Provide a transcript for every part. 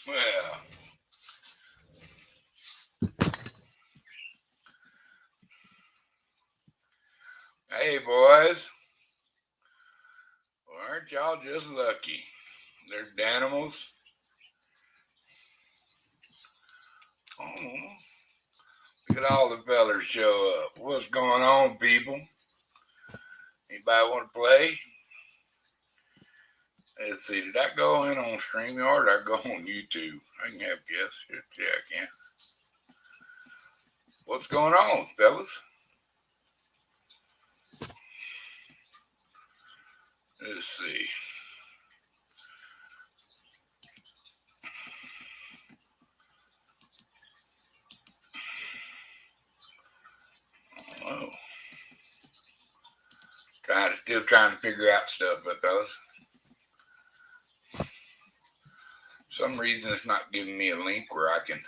Well, hey, boys. Well, aren't y'all just lucky? They're Danimals. Oh, look at all the fellers show up. What's going on, people? Anybody want to play? Let's see. Did I go in on StreamYard or did I go on YouTube? I can have guests. Yeah, I can. What's going on, fellas? Let's see. Oh, still trying to figure out stuff, but fellas, for some reason it's not giving me a link where I can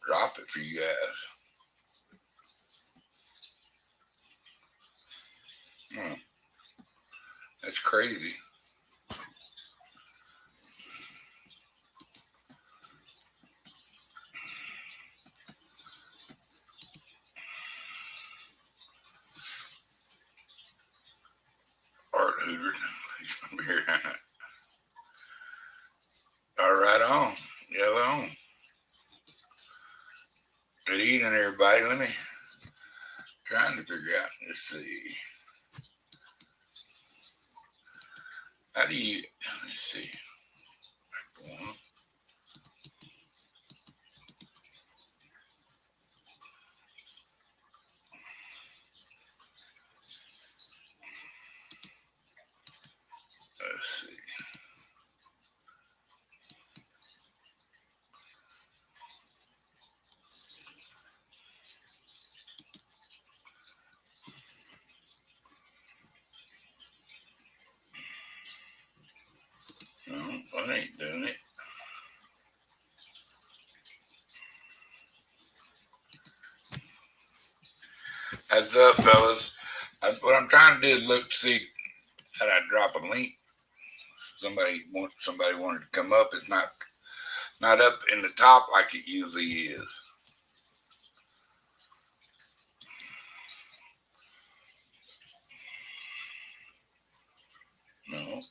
drop it for you guys. Hmm, that's crazy. Art Hooters. All right on. Yellow on. Good evening, everybody. Let me trying to figure out. Let's see. How do you? Let's see. One. Let's see. No, I ain't doing it. Heads up, fellas. What I'm trying to do is look to see how I drop a link. Somebody wanted to come up. It's not up in the top like it usually is. No.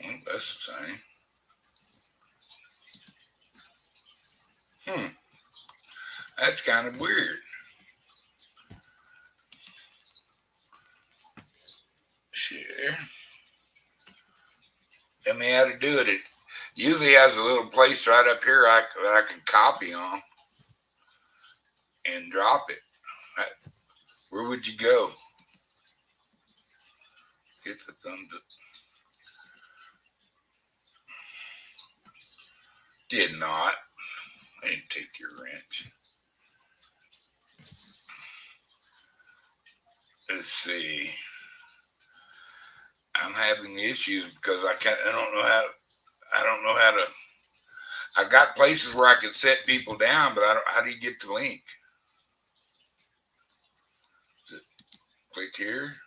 Well, that's the same. That's kind of weird. Share. Tell me how to do it. It usually has a little place right up here that I can copy on and drop it. Where would you go? Hit the thumbs up. Did not. I didn't take your wrench. Let's see. I'm having issues because I can't. I don't know how. I don't know how to. I got places where I can set people down, but I don't. How do you get the link? Click here.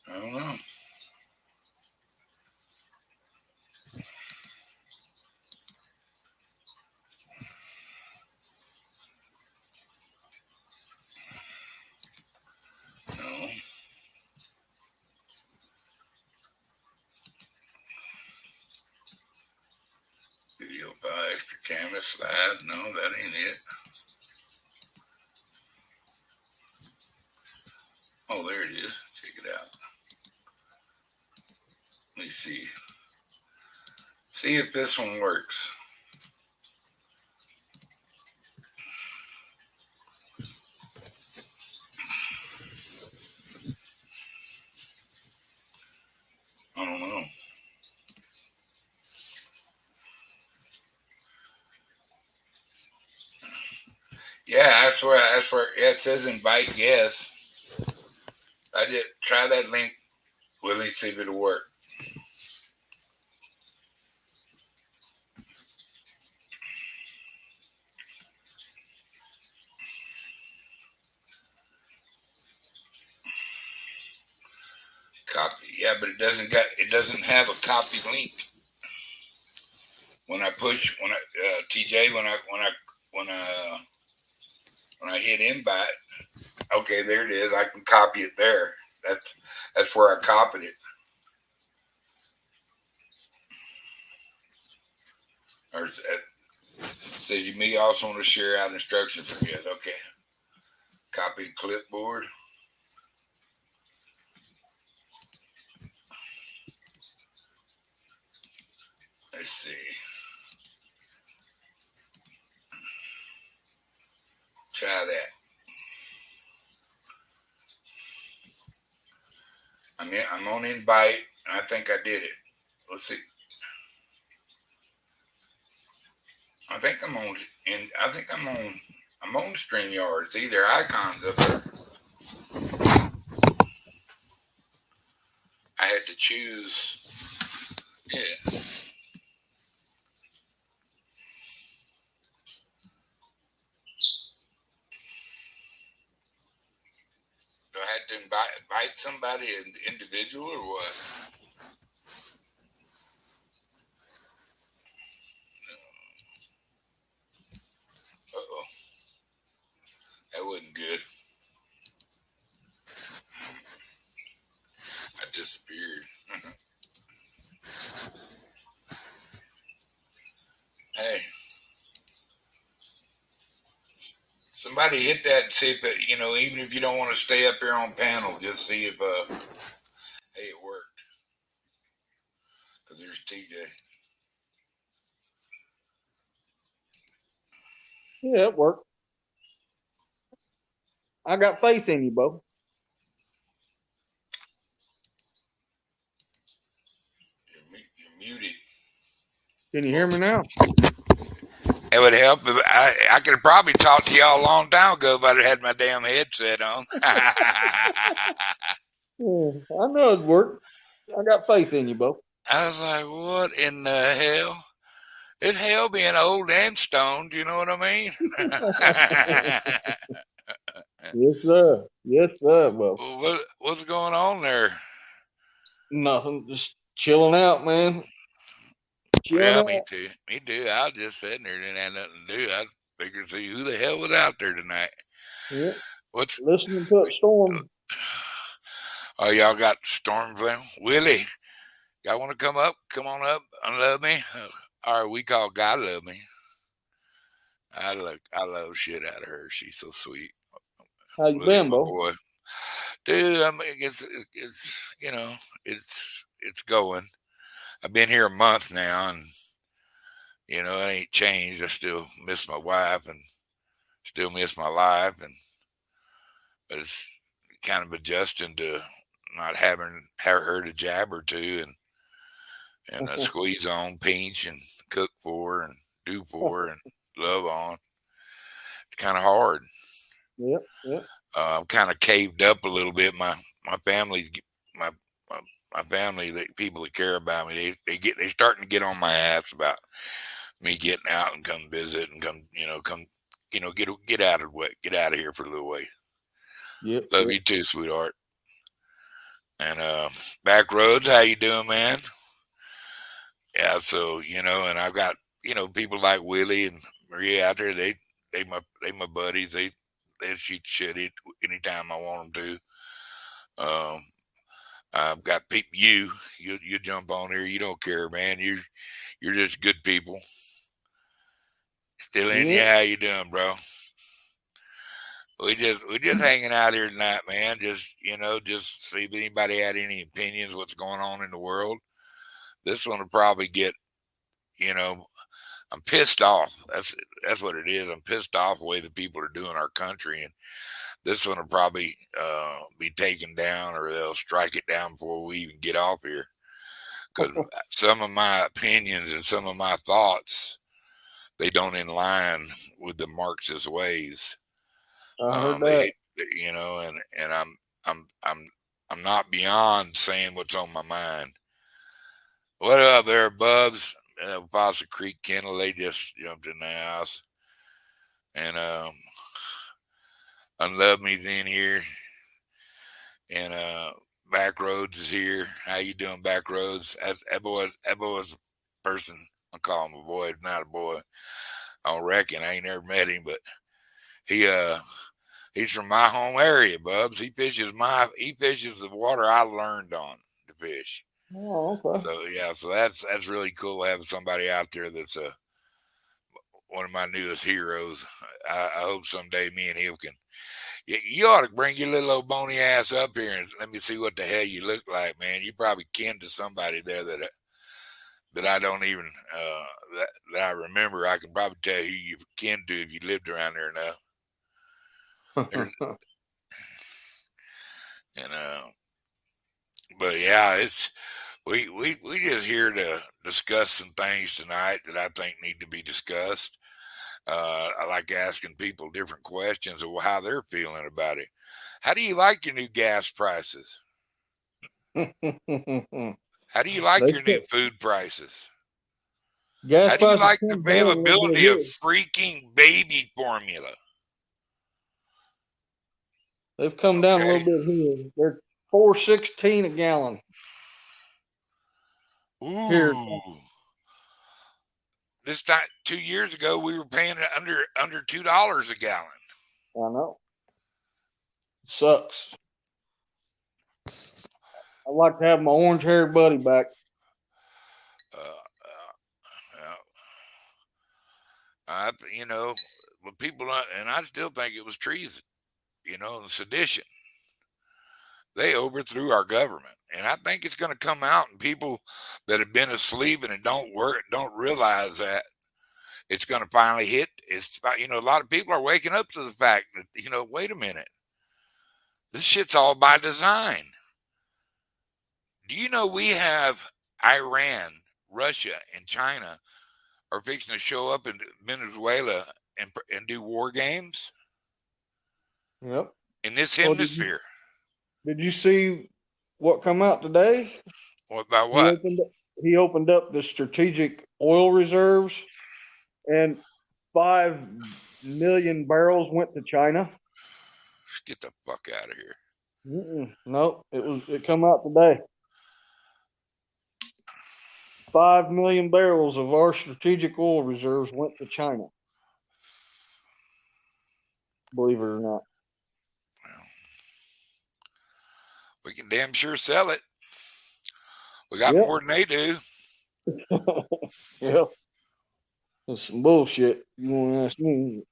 I don't know. No. Video file, extra camera slide. No, that ain't it. Oh, there it is. Check it out. Let me see. See if this one works. I don't know. Yeah, that's where it says invite guests. I did try that link. Well, let me see if it'll work. Yeah, but it doesn't have a copy link. When I push, TJ, when I hit invite, okay, there it is. I can copy it there. That's where I copied it. Or it says you may also want to share out instructions for guests. Okay, copy the clipboard. Let's see. Try that. I'm on invite, and I think I did it. Let's see. I think I'm on, and I think I'm on StreamYard. See their icons up there. I had to choose. Yeah. Do I have to invite somebody individual or what? Uh-oh. That wasn't good. I disappeared. Hey. Somebody hit that and see if it, even if you don't want to stay up here on panel, just see if, hey, it worked. Because there's TJ. Yeah, it worked. I got faith in you, Bo. You're muted. Can you hear me now? It would help if I could have probably talked to y'all a long time ago if I'd had my damn headset on. Yeah, I know it worked. I got faith in you, Bo. I was like, what in the hell? It's hell being old and stoned, you know what I mean? Yes, sir. Yes, sir, Bo. What's going on there? Nothing. Just chilling out, man. Chilling Yeah, out. me too. Me too. I was just sitting there, didn't have nothing to do. I figured see who the hell was out there tonight. Yep. What's Listening to it storm. Oh, y'all got storm film? Willie, y'all want to come up? Come on up and love me. Or we call God love me. I love shit out of her. She's so sweet. How you Willie, been, my Bo? boy. Dude, I mean, it's it's going. I've been here a month now, and it ain't changed. I still miss my wife and still miss my life, but it's kind of adjusting to not having her to jabber to and squeeze on, pinch and cook for and do for and love on. It's kind of hard. Yep, yep. I'm kind of caved up a little bit. My family's my my, my family, the people that care about me, they starting to get on my ass about me getting out and come visit and come get out of the way, get out of here for a little way. Yep, Love yep. you too, sweetheart. And back roads, how you doing, man? Yeah, so and I've got people like Willie and Maria out there. They my buddies. They shoot shit anytime I want them to. I've got people. You jump on here. You don't care, man. You're just good people. Still in you. Yep. How you doing, bro? We just hanging out here tonight, man. Just just see if anybody had any opinions what's going on in the world. This one will probably get I'm pissed off. That's what it is. I'm pissed off the way the people are doing our country, and this one will probably be taken down, or they'll strike it down before we even get off here. Because some of my opinions and some of my thoughts, they don't in line with the Marxist ways. I heard that. And I'm not beyond saying what's on my mind. What up there, Bubs? Foster Creek Kennel, they just jumped in the house. And Unlove Me's in here. And Backroads is here. How you doing, Backroads? That boy's a person. I call him a boy, not a boy. I don't reckon. I ain't never met him, but he he's from my home area, Bubs. He fishes the water I learned on to fish. Oh, okay. So yeah, so that's really cool having somebody out there that's one of my newest heroes. I hope someday me and him can. You ought to bring your little old bony ass up here and let me see what the hell you look like, man. You probably kin to somebody there that I don't even that I remember. I can probably tell who you kin to if you lived around there enough. There's, and but yeah, it's we just here to discuss some things tonight that I think need to be discussed. I like asking people different questions of how they're feeling about it. How do you like your new gas prices? How do you like They your new put food prices? gas How do you prices like the come down a little bit availability of here. freaking baby formula? They've come down a Okay. little bit here. They're $4.16 a gallon here. Ooh. This time 2 years ago we were paying under $2 a gallon. I know. Sucks. I'd like to have my orange haired buddy back. Yeah. But people not, and I still think it was treason, and sedition. They overthrew our government, and I think it's going to come out, and people that have been asleep and don't realize that it's going to finally hit. A lot of people are waking up to the fact that wait a minute, this shit's all by design. Do you know we have Iran, Russia, and China are fixing to show up in Venezuela and do war games Yep. in this Well, hemisphere? did you see what come out today? What about He what? opened up the strategic oil reserves, and 5 million barrels went to China. Get the fuck out of here. Nope, it come out today. 5 million barrels of our strategic oil reserves went to China. Believe it or not. Well, we can damn sure sell it. We got Yep. more than they do. Yeah. That's some bullshit. You want to ask me?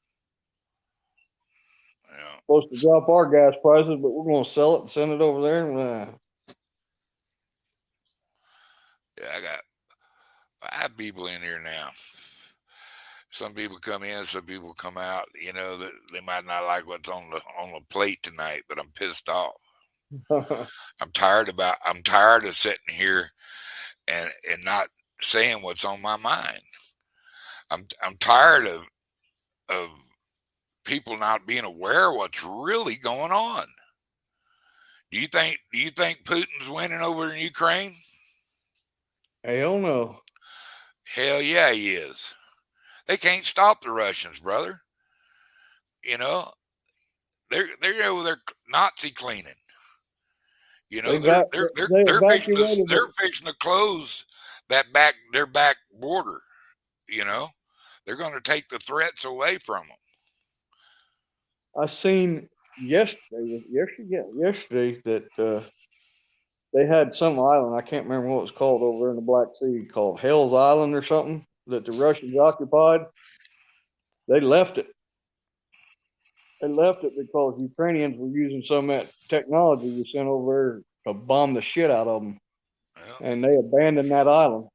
Yeah. Supposed to drop our gas prices, but we're going to sell it and send it over there. And Yeah, I have people in here now. Some people come in, some people come out. That they might not like what's on the plate tonight, but I'm pissed off. I'm tired of sitting here and not saying what's on my mind. I'm tired of people not being aware of what's really going on. Do you think Putin's winning over in Ukraine? Hell no. Hell yeah, he is. They can't stop the Russians, brother. They're over there Nazi cleaning. They're evacuated they're fixing to close their back border. They're going to take the threats away from them. I seen yesterday that they had some island, I can't remember what it's called, over there in the Black Sea, called Hell's Island or something, that the Russians occupied. They left it. They left it because Ukrainians were using some of that technology we sent over there to bomb the shit out of them. Well, and they abandoned that island.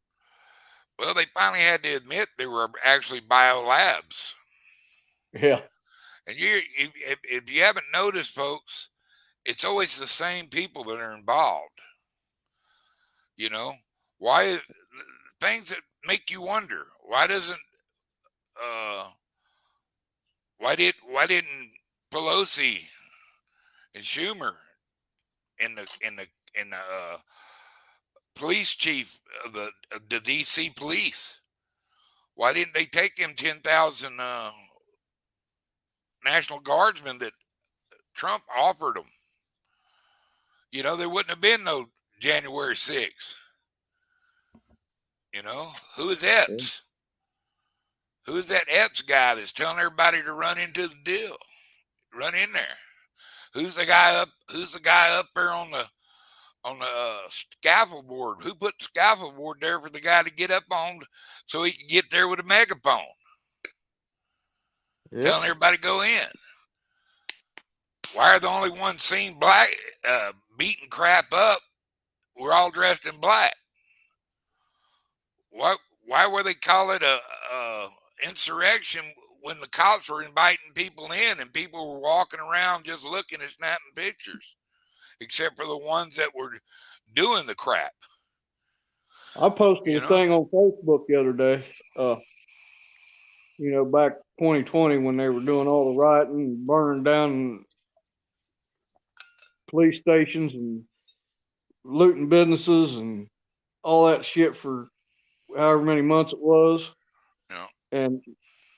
Well, they finally had to admit they were actually biolabs. Yeah. And if you haven't noticed, folks, it's always the same people that are involved. Why things that make you wonder? Why didn't Pelosi and Schumer and the police chief of the DC police, why didn't they take them 10,000 National Guardsmen that Trump offered them? there wouldn't have been no January 6th. Who is Epps? Who is that Epps guy that's telling everybody to run into the deal? Run in there. Who's the guy up there on the scaffold board? Who put the scaffold board there for the guy to get up on so he could get there with a megaphone? Yep. Telling everybody to go in. Why are the only ones seen black beating crap up? We're all dressed in black. Why were they call it a insurrection when the cops were inviting people in and people were walking around just looking and snapping pictures, except for the ones that were doing the crap? I posted a thing on Facebook the other day, back 2020 when they were doing all the rioting, burning down police stations and looting businesses and all that shit for however many months it was. Yeah. And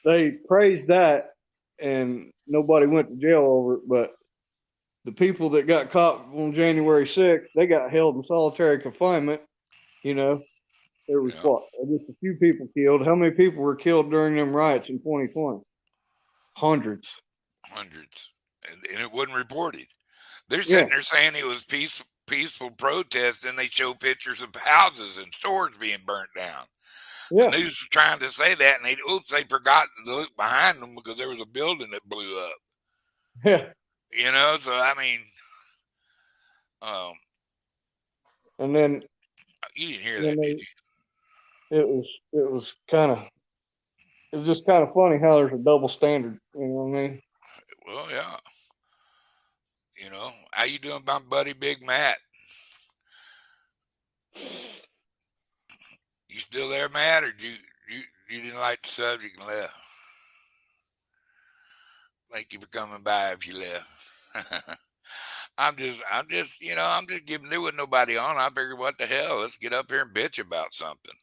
they praised that and nobody went to jail over it. But the people that got caught on January 6th, they got held in solitary confinement. There was just a few people killed. How many people were killed during them riots in 2020? Hundreds. And it wasn't reported. They're sitting there saying it was peaceful protest, and they show pictures of houses and stores being burnt down. Yeah. The news was trying to say that, and they forgot to look behind them because there was a building that blew up. Yeah. So I mean, and then you didn't hear that, did you? It was just kind of funny how there's a double standard. You know what I mean? Well, yeah. How you doing, my buddy Big Matt? You still there, Matt, or you didn't like the subject and left? Thank you for coming by if you left. I'm just giving there with nobody on. I figured, what the hell? Let's get up here and bitch about something.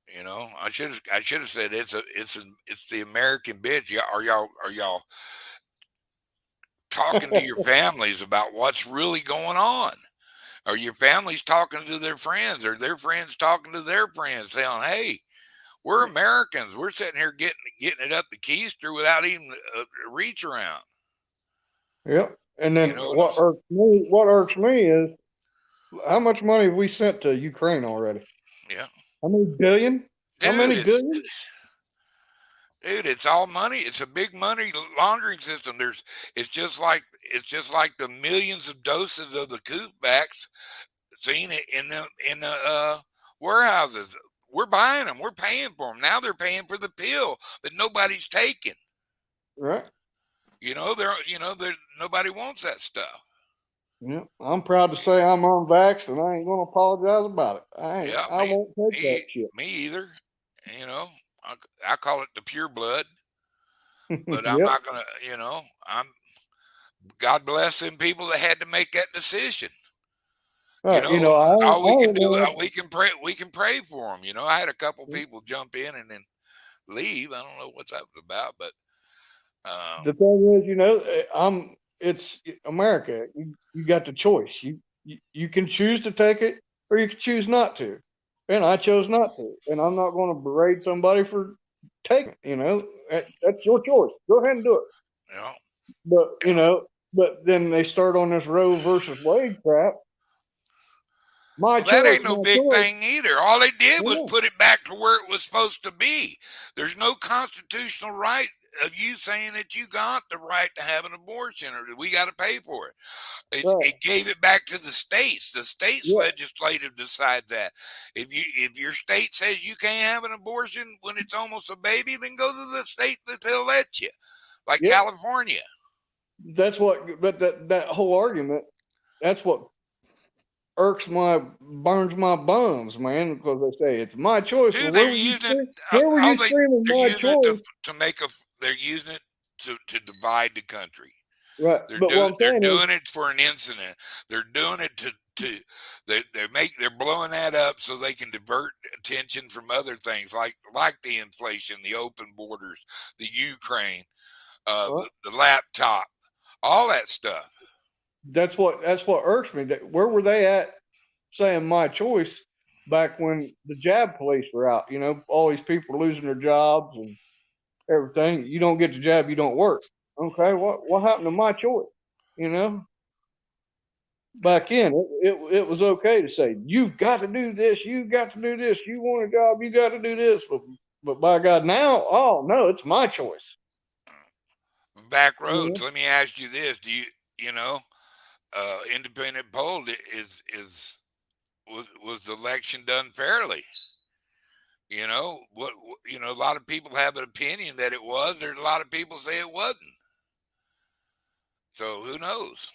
I should have said it's the American bitch. Are y'all talking to your families about what's really going on? Are your families talking to their friends? Are their friends talking to their friends, saying, "Hey, we're Americans. We're sitting here getting it up the keister without even a reach around." Yep. And then what irks me is how much money have we sent to Ukraine already? Yeah. How many billion? How many billion? Dude, it's all money. It's a big money laundering system. It's just like the millions of doses of the Koofbacks seen in the warehouses. We're buying them. We're paying for them. Now they're paying for the pill that nobody's taking. Right. Nobody wants that stuff. Yeah, I'm proud to say I'm unvaxxed, and I ain't gonna apologize about it. I won't take that shit. Me either. I call it the pure blood, but I'm not gonna. God bless them people that had to make that decision. Right, all we can do, we can pray for them. I had a couple people jump in and then leave. I don't know what that was about, but the thing is, it's America. You got the choice. You can choose to take it, or you can choose not to. And I chose not to. And I'm not going to berate somebody for taking it. That's your choice. Go ahead and do it. Yeah. But then they start on this Roe versus Wade crap. That ain't no big thing either. All they did was put it back to where it was supposed to be. There's no constitutional right of you saying that you got the right to have an abortion or that we got to pay for it. It gave it back to the states. The state's legislative decides that. If your state says you can't have an abortion when it's almost a baby, then go to the state that they'll let you, like California. That's what. But that whole argument, that's what burns my buns, man, because they say it's my choice. Dude, they're using it to make they're using it to divide the country. Right. They're doing it for an incident. They're doing it they're blowing that up so they can divert attention from other things like the inflation, the open borders, the Ukraine, the laptop, all that stuff. that's what irks me. Where were they at saying my choice back when the jab police were out? You know, all these people losing their jobs and everything. You don't get the jab, you don't work. Okay, what happened to my choice? You know, back in it was okay to say you've got to do this, you've got to do this. You want a job, you got to do this. But by God, now, oh no, it's my choice. Back roads. Let me ask you this: do you know? Independent poll was the election done fairly? You know what? You know, a lot of people have an opinion that it was. There's a lot of people say it wasn't. So who knows?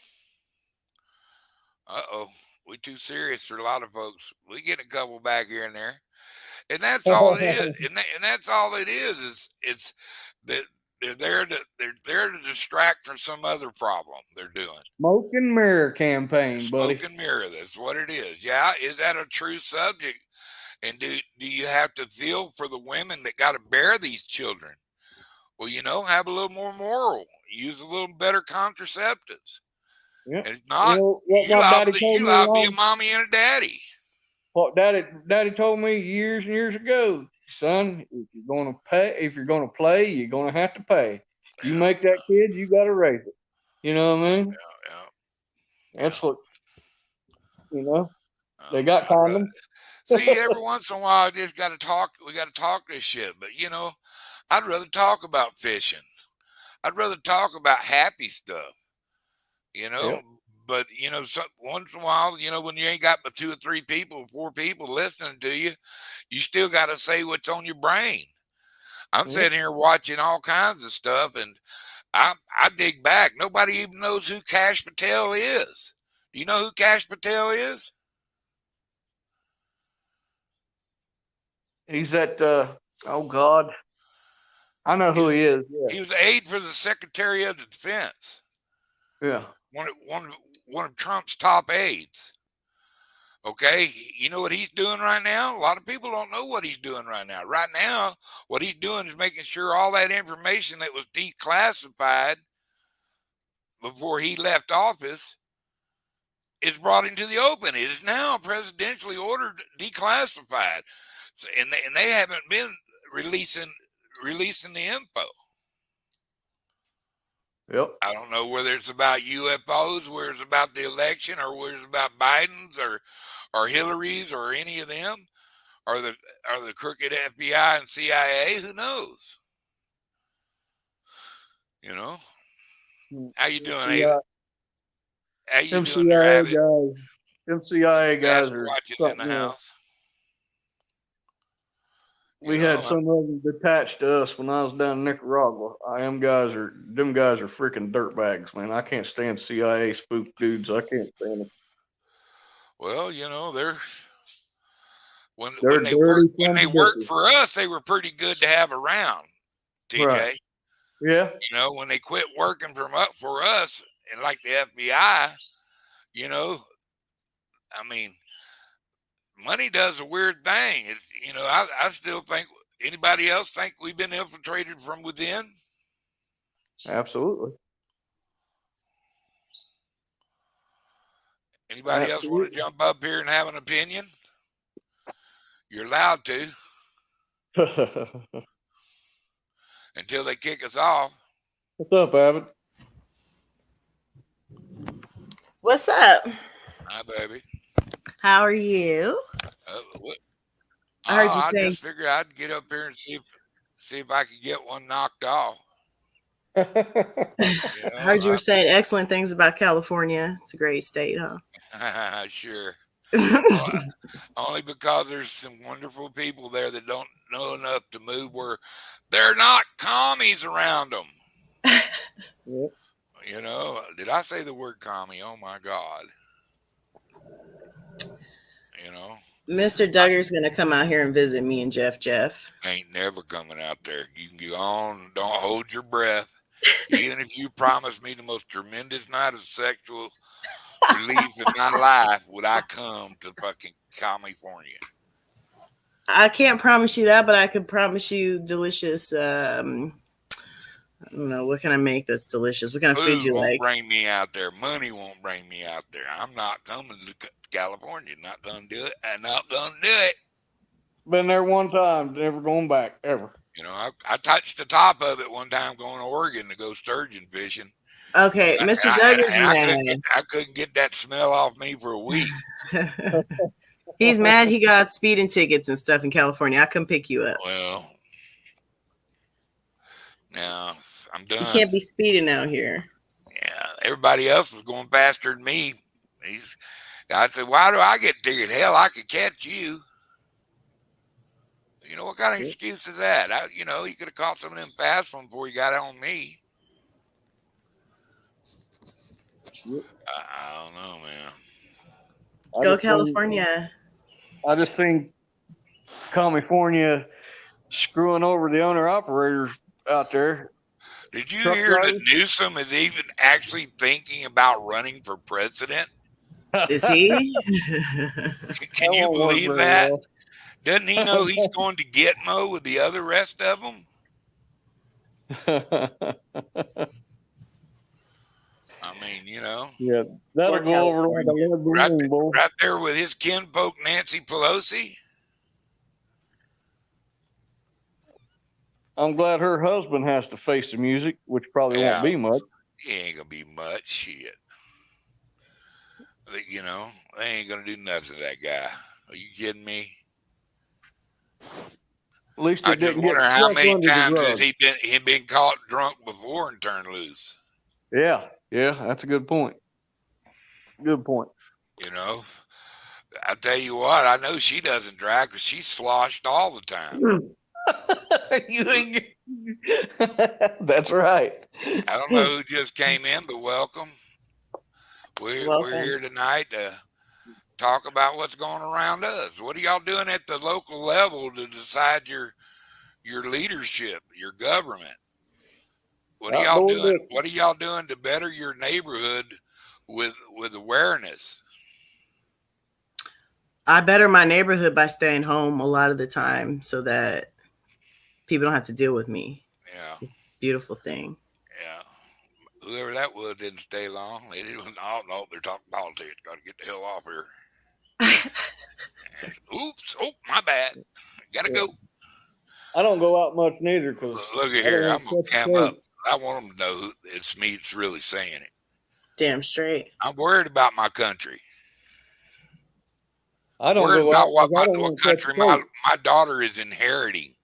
We too serious for a lot of folks. We get a couple back here and there, and that's all it is. And that's all it is. It's that they're there to distract from some other problem they're doing. Smoke and mirror campaign, buddy. Smoke and mirror. That's what it is. Yeah, is that a true subject? And do you have to feel for the women that got to bear these children? Well, you know, have a little more moral. Use a little better contraceptives. Yeah. And if not, you ought to be a mommy and a daddy. What daddy told me years and years ago, son, if you're gonna play, you're gonna have to pay. You make that kid, you gotta raise it. You know what I mean? Yeah. That's what, you know. They got condoms. See, every once in a while, we got to talk this shit. But, you know, I'd rather talk about fishing. I'd rather talk about happy stuff, you know. Yep. But, you know, once in a while, you know, when you ain't got but 2 or 3 people, 4 people listening to you, you still got to say what's on your brain. I'm sitting here watching all kinds of stuff, and I dig back. Nobody even knows who Kash Patel is. Do you know who Kash Patel is? He's at oh God, I know who he is. Yeah. He was aide for the Secretary of Defense. Yeah. One of Trump's top aides. Okay, you know what he's doing right now? A lot of people don't know what he's doing right now. Right now, what he's doing is making sure all that information that was declassified before he left office is brought into the open. It is now presidentially ordered declassified. So, and they haven't been releasing the info. Yep. I don't know whether it's about UFOs, whether it's about the election, or whether it's about Biden's or Hillary's or any of them, or the crooked FBI and CIA. Who knows? You know. How you doing, Ava? How you doing there, guys? Them CIA guys are watching in the house. We had some of them detached to us when I was down in Nicaragua. Them guys are freaking dirtbags, man. I can't stand CIA spook dudes. I can't stand them. Well, you know, when they worked for us, they were pretty good to have around, TJ. Right. Yeah. You know, when they quit working for us, and like the FBI, you know, I mean, money does a weird thing. It's, you know, I still think, anybody else think we've been infiltrated from within? Absolutely. Anybody else want to jump up here and have an opinion? You're allowed to. Until they kick us off. What's up, Abbott? What's up? Hi, baby. How are you? I heard you say. I just figured I'd get up here and see if I could get one knocked off. You know, I heard you were saying excellent things about California. It's a great state, huh? Sure. Only because there's some wonderful people there that don't know enough to move where they're not commies around them. Yep. You know, did I say the word commie? Oh my God. You know, Mr. Duggar's gonna come out here and visit me and Jeff. Ain't never coming out there. You can go on, don't hold your breath. Even if you promise me the most tremendous night of sexual relief in my life, would I come to fucking California? I can't promise you that, but I could promise you delicious I don't know. What can I make that's delicious? What kind of food Food you won't like? bring me out there. Money won't bring me out there. I'm not coming to California. Not gonna do it. I'm not gonna do it. Been there one time, never going back ever. You know, I touched the top of it one time going to Oregon to go sturgeon fishing. Okay, And Mr. Doug is I couldn't get that smell off me for a week. mad. He's mad he got speeding tickets and stuff in California. I come pick you up. Well, now I'm done. You can't be speeding out here. Yeah, everybody else was going faster than me. I said, why do I get ticket? Hell, I could catch you. You know, what kind of excuse is that? You could have caught some of them fast ones before you got on me. Yep. I don't know, man. Go California. I just seen California screwing over the owner-operators out there. Did you hear that Newsom is even actually thinking about running for president? Is he? Can you believe that? Well. Doesn't he know he's going to Gitmo with the other rest of them? I mean, Yeah, that'll go over like a little balloon, right there with his kinfolk Nancy Pelosi. I'm glad her husband has to face the music, which probably won't be much. He ain't gonna be much shit. They ain't gonna do nothing to that guy. Are you kidding me? At least I just wonder how many times has he been caught drunk before and turned loose. Yeah, that's a good point. Good point. I tell you what, I know she doesn't drive because she's sloshed all the time. That's right. I don't know who just came in, but welcome. We're here tonight to talk about what's going around us. What are y'all doing at the local level to decide your leadership, your government? What are y'all doing? What are y'all doing to better your neighborhood with awareness? I better my neighborhood by staying home a lot of the time so that people don't have to deal with me. Yeah. Beautiful thing. Yeah. Whoever that was didn't stay long. They didn't. Oh, no, they're talking politics. Got to get the hell off here. Oops. Oh, my bad. Got to go. I don't go out much neither. Cause look at here. I'm going to cam up. I want them to know it's me that's really saying it. Damn straight. I'm worried about my country. I don't worried go about out what country my daughter is inheriting.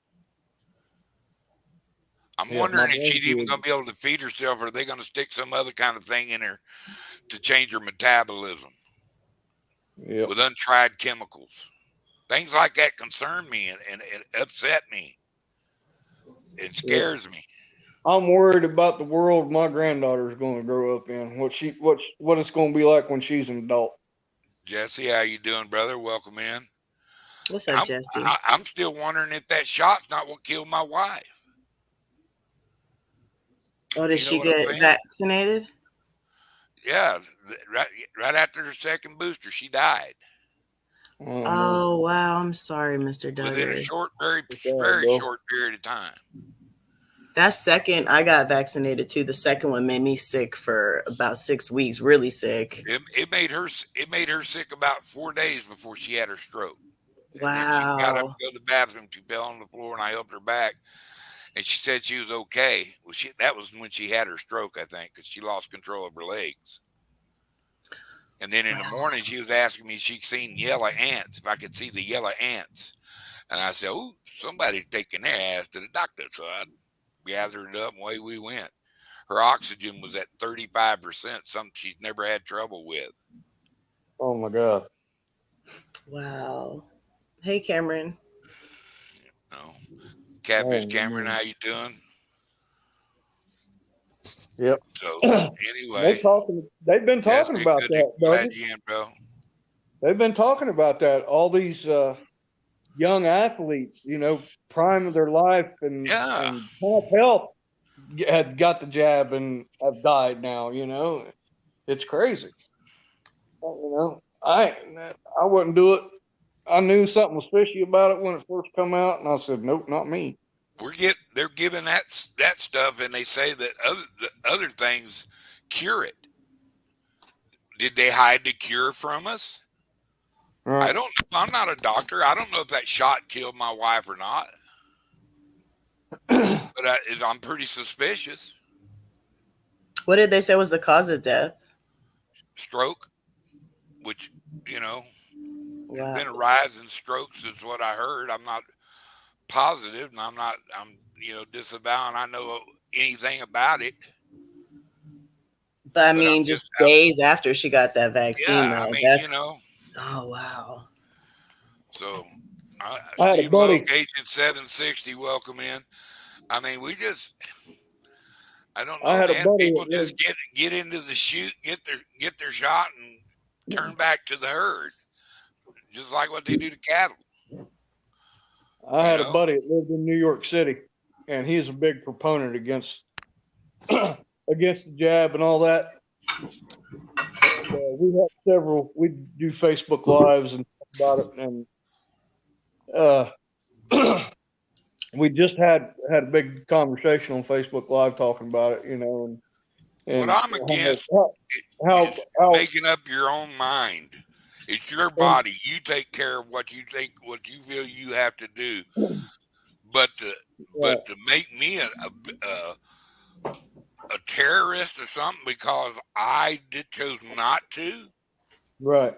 I'm wondering if she's even going to be able to feed herself, or are they going to stick some other kind of thing in her to change her metabolism with untried chemicals. Things like that concern me and upset me. It scares me. I'm worried about the world my granddaughter is going to grow up in. What it's going to be like when she's an adult. Jesse, how you doing, brother? Welcome in. What's up, Jesse? I'm still wondering if that shot's not what killed my wife. Oh, did she get vaccinated? Yeah, right after her second booster, she died. Oh wow, I'm sorry, Mr. Duggar. Within a very short period of time. That second, I got vaccinated too. The second one made me sick for about 6 weeks, really sick. It made her sick about 4 days before she had her stroke. Wow. She got up to go to the bathroom. She fell on the floor, and I helped her back. And she said she was okay. Well, that was when she had her stroke, I think, because she lost control of her legs. And then in the morning, she was asking me if she'd seen yellow ants, if I could see the yellow ants. And I said, oh, somebody's taking their ass to the doctor. So I gathered it up, and away we went. Her oxygen was at 35%, something she's never had trouble with. Oh, my God. Wow. Hey, Cameron. Catfish Cameron, how you doing? Yep. So anyway, they've been talking about that. Glad you in, bro. They've been talking about that. All these young athletes, prime of their life and top health, had got the jab and have died now. It's crazy. I wouldn't do it. I knew something was fishy about it when it first come out, and I said, nope, not me. they're giving that stuff, and they say that other things cure it. Did they hide the cure from us? Right. I don't. I'm not a doctor. I don't know if that shot killed my wife or not. But I'm pretty suspicious. What did they say was the cause of death? Stroke, which, Wow. there's been a rise in strokes, is what I heard. I'm not positive, and I'm disavowing I know anything about it. But I mean, just days after she got that vaccine, yeah, though. Oh, wow. So, I had a Steve buddy. Loke, Agent 760, welcome in. I mean, I don't know, I had a man. buddy People that just get into the shoot, get their shot, and turn back to the herd, just like what they do to cattle. I had a buddy that lived in New York City, and he's a big proponent against the jab and all that. And, we have several. We do Facebook Lives and talk about it, and we just had a big conversation on Facebook Live talking about it. And what I'm against is making up your own mind. It's your body. You take care of what you think, what you feel you have to do. But to make me a terrorist or something because I chose not to. Right.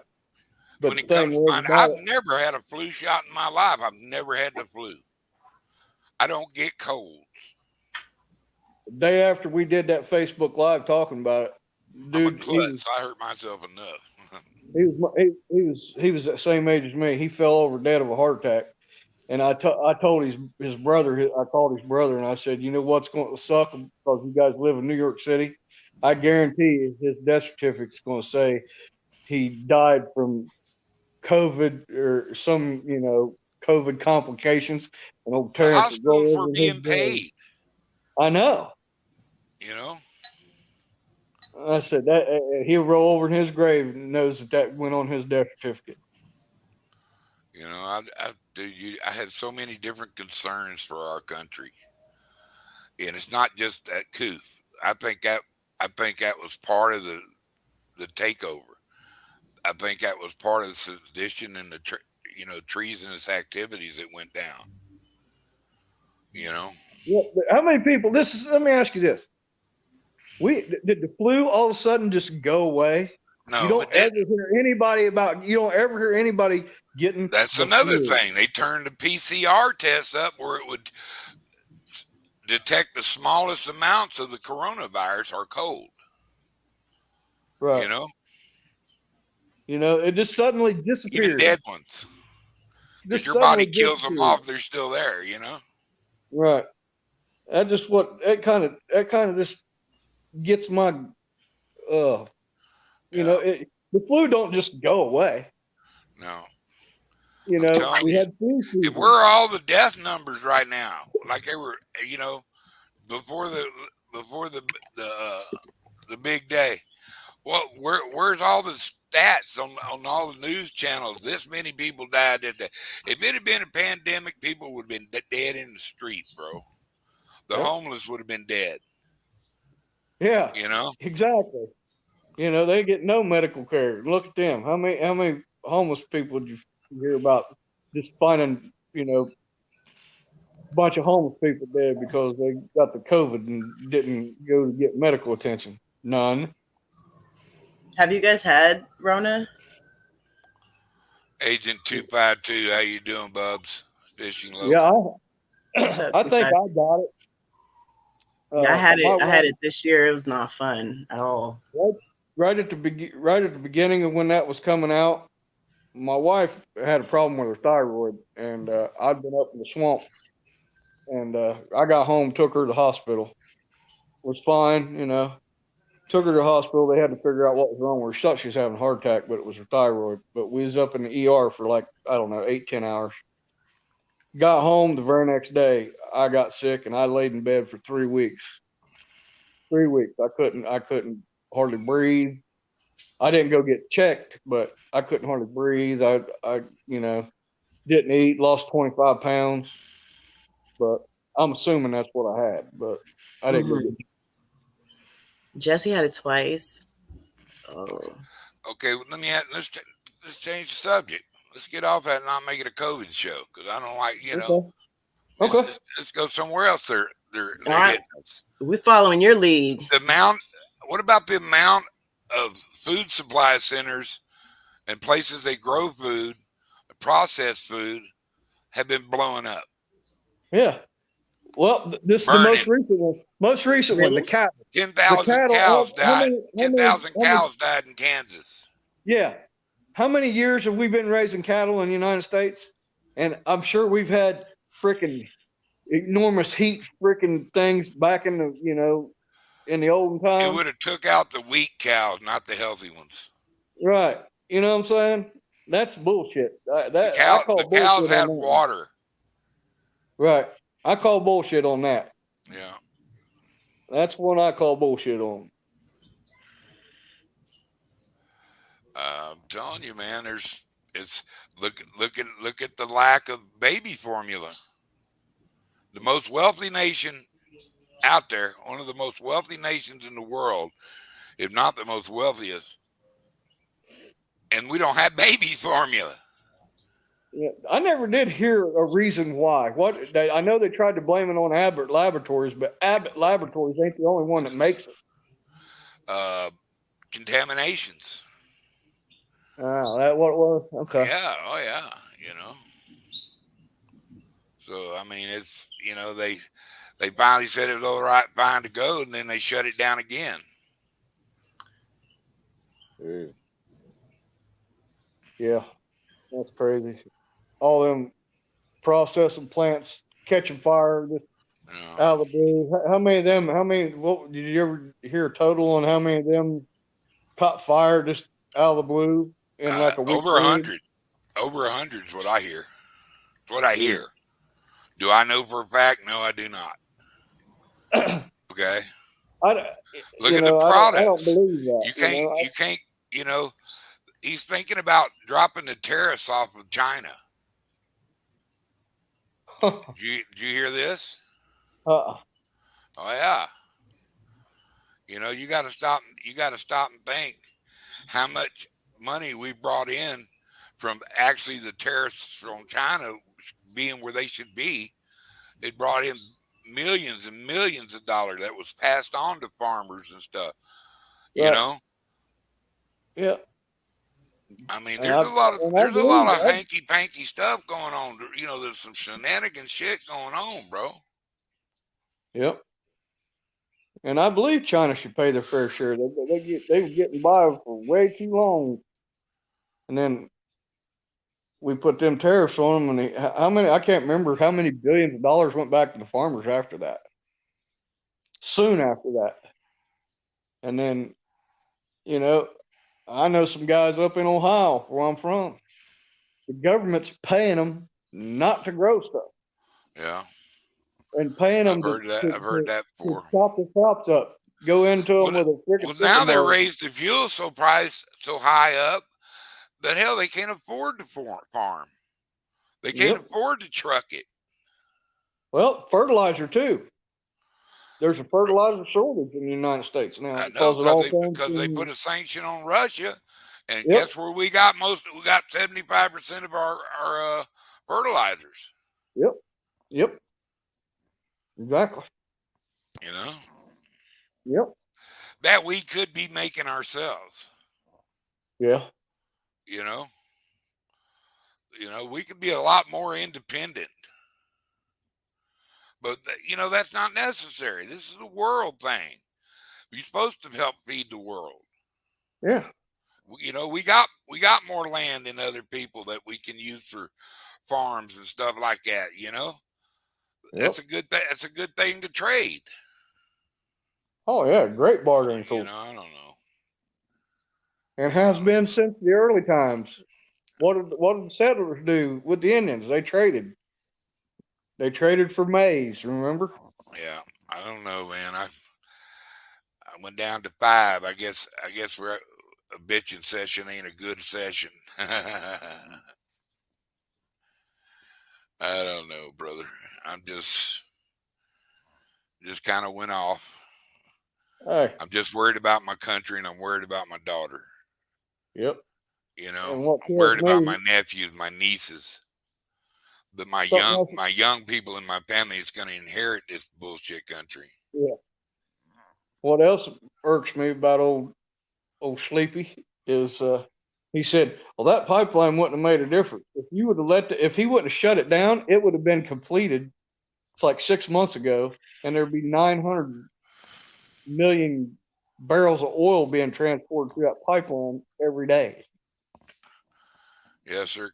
But when it comes to mine, I've never had a flu shot in my life. I've never had the flu. I don't get colds. The day after we did that Facebook Live talking about it, dude, I hurt myself enough. He was the same age as me. He fell over dead of a heart attack, and I told his brother. I called his brother and I said, you know what's going to suck because you guys live in New York City. I guarantee you his death certificate's going to say he died from COVID or some COVID complications. And old Terrence hospitals were being paid. I know. I said that he'll roll over in his grave and knows that went on his death certificate. I had so many different concerns for our country, and it's not just that COOF. I think that was part of the takeover. I think that was part of the sedition and the treasonous activities that went down. Yeah, how many people? Let me ask you this. Did the flu all of a sudden just go away? No, you don't ever hear anybody getting. That's another thing. They turned the PCR test up where it would detect the smallest amounts of the coronavirus are cold. Right. It just suddenly disappeared. Even dead ones. Because your body kills them off, they're still there. Right. That kind of just gets my the flu don't just go away. No. We had flu season. Where are all the death numbers right now? Like they were, before the big day. Well, where's all the stats on all the news channels? This many people died that day. If it had been a pandemic, people would have been dead in the street, bro. The homeless would have been dead. Yeah. Exactly. They get no medical care. Look at them. How many homeless people did you hear about just finding, a bunch of homeless people dead because they got the COVID and didn't go to get medical attention? None. Have you guys had Rona? Agent 252, how you doing, Bubs? Fishing Local. Yeah, I think I got it. I had it this year. It was not fun at all. Right at the beginning of when that was coming out, my wife had a problem with her thyroid, and I'd been up in the swamp, and I got home, took her to the hospital. Was fine, Took her to the hospital. They had to figure out what was wrong with her. She thought she was having a heart attack, but it was her thyroid. But we was up in the ER for 8-10 hours. Got home the very next day. I got sick and I laid in bed for 3 weeks. 3 weeks. I couldn't hardly breathe. I didn't go get checked, but I couldn't hardly breathe. I didn't eat, lost 25 pounds. But I'm assuming that's what I had, but I didn't go Mhm. get it. Jesse had it twice. Oh. Okay, well, let's change the subject. Let's get off that and not make it a COVID show because I don't like Okay. Let's, Okay. let's go somewhere else. They're All right. hitting us. We're following your lead. The amount. What about the amount of food supply centers and places they grow food, processed food, have been blowing up? Yeah. Well, this is the Burning. most recent one. Most recent one, the Really? cattle. 10,000 cows How died. many? 10,000 cows died in Kansas. Yeah. How many years have we been raising cattle in the United States? And I'm sure we've had freaking enormous heat freaking things back in the, in the olden It times. would have took out the weak cows, not the healthy ones. Right. You know what I'm saying? That's bullshit. I call The bullshit cows had on that. water. Right. I call bullshit on that. Yeah. That's what I call bullshit on. I'm telling you, man. Look at the lack of baby formula. The most wealthy nation out there, one of the most wealthy nations in the world, if not the most wealthiest, and we don't have baby formula. Yeah, I never did hear a reason why. I know they tried to blame it on Abbott Laboratories, but Abbott Laboratories ain't the only one that makes it. Contaminations. Oh, that what it was? Okay. Yeah. Oh yeah. So I mean, it's they finally said it was all right, fine to go, and then they shut it down again. Yeah, that's crazy. All them processing plants catching fire just out of the blue. How many of them? What did you ever hear a total on how many of them caught fire just out of the blue in like a week? Over 100. Over 100 is what I hear. It's what I hear. Do I know for a fact? No, I do not. Okay. Look at the products. I don't believe that. You can't. He's thinking about dropping the tariffs off of China. Did you hear this? Oh yeah. You got to stop. You got to stop and think how much money we brought in from actually the tariffs from China being where they should be. It brought in millions and millions of dollars that was passed on to farmers and stuff. Yeah. I mean, there's a lot of hanky panky stuff going on. There's some shenanigans shit going on, bro. Yep. And I believe China should pay their fair share. They were getting by for way too long, and then we put them tariffs on them. And how many? I can't remember how many billions of dollars went back to the farmers after that. Soon after that, and then, I know some guys up in Ohio where I'm from. The government's paying them not to grow stuff. Yeah. And paying them I've heard that before. To chop the crops up, go into them with a freaking. Well, now they raised the fuel price so high up that hell they can't afford to farm. They can't afford to truck it. Well, fertilizer too. There's a fertilizer shortage in the United States now. I know because they put a sanction on Russia, and guess where we got 75% of our fertilizers. Yep. Exactly. Yep. That we could be making ourselves. Yeah. We could be a lot more independent. But, that's not necessary. This is a world thing. You're supposed to help feed the world. Yeah. We got more land than other people that we can use for farms and stuff like that, Yep. That's a good thing to trade. Oh yeah, great bargaining tool. I don't know. And has been since the early times. What did the settlers do with the Indians? They traded. They traded for maize, remember? Yeah, I don't know, man. I went down to 5. I guess we're a bitching session ain't a good session. I don't know, brother. I'm just just kind of went off. Hey, I'm just worried about my country, and I'm worried about my daughter. yep. You know, And what I'm kills worried about me, my nephews, my nieces, but something else, my young people in my family is going to inherit this bullshit country. yeah. What else irks me about old Sleepy is he said, "Well, that pipeline wouldn't have made a difference if you would have if he wouldn't have shut it down, it would have been completed. It's like 6 months ago, and there'd be 900 million barrels of oil being transported through that pipeline every day." Yes, sir.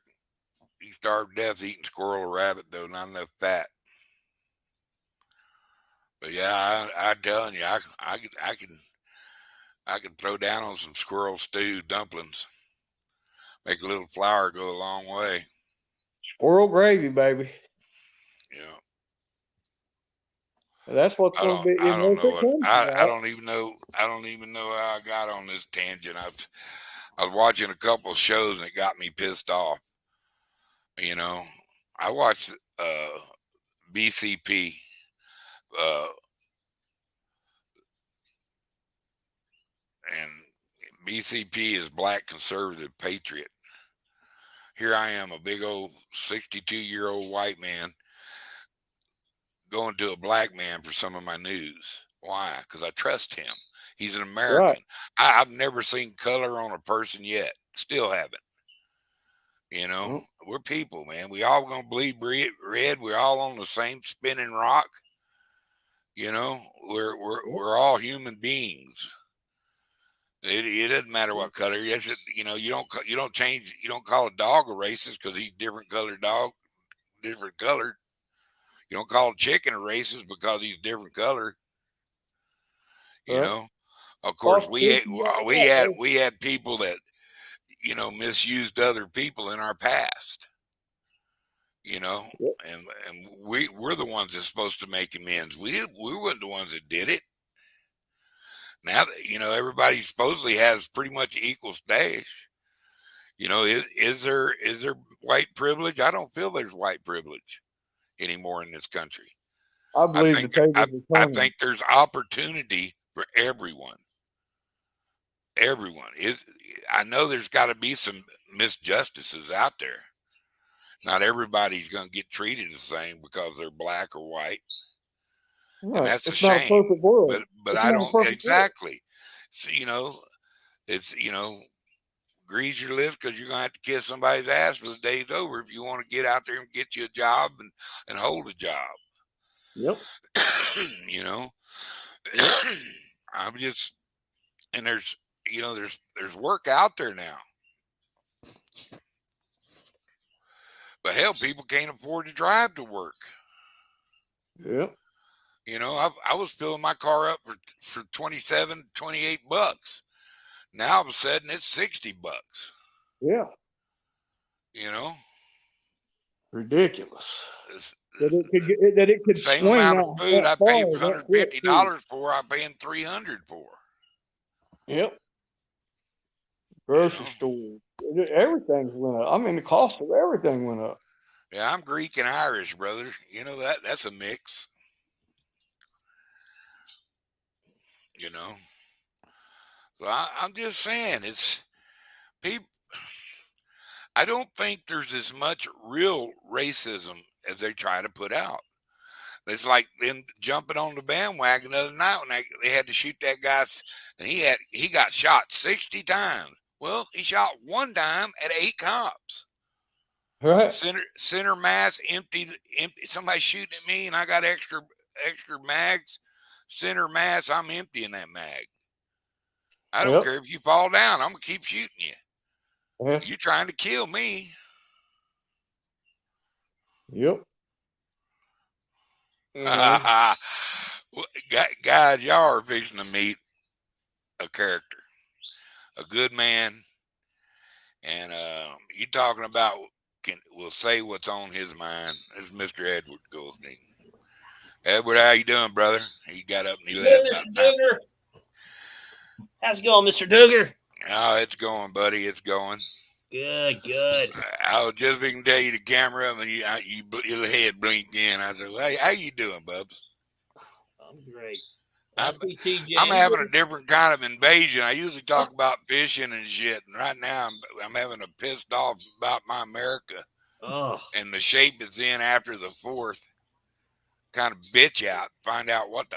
You starve to death eating squirrel or rabbit, though, not enough fat. But yeah, I'm telling you, I can throw down on some squirrel stew dumplings. Make a little flour go a long way. Squirrel gravy, baby. Yeah. That's what's going to be. I don't If know it what comes to I that, don't even know how I got on this tangent. I was watching a couple of shows and it got me pissed off. You know, I watched BCP. And BCP is Black Conservative Patriot. Here I am, a big old 62-year-old white man going to a black man for some of my news. Why? Because I trust him. He's an American. right? I've never seen color on a person yet. Still haven't. You know, Well, we're people, man. We all gonna bleed red. We're all on the same spinning rock. You know, we're all human beings. It doesn't matter what color. You don't change. You don't call a dog a racist because he's different colored dog, different colored. You don't call a chicken a racist because he's different color. You right. know, of course Well, this is what we had people that misused other people in our past. You know, Yep. and we're the ones that's supposed to make amends. We weren't the ones that did it. Now that everybody supposedly has pretty much equal stash. Is there white privilege? I don't feel there's white privilege anymore in this country. I believe the tables are I turning. think there's opportunity for everyone. Everyone I know there's got to be some misjustices out there. Not everybody's going to get treated the same because they're black or white, Right. and that's a It's not a shame. perfect world. But It's I not a don't perfect exactly. So, it's grease your lips because you're gonna have to kiss somebody's ass for the day's over if you want to get out there and get you a job and hold a job. world. Yep. I'm just and there's work out there now. But hell, people can't afford to drive to work. Yep. I was filling my car up for 27, 28 bucks. Now all of a sudden it's 60 bucks. Yeah. Ridiculous. That it could Same swing amount of food that I far paid that quick, too. $150 for, I'm paying $300 for. Yep. Grocery store. Everything's went up. I mean, the cost of everything went up. Yeah, I'm Greek and Irish, brother. That's a mix. So I'm just saying, it's people. I don't think there's as much real racism as they try to put out. It's like them jumping on the bandwagon the other night when they had to shoot that guy, and he got shot 60 times. Well, he shot one time at 8 cops. Right. Center mass empty. Somebody shooting at me, and I got extra mags. Center mass, I'm emptying that mag. I don't care if you fall down. I'm gonna keep shooting you. Yeah. You're trying to kill me. Yep. Guys, y'all are fixing to meet a character, a good man, and you talking about will say what's on his mind. This is Mr. Edward Goldstein. Edward, how you doing, brother? He got up and he left. Mr. Duggar. How's it going, Mr. Duggar? Oh, it's going, buddy. It's going. Good. I was just going to tell you the camera up and your head blinked in. I said, well, how you doing, Bubs? I'm great. I'm, SBTJ. I'm having a different kind of invasion. I usually talk about fishing and shit, and right now I'm having a pissed off about my America Oh, and the shape it's in after the 4th. Kind of bitch out, find out what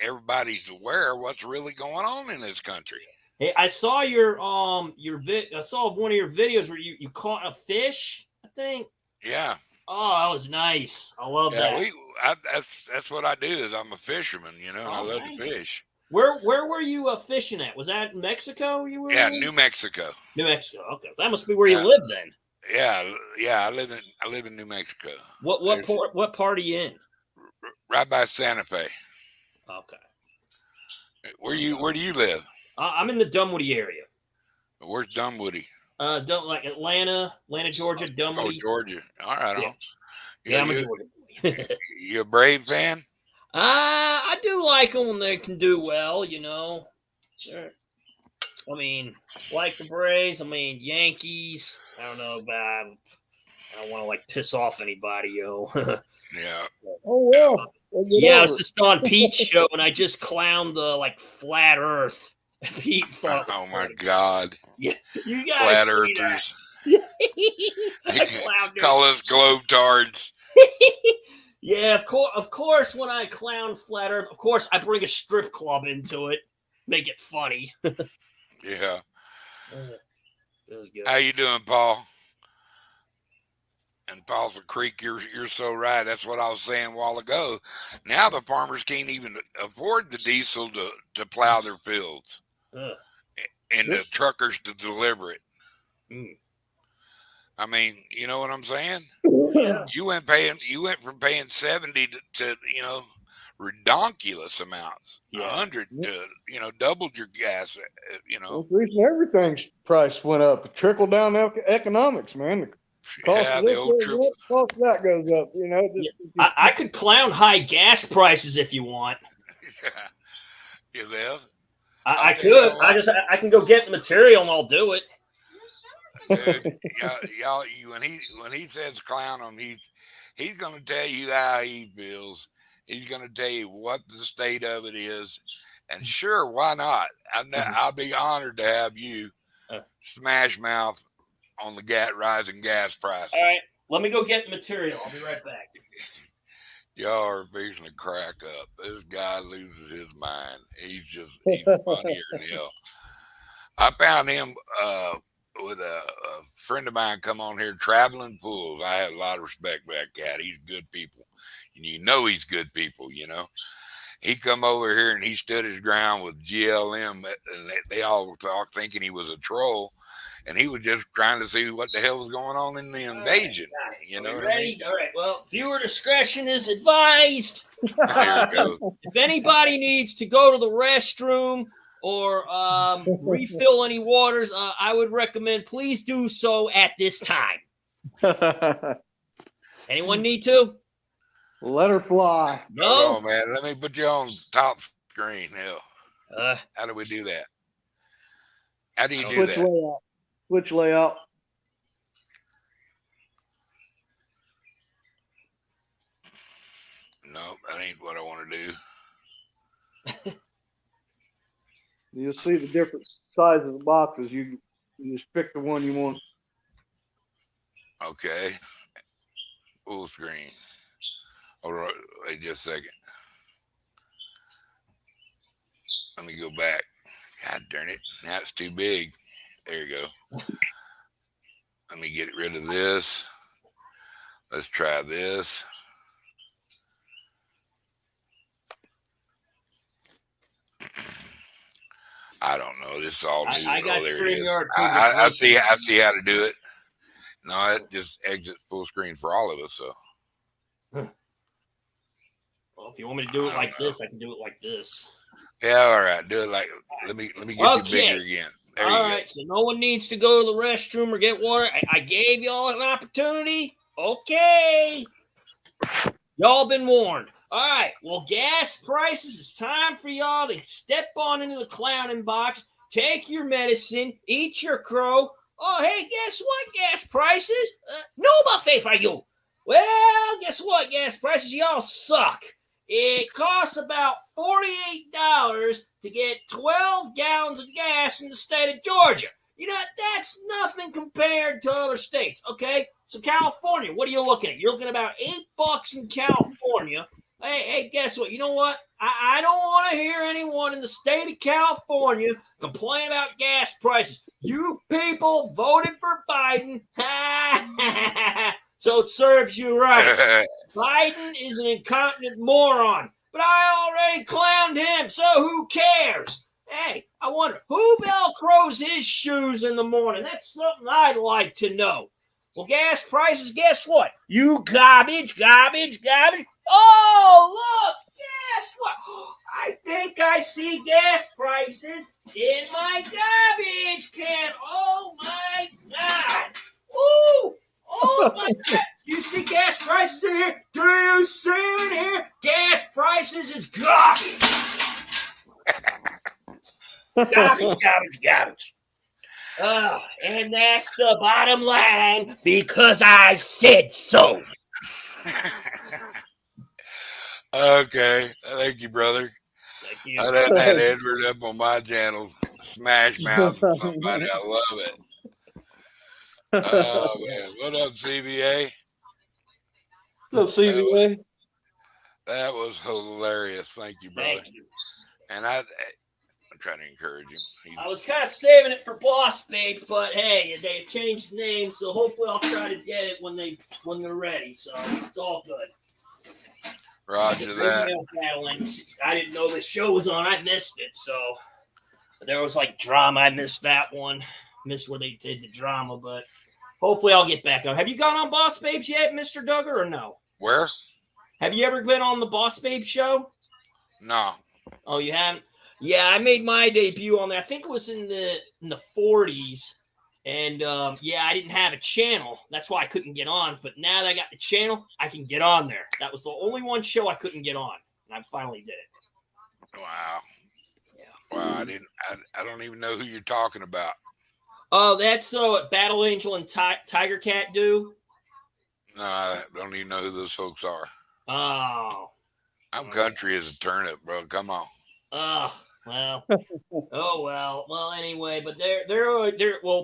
everybody's aware of what's really going on in this country. hey, I saw I saw one of your videos where you caught a fish, I think. Yeah. Oh, that was nice. I love that. That's what I do. Is I'm a fisherman, and I love to nice. fish. Where were you fishing at? Was that Mexico? You were? Yeah, in? New Mexico. New Mexico. Okay, that must be where you live then. Yeah. I live in New Mexico. What part are you in? Right by Santa Fe. Okay. Where do you live? I'm in the Dunwoody area. Where's Dunwoody? Don't like Atlanta, Georgia, Dunwoody. Oh, Georgia. All right. Yeah, I'm a Georgia boy. You a Brave fan? I do like them when they can do well, Sure. I mean, like the Braves. I mean, Yankees. I don't know about. I don't want to piss off anybody, yo. Yeah. Oh well. Yeah, I was just on Pete's show and I just clowned the flat Earth. Pete thought. Oh my God. Yeah, you guys. Flat Earthers. I clowned Call us globetards. Yeah, of course. When I clown flat Earth, of course I bring a strip club into it, make it funny. Yeah. That was good. How you doing, Paul? And Paul's Creek, you're so right. That's what I was saying a while ago. Now the farmers can't even afford the diesel to plow their fields, and the truckers to deliver it. Mm. I mean, you know what I'm saying? Yeah. You went from paying 70 to redonkulous amounts. Yeah. 100 to doubled your gas. Well, the reason everything's price went up. It trickled down economics, man. The cost Yeah, of this goes up, cost of that goes up. I could clown high gas prices if you want. You live? I could. I can go get the material and I'll do it. Dude, y'all, when he says clown him, he's gonna tell you how he feels. He's gonna tell you what the state of it is, and sure, why not? I'll be honored to have you smash mouth on the rising gas price. All right, let me go get the material. I'll be right back. Y'all are fixing to crack up. This guy loses his mind. He's funnier than hell. I found him with a friend of mine come on here, Traveling Fools. I have a lot of respect for that cat. He's good people. And he's good people, He come over here and he stood his ground with GLM, and they all talk thinking he was a troll. And he was just trying to see what the hell was going on in the invasion. You know what ready? I mean? All right. Well, viewer discretion is advised. Here it goes. If anybody needs to go to the restroom or refill any waters, I would recommend please do so at this time. Anyone need to? Let her fly. No, Oh man, let me put you on top screen. Hell, how do we do that? How do you do Switch that? layout. Switch layout. No, that ain't what I want to do. You'll see the different size of the boxes. You just pick the one you want. Okay. Full screen. All right, wait just a second. Let me go back. God darn it. Now it's too big. There you go. Let me get rid of this. Let's try this. I don't know. This is all new. I got there it is. StreamYard too. I see how to do it. No, it just exits full screen for all of us. So. Well, if you want me to do it like this, I can do it like this. Yeah, all right. Do it like. Let me get you bigger again. There All you right, so no one needs to go to the restroom or get water. I gave y'all an opportunity. Okay. Y'all been warned. All right, well, gas prices, it's time for y'all to step on into the clowning box, take your medicine, eat your crow. Oh, hey, guess what, gas prices? No buffet for you. Well, guess what, gas prices? Y'all suck. It costs about $48 to get 12 gallons of gas in the state of Georgia. You know, that's nothing compared to other states, okay? So California, what are you looking at? You're looking at about $8 in California. Hey, guess what? You know what? I don't want to hear anyone in the state of California complain about gas prices. You people voted for Biden. So it serves you right. Biden is an incontinent moron, but I already clowned him, so who cares? Hey, I wonder who velcros his shoes in the morning. That's something I'd like to know. Well, gas prices, guess what? You garbage. Oh, look, guess what? I think I see gas prices in my garbage can. Oh, my God. Ooh, oh, my God. You see gas prices in here? Do you see it in here? Gas prices is garbage. Garbage. And that's the bottom line because I said so. Okay. Thank you, brother. Thank you. I done had Edward up on my channel, Smash Mouth or somebody. I love it. Oh, man. What up, CBA? What's up, CBA? That was hilarious. Thank you, brother. Thank you. And I'm trying to encourage him. I was kind of saving it for Boss Babes, but hey, they changed the name, so hopefully I'll try to get it when they're ready. So it's all good. Roger that. I didn't know the show was on. I missed it. So there was like drama. I missed that one. Missed where they did the drama, but hopefully I'll get back on. Have you gone on Boss Babes yet, Mr. Duggar, or no? Where? Have you ever been on the Boss Babes show? No. Oh, you haven't? Yeah, I made my debut on there. I think it was in the 40s. And I didn't have a channel. That's why I couldn't get on. But now that I got the channel, I can get on there. That was the only one show I couldn't get on. And I finally did it. Wow. Yeah. Wow, I don't even know who you're talking about. Oh, that's what Battle Angel and Tiger Cat do? No, I don't even know who those folks are. Oh. I'm country as a turnip, bro. Come on. Oh, well. Oh, well. Well, anyway, but they're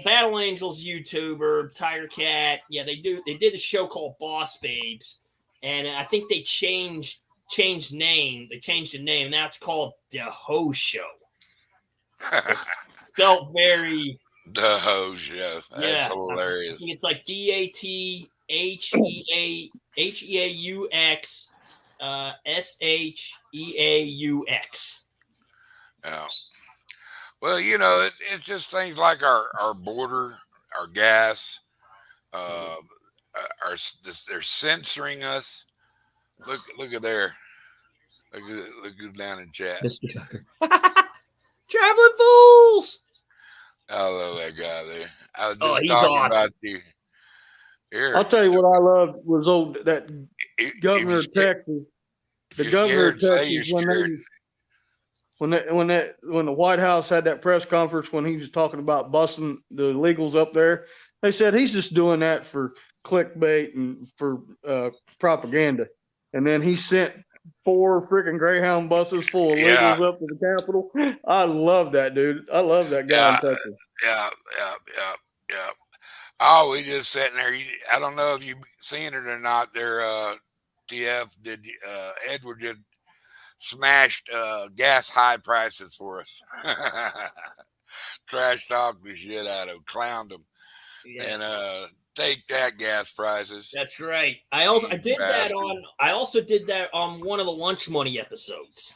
Battle Angel's YouTuber, Tiger Cat. Yeah, they did a show called Boss Babes. And I think they changed name. They changed the name. Now it's called The Ho Show. It's spelled very... The Ho Show. That's hilarious. I think it's like DATHEAUX SHEAUX. Yeah. Well, you know, it's just things like our border, our gas. They're censoring us. Look at there. Look down in chat. Mr. Tucker. Traveling Fools. I love that guy there. I was just he's talking awesome. About you. Here. I'll tell you what I loved was that governor of Texas. The governor of Texas when the White House had that press conference when he was talking about busting the illegals up there, they said he's just doing that for clickbait and for propaganda. And then he sent 4 freaking Greyhound buses full of illegals up to the Capitol. I love that, dude. I love that guy in Texas. Yeah. Oh, we just sitting there. I don't know if you've seen it or not. Their TF did Edward did smashed gas high prices for us. Trash talked the shit out of them, clowned them, and take that gas prices. That's right. I also did that on one of the Lunch Money episodes.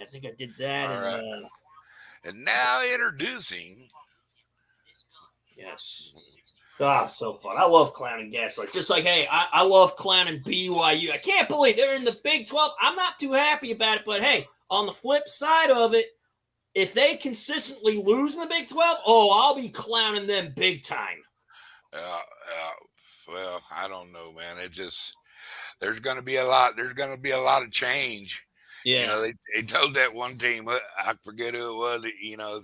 I think I did that. All right. And now introducing. Yes. So fun. I love clowning gas prices. Just like, hey, I love clowning BYU. I can't believe they're in the Big 12. I'm not too happy about it, but hey, on the flip side of it, if they consistently lose in the Big 12, I'll be clowning them big time. Well, I don't know, man. There's going to be a lot. There's going to be a lot of change. Yeah. You know, they told that one team, I forget who it was, you know,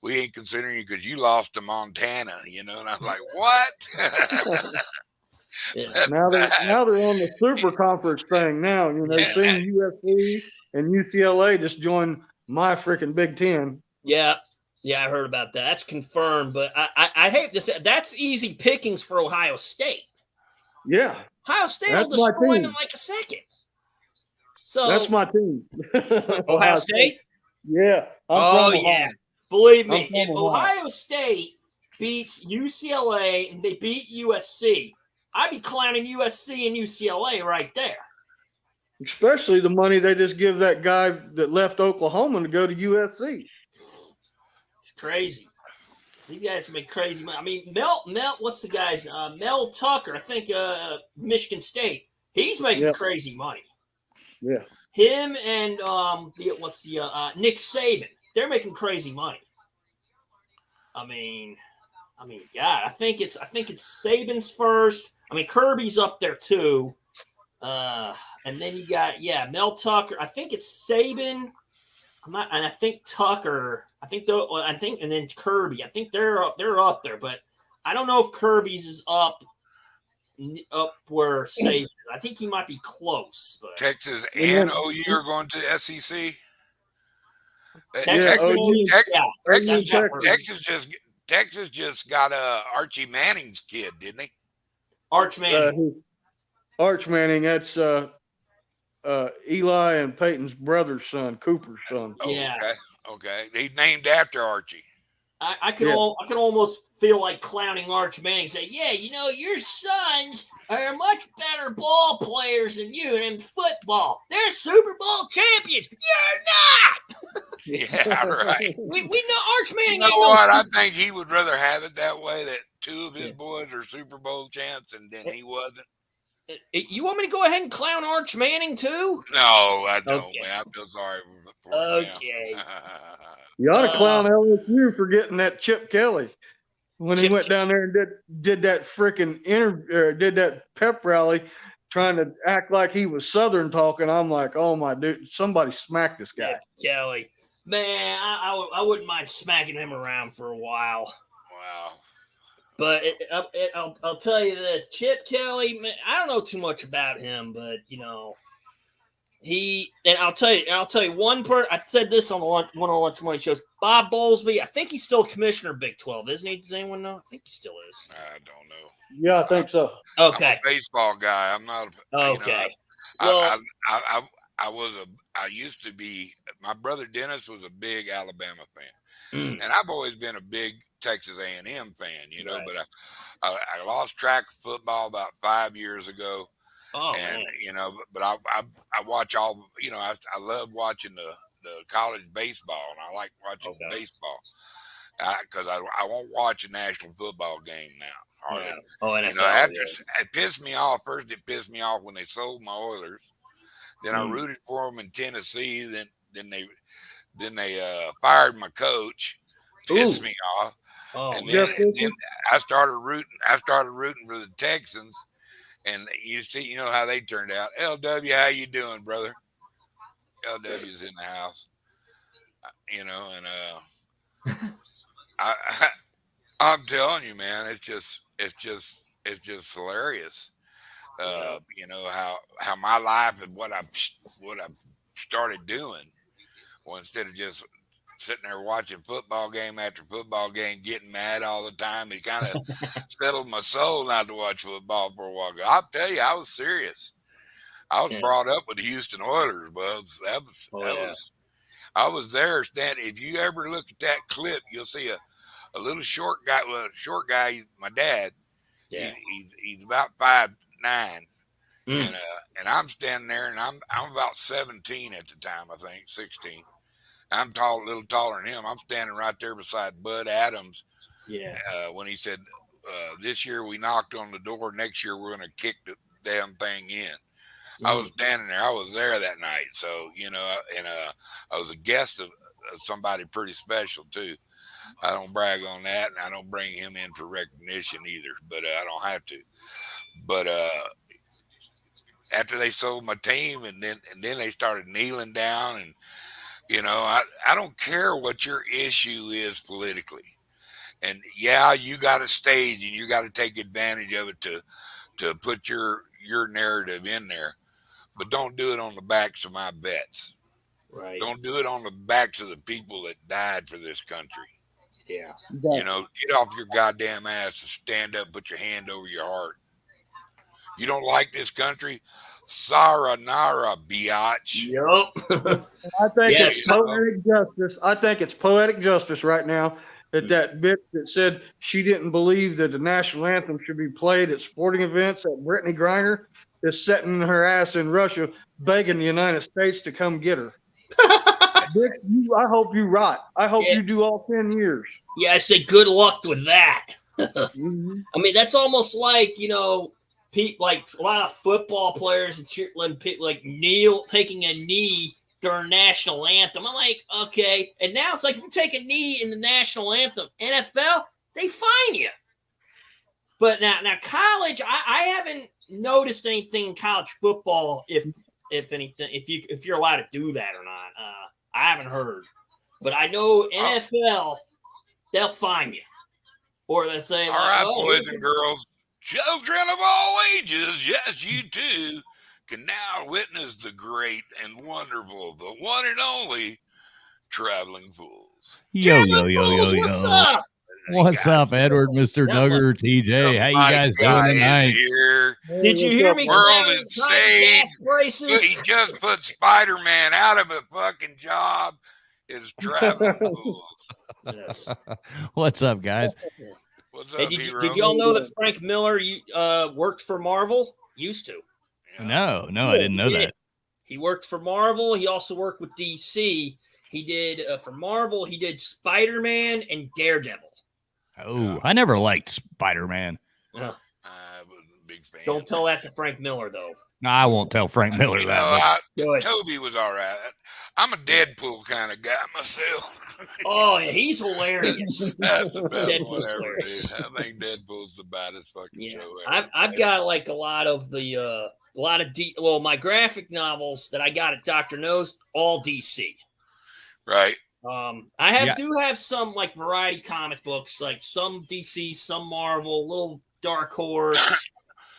we ain't considering you because you lost to Montana, you know, and I was like, what? Yeah. That's Now bad. they're on the super conference thing now. You know, Yeah. seeing USC and UCLA just join my freaking Big Ten. Yeah. Yeah, I heard about that. That's confirmed, but I hate to say that's easy pickings for Ohio State. Yeah, Ohio State will that's my destroy them in team. like a second. So That's my team. Ohio State? Yeah, I'm Oh from Ohio. yeah. Believe I'm me, from if Ohio. Ohio State beats UCLA and they beat USC, I'd be clowning USC and UCLA right there. Especially the money they just give that guy that left Oklahoma to go to USC. It's crazy. These guys make crazy money. I mean, Mel, what's the guy's? Mel Tucker, I think, Michigan State. He's making Yep. crazy money. Yeah. Him and Nick Saban, they're making crazy money. I mean, God, I think it's Saban's first. I mean, Kirby's up there too. And then you got Mel Tucker. I think it's Saban. And I think Tucker. And then Kirby. I think they're up there, but I don't know if Kirby's is up where Saban is. I think he might be close. But Texas and OU are going to SEC. Texas, Texas just got Archie Manning's kid, didn't he? Arch Manning. Arch Manning. That's Eli and Peyton's brother's son, Cooper's son. Yeah. Okay. He named after Archie. I could almost feel like clowning Arch Manning, say, yeah, your sons are much better ball players than you in football. They're Super Bowl champions. You're not. Yeah, right. We know Arch Manning. You know what? I think he would rather have it that way, that two of his boys are Super Bowl champs and then he wasn't. You want me to go ahead and clown Arch Manning too? No, I don't, Okay. man. I feel sorry for him. Okay. You ought to clown LSU for getting that Chip Kelly when he went down there and did that freaking did that pep rally, trying to act like he was Southern talking. I'm like, oh my dude, somebody smack this guy. Chip Kelly, man, I wouldn't mind smacking him around for a while. Wow. But I'll tell you this, Chip Kelly, man, I don't know too much about him, but I'll tell you one part. I said this on one of the Lunch Money shows. Bob Bowlesby, I think he's still commissioner of Big 12, isn't he? Does anyone know? I think he still is. I don't know. Yeah, I think so. Okay. I'm a baseball guy. I'm not. Okay. I used to be. My brother Dennis was a big Alabama fan, Mm. and I've always been a big Texas A&M fan. Right. But I lost track of football about 5 years ago. Oh, And man. but I watch all. I love watching the college baseball, and I like watching baseball because I won't watch a national football game now. Hardly. Yeah. Oh, NFL. It pissed me off. First, it pissed me off when they sold my Oilers. Then I rooted for them in Tennessee. Then they fired my coach. Pissed me off. Oh, and man. then I started rooting for the Texans. And you know how they turned out. LW, how you doing, brother? LW's in the house. I'm telling you, man, it's just hilarious. How my life and what I've started doing. Well, instead of just sitting there watching football game after football game, getting mad all the time, it kind of settled my soul not to watch football for a while. I'll tell you, I was serious. I was brought up with the Houston Oilers, but I was there standing. If you ever look at that clip, you'll see a little short guy. Well, short guy, my dad. Yeah. He's about 5'9", and I'm standing there, and I'm about 17 at the time, I think 16. I'm a little taller than him. I'm standing right there beside Bud Adams. Yeah. When he said, "This year we knocked on the door. Next year we're going to kick the damn thing in." I was standing there. I was there that night. So and I was a guest of somebody pretty special too. I don't brag on that, and I don't bring him in for recognition either. But I don't have to. But after they sold my team, and then they started kneeling down and. I don't care what your issue is politically. And you got a stage and you got to take advantage of it to to put your narrative in there, but don't do it on the backs of my vets. Right. Don't do it on the backs of the people that died for this country. Yeah. You know, get off your goddamn ass and stand up, put your hand over your heart. You don't like this country? Sayonara, biatch. Yep. I think Yes. it's poetic justice. I think it's poetic justice right now that bitch that said she didn't believe that the national anthem should be played at sporting events, that Brittany Griner is sitting her ass in Russia begging the United States to come get her. Bitch, I hope you rot. I hope you do all 10 years. Yeah, I say good luck with that. Mhm. I mean, that's almost like, you know, like a lot of football players and like taking a knee during national anthem. I'm like, okay. And now it's like you take a knee in the national anthem. NFL, they fine you. But now college, I haven't noticed anything in college football. If anything, if you're allowed to do that or not, I haven't heard. But I know NFL, they'll fine you, or they'll say, All right, boys and girls, children of all ages, yes, you too can now witness the great and wonderful, the one and only Traveling Fools. Yo, What's up? What's up, Edward, Mr. Duggar, TJ? How you guys doing tonight? Here. Did you hear me? World is saved. Braces. He just put Spider-Man out of a fucking job. Is Traveling Fools. Yes. What's up, guys? What's up, Hey, did y'all know that Frank Miller worked for Marvel? Used to. No, I didn't know that. He worked for Marvel. He also worked with DC. He did for Marvel. He did Spider-Man and Daredevil. Oh, I never liked Spider-Man. I was a big fan. Don't tell that to Frank Miller, though. No, I won't tell Frank Miller You that. know, Good. Toby was all right. I'm a Deadpool kind of guy myself. Oh, yeah, he's hilarious. That's the best Deadpool's one ever, hilarious. dude. I think Deadpool's the baddest fucking Yeah, show ever. I've got like a lot of my graphic novels that I got at Dr. No's, all DC. Right. Do have some like variety comic books, like some DC, some Marvel, little Dark Horse,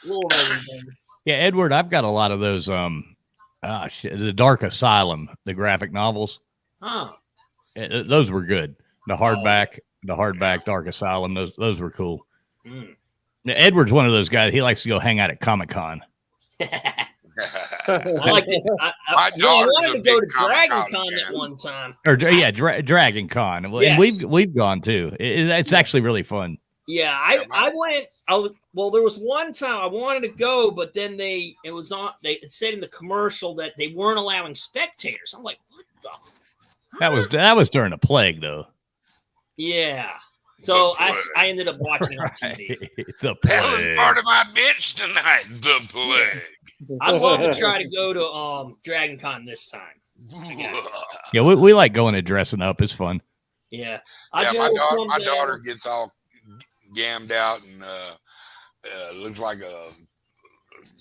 little of everything. Yeah, Edward, I've got a lot of those. The Dark Asylum, the graphic novels. Huh. Those were good. The hardback Dark Asylum. Those were cool. Mm. Now, Edward's one of those guys. He likes to go hang out at Comic-Con. I liked it. I daughter's wanted a to go to big Dragon Comic-Con Con fan. at one time. Dragon Con. And Yes. we've gone too. It's actually really fun. Yeah, I went. There was one time I wanted to go, but then they said in the commercial that they weren't allowing spectators. I'm like, what the? That was during the plague, though. Yeah. So The plague. I ended up watching it on TV. The That was plague. part of my bitch tonight. The plague. I'd love to try to go to Dragon Con this time. Yeah, we like going and dressing up. It's fun. Yeah. Yeah, generally my come down- daughter gets all gammed out and looks like a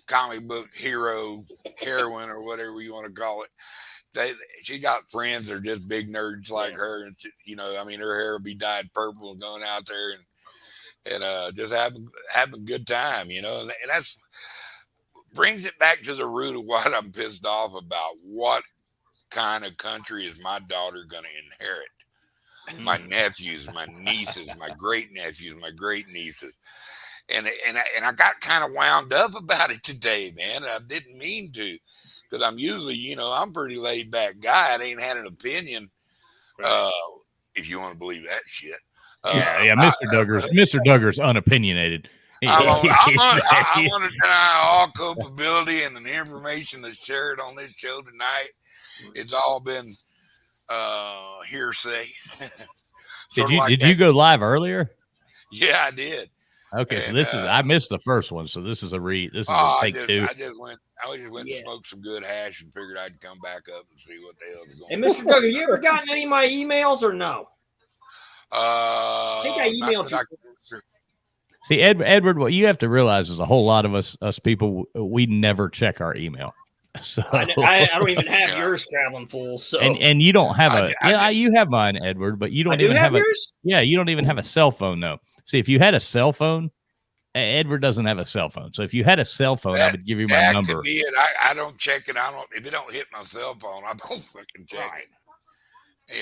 comic book hero, heroine, or whatever you want to call it. She got friends that are just big nerds like her, and her hair will be dyed purple and going out there and just having a good time, and that's brings it back to the root of what I'm pissed off about. What kind of country is my daughter going to inherit? My nephews, my nieces, my great nephews, my great nieces. And I got kind of wound up about it today, man. I didn't mean to, because I'm usually, I'm a pretty laid back guy. I ain't had an opinion, if you want to believe that shit. Mr. Duggar's unopinionated. I want to deny all culpability and the information that's shared on this show tonight. It's all been hearsay. Did you go live earlier? Yeah, I did. Okay, so And, this is I missed the first one, so this is a take two. I just went to smoke some good hash and figured I'd come back up and see what the hell's going Hey, on. Mr. Duggar, you ever gotten any of my emails or no? I think I emailed you. See, Edward, what you have to realize is a whole lot of us people, we never check our email. So I don't even have yours, Traveling Fools. So and you don't have you have mine, Edward, but you don't even have yours. You don't even have a cell phone, though. See, if you had a cell phone Edward doesn't have a cell phone. So if you had a cell phone, I would give you my That number. could be it. I don't check it. If it don't hit my cell phone, I don't fucking check Right. it.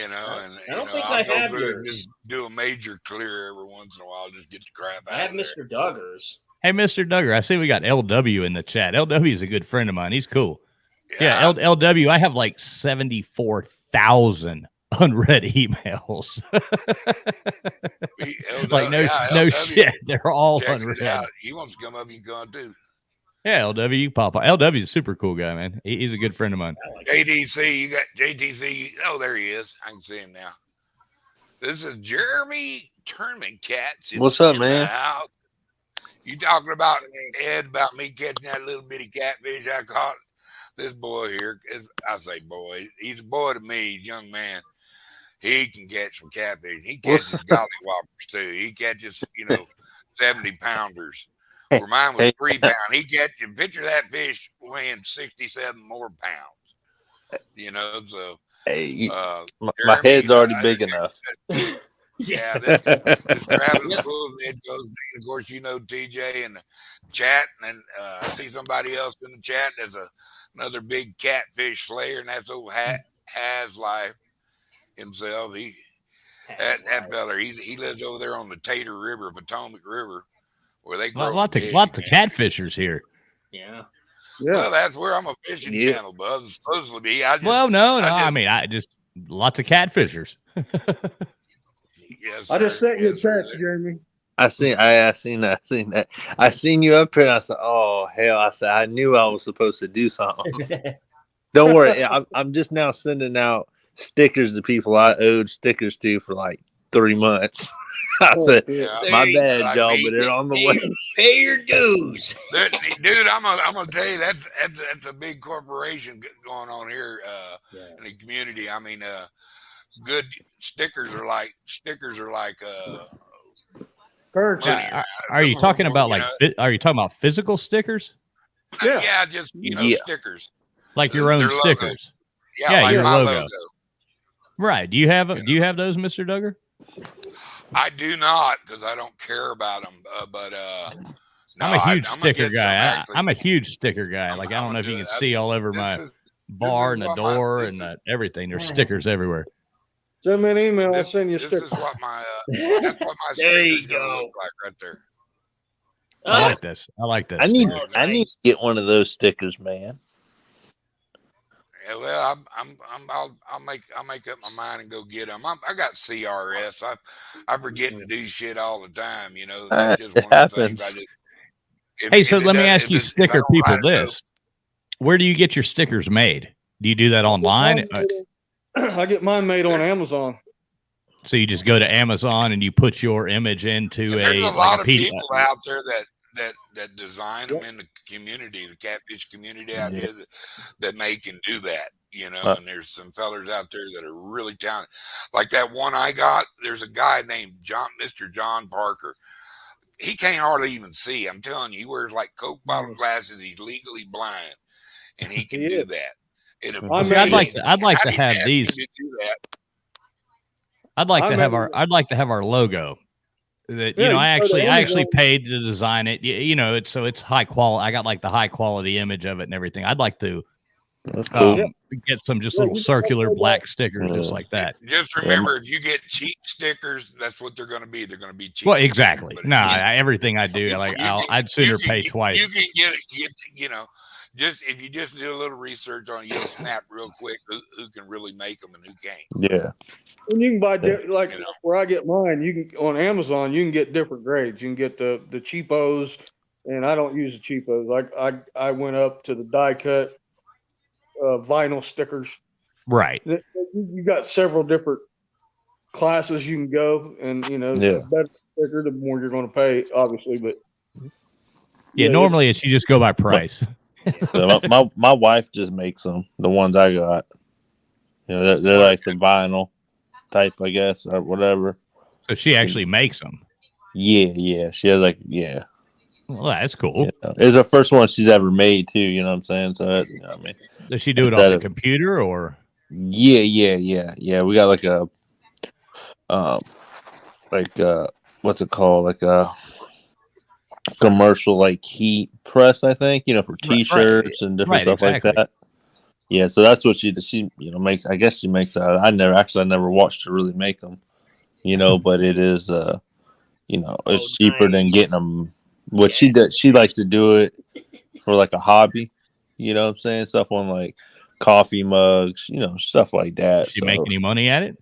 You know, and I don't you know, think I'll I go have through yours. and just do a major clear every once in a while, just get the crap out I have of there. Mr. Duggars. Hey, Mr. Duggar, I see we got LW in the chat. LW is a good friend of mine. He's cool. Yeah, LW, I have like 74,000 unread emails. Like no LW, shit, they're all check it unread. out. He wants to come up, you can go on too. Yeah, LW, you pop up. LW is a super cool guy, man. He's a good friend of mine. I like it. JTC, you got JTC. Oh, there he is. I can see him now. This is Jeremy Tournament Cats. What's up, in the man? house. You talking about Ed, about me catching that little bitty catfish I caught? This boy here, I say boy, he's a boy to me, he's a young man. He can catch some catfish. He catches gollywhoppers too. He catches, 70-pounders. Where mine was 3 pounds. He catches, picture that fish weighing 67 more pounds. So Hey, my Jeremy, head's already big enough. yeah, this grabbing the pool, it goes. Of course, TJ in the chat, and I see somebody else in the chat. There's another big catfish slayer, and that's old Has Life himself. That feller, he lives over there on the Tater River, Potomac River, where they grow Lots of catfishers here. Yeah. Well, that's where I'm a fishing channel, bub. Supposed to be. I just lots of catfishers. Yes, I just sir. sent you a Yes, sir. text, Jeremy. I seen that. I seen you up here, and I said, "Oh hell!" I said, "I knew I was supposed to do something." Don't worry, I'm just now sending out stickers to people I owed stickers to for like 3 months. I said, Yeah. "My There bad, y'all, but they're on the way." Pay your dues. Dude, I'm gonna tell you that's a big corporation going on here in the community. I mean, good stickers are like Currency. Are you talking about are you talking about physical stickers? yeah, just Yeah. stickers, Like your own Their logo. stickers? yeah, Yeah, like your my logo. Right. Do you have those, Mr. Duggar? I do not, because I don't care about them. No, I'm a huge I'm gonna sticker get some, guy. actually. I'm a huge sticker guy. Like I I'm don't know gonna if you do can it. see all over This my is- bar and the what door this and is- everything. There's stickers everywhere. Send me an email. I'll This, send you a this sticker. is what my that's what my There you sticker's gonna go. look like right there. I like this. I like this. I need sticker. I need to get one of those stickers, man. Yeah, well, I'll make up my mind and go get them. I got CRS. I forget to do shit all the time. That's just It one of the things. happens. Hey, so let me ask you, sticker people, this: where do you get your stickers made? Do you do that online? I get mine made on Amazon. So you just go to Amazon and you put your image into There's a like lot a of PDF. people out there that design them in the community, the catfish community out here that make and do that. And there's some fellers out there that are really talented. Like that one I got, there's a guy named Mr. John Parker. He can't hardly even see. I'm telling you, he wears like Coke bottle glasses. He's legally blind, and he can do that. See, I'd like to have these. I'd like to have our logo. That I actually paid to design it. It's high quality. I got like the high quality image of it and everything. I'd like to That's cool. get some just little circular black stickers just like that. Just remember, if you get cheap stickers, that's what they're going to be. They're going to be cheap. Well, exactly. But No, everything I do, I'd sooner pay twice. You can get just if you just do a little research on it, you'll snap real quick who can really make them and who can't. Yeah. And you can buy where I get mine. You can on Amazon. You can get different grades. You can get the cheapos, and I don't use the cheapos. I went up to the die cut vinyl stickers. Right. You got several different classes you can go, and the better the sticker, the more you're going to pay, obviously. But normally you just go by price. So my wife just makes them. The ones I got, they're like the vinyl type, I guess, or whatever. So she actually makes them. Yeah. She has Well, that's cool. It's the first one she's ever made too. You know what I'm saying? So that, Does she do it on the computer or? Yeah. We got like a what's it called? Like commercial like heat press, I think, for Right, t-shirts and different stuff exactly. like that. Yeah, so that's what she makes. I guess she makes that. I never watched her really make them, but it is it's cheaper than getting them. What she does, she likes to do it for like a hobby. You know what I'm saying? Stuff on like coffee mugs, stuff like that. She make any money at it?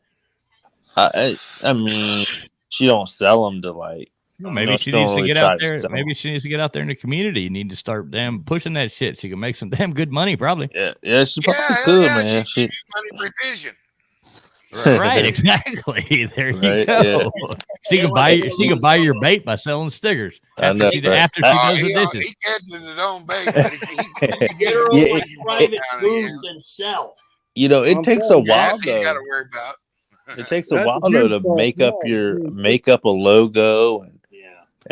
I mean, she don't sell them to like. Well, maybe she needs to get out there. Maybe she needs to get out there in the community. You need to start damn pushing that shit. She can make some damn good money, probably. Yeah, she probably could, man. She money precision. Right, exactly. There you go. Yeah. She can buy your bait by selling stickers after she does the dishes. He catches his own bait, but he get her own private booth and sell. It takes a while though. You got to worry about. It takes a while though to make up a logo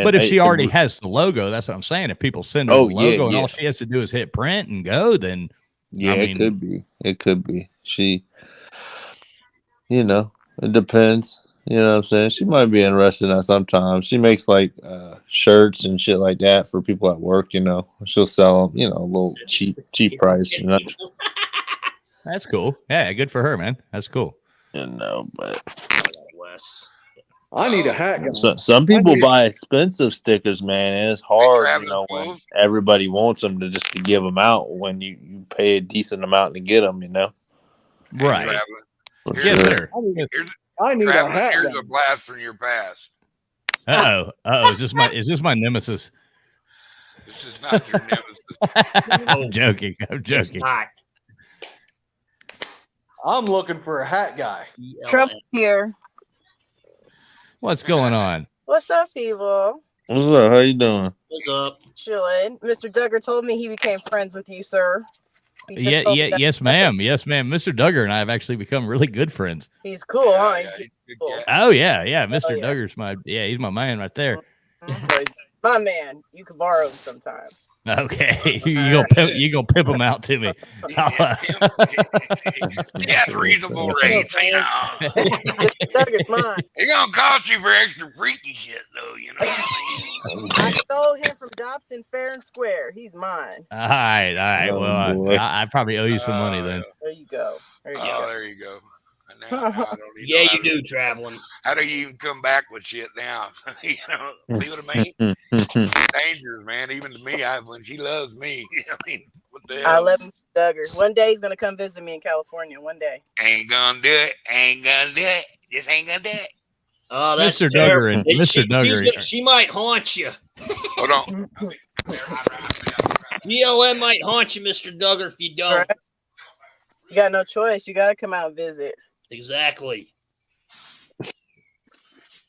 but if she already has the logo, that's what I'm saying. If people send her the logo and all she has to do is hit print and go, then it could be. It could be. She, it depends. You know what I'm saying? She might be interested in that sometimes. She makes like shirts and shit like that for people at work. She'll sell them, a little cheap price. That's cool. Yeah, good for her, man. That's cool. But I need a hat guy. So, some people buy expensive stickers, man, and it's hard, when everybody wants them to give them out when you pay a decent amount to get them, Right. Yes, sir. I need a hat Here's guy. a blast from your past. Is this my nemesis? This is not your nemesis. I'm joking. It's not. I'm looking for a hat guy. Trump here. What's going on? What's up, people? What's up? How you doing? What's up? Chilling. Mr. Duggar told me he became friends with you, sir. Yes, ma'am. Yes, ma'am. Mr. Duggar and I have actually become really good friends. He's cool, huh? He's cool. Oh yeah. Mr. Duggar's he's my man right there. My man. You can borrow him sometimes. Okay, you gonna pimp him out to me? Yeah, reasonable rates. Duggar's mine. It's gonna cost you for extra freaky shit, though. I stole him from Dobson Fair and Square. He's mine. All right. Well, I probably owe you some money then. There you go. There you go. Yeah, you do traveling. How do you even come back with shit now? See what I mean? Dangerous, man. Even to me, when she loves me, what the hell? I love him, Duggar. One day he's gonna come visit me in California. One day. Ain't gonna do it. Just ain't gonna do it. Oh, that's Mr. Duggar and Mr. Duggar. She might haunt you. Hold on. BLM might haunt you, Mr. Duggar, if you don't. Right. You got no choice. You gotta come out and visit. Exactly.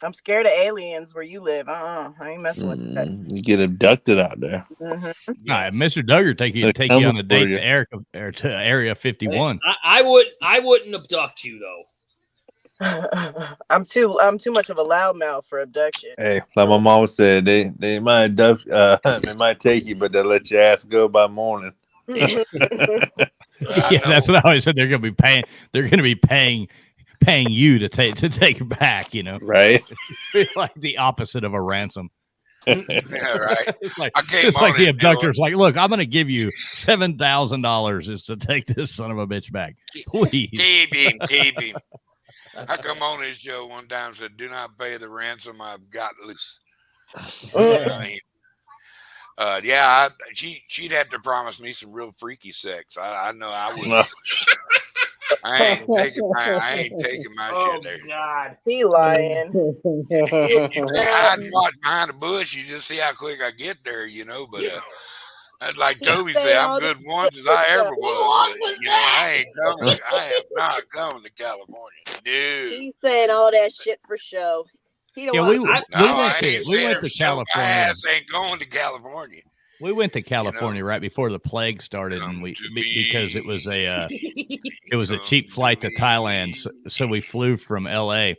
I'm scared of aliens where you live. I ain't messing with that. You get abducted out there. Mm-hmm. All right, Mr. Duggar take you on a date to Area 51. I wouldn't abduct you though. I'm too much of a loudmouth for abduction. Hey, like my mom said, they might abduct, they might take you, but they'll let your ass go by morning. Yeah, that's what I always said. They're going to be paying. They're going to be paying you to take it back. Right? Like the opposite of a ransom. Yeah, right. It's like the abductor's like, look, I'm going to give you $7,000 is to take this son of a bitch back. Please. Keep him. I come on this show one time and said, "Do not pay the ransom I've got loose." She'd have to promise me some real freaky sex. I know I wouldn't. I ain't taking my shit there. God. He lying. I'd watch behind the bush. You just see how quick I get there, But that's like Toby said, I'm good once as I ever was. But, I ain't coming. I am not coming to California. Dude. He's saying all that shit for show. He don't we want went to California. My ass ain't going to California. We went to California right before the plague started, and because it was a cheap flight to Thailand, so we flew from L.A.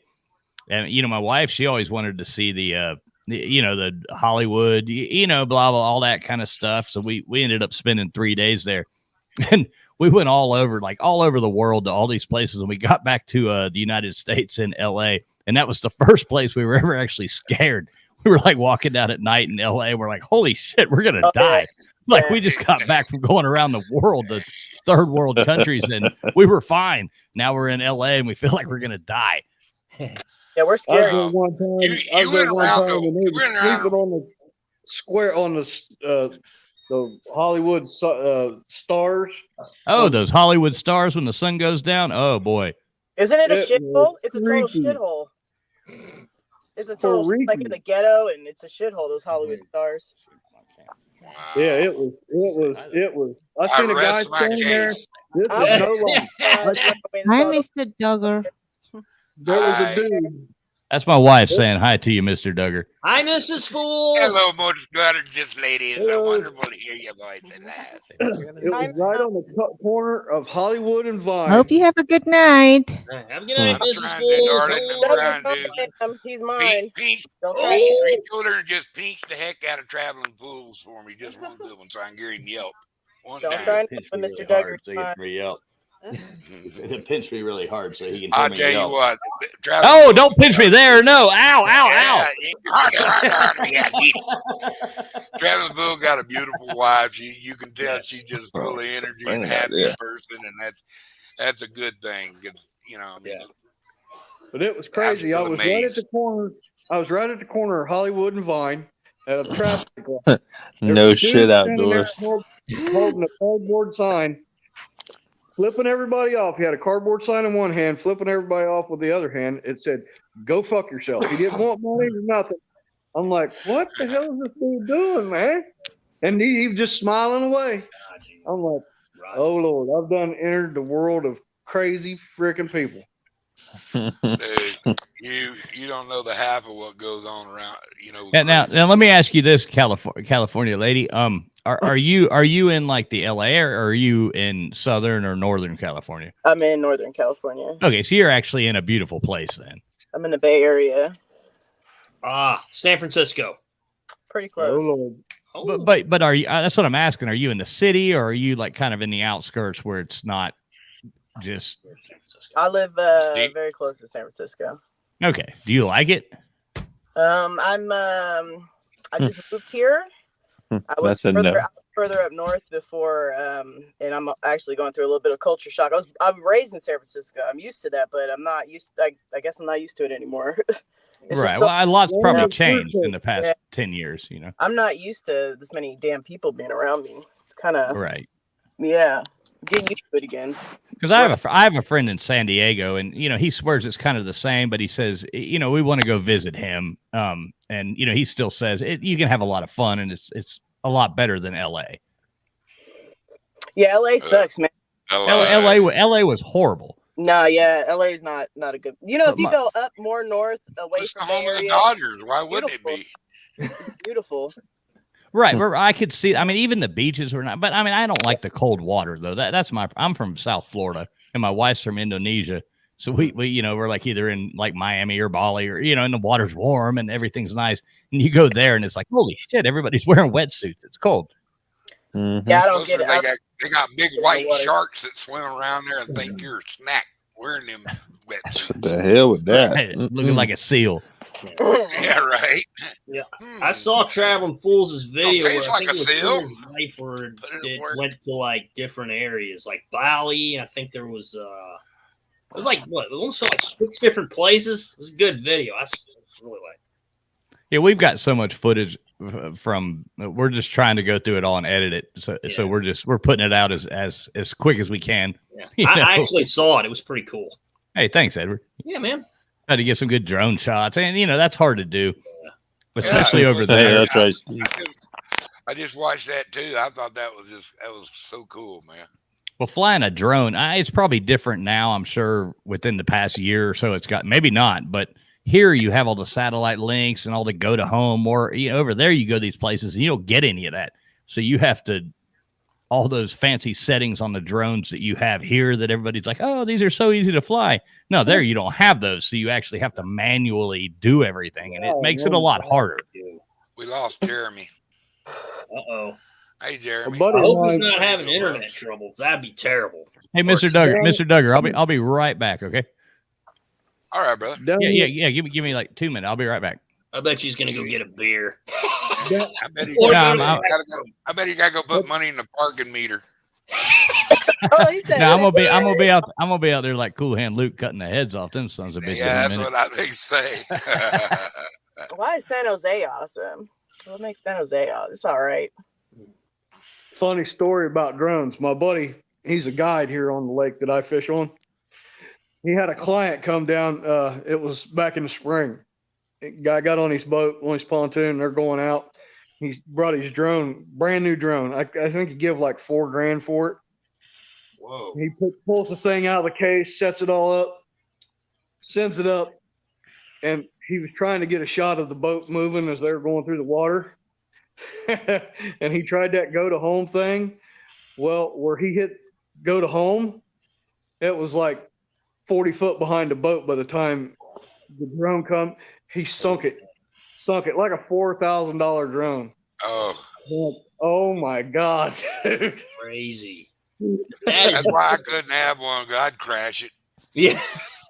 And my wife, she always wanted to see the Hollywood, blah blah, all that kind of stuff. So we ended up spending 3 days there, and we went all over the world to all these places, and we got back to the United States in L.A. And that was the first place we were ever actually scared. We were like walking down at night in LA. We're like, holy shit, we're gonna die. Like we just got back from going around the world, the third world countries, and we were fine. Now we're in LA and we feel like we're gonna die. Yeah, we're I was scared. there one time. You I was went there one around time the- and they you were went around- sleeping on the square on the Hollywood stars. Oh, those Hollywood stars when the sun goes down. Oh boy. Isn't it a It shithole? was It's a total creepy. shithole. It's a total For like in the ghetto, and it's a shithole. Those Hollywood stars. Wow. Yeah, it was. I seen a guy rest my standing there. case. This is no lie. Hi, Mr. Duggar. There was Hi. a dude. That's my wife saying hi to you, Mr. Duggar. Hi, Mrs. Fools. Hello, most gorgeous ladies. So Hello. wonderful to hear your voice at last. It was right on the corner of Hollywood and Vine. Hope you have a good night. Have a good night, I'm Mrs. trying to, Fools. darling. Hello. I'm trying to. He's mine. Pinch, Don't oh, try it. three children just pinched the heck out of traveling fools for me. Just one good one, so I can hear him yelp. One Don't time. try it with Mr. Duggar. He's mine. It pinched me really hard so he can I'll tell you what. Oh, don't pinch me there. No. Ow, ow, ow. Yeah, Travis Bull got a beautiful wife. You can tell she's just full of energy and happy person, and that's a good thing. 'Cause, you know, I mean, But it was crazy. I was right at amazed. the corner. I was right at the corner of Hollywood and Vine at a traffic light. There No was a dude shit standing there outdoors. holding a cardboard sign, flipping everybody off. He had a cardboard sign in one hand, flipping everybody off with the other hand. It said, "Go fuck yourself." He didn't want money or nothing. I'm like, what the hell is this dude doing, man? And he was just smiling away. I'm like, oh Lord, I've done entered the world of crazy freaking people. dude, you don't know the half of what goes on around. You know. Now, crazy. let me ask you this, California lady. Are you in like the LA area, or are you in Southern or Northern California? I'm in Northern California. Okay, so you're actually in a beautiful place then. I'm in the Bay Area. San Francisco. Pretty Oh close. Lord. Oh, But are you? That's what I'm asking. Are you in the city, or are you like kind of in the outskirts where it's not just I live Deep. very close to San Francisco. okay? Do you like it? I just moved here. I was That's a no. further up north before, and I'm actually going through a little bit of culture shock. I'm raised in San Francisco. I'm used to that, but I'm not used. I guess I'm not used to it anymore. It's just Right. so- Well, a lot's probably Yeah, changed in the perfect. past Yeah. 10 years. You know. I'm not used to this many damn people being around me. It's kind of Right. yeah, getting used to it again. Because I have a friend in San Diego, and he swears it's kind of the same, but he says we want to go visit him, and he still says you can have a lot of fun, and it's a lot better than L.A. Yeah, LA sucks, man. LA was horrible. No, yeah, LA is not a good. If you My- go up more north away It's the from Bay home of the Area, Dodgers. Why wouldn't it be? it's beautiful. Right, where I could see. I mean, even the beaches were not. But I mean, I don't like the cold water though. I'm from South Florida, and my wife's from Indonesia. So we we're like either in like Miami or Bali, or and the water's warm and everything's nice. And you go there, and it's like, holy shit, everybody's wearing wetsuits. It's cold. Mhm. Yeah, I don't Plus, get it. They got big in the white water. sharks that swim around there and think you're a snack wearing them wetsuits. The hell with that? Hey, looking like a seal. Yeah, right. Yeah. Hmm. I saw Traveling Fools' video where taste I like think a it was seal. his wife where But it'll it work. went to like different areas, like Bali. I think there was it was like what? It almost felt like 6 different places. It was a good video. I really like. Yeah, we've got so much footage from. We're just trying to go through it all and edit it. So Yeah. we're putting it out as quick as we can. Yeah. You I know? actually saw it. It was pretty cool. Hey, thanks, Edward. Yeah, man. Had to get some good drone shots, and that's hard to do, especially over Hey, there. that's right, Steve. I just watched that too. I thought that was so cool, man. Well, flying a drone, it's probably different now. I'm sure within the past year or so, it's got maybe not, but here you have all the satellite links and all the go to home. Or over there, you go to these places and you don't get any of that. So you have to all those fancy settings on the drones that you have here that everybody's like, oh, these are so easy to fly. No, there you don't have those. So you actually have to manually do everything, and it makes it a lot harder. We lost Jeremy. Uh-oh. Hey, A Jeremy. buddy I of hope he's mine- not having internet troubles. That'd be terrible. Hey, Mr. Duggar, I'll be right back. Okay. All right, brother. down Yeah. here- Give me like 2 minutes. I'll be right back. I bet she's gonna go get a beer. Yeah. I bet he Or gotta I'm- go, I bet he gotta go put money in the parking meter. Oh, he said. No, I'm gonna be out there like Cool Hand Luke cutting the heads off them sons of bitches. Yeah, in a that's minute. what I think say. Why is San Jose awesome? What makes San Jose awesome? It's all right. Funny story about drones. My buddy, he's a guide here on the lake that I fish on. He had a client come down. It was back in the spring. Guy got on his boat, on his pontoon. They're going out. He brought his drone, brand new drone. I think he give like $4,000 for it. Whoa. He pulls the thing out of the case, sets it all up, sends it up, and he was trying to get a shot of the boat moving as they were going through the water. And he tried that go to home thing. Well, where he hit go to home, it was like 40 foot behind the boat by the time the drone come. He sunk it like a $4,000 drone. Oh, Oh my God, dude. Crazy. That is that's why I couldn't have one. 'Cause I'd crash it. yeah.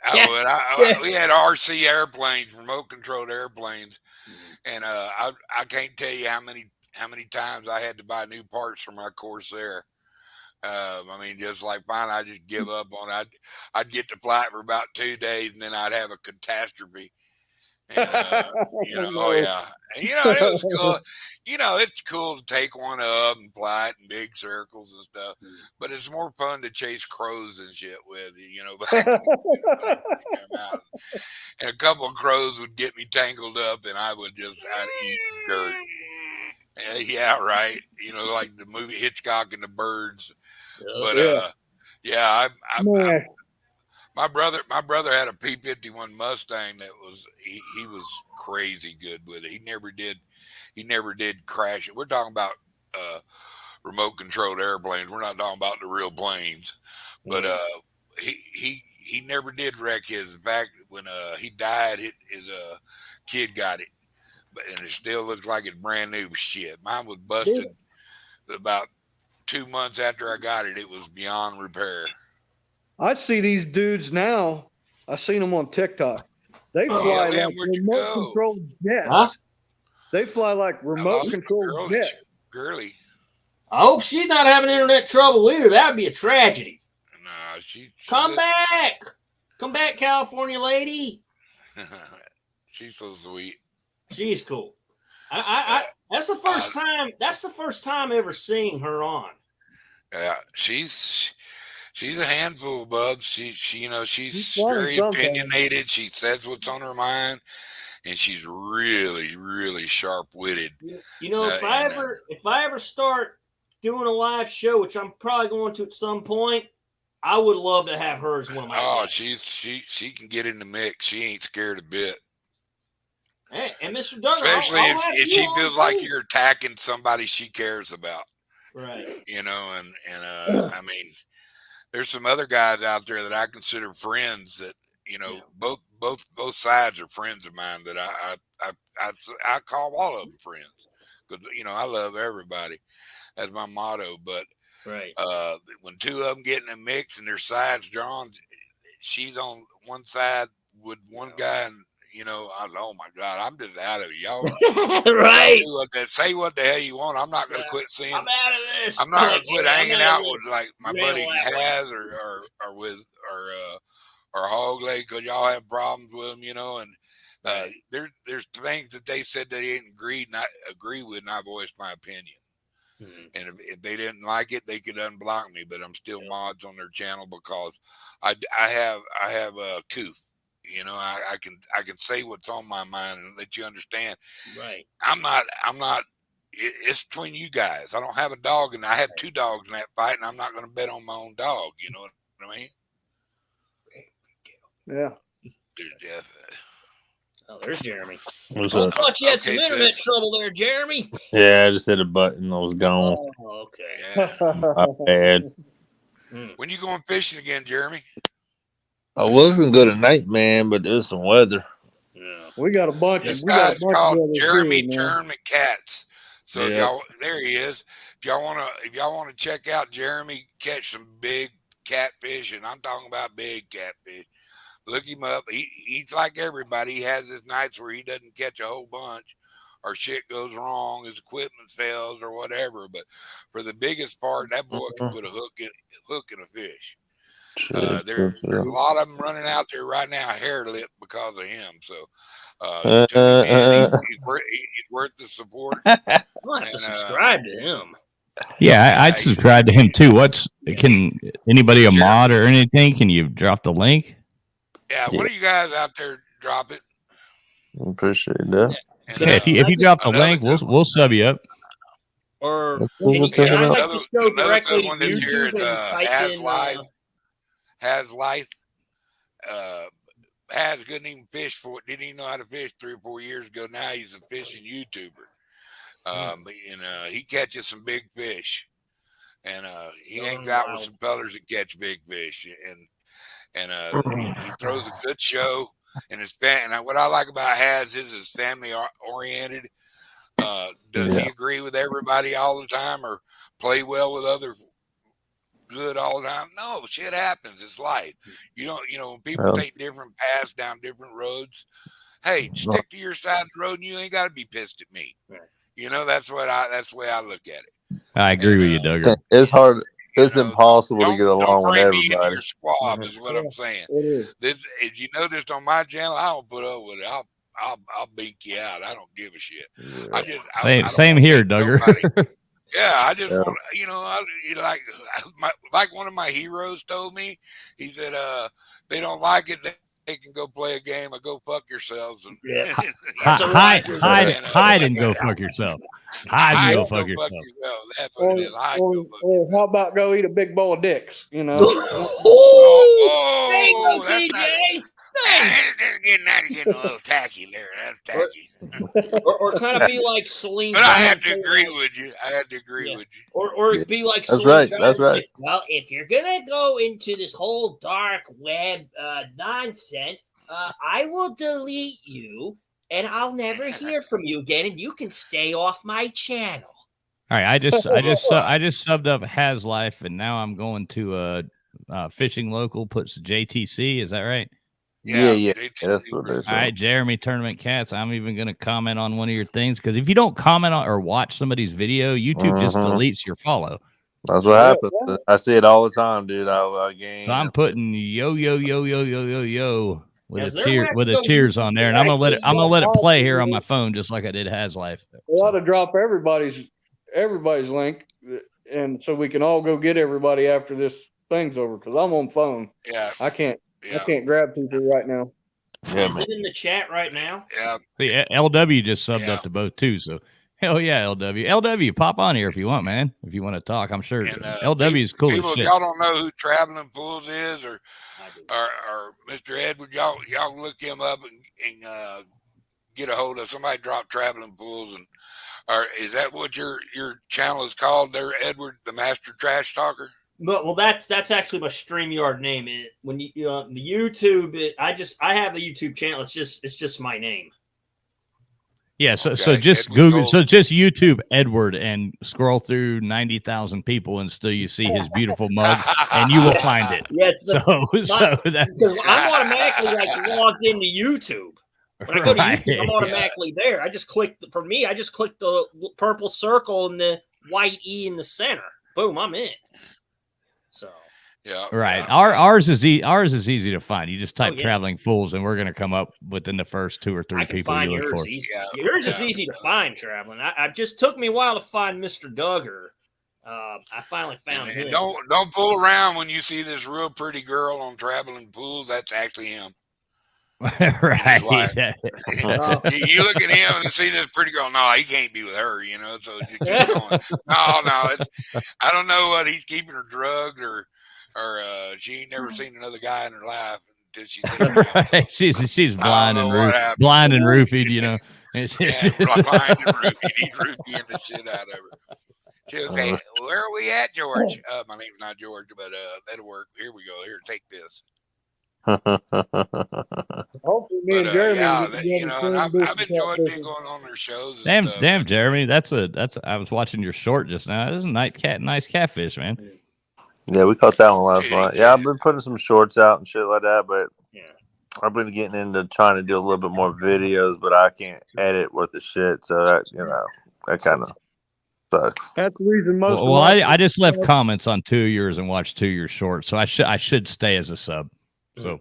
I would. We had RC airplanes, remote controlled airplanes, and I can't tell you how many times I had to buy new parts for my Corsair. I mean, just like finally, I just give up on it. I'd get to flight for about 2 days, and then I'd have a catastrophe. And, oh yeah, and, it was cool. It's cool to take one up and fly it in big circles and stuff, but it's more fun to chase crows and shit with back in the mountain. And a couple of crows would get me tangled up, and I'd eat dirt. Yeah, right. Like the movie Hitchcock and the Birds. But Man, my brother had a P-51 Mustang that he was crazy good with it. He never did crash it. We're talking about remote controlled airplanes. We're not talking about the real planes. But he never did wreck his. In fact, when he died, his kid got it, and it still looks like it's brand new shit. Mine was busted about 2 months after I got it. It was beyond repair. I see these dudes now. I seen them on TikTok. They fly yeah, like where'd you remote go? controlled jets. Huh? They fly like remote controlled jets. Girly. I hope she's not having internet trouble either. That would be a tragedy. Nah, she Come back. Come back, California lady. She's so sweet. She's cool. That's the first time. That's the first time ever seeing her on. Yeah, she's a handful, Bubs. She's She's fun very sometimes. opinionated. She says what's on her mind, and she's really, really sharp-witted. If I ever start doing a live show, which I'm probably going to at some point, I would love to have her as one of my guests. She can get in the mix. She ain't scared a bit. Hey, and Mr. Duggar, Especially I'll have if you she on feels too. like you're attacking somebody she cares about. Right. I mean, there's some other guys out there that I consider friends that both sides are friends of mine that I call all of them friends because I love everybody. That's my motto. But Right. when two of them get in a mix and their sides drawn, she's on one side with one guy, and oh my God, I'm just out of it, y'all. Right. Say what the hell you want. I'm not going to quit seeing. I'm out of this. I'm not gonna quit hanging I'm out out of with this. like my Rail buddy that way. has or with or Hog Leg because y'all have problems with them, and there's things that they said they didn't agree with, and I voiced my opinion. Mhm. And if they didn't like it, they could unblock me, but I'm still mods on their channel because I have a coof. I can say what's on my mind and let you understand. Right. I'm not. It's between you guys. I don't have a dog, and I had 2 dogs in that fight, and I'm not going to bet on my own dog. You know what I mean? Yeah. There's Jeff. Oh, there's Jeremy. What's I up? thought you had some Okay, internet sis. trouble there, Jeremy. Yeah, I just hit a button. I was gone. Oh, okay. Yeah. My bad. When you going fishing again, Jeremy? I wasn't good at night, man, but there's some weather. Yeah. We got a bunch This of we got guy's a bunch called of others Jeremy too, man. Tournament Cats. So if Yeah. y'all, there he is. If y'all wanna check out Jeremy catch some big catfish, and I'm talking about big catfish, Look him up. He's like everybody. He has his nights where he doesn't catch a whole bunch, or shit goes wrong, his equipment fails, or whatever. But for the biggest part, that boy can put a hook in a fish. There's a lot of them running out there right now, hair lip, because of him. So he's worth the support. I'll have to subscribe to him. Yeah, I'd subscribe to him too. Can anybody a mod or anything? Can you drop the link? Yeah, one of you guys out there drop it. Appreciate that. And, if you drop the link, we'll sub you up. Or We'll can check it I out. like just go directly to one that's here YouTube is and type in? Has life. Has couldn't even fish for it. Didn't even know how to fish 3 or 4 years ago. Now he's a fishing YouTuber. He catches some big fish, and he hangs out with some fellers that catch big fish, and he throws a good show. And what I like about Has is his family oriented. Does he agree with everybody all the time, or play well with other good all the time? No, shit happens. It's life. When people take different paths down different roads, hey, stick to your side of the road, and you ain't got to be pissed at me. Right. That's the way I look at it. I agree with you, Doug. It's hard. It's impossible to get along with everybody. Your squab is what I'm saying. This, as you noticed on my channel, I don't put up with it. I'll beat you out. I don't give a shit. Yeah. Same here, Duggar. Yeah, I just want, like one of my heroes told me. He said, they don't like it, they can go play a game or go fuck yourselves. And hide and go fuck yourself. Hide and go fuck yourself. That's what it is. Or how about go eat a big bowl of dicks? There you go, TJ. Nice. Getting a little tacky there. That's tacky. Or kind of be like Celine. But I have to agree with you. Or be like That's Celine. right. That's right. Well, if you're gonna go into this whole dark web nonsense, I will delete you, and I'll never hear from you again, and you can stay off my channel. All right, I just subbed up Has Life, and now I'm going to Fishing Local. Puts JTC. Is that right? Yeah. That's what it is. All right, Jeremy Tournament Cats. I'm even going to comment on one of your things, because if you don't comment on or watch somebody's video, YouTube just deletes your follow. That's what happens. I see it all the time, dude. So I'm putting yo with a cheers on there, and I'm gonna let it play here on my phone, just like I did Has Life. We ought to drop everybody's link, and so we can all go get everybody after this thing's over, because I'm on phone. Yeah, I can't grab people right now. Yeah, man. In the chat right now. Yeah. See, LW just subbed up to both too. So hell yeah, LW, pop on here if you want, man. If you want to talk, I'm sure LW is cool as shit. Y'all don't know who Traveling Pools is, or Mr. Edward. Y'all look him up and get a hold of somebody. Drop Traveling Pools, and or is that what your channel is called? There, Edward, the Master Trash Talker. Well, that's actually my StreamYard name. When the YouTube, I have a YouTube channel. It's just my name. Yeah, so just Edward Google, Gold. so just YouTube Edward and scroll through 90,000 people, and still you see his beautiful mug, and you will find it. Yes, that's because I'm automatically logged into YouTube. When I go to YouTube, I'm automatically there. I just click the purple circle and the white E in the center. Boom, I'm in. So. Yeah. Right. Yeah. Ours is easy to find. You just type Traveling Fools, and we're going to come up within the first 2 or 3 people you look for. Yours is easy to find, Traveling. I just took me a while to find Mr. Duggar. I finally found him. Don't pull around when you see this real pretty girl on Traveling Pools. That's actually him. Right. You look at him and see this pretty girl. No, he can't be with her. So you keep going. No. I don't know what he's keeping her drugged or she ain't never seen another guy in her life until she's blind and roofied, blind and roofied. He's roofing the shit out of her. She'll say, "Where are we at, George?" My name's not George, but that'll work. Here we go. Here, take this. Hopefully, me and Jeremy. I've enjoyed being going on their shows. Damn, Jeremy, that's. I was watching your short just now. This is a nice catfish, man. Yeah, we caught that one last night. Yeah, I've been putting some shorts out and shit like that, but I've been getting into trying to do a little bit more videos, but I can't edit worth a shit. So that that kind of sucks. That's the reason most. Well, I just left comments on 2 years and watched 2 years short, so I should stay as a sub. So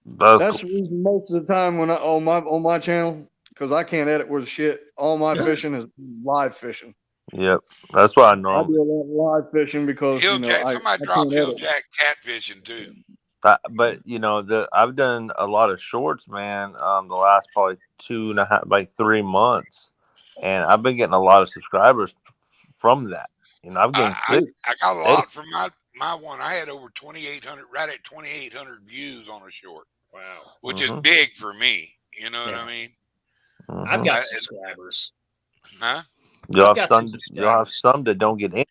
that's the reason most of the time when I on my channel, because I can't edit worth shit. All my fishing is live fishing. Yep, that's why I I do a lot of live fishing because somebody dropped Hilljack catfishing too. But I've done a lot of shorts, man. The last probably 2.5, 3 months, and I've been getting a lot of subscribers from that. I've gained I got a lot from my one. I had over 2,800, right at 2,800 views on a short. Wow, which is big for me. You know what I mean? I've got subscribers. Huh? You'll have some that don't get in.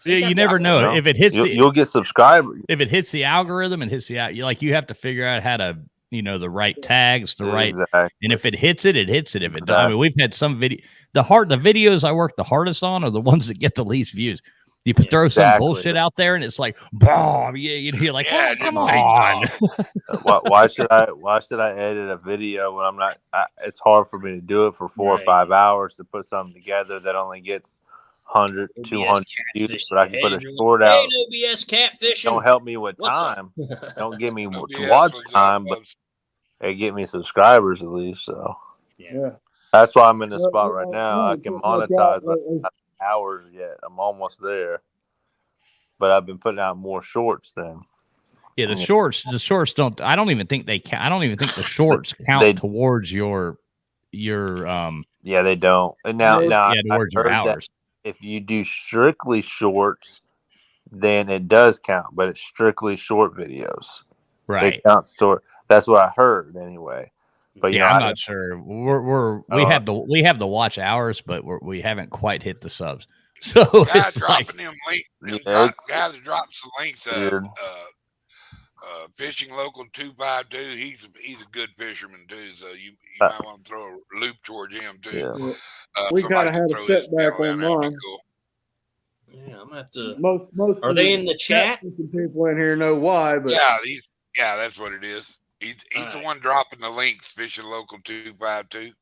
Yeah, you never know if it hits. You'll get subscribers if it hits the algorithm and hits the out. You have to figure out how to the right tags, and if it hits it, it hits it. If it doesn't, I mean, we've had some video. The videos I work the hardest on are the ones that get the least views. You throw some bullshit out there, and it's like, bomb. You're like, oh, come on. Why should I edit a video when I'm not? It's hard for me to do it for 4 or 5 hours to put something together that only gets 100, 200 views, but I can put a short out. OBS catfishing. Don't help me with time. Don't give me watch time, but they get me subscribers at least. So that's why I'm in the spot right now. I can monetize, but I'm not hours yet. I'm almost there, but I've been putting out more shorts then. Yeah, the shorts don't. I don't even think they count. I don't even think the shorts count towards your. Yeah, they don't. And now towards your hours. If you do strictly shorts, then it does count, but it's strictly short videos. Right. They count short. That's what I heard anyway. But I'm not sure. We have the watch hours, but we haven't quite hit the subs. So guys dropping them links. Guys that drops the links. Fishing Local 252. He's a good fisherman too. So you might want to throw a loop towards him too. Yeah. We kind of had a setback on mine. Yeah, I'm gonna have to. Most are they in the chat? People in here know why, but that's what it is. He's the one dropping the links. Fishing Local 252.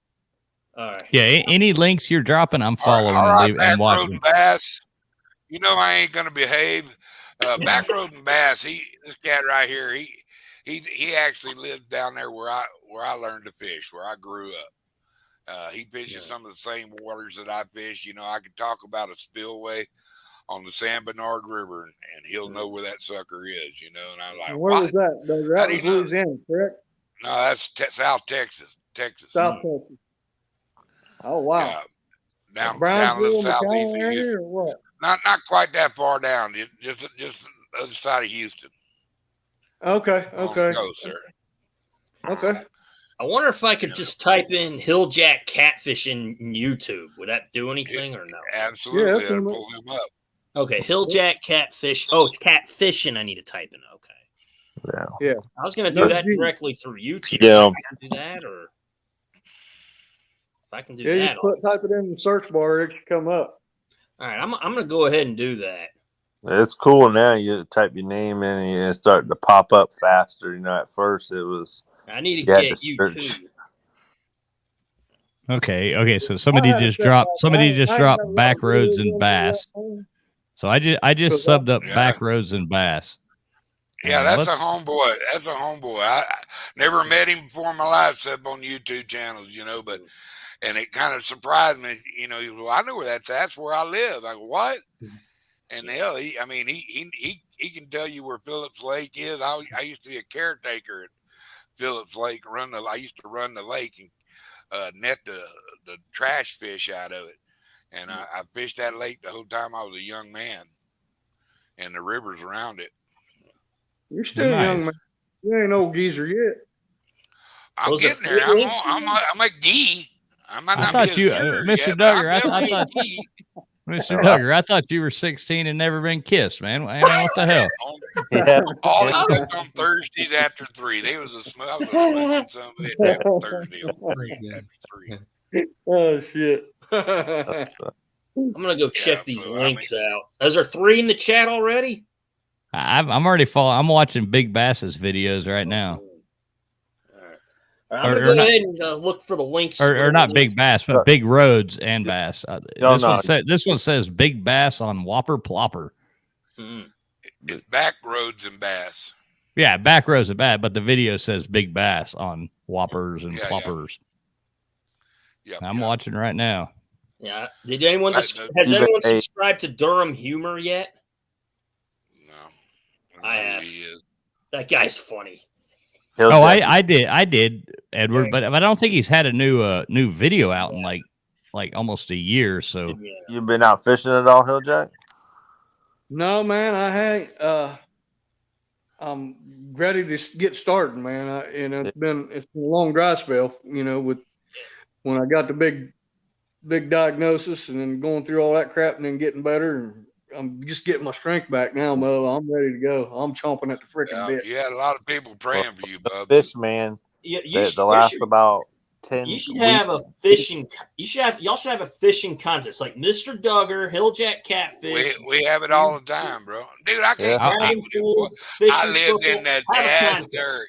All right. Yeah, any links you're dropping, I'm following and watching. Bass. I ain't gonna behave. Backroad and Bass. This cat right here. He actually lived down there where I learned to fish, where I grew up. He fishes some of the same waters that I fish. I could talk about a spillway on the San Bernard River, and he'll know where that sucker is. And I'm like, where was that? That was Louisiana, correct? No, that's South Texas. South Texas. Oh wow. Down the southeast area or what? Not quite that far down. Just the other side of Houston. Okay. Go, sir. Okay. I wonder if I could just type in Hilljack catfishing in YouTube. Would that do anything or no? Absolutely. That'll pull him up. Okay, Hilljack catfish. Oh, it's catfishing. I need to type in. Okay. Yeah. I was going to do that directly through YouTube. Yeah. If I can do that, or if I can do that. Yeah, you type it in the search bar, it should come up. All right, I'm going to go ahead and do that. It's cool now. You type your name in and it's starting to pop up faster. At first it was. I need to get you too. Okay. So somebody just dropped Backroads and Bass. So I just subbed up Backroads and Bass. Yeah, that's a homeboy. I never met him before in my life, except on YouTube channels, but. And it kind of surprised me, he goes, well, I know where that's where I live. I go, what? And hell, he can tell you where Phillips Lake is. I used to be a caretaker at Phillips Lake. I used to run the lake and net the trash fish out of it. And I fished that lake the whole time I was a young man, and the rivers around it. You're still young, man. You ain't old geezer yet. I'm getting there. I'm a gee. I thought you, Mr. Duggar. Mr. Duggar, I thought you were 16 and never been kissed, man. What the hell? All he took on Thursdays after 3. I was smoking some of it after Thursday after 3. Oh shit! I'm gonna go check these links out. Is there 3 in the chat already? I'm already following. I'm watching Big Bass's videos right now. I'm gonna go ahead and look for the links. Or not big bass, but big roads and bass. This one says big bass on Whopper Plopper. It's back roads and bass. Yeah, back roads and bass, but the video says big bass on Whoppers and Ploppers. Yeah. I'm watching right now. Yeah. Did anyone has anyone subscribed to Durham Humor yet? No. I have. That guy's funny. Oh, I did, Edward, but I don't think he's had a new video out in like almost a year. So you've been out fishing at all, Hilljack? No, man, I ain't. I'm ready to get started, man. It's been a long dry spell, with when I got the big diagnosis and then going through all that crap and then getting better, and I'm just getting my strength back now, Mo. I'm ready to go. I'm chomping at the freaking bit. You had a lot of people praying for you, bub. Fish, man. The last about 10. You should have a fishing. Y'all should have a fishing contest like Mr. Duggar, Hilljack Catfish. We have it all the time, bro. Dude, I can't. I lived in that desert.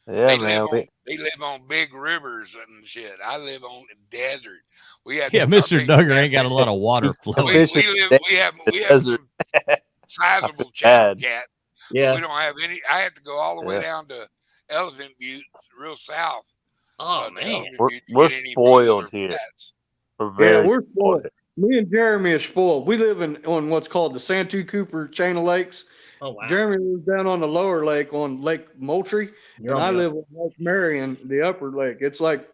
Yeah, man. They live on big rivers and shit. I live on the desert. Mr. Duggar ain't got a lot of water flowing. We have some sizable cat. Yeah. We don't have any. I have to go all the way down to Elephant Butte, real south. Oh man, we're spoiled here. We're spoiled. Me and Jeremy are spoiled. We live on what's called the Santu Cooper chain of lakes. Oh wow. Jeremy lives down on the lower lake on Lake Moultrie, and I live on Lake Marion, the upper lake. It's like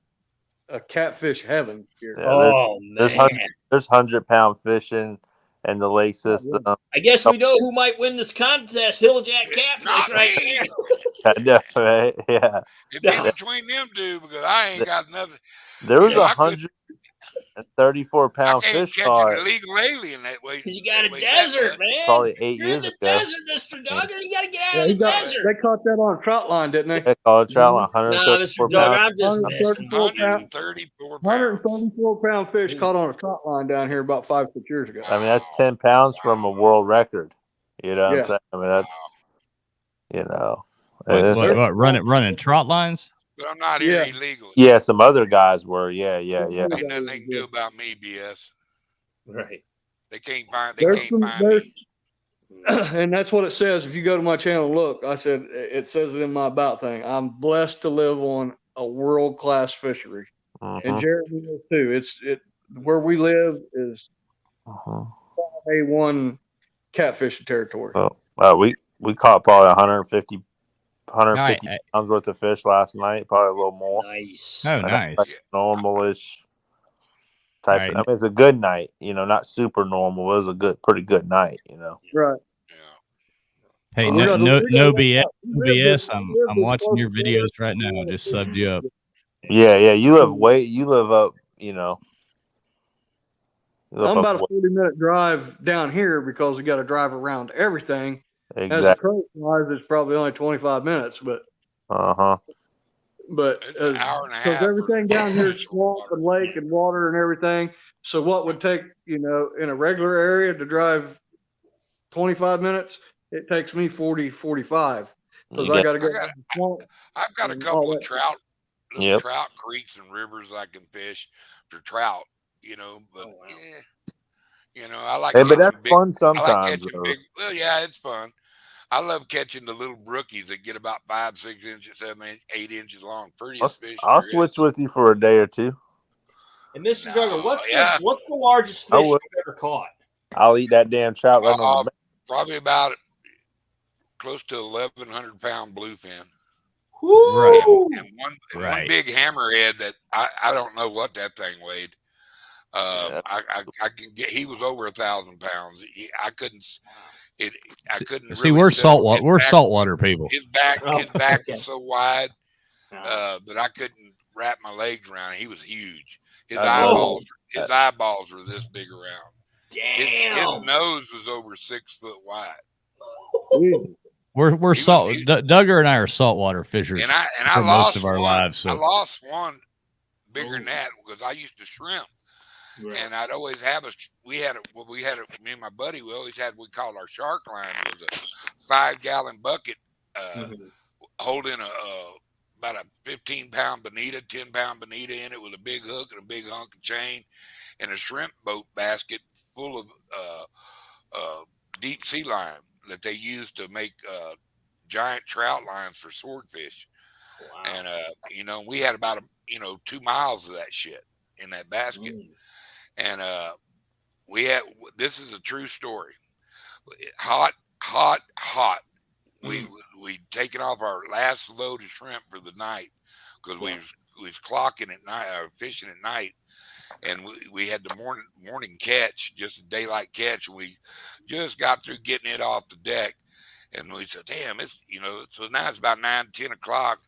a catfish heaven here. There's 100-pound fishing and the lake system. I guess we know who might win this contest. Hilljack Catfish right here. Definitely, yeah. It'd be between them two because I ain't got nothing. There was 134-pound fish caught. An illegal alien that way. You got a desert, man. Probably 8 years ago. Desert, Mr. Duggar. You got to get out of the desert. They caught that on a trout line, didn't they? They caught a trout line, 134 Mr. Duggar, pounds. I'm just 134-pound fish caught on a trout line down here about 5-6 years ago. I mean, that's 10 pounds from a world record. You know what I'm saying? I mean, that's, What, running trot lines? But I'm not here illegally. Yeah, some other guys were. Yeah. Ain't nothing they can do about me, BS. Right. They can't find me. And that's what it says. If you go to my channel, look, I said it says it in my about thing. I'm blessed to live on a world-class fishery, and Jeremy knows too. Where we live is A1 catfishing territory. Well, we caught probably 150 pounds worth of fish last night, probably a little more. Nice. Oh, nice. Like normal-ish type. I mean, it's a good night. Not super normal. It was a pretty good night. Right. Hey, no BS. I'm watching your videos right now. I just subbed you up. Yeah. You live up. I'm about a 40-minute drive down here because we got to drive around everything. Exactly. As a crow flies, it's probably only 25 minutes, but it's an hour and a half. Because everything down here is swamp and lake and water and everything. So what would take in a regular area to drive 25 minutes, it takes me 40-45 because I got to go. I've got a couple of trout creeks and rivers I can fish for trout. But I like. But that's fun sometimes. Well, yeah, it's fun. I love catching the little brookies that get about 5, 6 inches, 7, 8 inches long. Prettiest fish. I'll switch with you for a day or two. And Mr. Duggar, what's the largest fish you've ever caught? I'll eat that damn trout right on the back. Probably about close to 1,100-pound bluefin. Woo! And one big hammerhead that I don't know what that thing weighed. I can get. He was over 1,000 pounds. I couldn't. See, we're saltwater. We're saltwater people. His back was so wide that I couldn't wrap my legs around it. He was huge. His eyeballs were this big around. Damn. His nose was over 6 foot wide. We're salt. Duggar and I are saltwater fishers and I for lost most of our lives. So I lost one bigger than that because I used to shrimp. Right. And I'd always have me and my buddy, we always had, we called our shark line. It was a 5-gallon bucket holding about a 15-pound bonita, 10-pound bonita in it with a big hook and a big hunk of chain, and a shrimp boat basket full of deep sea line that they use to make giant trout lines for swordfish. Wow. And we had about 2 miles of that shit in that basket. And this is a true story. Hot. We'd taken off our last load of shrimp for the night because we was clocking at night, or fishing at night, and we had the morning catch, just a daylight catch. And we just got through getting it off the deck, and we said, "Damn, it's So now it's about 9, 10 o'clock,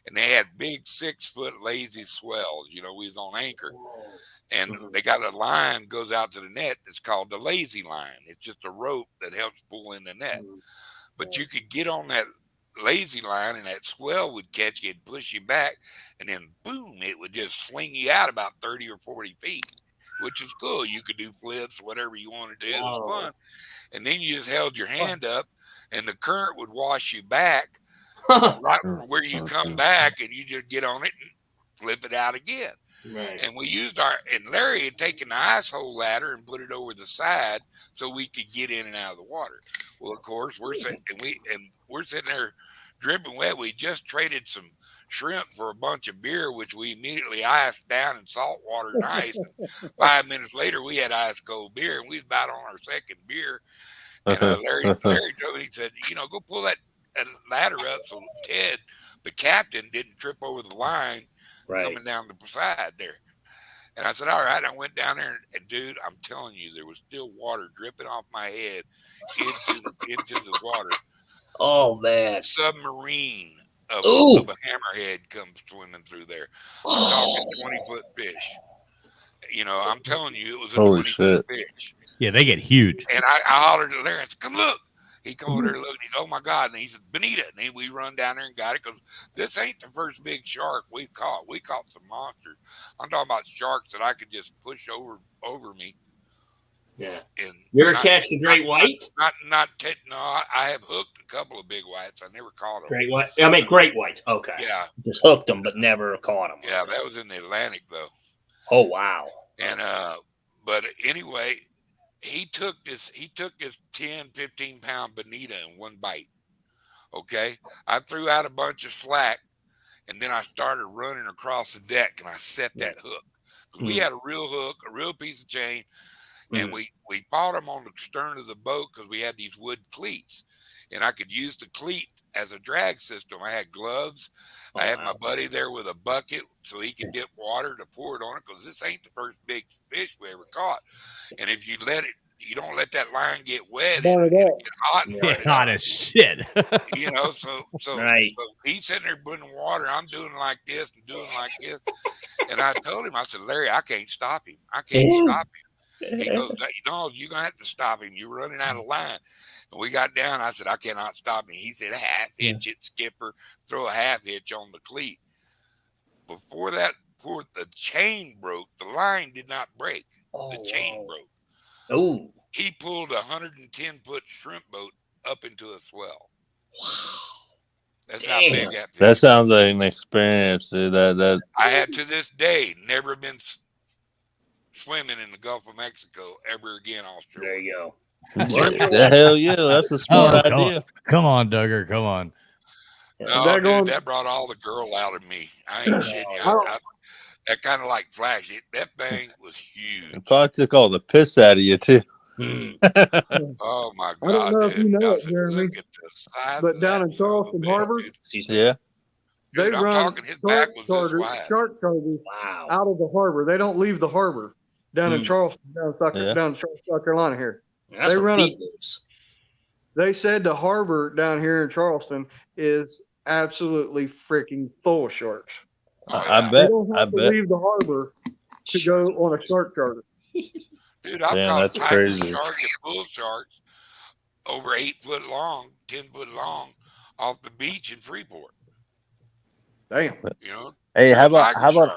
and they had big 6-foot lazy swells. We was on anchor, and they got a line goes out to the net that's called the lazy line. It's just a rope that helps pull in the net, but you could get on that lazy line and that swell would catch you and push you back, and then boom, it would just sling you out about 30 or 40 feet, which is cool. You could do flips, whatever you wanted to do. It was fun. And then you just held your hand up and the current would wash you back right where you come back, and you just get on it and flip it out again. Right. And we used and Larry had taken the ice hole ladder and put it over the side so we could get in and out of the water. Well, of course, we're sitting there dripping wet. We just traded some shrimp for a bunch of beer, which we immediately iced down in salt water and ice. And 5 minutes later, we had ice cold beer, and we was about on our second beer. And Larry told me, he said, go pull that ladder up so Ted, the captain, didn't trip over the line coming down the side there. And I said, all right. I went down there, and dude, I'm telling you, there was still water dripping off my head into the water. Oh, man. A submarine of a hammerhead comes swimming through there. I'm talking 20-foot fish. I'm telling you, it was a 20-foot fish. Yeah, they get huge. And I hollered to Larry and said, come look. He come over there and looked, and he said, oh my God. And he said, bonita. And we run down there and got it, because this ain't the first big shark we've caught. We caught some monsters. I'm talking about sharks that I could just push over me. Yeah. And you ever catch the great whites? No, I have hooked a couple of big whites. I never caught them. Great white? I mean, great whites. Okay. Yeah. Just hooked them, but never caught them. Yeah, that was in the Atlantic, though. Oh, wow. And, but anyway, he took this 10, 15-pound bonita in one bite. Okay. I threw out a bunch of slack, and then I started running across the deck, and I set that hook. We had a real hook, a real piece of chain, and we fought them on the stern of the boat because we had these wood cleats, and I could use the cleat as a drag system. I had gloves. I had my buddy there with a bucket so he could dip water to pour it on it, because this ain't the first big fish we ever caught. And if you don't let that line get wet, it get hot. Get hot as shit. So he's sitting there putting water. I'm doing like this and doing like this. And I told him, I said, Larry, I can't stop him. I can't stop him. He goes, no, you're going to have to stop him. You're running out of line. And we got down. I said, I cannot stop him. He said, half hitch it, skipper, throw a half hitch on the cleat. Before the chain broke, the line did not break. The chain broke. Oh. He pulled a 110-foot shrimp boat up into a swell. Wow. That's how big that fish. That sounds like an experience, dude. That I had to this day never been swimming in the Gulf of Mexico ever again. Australia. There you go. The hell yeah, that's a smart idea. Come on, Duggar, come on. No, dude, that brought all the girl out of me. I ain't shitting you. That kind of like flash. That thing was huge. It probably took all the piss out of you too. Oh my God! I don't know if you know it, said, Jeremy, but down in Charleston Harbor, yeah, they run shark charters Wow. out of the harbor. They don't leave the harbor down in Charleston, down in South Carolina here. That's they run moves. They said the harbor down here in Charleston is absolutely freaking full of sharks. I bet. They don't have to leave the harbor to go on a shark charter. Dude, I've caught tiger sharks and bull sharks over 8 foot long, 10 foot long off the beach in Freeport. Damn. Hey, how about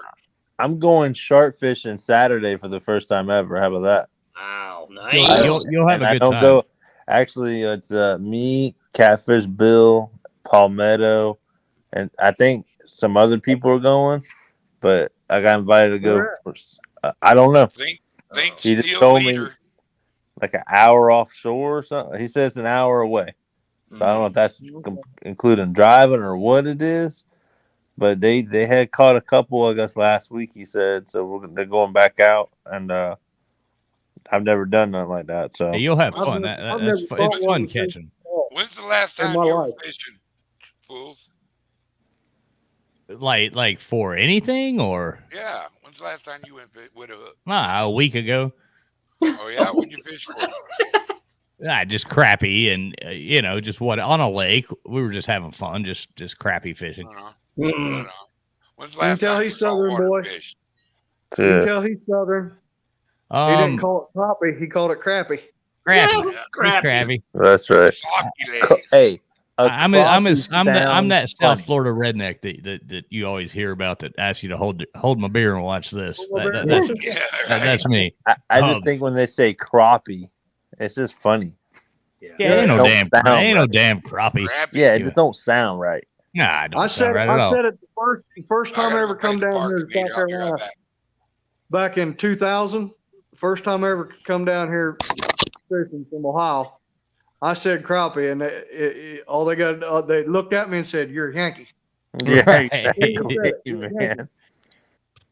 I'm going shark fishing Saturday for the first time ever. How about that? Wow, nice. You'll have a good time. Actually, it's me, Catfish Bill, Palmetto, and I think some other people are going, but I got invited to go. I don't know. Think He just steel told me leader. like an hour offshore or something. He says an hour away. So I don't know if that's including driving or what it is. But they had caught a couple, I guess, last week. He said so. They're going back out, and I've never done nothing like that. So You'll have I've fun. never It's caught fun one catching. When's the last in time my you were life. fishing, fools? Like for anything or Yeah. When's the last time you went with a? a week ago? Oh yeah. When you fish for? Just crappy and just what on a lake. We were just having fun, just crappy fishing. When's the You can last tell time he's you saw Southern, water boy. fish? You can tell he's Southern. He didn't call it crappie. He called it crappy. Crappy. Yeah. He's crappy. that's right. Socky leg. Hey, I'm that sounds South funny. Florida redneck that you always hear about that asks you to hold my beer and watch this. Yeah. That's me. I just think when they say crappie, it's just funny. Yeah, ain't no Don't damn sound no right. damn crappie. Crappy. Yeah, it just don't sound right. Nah, it don't I sound said right at all. it the first time I ever come down here to South Carolina back in 2000. The first time I ever come down here fishing from Ohio, I said crappie, and they looked at me and said, "You're a Yankee." Yeah, Right. exactly, man.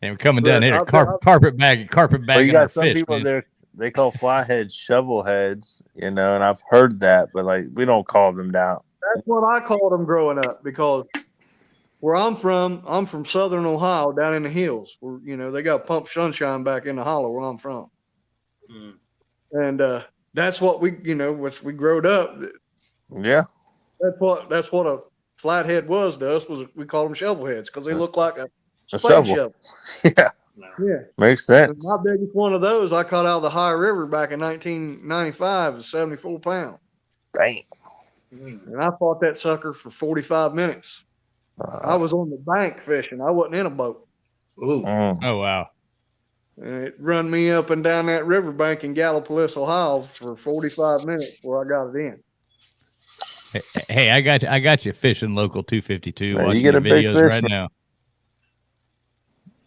And we're coming down here, I'll- carpet bag But you got some fish, people man. there. They call flyheads shovel heads, and I've heard that, but like we don't call them down. That's what I called them growing up because where I'm from Southern Ohio, down in the hills. Where they got pump sunshine back in the hollow where I'm from, and that's what we we growed up. Yeah, That's what a flathead was to us. Was we called them shovel heads because they look like a a spade shovel. shovel. Yeah, Yeah. makes And sense. my biggest one of those I caught out of the High River back in 1995 is 74 pounds. Dang. And I fought that sucker for 45 minutes. I was on the bank fishing. I wasn't in a boat. Ooh. Oh wow. And it run me up and down that riverbank in Gallipolis, Ohio for 45 minutes before I got it in. Hey, I got you fishing local 252. Man, you Watching get the a big videos fish, right man. now.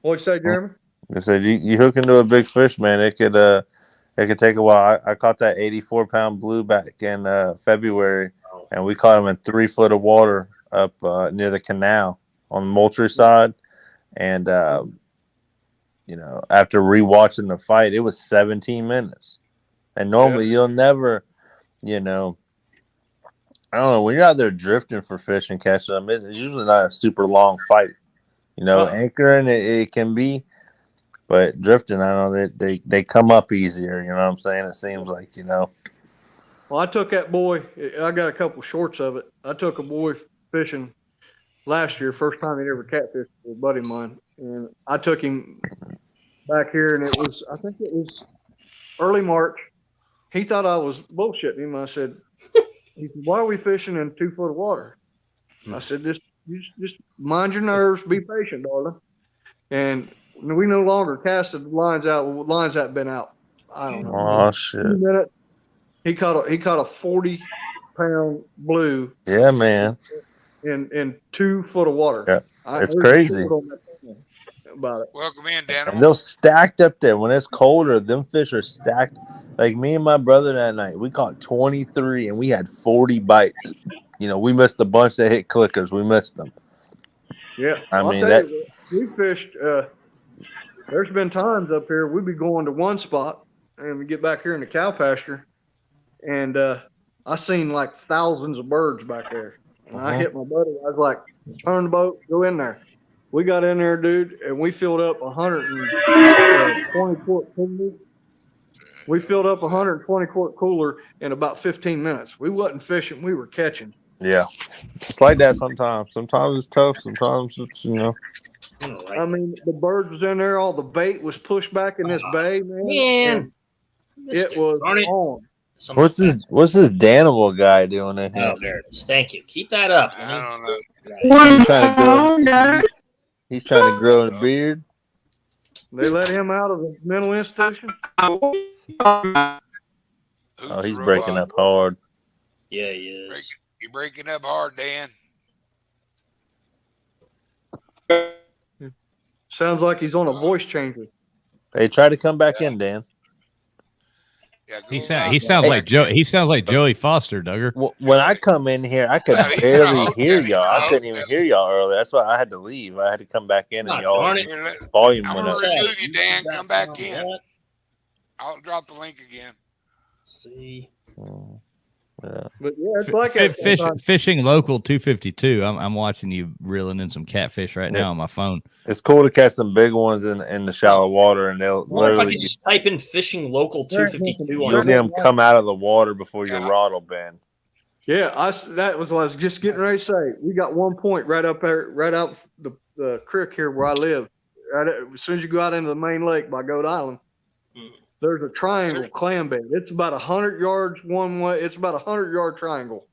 What'd you say, Jeremy? I said you hook into a big fish, man. It could take a while. I caught that 84-pound blue back in February, and we caught him in 3 foot of water up near the canal on the Moultrie side. And after rewatching the fight, it was 17 minutes. And normally you'll never, I don't know, when you're out there drifting for fish and catching them, it's usually not a super long fight. Anchoring it can be, but drifting, I don't know, they come up easier. You know what I'm saying? It seems like, Well, I took that boy. I got a couple shorts of it. I took a boy fishing last year, first time he'd ever catfished with a buddy of mine. And I took him back here, and I think it was early March. He thought I was bullshitting him. I said, he said, "Why are we fishing in 2 foot of water?" I said, just mind your nerves, be patient, darling. And we no longer casted lines out. Lines that been out. I don't know. Oh shit! 2 minutes. He caught a 40-pound blue. Yeah, man. In 2 foot of water. Yeah, it's crazy. About it. Welcome in, Daniel. And they're stacked up there. When it's colder, them fish are stacked. Like me and my brother that night, we caught 23 and we had 40 bites. We missed a bunch that hit clickers. We missed them. Yeah. I mean, we fished. There's been times up here we'd be going to one spot and we get back here in the cow pasture, and I seen like thousands of birds back there. And I hit my buddy. I was like, "Turn the boat, go in there." We got in there, dude, and we filled up 120 quart cooler. We filled up 120 quart cooler in about 15 minutes. We wasn't fishing, we were catching. Yeah, it's like that sometimes. Sometimes it's tough. Sometimes it's I mean, the birds was in there. All the bait was pushed back in this bay, man. Man, It was on. What's this Danimal guy doing in here? Oh, there it is. Thank you. Keep that up. I don't know. He's trying to grow a beard. They let him out of the mental institution. Oh, he's breaking up hard. Yeah, he is. You're breaking up hard, Dan. Sounds like he's on a voice changer. Hey, try to come back in, Dan. Yeah, He go sounds back like in. He sounds like Joey Foster, Duggar. When I come in here, I could Yeah, barely yeah, hear yeah, y'all. I yeah. couldn't even hear y'all earlier. That's why I had to leave. I had to come back in, and God y'all darn it. Here, let- volume I'm went gonna up. remove you, Dan. Come back in. I'll drop the link again. See. Yeah. But yeah, it's like that sometimes. Fishing local 252. I'm watching you reeling in some catfish right now on my phone. It's cool to catch some big ones in the shallow water, and they'll What if I literally could just type in fishing local 252 on you'll see it? them come out of the water before your Yeah. rod will bend. Yeah, that was what I was just getting ready to say. We got one point right up there, right out the creek here where I live. As soon as you go out into the main lake by Goat Island, there's a triangle clam bed. It's about 100 yards one way. It's about 100-yard triangle.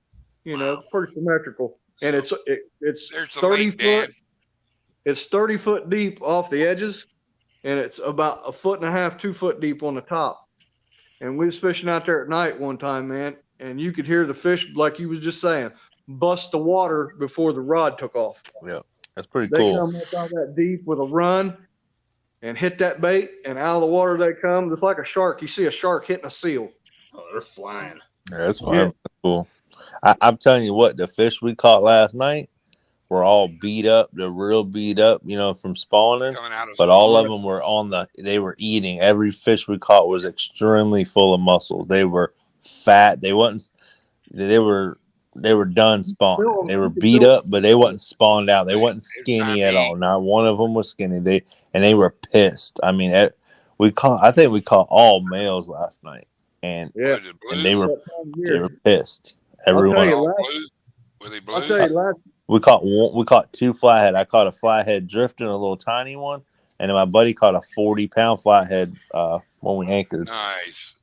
You know, it's pretty symmetrical, and it's There's the 30 link, Dan. foot. It's 30 foot deep off the edges, and it's about 1.5 feet, 2 foot deep on the top. And we was fishing out there at night one time, man, and you could hear the fish, like you was just saying, bust the water before the rod took off. Yeah, that's pretty They cool. come up out that deep with a run and hit that bait, and out of the water they come. It's like a shark. You see a shark hitting a seal. Oh, they're flying. Yeah, that's fine. Yeah. That's cool. I'm telling you what, the fish we caught last night were all beat up. They're real beat up, you know, from spawning. Coming out of But all of them were they were eating. Every fish we caught was extremely full of muscle. They were fat. They were done spawning. They were beat up, but they wasn't spawned out. They wasn't skinny at all. Not one of them was skinny. They were pissed. I mean, I think we caught all males last night, and Yeah, they were pissed. Everyone. I'll tell you, Were they I'll blues? tell you last. We caught two flathead. I caught a flathead drifting, a little tiny one, and then my buddy caught a 40-pound flathead when we anchored. Nice.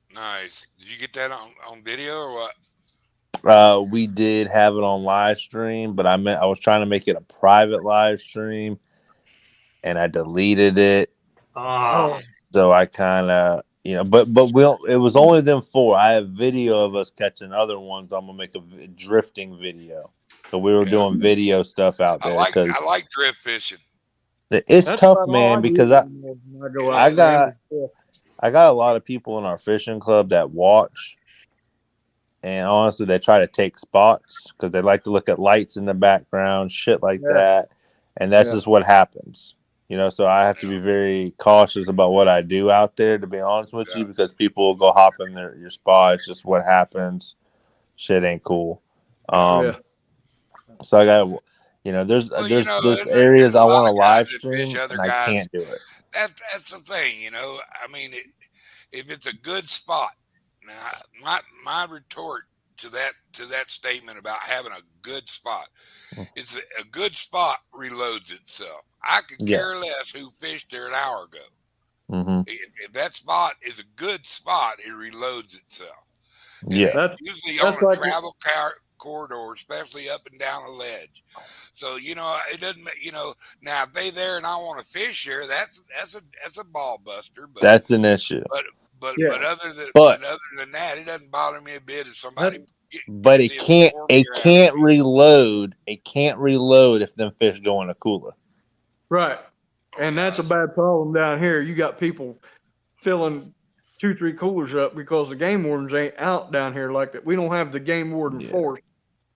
Did you get that on video or what? We did have it on live stream, but I was trying to make it a private live stream, and I deleted it. Oh, So I kind of, but it was only them four. I have video of us catching other ones. I'm gonna make a drifting video. So we were doing video stuff out there. I like drift fishing. It's That's tough, about all man, I because do when I go out I there. got a lot of people in our fishing club that watch, and honestly, they try to take spots because they like to look at lights in the background, shit like that, and that's just what happens. So I have to be very cautious about what I do out there, to be honest with you, because people will go hop in your spot. It's just what happens. Shit ain't cool. So I got, there's areas I want to live stream, and I can't do it. That's the thing, I mean, if it's a good spot. Now, my retort to that statement about having a good spot, it's a good spot reloads itself. I could care less who fished there an hour ago. Mm-hmm. If that spot is a good spot, it reloads itself. Yeah, that's usually on a travel corridor, especially up and down a ledge. So it doesn't. Now if they there and I want to fish there, that's a ball buster. But that's an issue. But other than that, it doesn't bother me a bit if somebody. But it can't reload. It can't reload if them fish go in a cooler. Right. And that's a bad problem down here. You got people filling 2-3 coolers up because the game wardens ain't out down here like that. We don't have the game warden force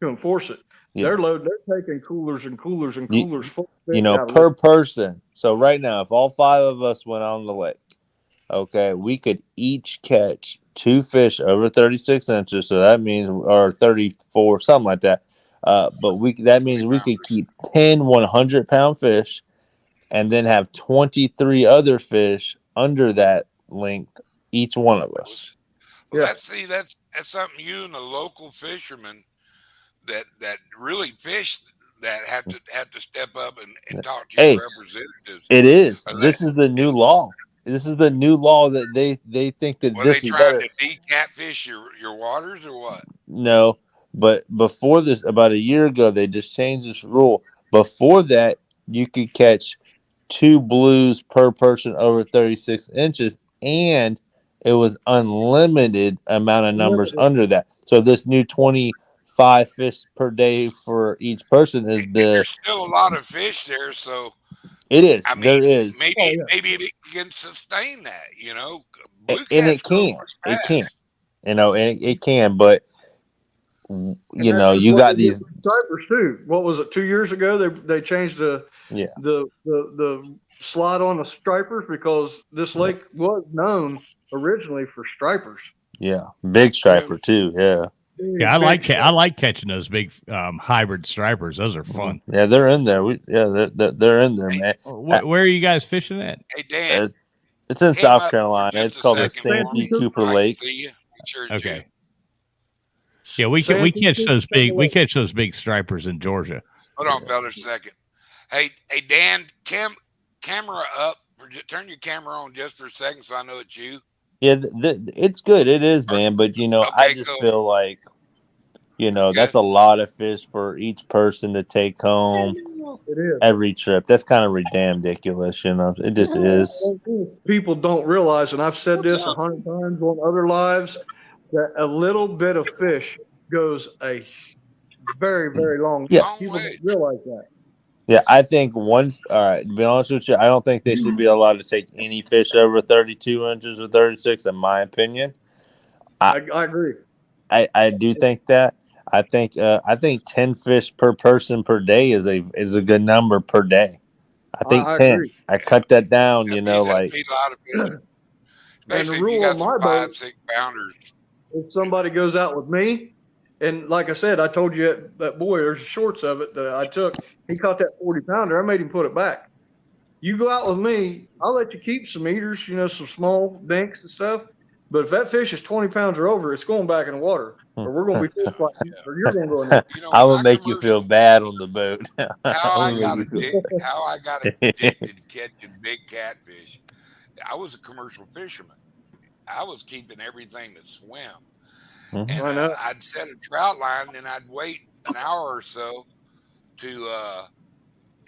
to enforce it. Yeah. They're taking coolers and coolers and coolers full per person. So right now, if all 5 of us went on the lake, okay, we could each catch 2 fish over 36 inches. So that means, or 34, something like that. But that means we could keep 10 100-pound fish, and then have 23 other fish under that length, each one of us. Well, that's something you and the local fishermen that really fish that have to step up and talk to your representatives. It is. This is the new law. This is the new law that they think that this is better. Are they trying to de-catfish your waters or what? No, but before this, about a year ago, they just changed this rule. Before that, you could catch 2 blues per person over 36 inches, and it was unlimited amount of numbers under that. So this new 25 fish per day for each person is There's still a lot of fish there, so It is. I mean, There is. maybe it can sustain that. You know, And it can. It can. You know, and it can. But you know, you got these stripers too. What was it? 2 years ago, they changed the slot on the stripers because this lake was known originally for stripers. Yeah, big striper too. Yeah. Yeah, I like catching those big hybrid stripers. Those are fun. Yeah, they're in there. They're in there, man. Where are you guys fishing at? Hey Dan, it's in South Carolina. It's called the Santee Cooper Lake. Okay. Yeah, we catch those big stripers in Georgia. Hold on, fellas, a second. Hey Dan, camera up. Turn your camera on just for a second, so I know it's you. Yeah, it's good. It is, man. But you know, I just feel like, you know, that's a lot of fish for each person to take home every trip. That's kind of damn ridiculous, you know. It just is. People don't realize, and I've said this 100 times on other lives, that a little bit of fish goes a very, very long time. Yeah. People don't realize that. Yeah, I think all right, to be honest with you, I don't think they should be allowed to take any fish over 32 inches or 36, in my opinion. I agree. I do think that. I think 10 fish per person per day is a good number per day. I think 10. Agree. I cut that down, you know, like. And the rule on my boat, 5-6 pounders. If somebody goes out with me, and like I said, I told you that boy, there's shorts of it that I took. He caught that 40-pounder. I made him put it back. You go out with me, I'll let you keep some eaters, you know, some small dinks and stuff. But if that fish is 20 pounds or over, it's going back in the water. Or we're going to be fish like you, or you're going to go in there. You know, I will make you feel bad on the boat. How I got addicted to catching big catfish. I was a commercial fisherman. I was keeping everything to swim. And I'd set a trout line, and I'd wait an hour or so to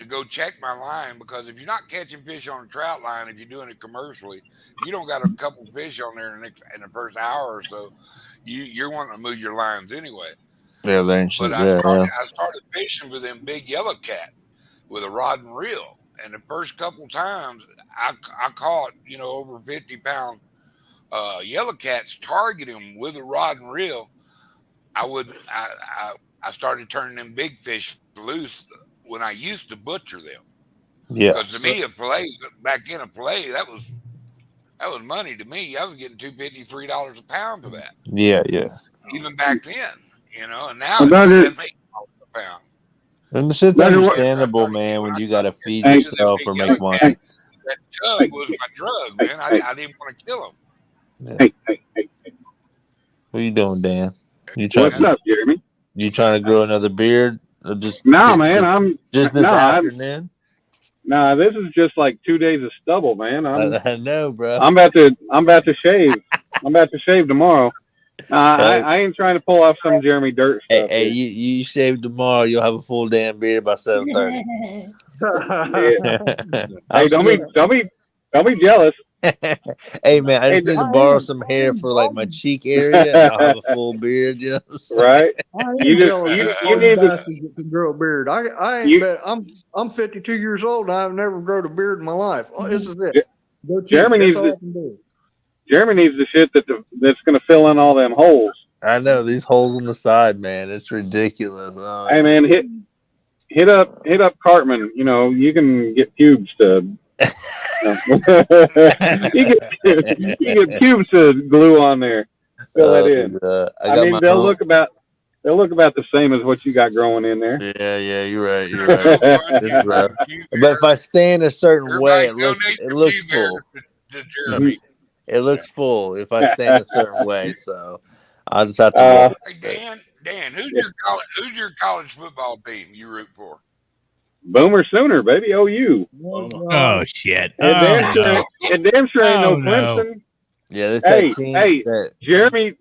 go check my line, because if you're not catching fish on a trout line, if you're doing it commercially, you don't got a couple fish on there in the first hour or so, you're wanting to move your lines anyway. Yeah, but I started fishing with them big yellow cat with a rod and reel, and the first couple times I caught, you know, over 50-pound yellow cats, target them with a rod and reel. I started turning them big fish loose when I used to butcher them. Yeah. Because to me, a fillet, that was money to me. I was getting $2.50, $3 a pound for that. Yeah, yeah. Even back then, you know, and now it's $7, $8 a pound. And it's understandable, man, when you got to feed yourself or make money. That tug was my drug, man. I didn't want to kill him. Yeah. Hey. What are you doing, Dan? What's up, Jeremy? You trying to grow another beard? Or I'm just this afternoon. Nah, this is just like 2 days of stubble, man. I know, bro. I'm about to shave. I'm about to shave tomorrow. I ain't trying to pull off some Jeremy Dirt stuff. Hey, you shave tomorrow, you'll have a full damn beard by 7:30. Hey, don't be jealous. Hey man, I just need to borrow some hair for like my cheek area, and I'll have a full beard. You know what I'm saying? Right? You need to grow a beard. I'm 52 years old, and I've never grown a beard in my life. This is it. Jeremy needs the shit that's going to fill in all them holes. I know these holes on the side, man. It's ridiculous. Oh, hey man, hit up Cartman. You know, you can get pubes to. You get pubes to glue on there. Fill that in. I mean, they'll look about the same as what you got growing in there. Yeah, you're right. It's rough. But if I stand a certain way, it looks full. It looks full if I stand a certain way. So I'll just have to. Hey Dan, who's your college football team you root for? Boomer Sooner, baby. OU. Oh shit! It damn sure ain't no Clemson. Yeah, this team. Hey, Jeremy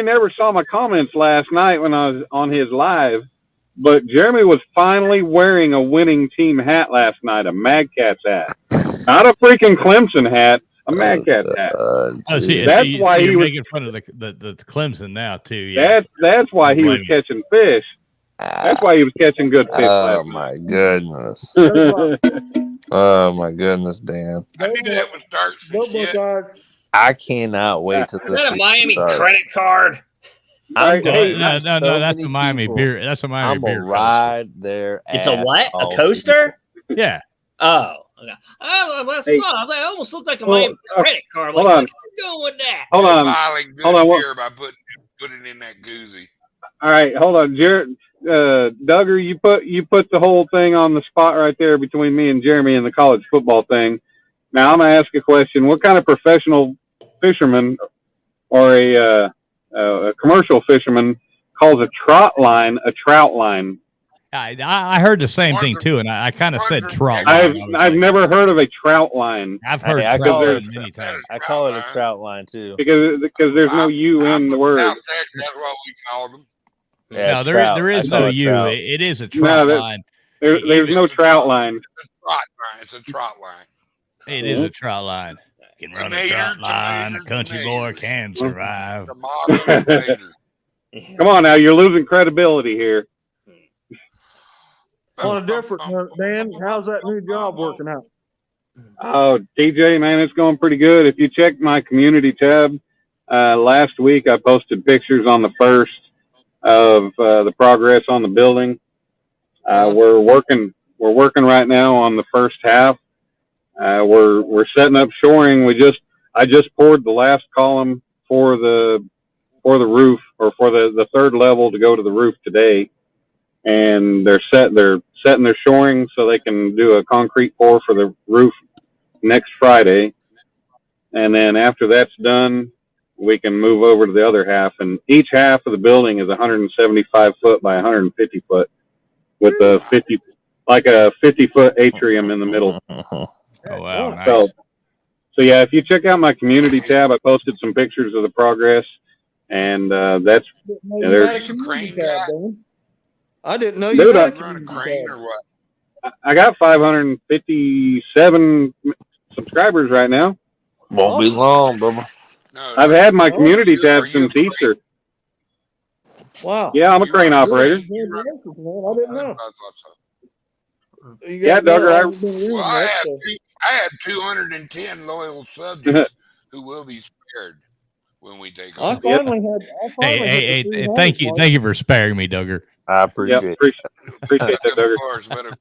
never saw my comments last night when I was on his live, but Jeremy was finally wearing a winning team hat last night, a Mad Cats hat, not a freaking Clemson hat, a Mad Cats hat. That's why he was making fun of the Clemson now too. Yeah, that's why he was catching fish. That's why he was catching good fish. Oh my goodness! Oh my goodness, Dan! I knew that would start some shit. I cannot wait to Is that a Miami credit card? I'm No, that's a Miami beer. That's a Miami I'm beer. gonna ride there. It's a what? A coaster? Yeah. Oh. Okay. That almost looked like a Miami credit card. Like, hold on. what you doing with that? Hold on. Hold on. Beer by putting in that goozy. All right, hold on, Jared. Duggar, you put the whole thing on the spot right there between me and Jeremy and the college football thing. Now I'm gonna ask a question. What kind of professional fisherman or a commercial fisherman calls a trout line a trout line? I heard the same thing too, and I kind of said trout line. I've never heard of a trout line. I've heard I trout call line it many times. I call it a trout line too. Because there's no U in the word. That's what we called them. Yeah, No, trout. there is I call no it U. trout. It is a trout line. There's no trout line. It's a trot line. It is a trout line. Can run a trout line. A country boy can survive. Come on now, you're losing credibility here. On a different note, Dan, how's that new job working out? Oh, DJ, man, it's going pretty good. If you check my community tab, last week I posted pictures on the first of the progress on the building. We're working right now on the first half. We're setting up shoring. I just poured the last column for the roof, or for the third level to go to the roof today, and they're setting their shoring so they can do a concrete pour for the roof next Friday. And then after that's done, we can move over to the other half. And each half of the building is 175 foot by 150 foot with a 50-foot atrium in the middle. Oh wow! Nice. So yeah, if you check out my community tab, I posted some pictures of the progress, and that's there's. I didn't know you had a run a crane or what? I got 557 subscribers right now. Won't be long, brother. No, I've had my community tab since Easter. Wow. Yeah, I'm a crane operator. I didn't know. Yeah, Duggar, I had 210 loyal subjects who will be spared when we take over. Hey, thank you for sparing me, Duggar. I appreciate it. Appreciate that, Duggar.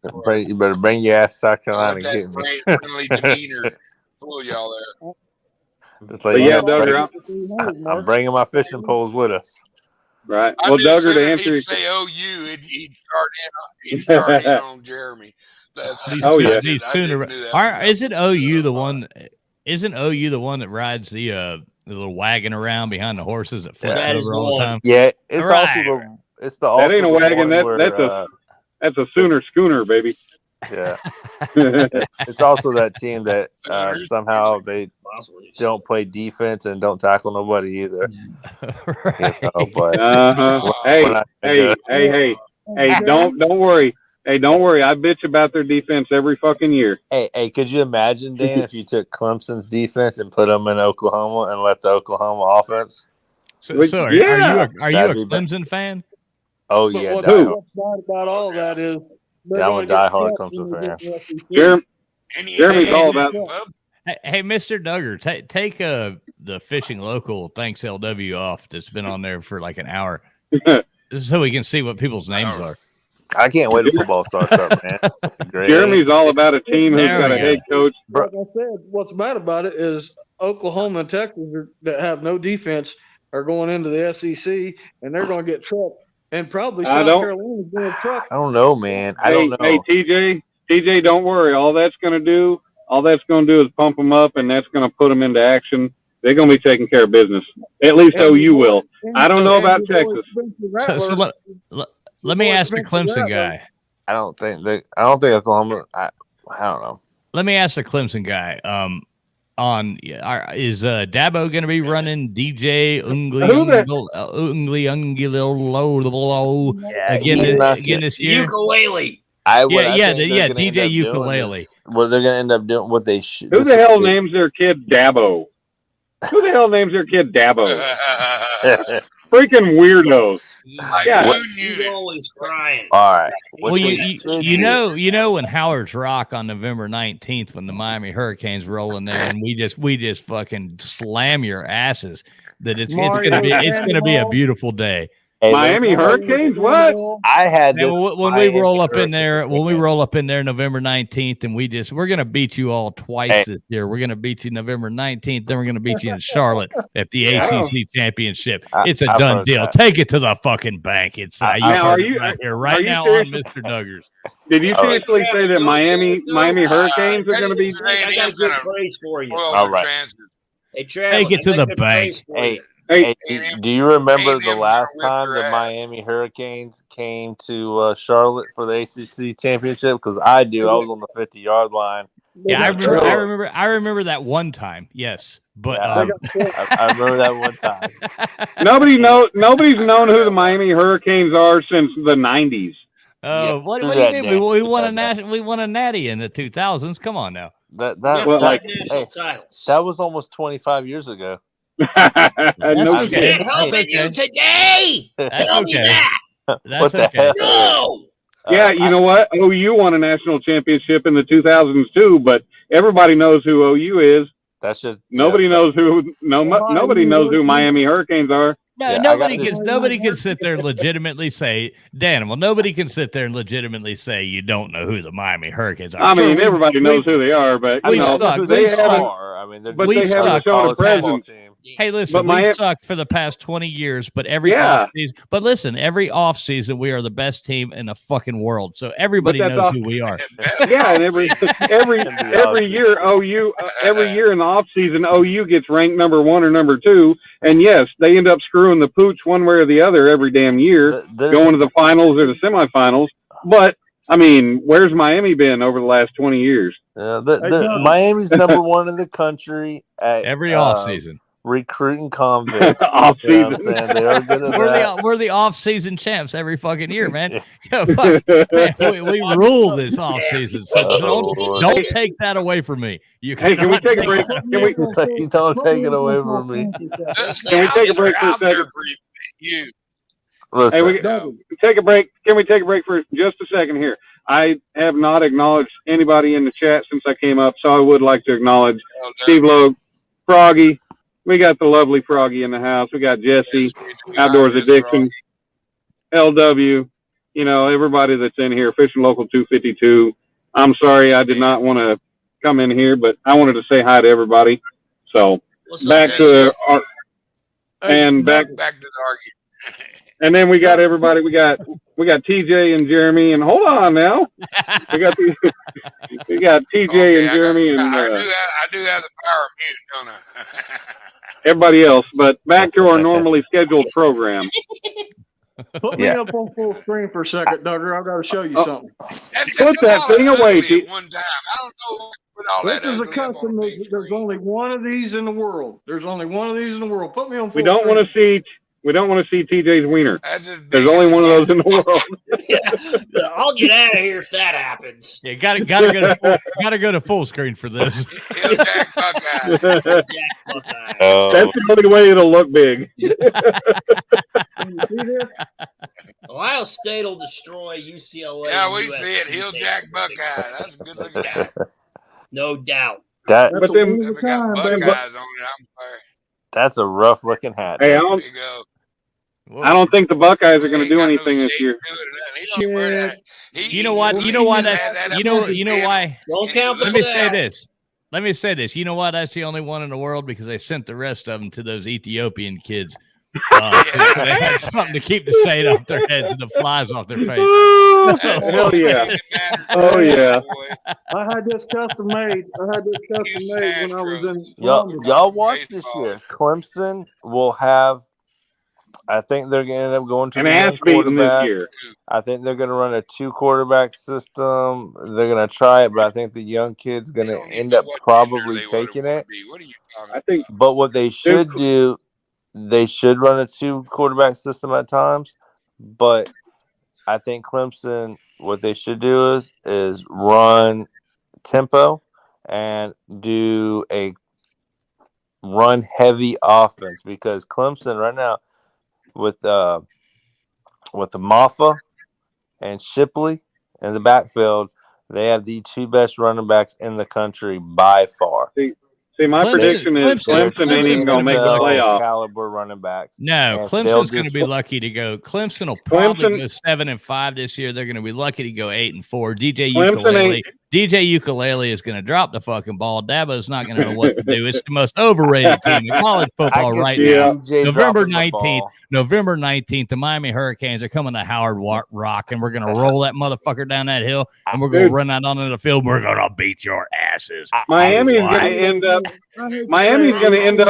Of course. You better bring your ass to South Carolina and get me. Friendly demeanor fool y'all there. Just like yeah, Duggar, I'm bringing my fishing poles with us. Right. Well, Duggar, to answer your say OU, he'd start in on Jeremy. These sooner. Is it OU the one? Isn't OU the one that rides the little wagon around behind the horses that flips over all the time? Yeah, it's also that ain't a wagon. That's a Sooner schooner, baby. Yeah. It's also that team that somehow they don't play defense and don't tackle nobody either. Right. You know, but hey, don't worry. Hey, don't worry. I bitch about their defense every fucking year. Hey, could you imagine, Dan, if you took Clemson's defense and put them in Oklahoma and let the Oklahoma offense? So are you a Clemson fan? Oh yeah. What's bad about all that is I'm a diehard Clemson fan. Jeremy's all about. Hey, Mr. Duggar, take the Fishing Local Thanks LW off that's been on there for like an hour, so we can see what people's names are. I can't wait till football starts up, man. Great. Jeremy's all about a team who's got a head coach. Like I said, what's bad about it is Oklahoma and Texas that have no defense are going into the SEC, and they're going to get trucked. And probably South Carolina's going to truck. I don't know, man. I don't know. Hey, TJ, don't worry. All that's going to do is pump them up, and that's going to put them into action. They're going to be taking care of business. At least OU will. I don't know about Texas. So let me ask the Clemson guy. I don't think Oklahoma. I don't know. Let me ask the Clemson guy. Is Dabo going to be running DJ again this year? Ukulele. DJ Ukulele. What they're going to end up doing? What they should. Who the hell names their kid Dabo? Freaking weirdos. Yeah, What- he's always crying. All right. Well, What you, they you, should you do- know, you know when Howard's Rock on November 19th, when the Miami Hurricanes roll in there, and we just fucking slam your asses. That it's gonna be a beautiful day. Hey, Miami Hurricanes? What? I had And this when we roll Miami up in there, Hurricanes. November 19th, and we're gonna beat you all twice Hey. this year. We're gonna beat you November 19th, then we're gonna beat you in Charlotte at the Yeah. ACC championship. It's a I've done heard deal. that. Take it to the fucking bank. It's Now, you are heard it you- right here, are right you now serious? on Mr. Duggars. Did you All right. seriously say that Miami Hurricanes are going to be? I got a good praise for you. All right. Hey, Travis, Take it to I got the good bank. praise for Hey, you. Hey, do you remember A&M's the gonna last whip time their the ass. Miami Hurricanes came to Charlotte for the ACC championship? Because I do. I was on the 50-yard line. Yeah, I got remember. Trevor. I remember that one time. Yes, but Yeah. I remember that one time. nobody's known who the Miami Hurricanes are since the '90s. Oh, Yeah, what do do you that, mean? Dan. We won Do a that. we won a natty in the 2000s. Come on now. That Well, like- national titles. that was almost 25 years ago. No okay. shit. Can't help That's it, you okay. today. That's Tell me okay. that. That's What the okay. hell? No. Yeah, you know what? OU won a national championship in the 2000s too, but everybody knows who OU is. That should Nobody knows who nobody knows who Miami Hurricanes are. No, Yeah, I nobody got this- can sit there and legitimately say, Danimal, nobody can sit there and legitimately say you don't know who the Miami Hurricanes are. I Sure, mean, we- everybody knows who they are, but I you we mean, know, I know suck. who they We haven't. are. I mean, they're But just they haven't a shown a college football presence. team. Hey, listen, But we've Miami- sucked for the past 20 years, but every Yeah. offseason, but listen, every offseason we are the best team in the fucking world. So everybody But that's knows all- who we are. Yeah, and every offseason. year every year in the off season OU gets ranked number 1 or number 2, and yes, they end up screwing the pooch one way or the other every damn year, going to the finals or the semifinals. But I mean, where's Miami been over the last 20 years? Miami's number 1 in the country at Every offseason. recruiting convicts. Off You know what I'm season. saying? They are good at We're that. we're the off-season champs every fucking year, man. Yeah, fuck. Man, we rule this off-season. So Oh, don't take that away from me. You Hey, can we cannot take a take break? that- Can we It's like, you don't take it away from me. Can we take a break for a second? You. Listen, Hey, we take a break. Can we take a break for just a second here? I have not acknowledged anybody in the chat since I came up, so I would like to acknowledge Steve Logue, Froggy. We got the lovely Froggy in the house. We got Jesse, Outdoors Addiction, LW. You know, everybody that's in here, Fishing Local 252. I'm sorry I did not want to come in here, but I wanted to say hi to everybody. So What's back up, to our and Back back to the argument. and then we got everybody. We got TJ and Jeremy. And hold on now, we got TJ Okay, and Jeremy and I do have the power of mute, don't I? everybody else. But back to our normally scheduled program. Put me Yeah. up on full screen for a second, Duggar. I've got to show you Oh. something. Put that thing away, T. One time. I don't know what all This that is a ugly up on custom. the big There's screen. only one of these in the world. There's only one of these in the world. Put me on full We don't screen. want to see. We don't want to see TJ's wiener. That's just There's big. only one of those in the world. I'll get out of here if that happens. Yeah, gotta go to full screen for this. Hill Jack Buckeye. Jack Buckeye. That's the only way it'll look big. Can you see this? Ohio State will destroy UCLA. Yeah, and we USC. see it. Hill Jack Buckeye. That's a good looking guy. No doubt. that That's But a then- one of a If it got kind, Buckeyes baby. on it, I'm sorry. that's a rough looking hat. Hey, There you go. I don't think the Buckeyes are going to He do ain't got no anything this shape year. to it. He don't wear that. You know what? You know why that's you know why. Don't count the Let me say flag. this. Let me say this. You know why that's the only one in the world? Because they sent the rest of them to those Ethiopian kids. They had something to keep the shade off their heads and the flies off their face. Hell yeah. Oh, yeah. I had this custom made. When I was in Columbus. Y'all watch this year. Clemson will have. I think they're going to end up going to An the ass young beating this quarterback. year. I think they're going to run a 2-quarterback system. They're going to try it, but I think the young kid's going to end up probably taking it. What are you talking I think But what they should do, they should run a 2-quarterback system at times. But I think Clemson, what they should do is run tempo and do a run heavy offense, because Clemson right now, with the Maffa and Shipley in the backfield, they have the 2 best running backs in the country by far. See, my prediction is Clemson ain't even going to make the playoff. Caliber running backs. No, Clemson's going to be lucky to go. Clemson will probably go 7-5 this year. They're going to be lucky to go 8-4. DJ Ukulele is going to drop the fucking ball. Dabo's not going to know what to do. It's the most overrated team in college football right now. November 19th, the Miami Hurricanes are coming to Howard Rock, and we're going to roll that motherfucker down that hill, and we're going to run out onto the field. We're going to beat your asses. Miami's going to end up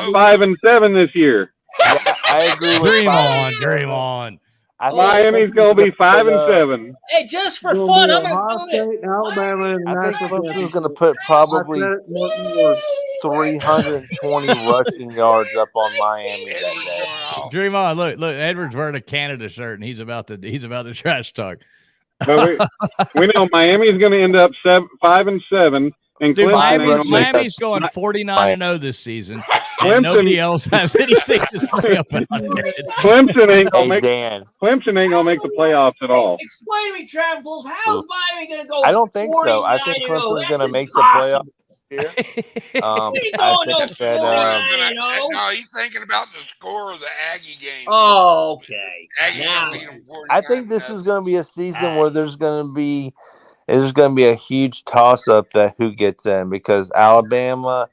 5-7 this year. Yeah, I agree with Dream on. Miami's going to be 5-7. Hey, just for fun, I'm going to do it. Alabama, and I think Clemson's going to put probably 320 rushing yards up on Miami that day. Dream on. Look, Edwards wearing a Canada shirt, and he's about to trash talk. But we know Miami's going to end up 5-7. And dude, Miami's going 49-0 this season. And nobody else has anything to say about it. Clemson ain't gonna make the playoffs at all. Explain to me, Travels, how's Miami going to go? I don't think so. I think Clemson's going to make the playoffs here. No, he's thinking about the score of the Aggie game. Oh, okay. I think this is going to be a season where there's going to be a huge toss-up that who gets in, because Alabama,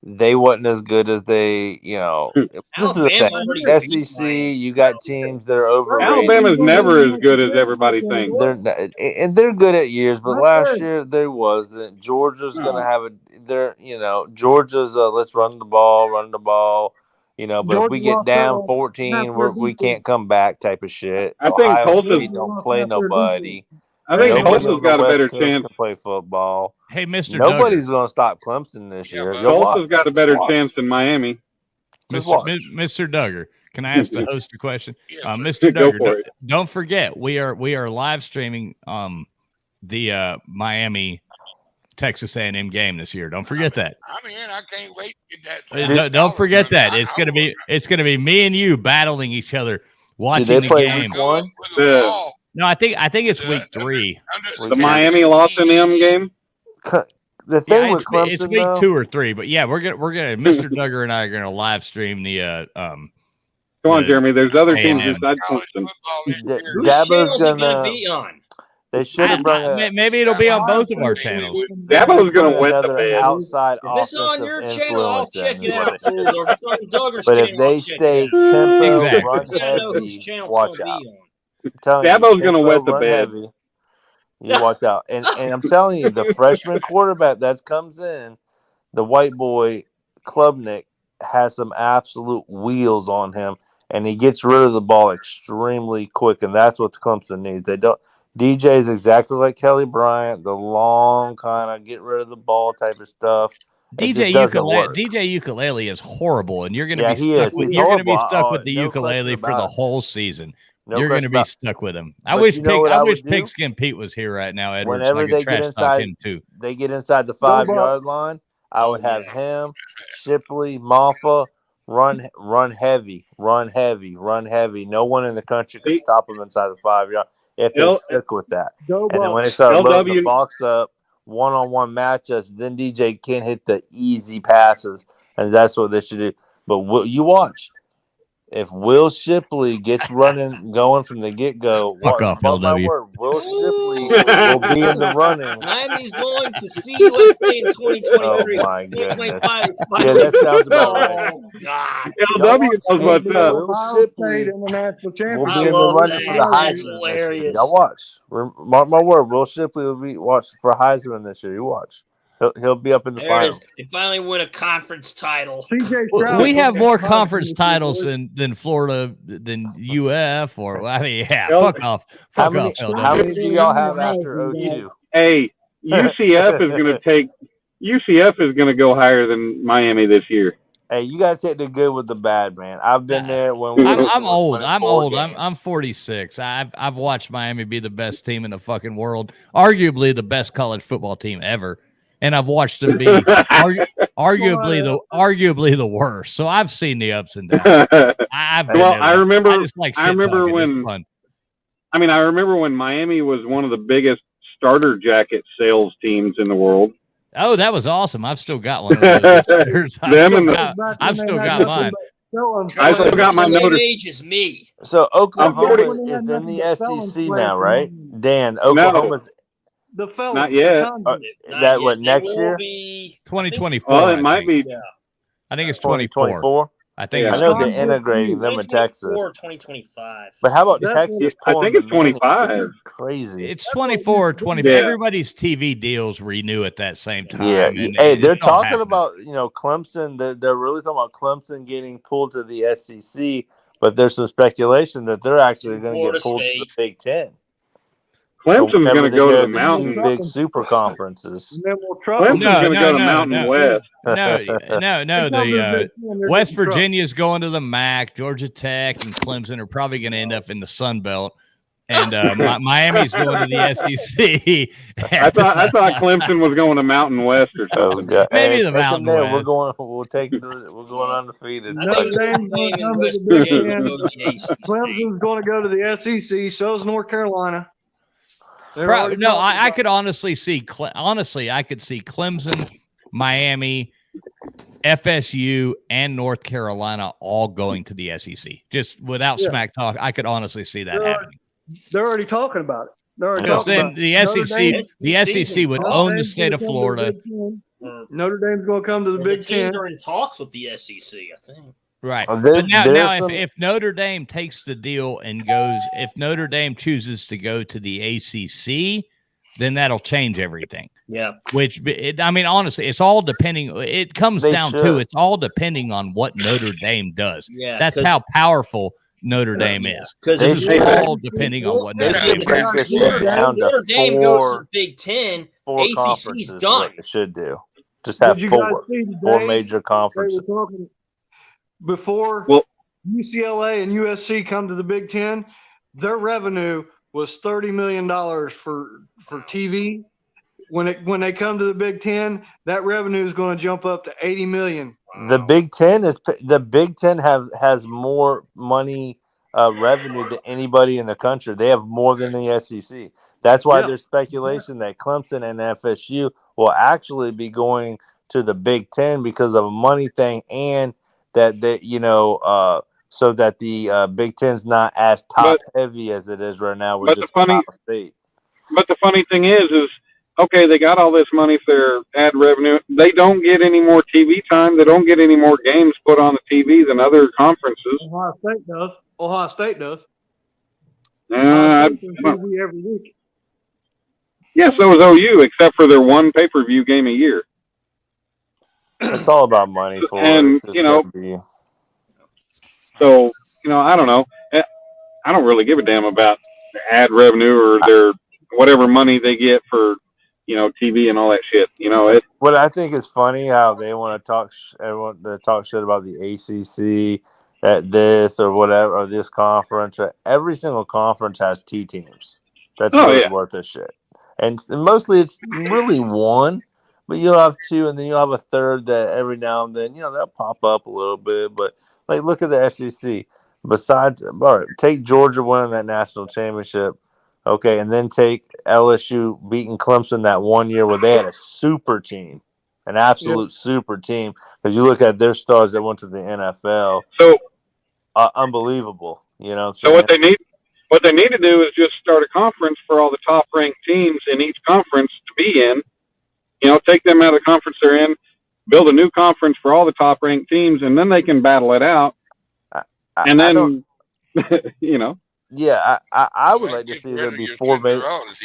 they wasn't as good as they, this is the thing. SEC, you got teams that are overrated. Alabama's never as good as everybody thinks. They're good at years, but last year there wasn't. Georgia's going to have Georgia's let's run the ball. But if we get down 14, we can't come back type of shit. I think Tulsa don't play nobody. I think Tulsa's got a better chance to play football. Hey, Mr. Nobody's going to stop Clemson this year. Tulsa's got a better chance than Miami. Mr. Duggar, can I ask the host a question? Mr. Duggar, don't forget we are live streaming the Miami Texas A&M game this year. Don't forget that. I can't wait to get that. Don't forget that. It's gonna be me and you battling each other watching the game. No, I think it's week 3. The Miami lost in M game. The thing with Clemson, it's week 2 or 3, but yeah, we're gonna Mr. Duggar and I are gonna live stream the Come on, Jeremy. There's other teams besides Clemson. Dabo's gonna be on. They should have brought. Maybe it'll be on both of our channels. Dabo's gonna win the bid. Outside if it's on your channel, I'll check it out. Or if it's on Duggar's but channel, if they stay tempo, run heavy, watch out. Dabo's going to wet the bed. You watch out. And I'm telling you, the freshman quarterback that comes in, the white boy, Klubnik, has some absolute wheels on him, and he gets rid of the ball extremely quick, and that's what Clemson needs. DJ is exactly like Kelly Bryant, the long kind of get rid of the ball type of stuff. DJ Ukulele is horrible, and you're going to be stuck with the ukulele for the whole season. You're going to be stuck with him. I wish Pigskin Pete was here right now, Edwards. Whenever they get inside, they get inside the 5-yard line, I would have him, Shipley, Maffa, run heavy. No one in the country can stop them inside the 5-yard if they stick with that. And then when they start loading the box up, one-on-one matchups, then DJ can't hit the easy passes, and that's what they should do. But you watch. If Will Shipley gets going from the get-go, fuck off, LW. Will Shipley will be in the running. Miami's going to see USA in 2023. Oh, my goodness. Yeah, that sounds about right. Oh, God. LW knows what's up. Will Shipley will be in the running for the Heisman. Y'all watch. Mark my word, Will Shipley will be for Heisman this year. You watch. He'll be up in the finals. They finally win a conference title. We have more conference titles than Florida, than UF, or fuck off. How many do y'all have after 02? Hey, UCF is going to go higher than Miami this year. Hey, you got to take the good with the bad, man. I've been there when I'm old. I'm 46. I've watched Miami be the best team in the fucking world, arguably the best college football team ever. and I've watched them be arguably the worst. So I've seen the ups and downs. I remember. I just like I remember shit-talking. It's when. fun. I mean, I remember when Miami was one of the biggest starter jacket sales teams in the world. Oh, that was awesome! I've still got one of those. I've still got mine. I still got my Same notice. age as me. So Oklahoma 40. is in the SEC now, right? Dan, Oklahoma's The fellas. Not yet. Not that yet. what It next will year? be 2024. Well, I it might think. be. I think it's 24. 2024. I think Yeah. it's I know they're integrating them in Texas. 2025. But how about That's Texas? I pulling think it's the money? 25. Crazy. It's 24 or 25. Yeah. Everybody's TV deals renew at that same time. Yeah. and Hey, it's they're all talking happening. about Clemson. They're really talking about Clemson getting pulled to the SEC. But there's some speculation that they're actually going to Florida get pulled to the State. Big Ten. Clemson's Whenever going to they go to go the Mountain. big super conferences. And then we'll truck them. Clemson's going to go to Mountain West. No. The West Virginia. Virginia is going to the MAC. Georgia Tech and Clemson are probably going to end up in the Sun Belt, and Miami's going to the SEC. I thought Clemson was going to Mountain West or Oh, something. God. Maybe Hey, the take them Mountain there. West. We're going undefeated. I Notre think Dame's Notre gonna Dame come and to West the Big Virginia Ten. will go to the ACC. Clemson's going to go to the SEC. So is North Carolina. They're already No, talking I about could honestly see. Honestly, I could see Clemson, Miami, FSU, and North Carolina all going to the SEC. Just without Yeah. smack talk, I could honestly see that They're happening. They're already talking about it. They're already Because talking then about the it. Notre SEC, Dame- the SEC would Notre own the Dame's state gonna of come to the Florida. Big Ten. Notre Dame's going to come to the The Big teams Ten. are in talks with the SEC, I think. Right. Oh, But now there's some- if Notre Dame takes the deal and goes, if Notre Dame chooses to go to the ACC, then that'll change everything. Yeah. I mean, honestly, it's all depending. It comes They down to should. it's all depending on what Notre Dame does. Yeah. That's how powerful Notre Dame is. Because They This is should. all depending on what They Notre should Dame break does. this shit down to Notre Dame goes to four the Big Ten. four ACC's conferences. is done. what they should do. Just have Did you guys four see today major they were conferences. talking before Well- UCLA and USC come to the Big Ten? Their revenue was $30 million for TV. When they come to the Big Ten, that revenue is going to jump up to 80 million. The Big Ten has more money revenue than anybody in the country. They have more than the SEC. That's why Yeah. there's speculation that Clemson and FSU will actually be going to the Big Ten because of a money thing, and that so that the Big Ten's not as top heavy as it is right now with but the just funny- Ohio State. But the funny thing is okay, they got all this money for their ad revenue. They don't get any more TV time. They don't get any more games put on the TV than other conferences. Ohio State does. Ohio State does. Uh, Ohio State's on TV every week. yeah, so is OU, except for their one pay-per-view game a year. It's all about money for And, it. It's you know, gonna be- So, I don't know. I don't really give a damn about the ad revenue or their whatever money they get for, TV and all that shit. What I think is funny how they want to talk, everyone to talk shit about the ACC, at this or whatever, or this conference. Every single conference has two teams. That's really worth a shit. And mostly it's really one, but you'll have two, and then you'll have a third that every now and then, they'll pop up a little bit. But like, look at the SEC. Besides, all right, take Georgia winning that national championship. Okay, and then take LSU beating Clemson that one year where they had a super team, an absolute super team. Because you look at their stars that went to the NFL, so unbelievable. So what they need to do is just start a conference for all the top ranked teams in each conference to be in. Take them out of the conference they're in, build a new conference for all the top ranked teams, and then they can battle it out. And then, Yeah, I would like to see there be four.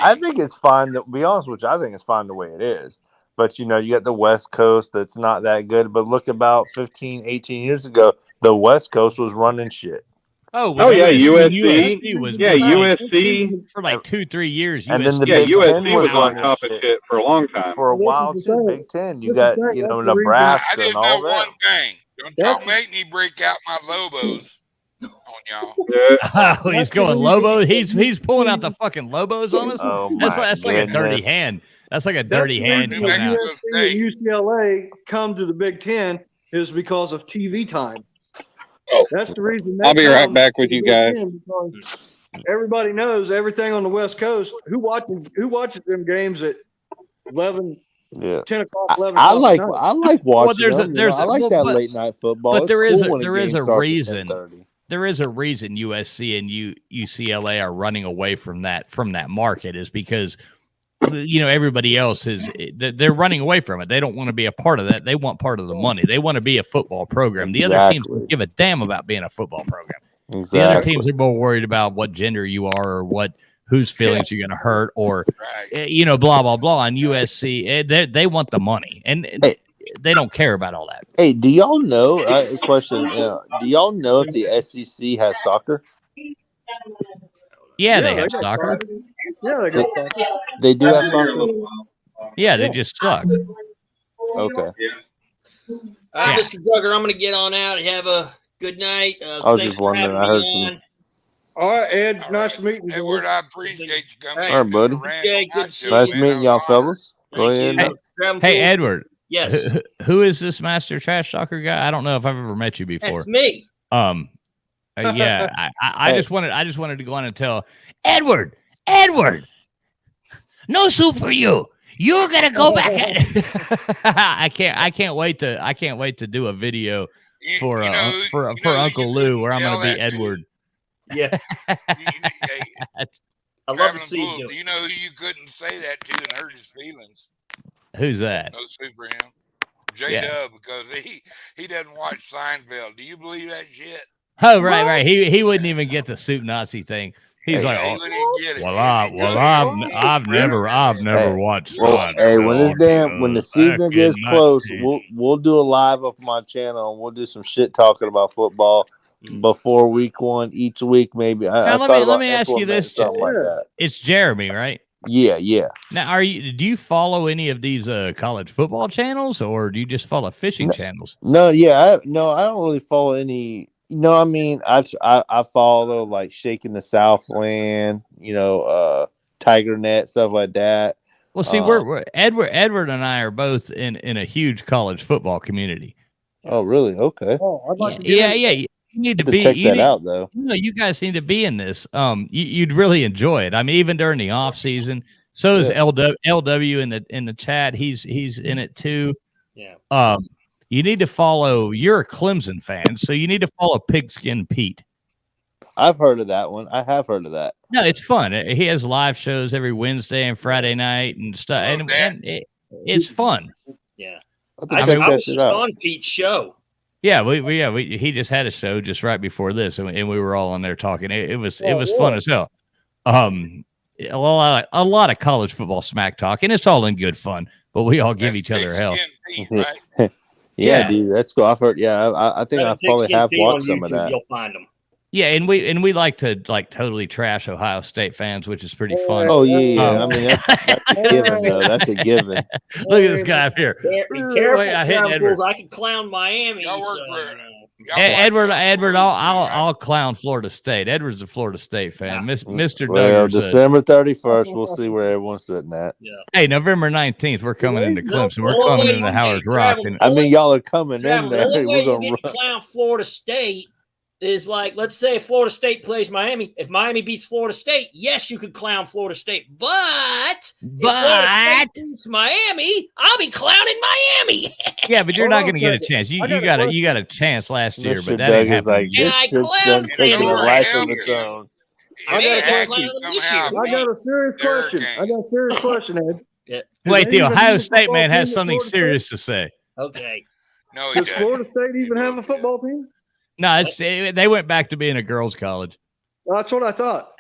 I think it's fine. To be honest with you, I think it's fine the way it is. But, you got the West Coast that's not that good. But look, about 15, 18 years ago, the West Coast was running shit. Oh yeah, USC was USC for like 2-3 years. And then the Big Big Ten USC was on top of shit for a long time. For a while too. Big Ten, you got Nebraska I didn't and all know that. one thing. Don't make me break out my Lobos on y'all. Oh, he's going Lobo. He's pulling out the fucking Lobos on us. Oh that's like a dirty goodness. hand. That's like a dirty hand. New coming out. Mexico USC State. and UCLA come to the Big Ten is because of TV time. That's the reason. I'll be right back with you guys. Because everybody knows everything on the West Coast. Who watches them games at 11, Yeah. 10 o'clock, 11 I o'clock like at night? I like watching. there's a- them, you there's know. I a- like well, that but- late night football. but It's there is cool a- when there game is a starts at reason. 10:30. There is a reason USC and UCLA are running away from that market is because everybody else they're running away from it. They don't want to be a part of that. They want part of the money. They want to be a football program. The other teams don't give a damn about being a football program. Exactly. The other teams are more worried about what gender you are or whose feelings you're going to hurt or blah blah blah. And USC they want the money and they don't care about all that. Hey, do y'all know? A question. Do y'all know if the SEC has soccer? Yeah, they have soccer. Yeah, they got soccer. They do have soccer. Yeah, they just suck. Okay. All right, Mr. Duggar, I'm going to get on out. Have a good night. I was Thanks just for wondering. having I heard me some. on. All right, Ed. Nice to meet you. Edward, I appreciate you coming. All right, buddy. Okay, good to see Nice you. meeting y'all, fellas. Go Thank ahead. you. Grab 'em Hey, fools. Edward. Yes. Who is this Master Trash Talker guy? I don't know if I've ever met you before. That's me. Yeah, I just wanted to go on and tell Edward, no soup for you. You're gonna go back. I can't wait to do a video for Uncle Lou where I'm gonna be Edward. Yeah. I love to see you. Do you know who you couldn't say that to and hurt his feelings? Who's that? No soup for him. J-Dub, because he doesn't watch Seinfeld. Do you believe that shit? Oh, right. He wouldn't even get the soup Nazi thing. He's like, he wouldn't even get it. I've never watched. Well, hey, when the season gets close, we'll do a live up on my channel and we'll do some shit talking about football before week 1 each week. Maybe. Let me ask you this: something like that. It's Jeremy, right? Yeah. Now, do you follow any of these college football channels, or do you just follow fishing channels? No, I don't really follow any. I mean, I follow like Shaking the Southland, Tiger Net, stuff like that. Well, see, we're Edward and I are both in a huge college football community. Oh, really? Okay. Oh, I'd like to Yeah. You need to be check that out, though. You guys need to be in this. You'd really enjoy it. I mean, even during the off season. So is LW in the chat. He's in it too. Yeah. You need to follow. You're a Clemson fan, so you need to follow Pigskin Pete. I've heard of that one. I have heard of that. No, it's fun. He has live shows every Wednesday and Friday night and stuff, and it's fun. Yeah. I was just on Pete's show. Yeah, he just had a show just right before this, and we were all on there talking. It was fun as hell. A lot of college football smack talk, and it's all in good fun. But we all give each other hell. Pete, right? Yeah, dude, that's cool. I've heard. Yeah, I think I probably have watched some of that. You'll find them. Yeah, and we like to totally trash Ohio State fans, which is pretty fun. Oh yeah. I mean, that's a given, though. That's a given. Look at this guy up here. Be careful, fools. I can clown Miami. Edward, I'll clown Florida State. Edward's a Florida State fan. Mr. Well, Duggar December 31st, we'll see where everyone's sitting at. Yeah. Hey, November 19th, we're coming into Clemson. We're coming into Howard's Rock. I mean, y'all are coming in there. The only way We're you gonna get to clown Florida State is like, let's say if Florida State plays Miami. If Miami beats Florida State, yes, you could clown Florida State. But if Florida State beats Miami, I'll be clowning Miami. Yeah, but you're not going to get a chance. You got a chance last year, but that Doug didn't is like, happen. this shit's done taking a life of its own. I got a serious question, Ed. Yeah. Wait, the Ohio State man has something serious to say. Okay. No, Does Florida State even have a football team? No, they went back to being a girls' college. That's what I thought.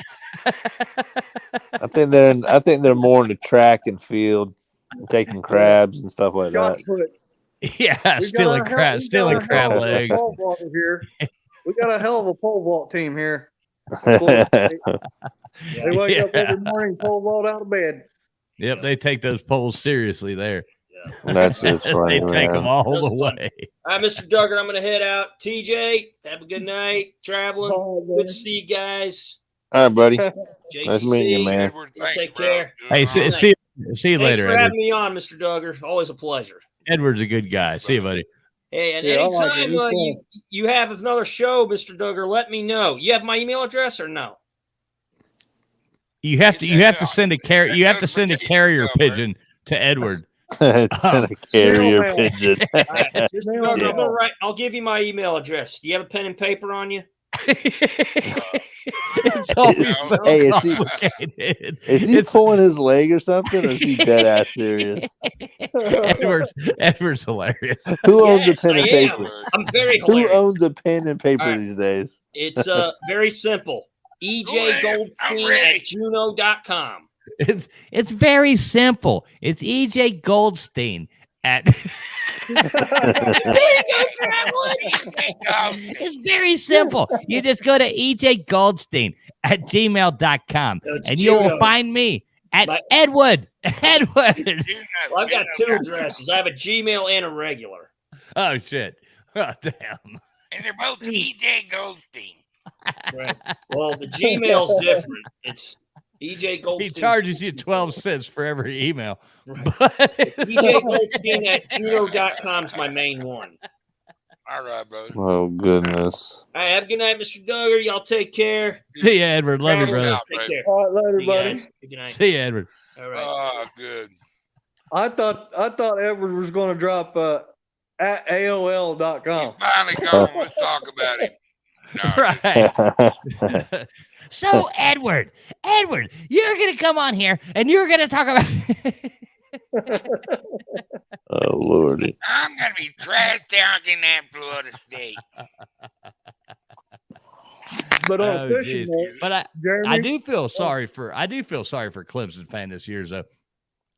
I think they're more into track and field, and taking crabs and stuff like that. Yeah, stealing crab legs. We got a hell of a pole vault team here. They wake up every morning, pole vault out of bed. Yep, they take those poles seriously there. That's just funny. They take them all the way. All right, Mr. Duggar, I'm going to head out. TJ, have a good night. Traveling. Good to see you guys. All right, buddy. JTC, Nice meeting you, man. Take care. Hey, see you See you Thanks later, for Edward. having me on, Mr. Duggar. Always a pleasure. Edward's a good guy. See you, buddy. Hey, and Yeah, I like anytime it. you have another show, Mr. Duggar, let me know. You have my email address or no? You have to send a carrier pigeon to Edward. It's in a carrier mail. pigeon. All right, Mr. Mail Duggar, mail. I'll give you my email address. Do you have a pen and paper on you? It's always so Hey, complicated. Is he pulling his leg or something, or is he dead ass serious? Edward's hilarious. Who owns Yes, a pen and I paper? am. I'm very Who hilarious. owns a pen and paper All right. these days? It's very simple. EJGoldstein at Juno.com. It's very simple. It's EJ Goldstein at It's very simple. You just go to EJ Goldstein at gmail.com It's and you will Juno. find me at But- Edward. Edward. Well, I've got two addresses. I have a Gmail and a regular. Oh shit. Oh damn. And they're both EJ Goldstein. Right. Well, the Gmail's different. It's EJ Goldstein. He charges you 12 cents for every email. Right. But EJ Goldstein at Juno.com is my main one. All right, brother. Oh goodness. All right, have a good night, Mr. Duggar. Y'all take care. see you, Edward. Love you, Travis, brother. out, Take brother. care. All right, later, See you buddy. guys. Good night. See you, Edward. All right. Oh, good. I thought Edward was going to drop at AOL.com. Finally gone. Let's talk about it. No, Right. So, Edward, you're going to come on here and you're going to talk about. Oh lordy. I'm going to be trash talking that Florida State. But on Oh, a fishing geez. note, But Jeremy, I do feel sorry for Clemson fan this year, though,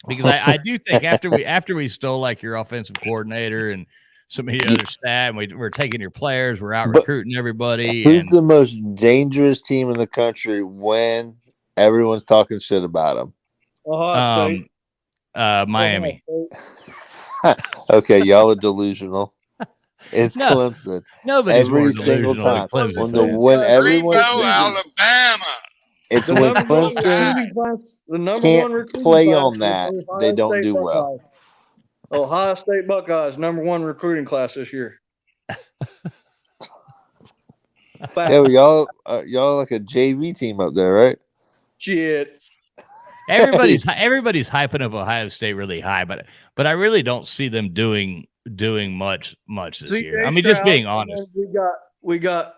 because I do think after we stole like your offensive coordinator and some of your other staff, and we're taking your players, we're out But recruiting everybody. Who's And, the most dangerous team in the country when everyone's talking shit about them? Ohio State. Miami. Ohio State. Okay, y'all are delusional. It's No, Clemson. Nobody's Every more single delusional than time. Clemson When fan. when everyone Greenbow, Alabama. it's The when number one Clemson recruiting class, the number can't one recruiting play class on is that, Ohio they don't State do well. Buckeyes. Ohio State Buckeyes, number one recruiting class this year. Fact. Yeah, y'all like a JV team up there, right? Shit. Everybody's hyping up Ohio State really high, but I really don't see them doing much this year. I mean, just being honest. We got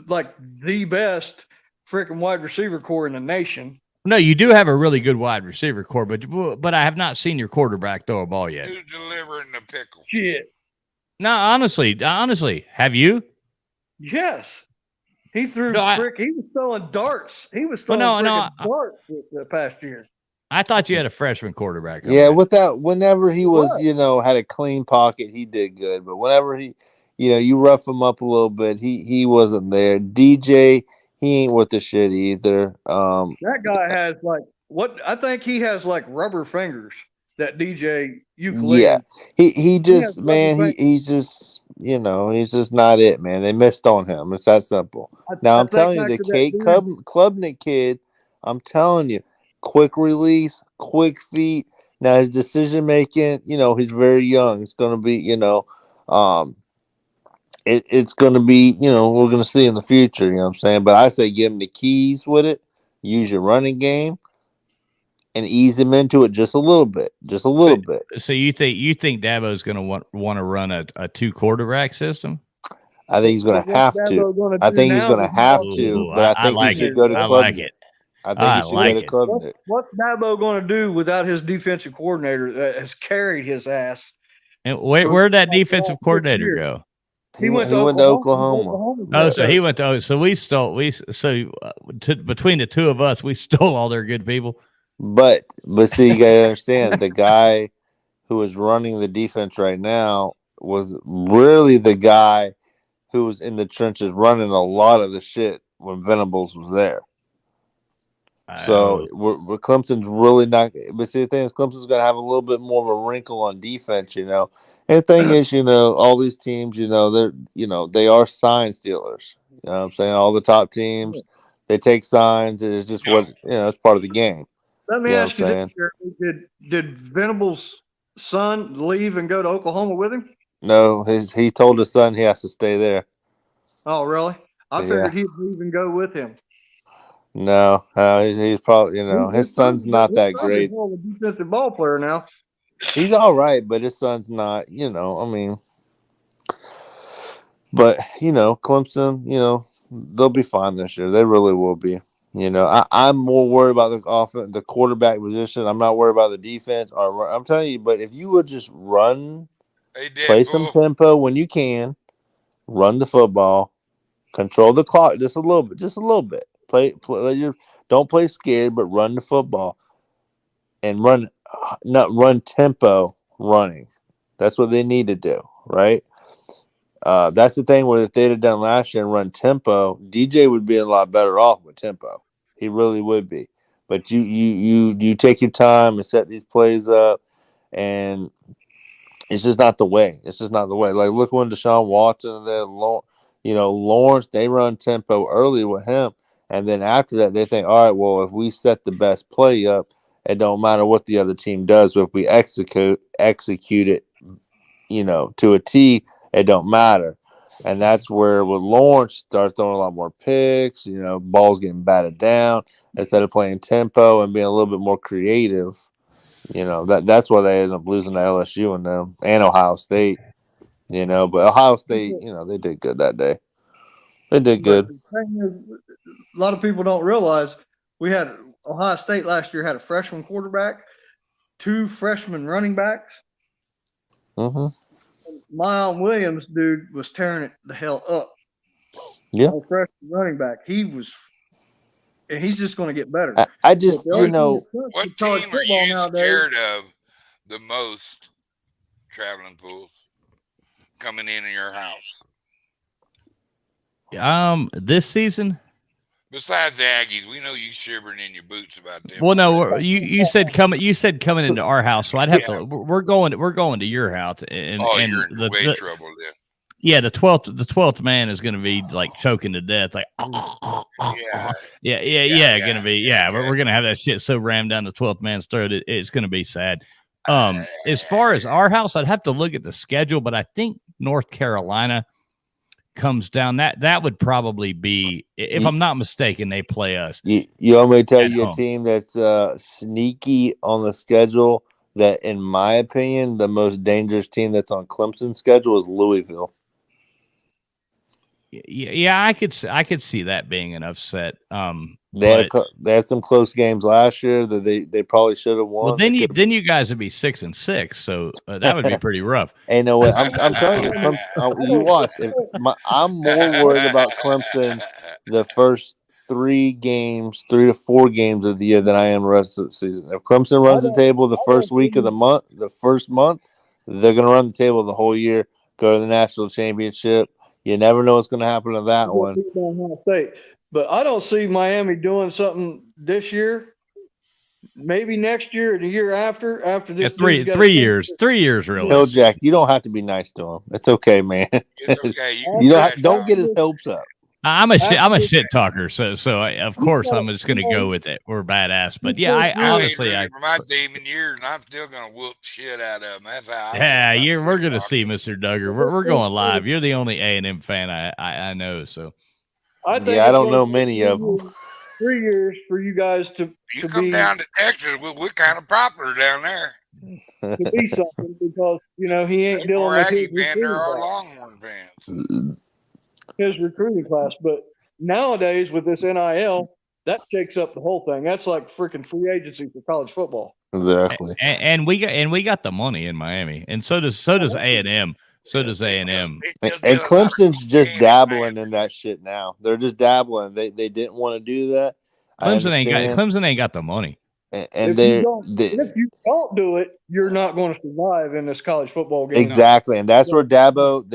like the best freaking wide receiver core in the nation. No, you do have a really good wide receiver core, but I have not seen your quarterback throw a ball yet. Who's delivering the pickle? Shit. No, honestly, have you? Yes. He threw No, he was throwing darts. He was Well, throwing no, darts the past year. I thought you had a freshman quarterback. Yeah, whenever he was, had a clean pocket, he did good. But whenever he, you rough him up a little bit, he wasn't there. DJ, he ain't worth the shit either. That guy has I think he has like rubber fingers. That DJ ukulele. Yeah, he just has man, rubber he's just he's just not it, man. They missed on him. It's that simple. Now I'm telling you, the Kate Klubnik kid, I'm telling you, quick release, quick feet. Now his decision making, he's very young. It's going to be, it's going to be, we're going to see in the future. You know what I'm saying? But I say give him the keys with it. Use your running game. And ease him into it just a little bit. So you think Dabo's going to want to run a two quarterback system? I think he's going to have to. I think he's going to have to. But I think he should go to Klubnik. I like it. I think he should go to Klubnik. What's Dabo going to do without his defensive coordinator that has carried his ass? And where'd that defensive coordinator go? He went to Oklahoma. Oh, so he went to. So between the two of us, we stole all their good people. But see, you gotta understand, the guy who is running the defense right now was really the guy who was in the trenches running a lot of the shit when Venables was there. So we're Clemson's really not. But see, the thing is, Clemson's gonna have a little bit more of a wrinkle on defense, And the thing is, all these teams, they're they are sign stealers. You know what I'm saying? All the top teams, they take signs. It's just it's part of the game. Let me You know ask what you I'm this, Jeremy. Did Venable's son leave and go to Oklahoma with him? No, he told his son he has to stay there. Oh, really? I Yeah. figured he'd leave and go with him. No, he's probably, his son's not that great. He's a defensive ball player now. He's all right, but his son's not, I mean, but, Clemson, they'll be fine this year. They really will be. I'm more worried about the quarterback position. I'm not worried about the defense. I'm telling you, but if you would just run, play some tempo when you can, run the football, control the clock just a little bit. Don't play scared, but run the football and run tempo running. That's what they need to do, right? That's the thing where if they'd have done last year and run tempo, DJ would be a lot better off with tempo. He really would be. But you take your time and set these plays up, and it's just not the way. Like, look when Deshaun Watson and there, Lawrence, they run tempo early with him. And then after that, they think, all right, well, if we set the best play up, it don't matter what the other team does. But if we execute it, to a T, it don't matter. And that's where with Lawrence, starts throwing a lot more picks, balls getting batted down instead of playing tempo and being a little bit more creative. That's why they ended up losing to LSU and Ohio State. But Ohio State, they did good that day. They did good. A lot of people don't realize we had Ohio State last year had a freshman quarterback, 2 freshman running backs. Mm-hmm. Miles Williams, dude, was tearing it the hell up. Yeah. Freshman running back. He's just going to get better. I just, what team are you scared of the most, Traveling Pools, coming in your house? This season? Besides the Aggies, we know you shivering in your boots about them. Well, no, you said coming into our house, so I'd have to. We're going to your house, and you're in way trouble then. Yeah, the 12th man is going to be like choking to death, like gonna be We're going to have that shit so rammed down the 12th man's throat, it's going to be sad. As far as our house, I'd have to look at the schedule, but I think North Carolina comes down. That would probably be, if I'm not mistaken, they play us. You want me to tell you a team that's sneaky on the schedule that, in my opinion, the most dangerous team that's on Clemson's schedule is Louisville. Yeah, I could see that being an upset. They had some close games last year that they probably should have won. Well, then you guys would be 6-6, so that would be pretty rough. Hey, no way! I'm telling you, you watch. I'm more worried about Clemson the first 3 to 4 games of the year than I am the rest of the season. If Clemson runs the table the first week of the first month, they're going to run the table the whole year. Go to the national championship. You never know what's going to happen to that one. But I don't see Miami doing something this year. Maybe next year or the year after this. 3 years. 3 years, really. Hill Jack, you don't have to be nice to him. It's okay, man. It's okay. Don't get his hopes up. I'm a shit talker, so of course I'm just going to go with it. We're badass, but yeah, I honestly, for my team in years, and I'm still going to whoop shit out of them. That's how. We're going to see Mr. Duggar. We're going live. You're the only A&M fan I know. So I don't know many of them. 3 years for you guys to come down to Texas. We're kind of popular down there. To be something because he ain't dealing with his fan. There are Longhorn fans. His recruiting class, but nowadays with this NIL, that shakes up the whole thing. That's like freaking free agency for college football. Exactly. And we got the money in Miami, and so does A&M. So does A&M. And Clemson's just dabbling in that shit now. They're just dabbling. They didn't want to do that. Clemson ain't got the money. And if you don't do it, you're not going to survive in this college football game. Exactly, and that's where Dabo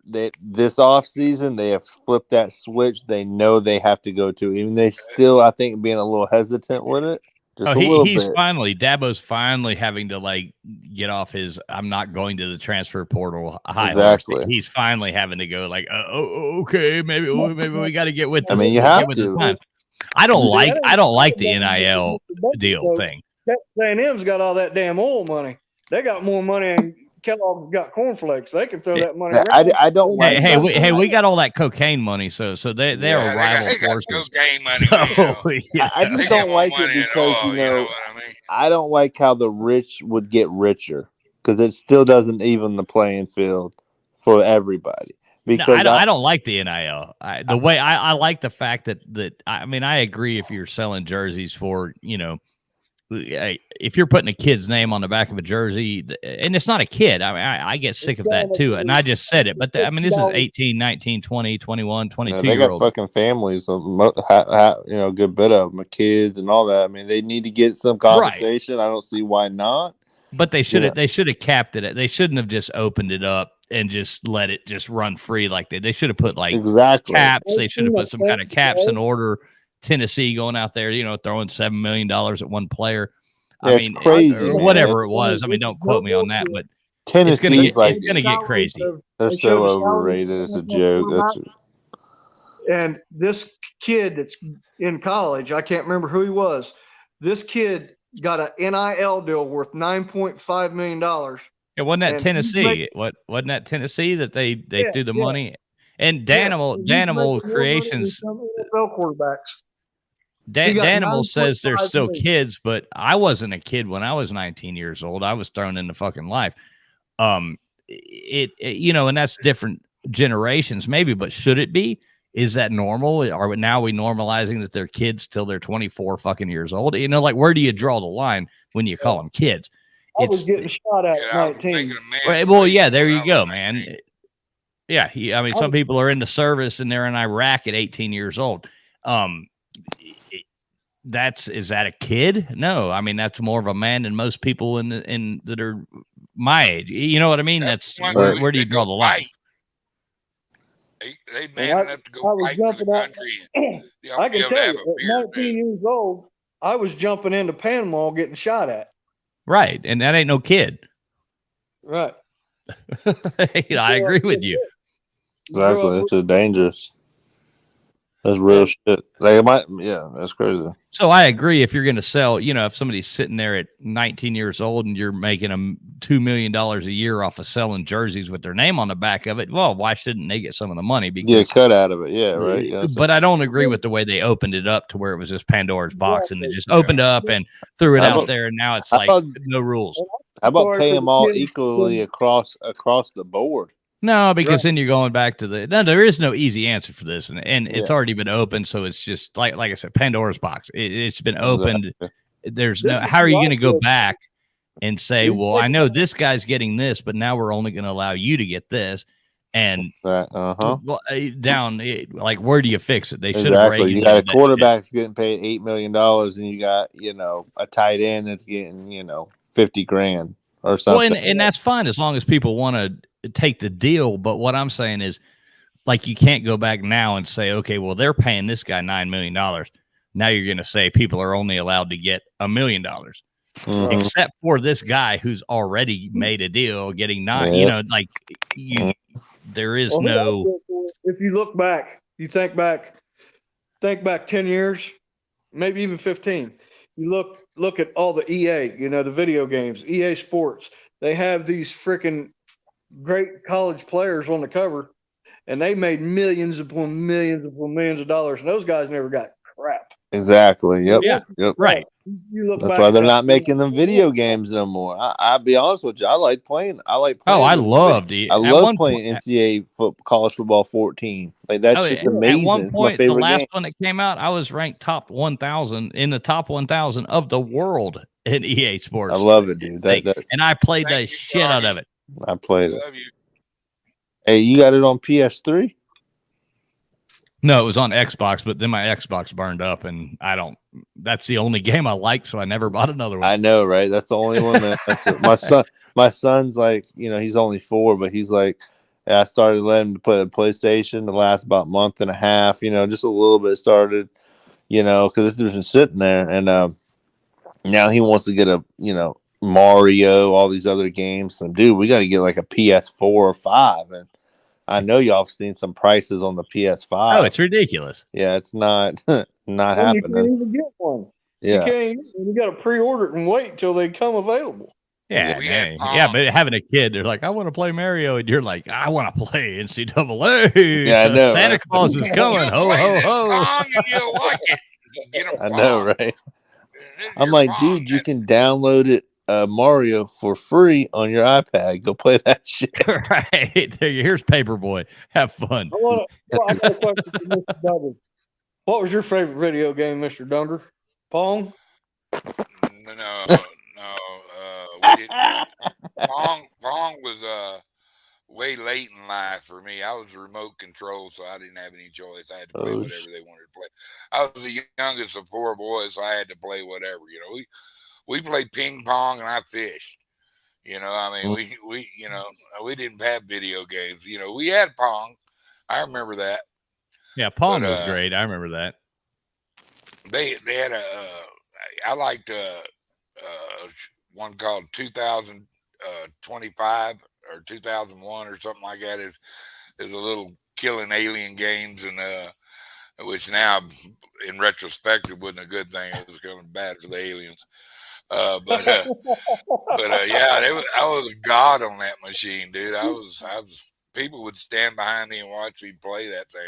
this offseason they have flipped that switch. They know they have to go to. Even they still, I think, being a little hesitant with it. Dabo's finally having to get off his I'm not going to the transfer portal high horse. He's finally having to go okay, maybe we got to get with this. I mean, you have to. I don't See, like that I ain't- don't like that the ain't NIL the deal Coach. thing. Texas A&M's got all that damn oil money. They got more money than Kellogg's got cornflakes. They can throw that money around. I don't Hey, like hey, that. we got all that cocaine money, so they're Yeah, rival they got forces. cocaine money. So, You I know. just They don't got more like it money than because oil, you know what I mean? I don't like how the rich would get richer because it still doesn't even the playing field for everybody. No, Because I don't like the NIL. I like the fact that I mean I agree if you're selling jerseys for if you're putting a kid's name on the back of a jersey and it's not a kid, I mean I get sick of that too, and I just said it, but I mean this is 18, 19, 20, 21, 22 they year got old. fucking families, a good bit of them, kids and all that. I mean, they need to get some compensation. I don't see why not. But they should have capped it. They shouldn't have just opened it up and just let it just run free like that. They should have put like caps. They should have put some kind of caps in order. Tennessee going out there, throwing $7 million at one player. I mean, crazy, or whatever it was. I mean, don't quote me on that, but Tennessee it's gonna get crazy. They're They so showed the salary overrated as a joke. And this kid that's in college, I can't remember who he was. This kid got an NIL deal worth $9.5 million. It wasn't that And Tennessee. Wasn't that Tennessee that they threw the money? And Danimal Creations. NFL quarterbacks. Danimal says they're 9.5 still million. kids, but I wasn't a kid when I was 19 years old. I was thrown into fucking life. And that's different generations maybe, but should it be? Is that normal? Are we normalizing that they're kids till they're 24 fucking years old? Like where do you draw the line when you call them kids? I was getting shot at 19. Right, well, yeah, there you go, man. Yeah, I mean, some people are in the service and they're in Iraq at 18 years old. Is that a kid? No, I mean that's more of a man than most people in that are my age. You know what I mean? That's where do you draw the line? They man enough to go fight for the country. I can tell you, at 19 years old, I was jumping into Panama getting shot at. Right, and that ain't no kid. Right. I agree with you. Exactly, it's dangerous. That's real shit. That's crazy. So I agree. If you're going to sell, if somebody's sitting there at 19 years old and you're making them $2 million a year off of selling jerseys with their name on the back of it, well, why shouldn't they get some of the money? Because cut out of it. Yeah, right. Yeah, but I don't agree with the way they opened it up to where it was just Pandora's box and they just opened up and threw it out there, and now it's like no rules. How about pay them all equally across the board? No, because then you're going back to there is no easy answer for this, and it's already been opened, so it's just like I said, Pandora's box. It's been opened. There's no. How are you going to go back and say, well, I know this guy's getting this, but now we're only going to allow you to get this, and down like where do you fix it? They should have. You got a quarterback's getting paid $8 million, and you got a tight end that's getting $50,000 or something. Well, and that's fine as long as people want to take the deal, but what I'm saying is like you can't go back now and say, okay, well, they're paying this guy $9 million. Now you're going to say people are only allowed to get $1 million, except for this guy who's already made a deal getting $9. There is no. If you look back, you think back 10 years, maybe even 15. You look at all the EA, the video games, EA Sports. They have these freaking great college players on the cover, and they made millions upon millions of dollars, and those guys never got crap. Exactly. Yep. Yeah. Yep. Right. That's why they're not making them video games no more. I'll be honest with you. I like playing. Oh, I love playing NCAA college football 14. Like that shit's amazing. At one point, the last one that came out, I was ranked top 1,000 in the top 1,000 of the world in EA Sports. I love it, dude. And I played the shit out of it. I played it. Hey, you got it on PS3? No, it was on Xbox, but then my Xbox burned up, and that's the only game I like, so I never bought another one. I know, right? That's the only one that my son's like, he's only 4, but he's like, I started letting him play a PlayStation the last about month and a half, just a little bit started, because this dude's been sitting there, and now he wants to get a, Mario, all these other games. And dude, we got to get like a PS4 or 5, and I know y'all have seen some prices on the PS5. Oh, it's ridiculous. Yeah, it's not not And you happening. can't even get one. Yeah. You got to pre-order it and wait until they come available. Yeah, We had yeah, Pong. but having a kid, they're like, I want to play Mario, and you're like, I want to play NCAA. Yeah, I know, Santa right? Claus is coming. You Ho play ho this ho! Pong and you'll like it. Get 'em I know, Pong. right? This is I'm your like, Pong. dude, you can download it Mario for free on your iPad. Go play that shit. Right there, here's Paperboy. Have fun. I got a question for Mr. Dunger. What was your favorite video game, Mr. Dunger? Pong? No. We didn't. Pong was way late in life for me. I was remote control, so I didn't have any choice. I had to play Oh, whatever they wanted to play. I was the youngest of 4 boys, so I had to play whatever. You know, we played ping pong and I fished. You know, I mean, we didn't have video games. You know, we had Pong. I remember that. Yeah, Pong But, was great. I remember that. They had I liked one called 2025 or 2001 or something like that. It was a little killing alien games, and which now in retrospective wasn't a good thing. It was kind of bad for the aliens. Yeah, I was a god on that machine, dude. I was. People would stand behind me and watch me play that thing.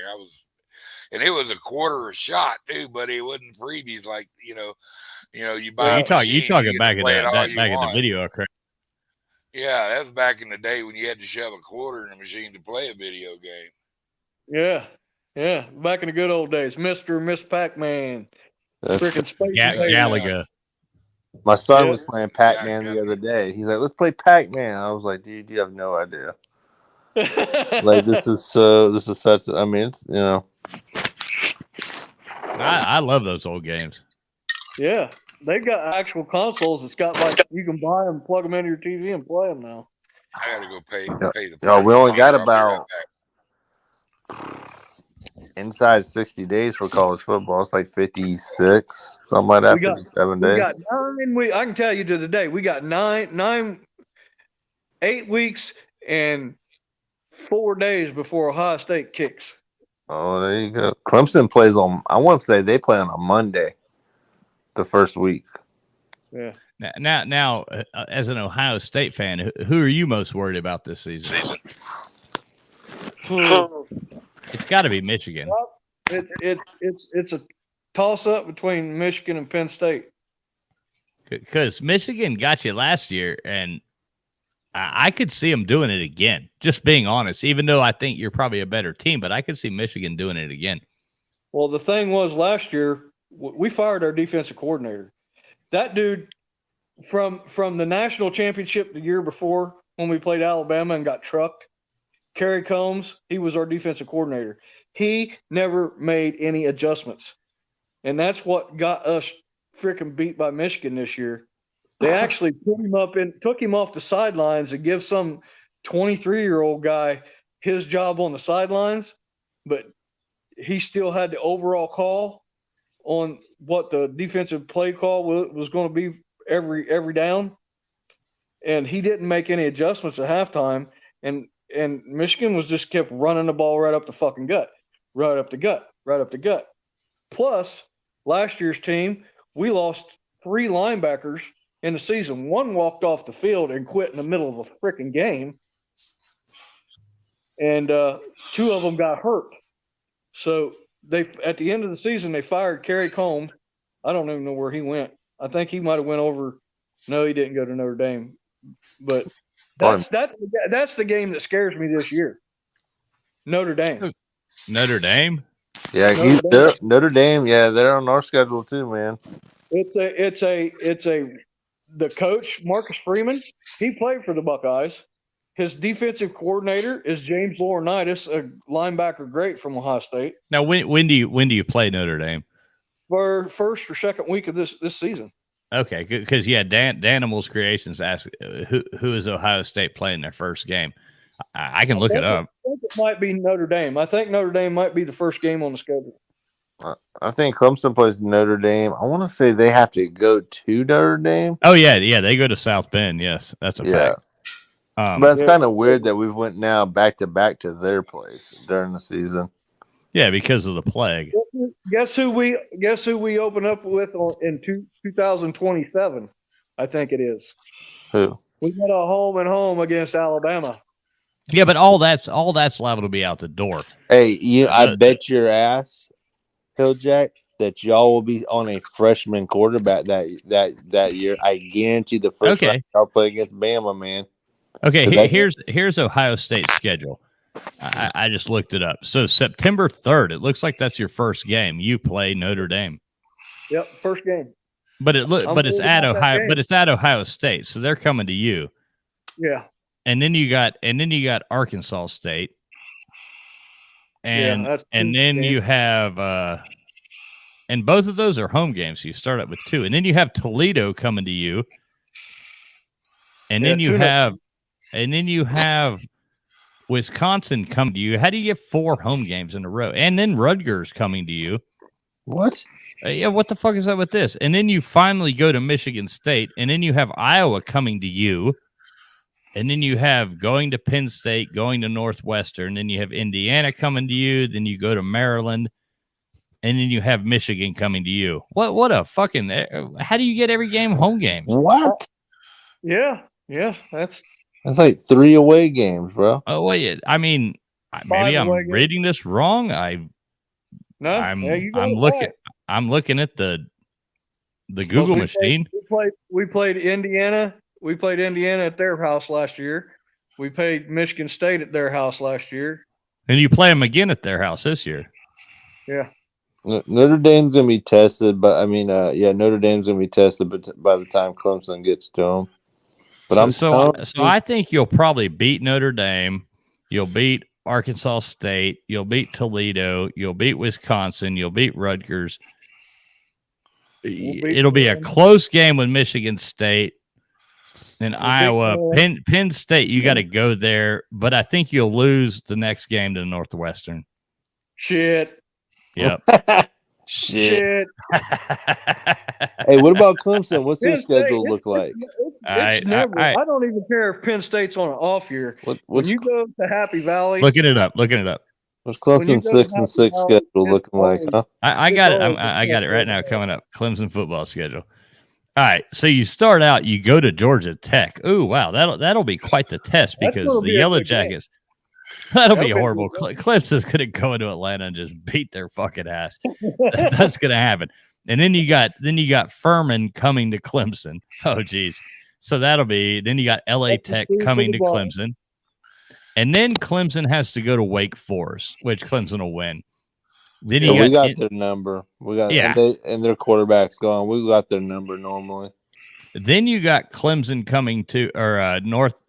And it was a quarter a shot too, but it wasn't freebies like you buy. You talking back in the video, correct? Yeah, that was back in the day when you had to shove a quarter in a machine to play a video game. Yeah. Back in the good old days, Mr. and Miss Pac-Man, freaking Space Galaga. My son was playing Pac-Man the other day. He's like, let's play Pac-Man. I was like, dude, you have no idea. Like, this is such, I mean, it's, I love those old games. Yeah. They got actual consoles. It's got like, you can buy them, plug them into your TV and play them now. I got to go pay the No, we only got I'll be about right inside 60 days for college football. It's like 56, something like that, 57 days. We got 9 weeks. I can tell you to the day, we got 8 weeks and 4 days before Ohio State kicks. Oh, there you go. Clemson plays on, I want to say they play on a Monday, the first week. Yeah. Now, as an Ohio State fan, who are you most worried about this season? It's got to be Michigan. It's a toss up between Michigan and Penn State. Because Michigan got you last year, and I could see them doing it again. Just being honest, even though I think you're probably a better team, but I could see Michigan doing it again. Well, the thing was last year we fired our defensive coordinator. That dude from the national championship the year before when we played Alabama and got trucked. Kerry Combs, he was our defensive coordinator. He never made any adjustments. And that's what got us freaking beat by Michigan this year. They actually took him off the sidelines and give some 23-year-old guy his job on the sidelines, but he still had the overall call on what the defensive play call was going to be every down. And he didn't make any adjustments at halftime. And Michigan was just kept running the ball right up the fucking gut, right up the gut. Plus, last year's team, we lost 3 linebackers in the season. One walked off the field and quit in the middle of a freaking game. And 2 of them got hurt. So at the end of the season, they fired Kerry Combs. I don't even know where he went. I think he might have went over. No, he didn't go to Notre Dame. But that's the game that scares me this year. Notre Dame. Notre Dame? Yeah, Notre Dame. Yeah, they're on our schedule too, man. The coach, Marcus Freeman, he played for the Buckeyes. His defensive coordinator is James Laurinaitis, a linebacker great from Ohio State. Now, when do you play Notre Dame? For first or second week of this season. Okay, because Dan Animals Creations asked who is Ohio State playing their first game. I can look it up. I think it might be Notre Dame. I think Notre Dame might be the first game on the schedule. I think Clemson plays Notre Dame. I want to say they have to go to Notre Dame. Oh yeah, they go to South Bend. Yes, that's a fact. But it's kind of weird that we've went now back to back to their place during the season. Yeah, because of the plague. Guess who we open up with in 2027? I think it is. Who? We got a home and home against Alabama. Yeah, but all that's liable to be out the door. Hey, I bet your ass, Hilljack, that y'all will be on a freshman quarterback that year. I guarantee the first round y'all play against Bama, man. Okay, here's Ohio State's schedule. I just looked it up. So September 3rd, it looks like that's your first game. You play Notre Dame. Yep, first game. But it's at Ohio, but it's at Ohio State, so they're coming to you. Yeah. And then you got Arkansas State. And then you have and both of those are home games, so you start up with 2. And then you have Toledo coming to you. And then you have Wisconsin coming to you. How do you get 4 home games in a row? And then Rutgers coming to you. What? Yeah, what the fuck is up with this? And then you finally go to Michigan State, and then you have Iowa coming to you, and then you have going to Penn State, going to Northwestern, then you have Indiana coming to you, then you go to Maryland, and then you have Michigan coming to you. What a fucking... How do you get every game home games? What? Yeah, that's like 3 away games, bro. Oh, wait, I mean, maybe I'm reading this wrong. I'm looking at the Google machine. We played Indiana. We played Indiana at their house last year. We played Michigan State at their house last year. And you play them again at their house this year. Yeah. Notre Dame's gonna be tested, but Notre Dame's gonna be tested, but by the time Clemson gets to them. But so I think you'll probably beat Notre Dame. You'll beat Arkansas State. You'll beat Toledo. You'll beat Wisconsin. You'll beat Rutgers. It'll be a close game with Michigan State and Iowa. Penn State, you got to go there, but I think you'll lose the next game to Northwestern. Shit. Yep. Shit. Hey, what about Clemson? What's their schedule look like? I don't even care if Penn State's on an off year. When you go to Happy Valley, looking it up. What's Clemson's 6-6 schedule looking like? Huh? I got it. I got it right now. Coming up, Clemson football schedule. All right, so you start out. You go to Georgia Tech. Ooh, wow, that'll be quite the test because the Yellow Jackets. That'll be horrible. Clemson's going to go into Atlanta and just beat their fucking ass. That's going to happen. And then you got Furman coming to Clemson. Oh, geez. So then you got LA Tech coming to Clemson. And then Clemson has to go to Wake Forest, which Clemson will win. Then we got their number. And their quarterback's gone. We got their number normally. Then you got Clemson coming to North.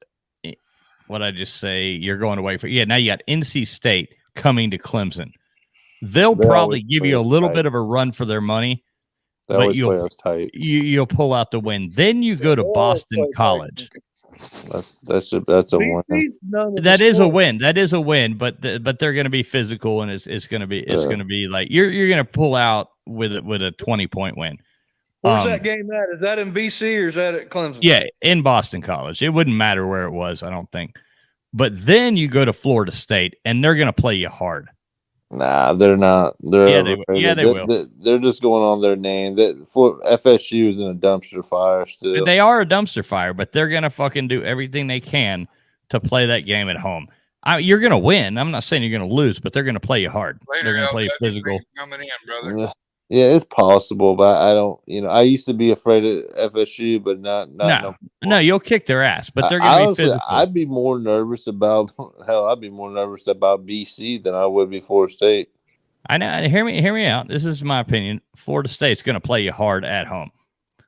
What I just say? You're going away for now. You got NC State coming to Clemson. They'll probably give you a little bit of a run for their money, but you'll pull out the win. Then you go to Boston College. That's a win. That is a win. That is a win. But they're going to be physical, and it's going to be like you're going to pull out with a 20-point win. Where's that game at? Is that in BC or is that at Clemson? Yeah, in Boston College. It wouldn't matter where it was, I don't think. But then you go to Florida State, and they're going to play you hard. Nah, they're not. They will. They're just going on their name. FSU is in a dumpster fire still. They are a dumpster fire, but they're going to fucking do everything they can to play that game at home. You're going to win. I'm not saying you're going to lose, but they're going to play you hard. They're going to play you physical. Coming in, brother. Yeah, it's possible, but I don't. I used to be afraid of FSU, but not. No, you'll kick their ass, but they're going to be physical. I'd be more nervous about BC than I would be Florida State. I know. Hear me out. This is my opinion. Florida State's going to play you hard at home.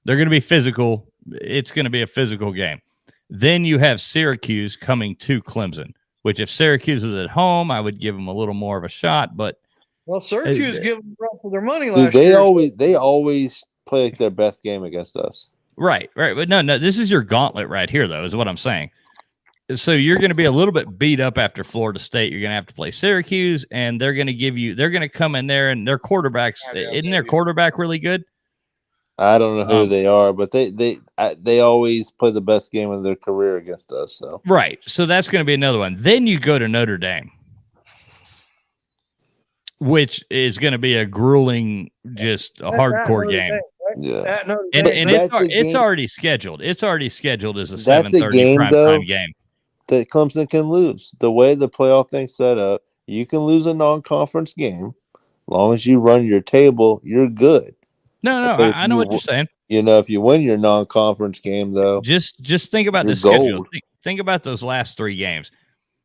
They're going to be physical. It's going to be a physical game. Then you have Syracuse coming to Clemson, which if Syracuse was at home, I would give them a little more of a shot, but. Well, Syracuse gave them run for their money last year. They always play like their best game against us. Right. But no, this is your gauntlet right here, though, is what I'm saying. So you're going to be a little bit beat up after Florida State. You're going to have to play Syracuse, and they're going to come in there, and their quarterbacks. Isn't their quarterback really good? I don't know who they are, but they always play the best game of their career against us. So right, so that's going to be another one. Then you go to Notre Dame, which is going to be a grueling, just a hardcore game. yeah, And it's already scheduled. It's already scheduled as a 7:30 primetime game that Clemson can lose. The way the playoff thing's set up, you can lose a non-conference game. As long as you run your table, you're good. No, I know what you're saying. You know, if you win your non-conference game, though, just think about the schedule. Think about those last 3 games.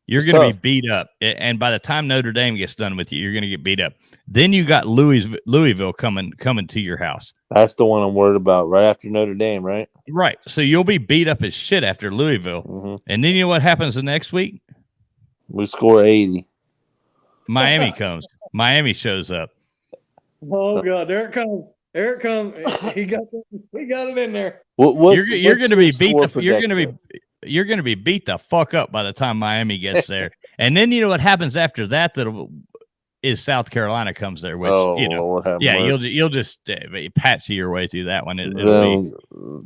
You're going to be beat up, and by the time Notre Dame gets done with you, you're going to get beat up. Then you got Louisville coming to your house. That's the one I'm worried about. Right after Notre Dame, right? Right. So you'll be beat up as shit after Louisville, and then you know what happens the next week? We score 80. Miami comes. Miami shows up. Oh God, there it comes. There it comes. He got it in there. You're going to be beat. You're going to be beat the fuck up by the time Miami gets there. And then you know what happens after that? Is South Carolina comes there, which you'll just patsy your way through that one. It'll be.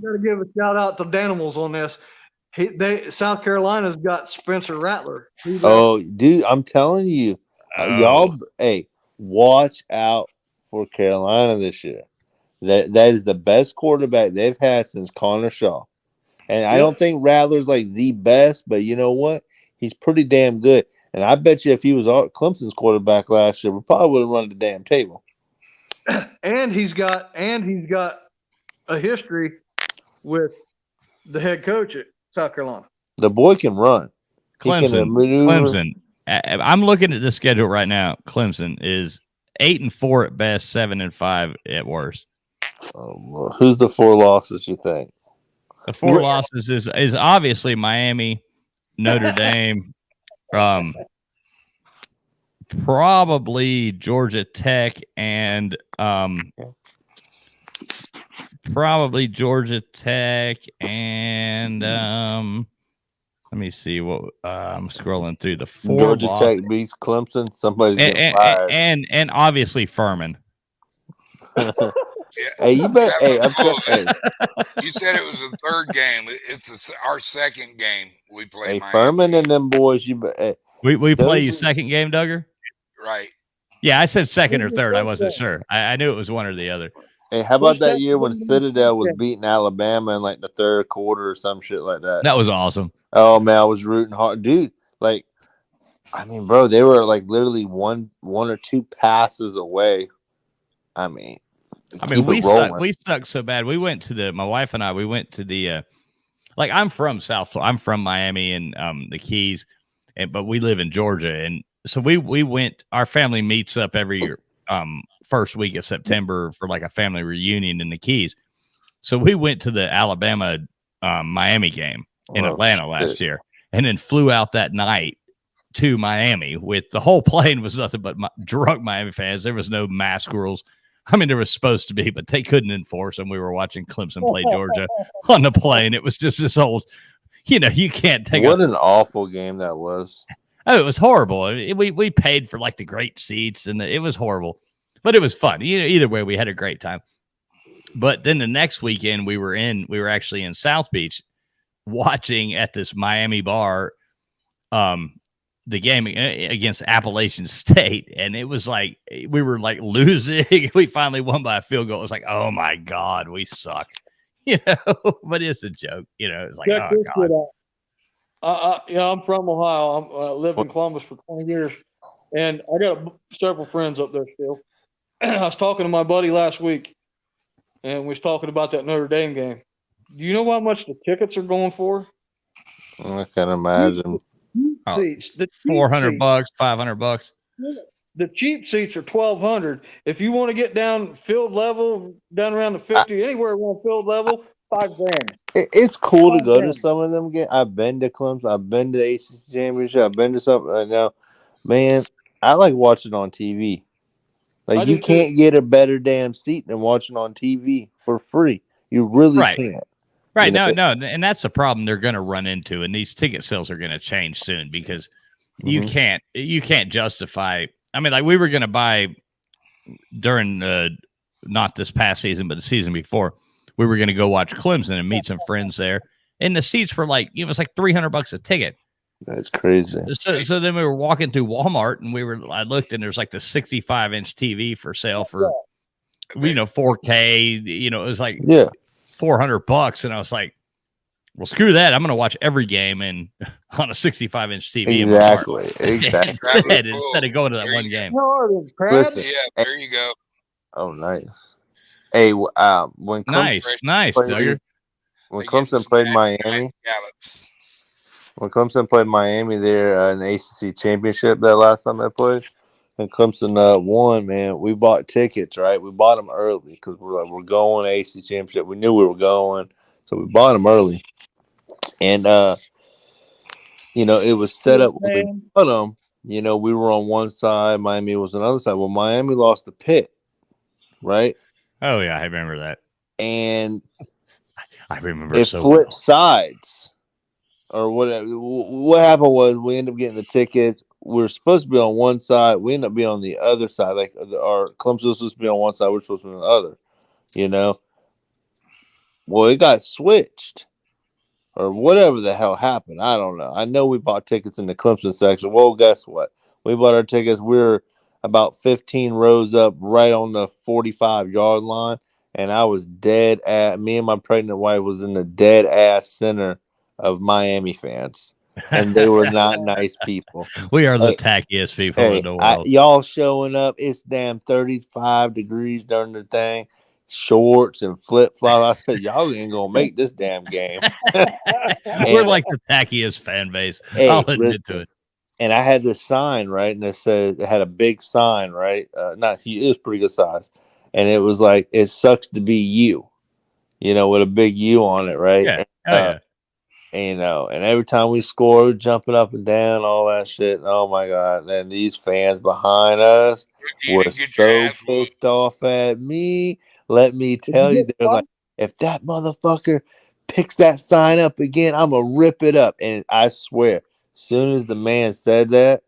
Gotta give a shout out to Danimals on this. South Carolina's got Spencer Rattler. Oh, dude, I'm telling you, y'all. Hey, watch out for Carolina this year. That is the best quarterback they've had since Connor Shaw. And I don't think Rattler's like the best, but you know what? He's pretty damn good. And I bet you if he was Clemson's quarterback last year, we probably would have run the damn table. And he's got a history with the head coach at South Carolina. The boy can run. Clemson. I'm looking at the schedule right now. Clemson is 8-4 at best, 7-5 at worst. Oh, who's the 4 losses you think? The 4 losses is obviously Miami, Notre Dame, probably Georgia Tech, and let me see what I'm scrolling through the 4. Georgia Tech beats Clemson. Somebody's getting fired. And obviously Furman. Hey, you bet. Hey, you said it was the 3rd game. It's our 2nd game. We play. Hey, Miami. Furman and them boys. We play you 2nd game, Duggar? Right. Yeah, I said 2nd or 3rd. I wasn't sure. I knew it was one or the other. Hey, how about that year when Citadel was beating Alabama in like the 3rd quarter or some shit like that? That was awesome. Oh man, I was rooting hard, dude. Like, I mean, bro, they were like literally one or 2 passes away. I mean, we suck so bad. We went to my wife and I, we went to the, like I'm from Miami and the Keys, but we live in Georgia. And so we went, our family meets up every first week of September for like a family reunion in the Keys. So we went to the Alabama Miami game in Atlanta last year and then flew out that night to Miami with the whole plane was nothing but drunk Miami fans. There was no mask rules. I mean, there was supposed to be, but they couldn't enforce them. We were watching Clemson play Georgia on the plane. It was just this old, you can't take What an awful game that was. Oh, it was horrible. We paid for like the great seats and it was horrible, but it was fun. Either way, we had a great time. But then the next weekend we were actually in South Beach watching at this Miami bar, the game against Appalachian State, and it was like we were like losing. We finally won by a field goal. It was like, oh my God, we suck, But it's a joke, It's like, oh God. I'm from Ohio. I lived in Columbus for 20 years, and I got several friends up there still. I was talking to my buddy last week, and we was talking about that Notre Dame game. Do you know how much the tickets are going for? I can imagine. Seats, the $400, $500. The cheap seats are $1,200. If you want to get down field level, down around the 50, anywhere around field level, $5,000. It's cool to go to some of them games. I've been to Clemson. I've been to the ACC Championship. I've been to something right now. Man, I like watching on TV. Like you can't get a better damn seat than watching on TV for free. You really can't. Right. No. And that's the problem they're going to run into. And these ticket sales are going to change soon because you can't justify. I mean, like we were going to buy during not this past season, but the season before, we were going to go watch Clemson and meet some friends there. And the seats were like, it was like $300 a ticket. That's crazy. So then we were walking through Walmart and I looked and there's like the 65-inch TV for sale for, 4K, it was like $400. And I was like, well, screw that. I'm going to watch every game on a 65-inch TV. Exactly. Instead of going to that one game. Listen, Yeah, there you go. Oh, nice. Hey, when Clemson nice, Duggar. When Clemson played Miami, there in the ACC championship that last time they played, and Clemson won, man, we bought tickets, right? We bought them early because we're going to ACC championship. We knew we were going, so we bought them early. And, it was set up when we bought them. We were on one side, Miami was on the other side. Well, Miami lost the Pitt, right? Oh, yeah, I remember that. And I remember it flipped sides. Or what happened was we ended up getting the tickets. We were supposed to be on one side. We ended up being on the other side. Like our Clemson was supposed to be on one side. We're supposed to be on the other. Well, it got switched. Or whatever the hell happened. I don't know. I know we bought tickets in the Clemson section. Well, guess what? We bought our tickets. We were about 15 rows up right on the 45-yard line. And I was me and my pregnant wife was in the dead ass center of Miami fans. And they were not nice people. We are the tackiest people in the world. Y'all showing up. It's damn 35 degrees during the thing. Shorts and flip flop. I said, y'all ain't gonna make this damn game. We're like the tackiest fan base. I'll admit to it. And I had this sign, right? And it had a big sign, right? Not huge, it was pretty good size. And it was like, it sucks to be you, with a big U on it, right? Yeah. And every time we score, we're jumping up and down, all that shit. Oh my God. And these fans behind us were so pissed off at me. Let me tell you, they're like, if that motherfucker picks that sign up again, I'm going to rip it up. And I swear, as soon as the man said that,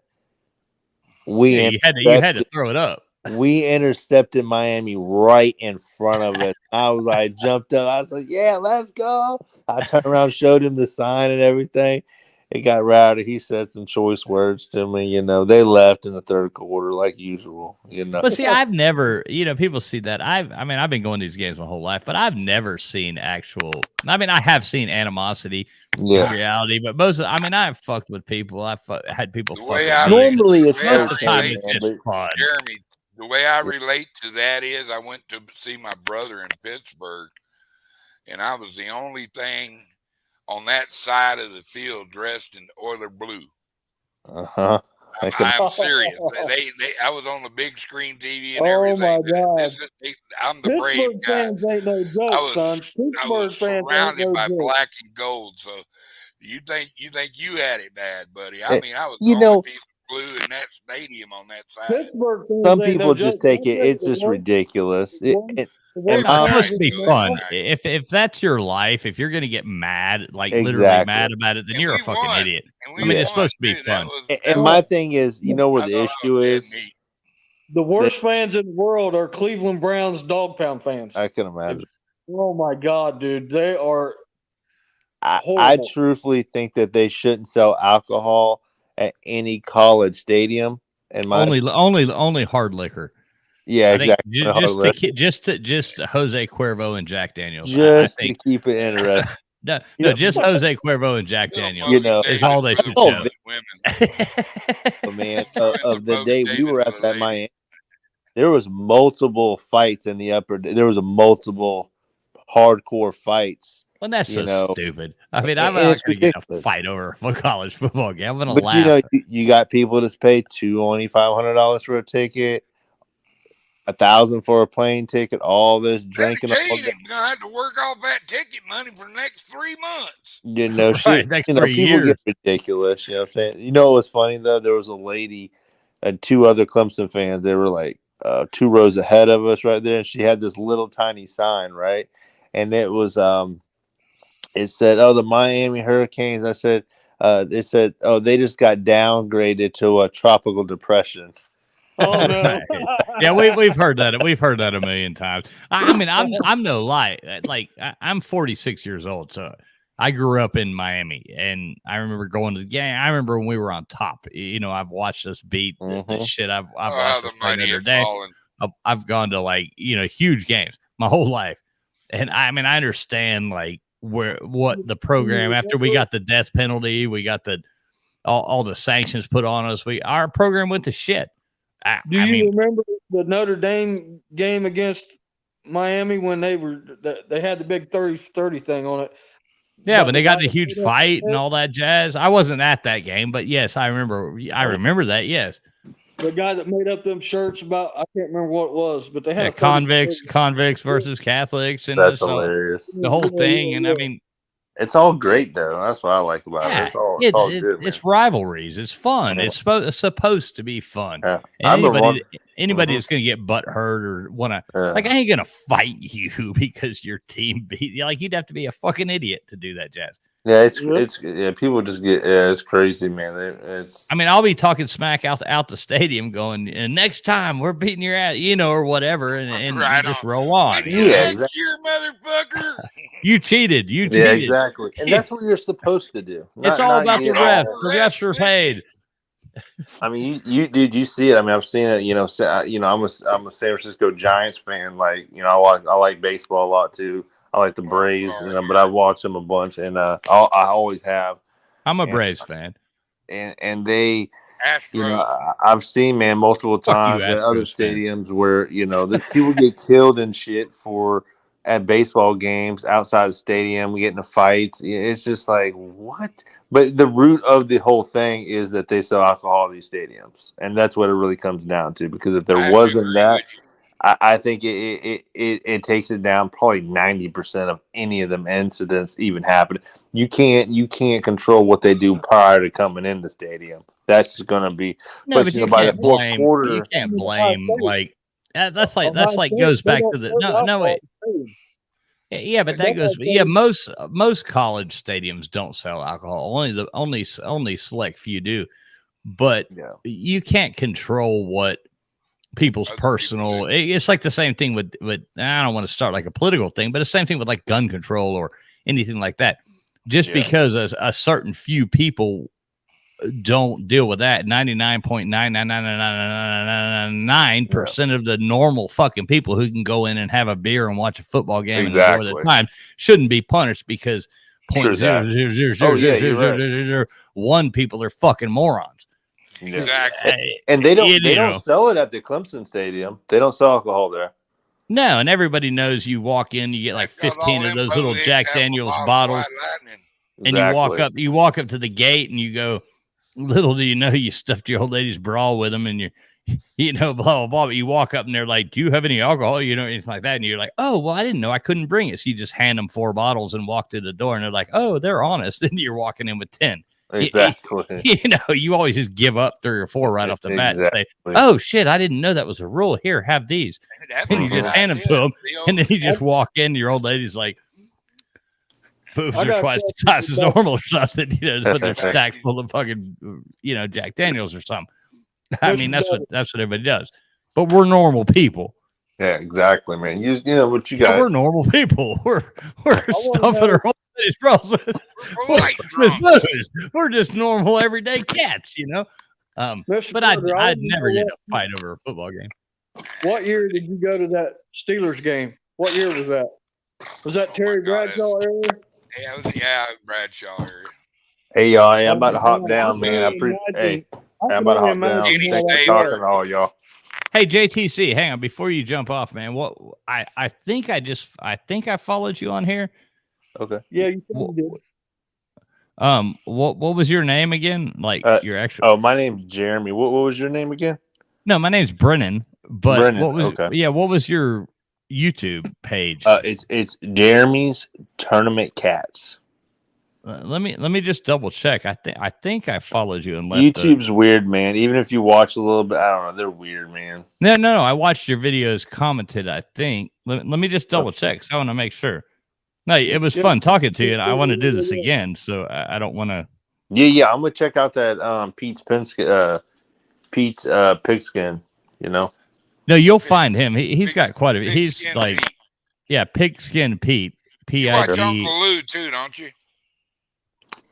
you had to throw it up. We intercepted Miami right in front of us. I was like, jumped up. I was like, yeah, let's go. I turned around, showed him the sign and everything. It got rowdy. He said some choice words to me. They left in the third quarter like usual. But see, I've never, people see that. I've been going to these games my whole life, but I've never seen actual. I have seen animosity in reality, but I've fucked with people. I've had people. Normally, it's most of the time it's just fun. Jeremy, the way I relate to that is, I went to see my brother in Pittsburgh, and I was the only thing on that side of the field dressed in Oiler blue. Uh-huh. I'm serious. I was on the big screen TV and everything. Oh my God! I'm the brave guy. Fans ain't no joke, son. I was surrounded by black and gold. So you think you had it bad, buddy? I was the only piece of blue in that stadium on that side. Some people just take it. It's just ridiculous. It's supposed to be fun. If that's your life, if you're going to get mad, literally mad about it, then you're a fucking idiot. It's supposed to be fun. And my thing is, where the issue is? The worst fans in the world are Cleveland Browns dog pound fans. I can imagine. Oh my God, dude. They are I truthfully think that they shouldn't sell alcohol at any college stadium. Only hard liquor. Yeah, exactly. Just Jose Cuervo and Jack Daniels. Just to keep it interesting. No, just Jose Cuervo and Jack Daniels. Is all they should show. Man, of the day we were at that Miami, there was multiple fights in the upper. There was multiple hardcore fights. Well, that's so stupid. I'm not going to get a fight over a college football game. I'm going to laugh. You got people that pay $2,500 for a ticket. $1,000 for a plane ticket, all this drinking. You're gonna have to work off that ticket money for the next 3 months. Right, next 3 years. Get ridiculous. You know what I'm saying? What was funny though? There was a lady and two other Clemson fans. They were like 2 rows ahead of us right there, and she had this little tiny sign, right? And it was it said, "Oh, the Miami Hurricanes." I said, "It said, oh, they just got downgraded to a tropical depression." Oh no. Yeah, we've heard that. We've heard that a million times. I mean, I'm no lie. Like I'm 46 years old, so I grew up in Miami, and I remember going to the game. I remember when we were on top. You know, I've watched us beat the shit. I've watched us play Notre Dame. I've gone to like huge games my whole life, and I mean I understand like what the program after we got the death penalty, we got the all the sanctions put on us. Our program went to shit. Do you remember the Notre Dame game against Miami when they had the big 30-30 thing on it? Yeah, but they got in a huge fight and all that jazz. I wasn't at that game, but yes, I remember that. Yes, the guy that made up them shirts about I can't remember what it was, but they had convicts versus Catholics, and that's hilarious. The whole thing, and I mean. It's all great though. That's what I like about it. It's all good. Man. It's rivalries. It's fun. It's supposed to be fun. Yeah. Anybody that's gonna get butt hurt or wanna like, I ain't gonna fight you because your team beat you. Like, you'd have to be a fucking idiot to do that, Jazz. Yeah, it's people just get it's crazy, man. I mean, I'll be talking smack out the stadium, going, and next time we're beating your ass, or whatever, and just roll on. Yeah, exactly. Motherfucker. You cheated. Yeah, exactly. And that's what you're supposed to do. It's all about the refs. The refs are paid. I mean, you see it. I mean, I've seen it. I'm a San Francisco Giants fan. Like, I like baseball a lot too. I like the Braves, but I watch them a bunch, and I always have. I'm a Braves fan, and they, I've seen, man, multiple times at other stadiums where the people get killed and shit at baseball games outside the stadium. We get into fights. It's just like, what? But the root of the whole thing is that they sell alcohol at these stadiums, and that's what it really comes down to. Because if there wasn't that. I think it takes it down probably 90% of any of them incidents even happen. You can't control what they do prior to coming in the stadium. That's going to be by the fourth quarter. You can't blame that's like goes back to the wait. Yeah, but that goes. Yeah, most college stadiums don't sell alcohol. Only select few do. But you can't control what people's personal. It's like the same thing with I don't want to start like a political thing, but the same thing with like gun control or anything like that. Just because a certain few people don't deal with that, 99.99999% of the normal fucking people who can go in and have a beer and watch a football game and enjoy the time shouldn't be punished because 0.0000001 people are fucking morons. Exactly. And they don't sell it at the Clemson Stadium. They don't sell alcohol there. No, and everybody knows you walk in, you get like 15 of those little Jack Daniels bottles. And you walk up to the gate and you go, little do you know you stuffed your old lady's bra with them, and blah, blah, blah. But you walk up and they're like, do you have any alcohol? Anything like that. And you're like, oh, well, I didn't know. I couldn't bring it. So you just hand them 4 bottles and walk to the door, and they're like, oh, they're honest. And you're walking in with 10. Exactly. You always just give up 3 or 4 right off the bat and say, oh, shit, I didn't know that was a rule. Here, have these. And you just hand them to them, and then you just walk in, your old lady's like, boobs are twice the size as normal or something, but they're stacked full of fucking, Jack Daniels or something. I mean, that's what everybody does. But we're normal people. Yeah, exactly, man. You know what you got. We're normal people. We're stuffing our old lady's bras. We're just normal everyday cats, But I'd never get a fight over a football game. What year did you go to that Steelers game? What year was that? Was that Terry Bradshaw area? Yeah, Bradshaw area. Hey, y'all, I'm about to hop down, man. I'm about to hop down. Thanks for talking to all y'all. Hey, JTC, hang on before you jump off, man. What I think I followed you on here. Okay. Yeah, you did. What was your name again? Like your actual? Oh, my name's Jeremy. What was your name again? No, my name's Brennan. But Brennan, what was? Okay. Yeah, what was your YouTube page? It's Jeremy's Tournament Cats. Let me just double check. I think I followed you and left. YouTube's weird, man. Even if you watch a little bit, I don't know. They're weird, man. No. I watched your videos, commented. I think. Let me just double check. So I want to make sure. No, it was fun talking to you, and I want to do this again. So I don't want to. Yeah. I'm gonna check out that Pete's Pigskin. You know. No, you'll find him. He's got quite a bit. He's Pigskin like, Pete. yeah, Pigskin Pete. You watch P-I-G. Uncle Lou too, don't you?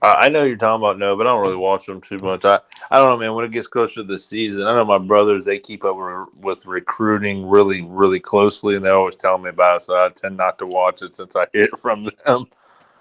I know you're talking about no, but I don't really watch them too much. I don't know, man. When it gets closer to the season, I know my brothers, they keep up with recruiting really, really closely, and they always tell me about it. So I tend not to watch it since I hear it from them.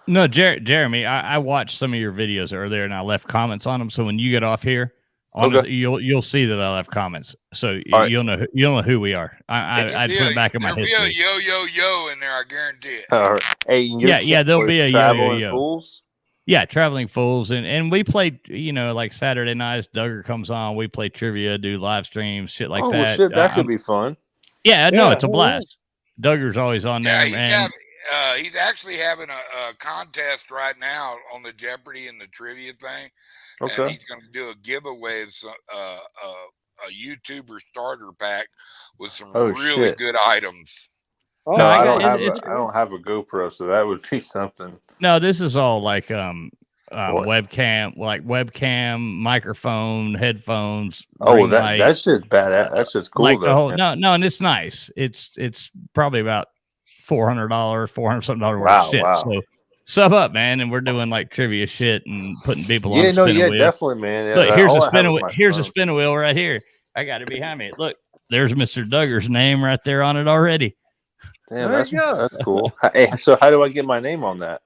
No, Jeremy, I watched some of your videos earlier, and I left comments on them. So when you get off here, honestly, you'll see that I left comments. So right. you'll know who we are. I put it back in my history. There'll be a yo in there, I guarantee it. All right. Hey, yeah, there'll be a Traveling yo. Fools. Yeah, Traveling Fools, and we played, like Saturday nights. Duggar comes on, we play trivia, do live streams, shit like that. Well, shit, that could be fun. Yeah, no, it's a blast. Duggar's always on there, man. He's actually having a contest right now on the Jeopardy and the trivia thing. Okay. And he's going to do a giveaway of some, a YouTuber starter pack with some really good items. Oh, no, I don't have a GoPro, so that would be something. No, this is all like webcam, microphone, headphones. Oh, that shit's badass. That shit's cool. Like though, no, and it's nice. It's probably about $400 worth of shit. Wow. So sub up, man, and we're doing like trivia shit and putting people on the spin wheel. Definitely, man. Yeah, look, here's a spin wheel. Here's a spin wheel right here. I got it behind me. Look, there's Mr. Duggar's name right there on it already. Damn, that's cool. Hey, so how do I get my name on that?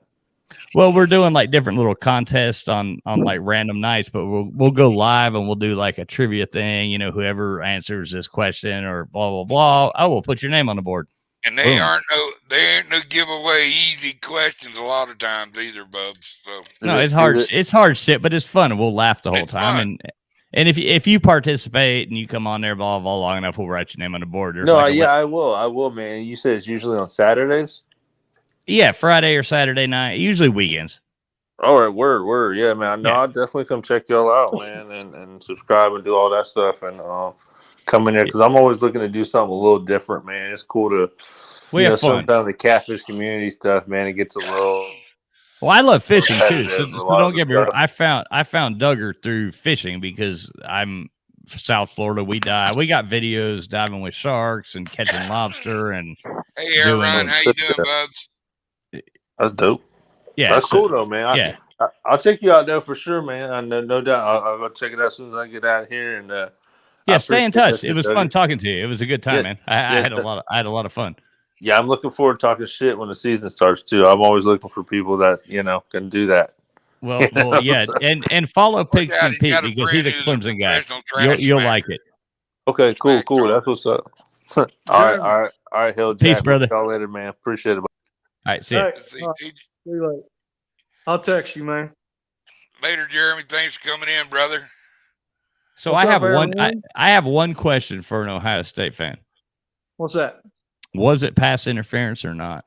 Well, we're doing like different little contests on like random nights, but we'll go live and we'll do like a trivia thing. Whoever answers this question or blah blah blah, I will put your name on the board. And they ain't no giveaway easy questions a lot of times either, Bubs. So no, it's hard. It's hard shit, but it's fun. We'll laugh the whole time. And if you participate and you come on there blah blah long enough, we'll write your name on the board. I will, man. You said it's usually on Saturdays. Yeah, Friday or Saturday night, usually weekends. All right, word. Yeah, man. No, I'll definitely come check y'all out, man, and subscribe and do all that stuff and come in there because I'm always looking to do something a little different, man. It's cool to have fun. Sometimes the catfish community stuff, man, it gets a little. Well, I love fishing too, so don't get me wrong. I found Duggar through fishing because I'm South Florida. We got videos diving with sharks and catching lobster and. Hey, Aaron, how you doing, Bubs? That's dope. Yeah, that's cool though, man. I'll check you out there for sure, man. I know, no doubt. I'll go check it out as soon as I get out here and. Stay in touch. It was fun talking to you. It was a good time, man. I had a lot of fun. Yeah, I'm looking forward to talking shit when the season starts too. I'm always looking for people that can do that. Well, yeah, and follow Pigskin Pete because he's a Clemson guy. You'll like it. Okay, cool. That's what's up. all right, Hill. Peace, brother. Y'all later, man. Appreciate it. All right, see you. See you later. I'll text you, man. Later, Jeremy. Thanks for coming in, brother. So I have one question for an Ohio State fan. What's that? Was it pass interference or not?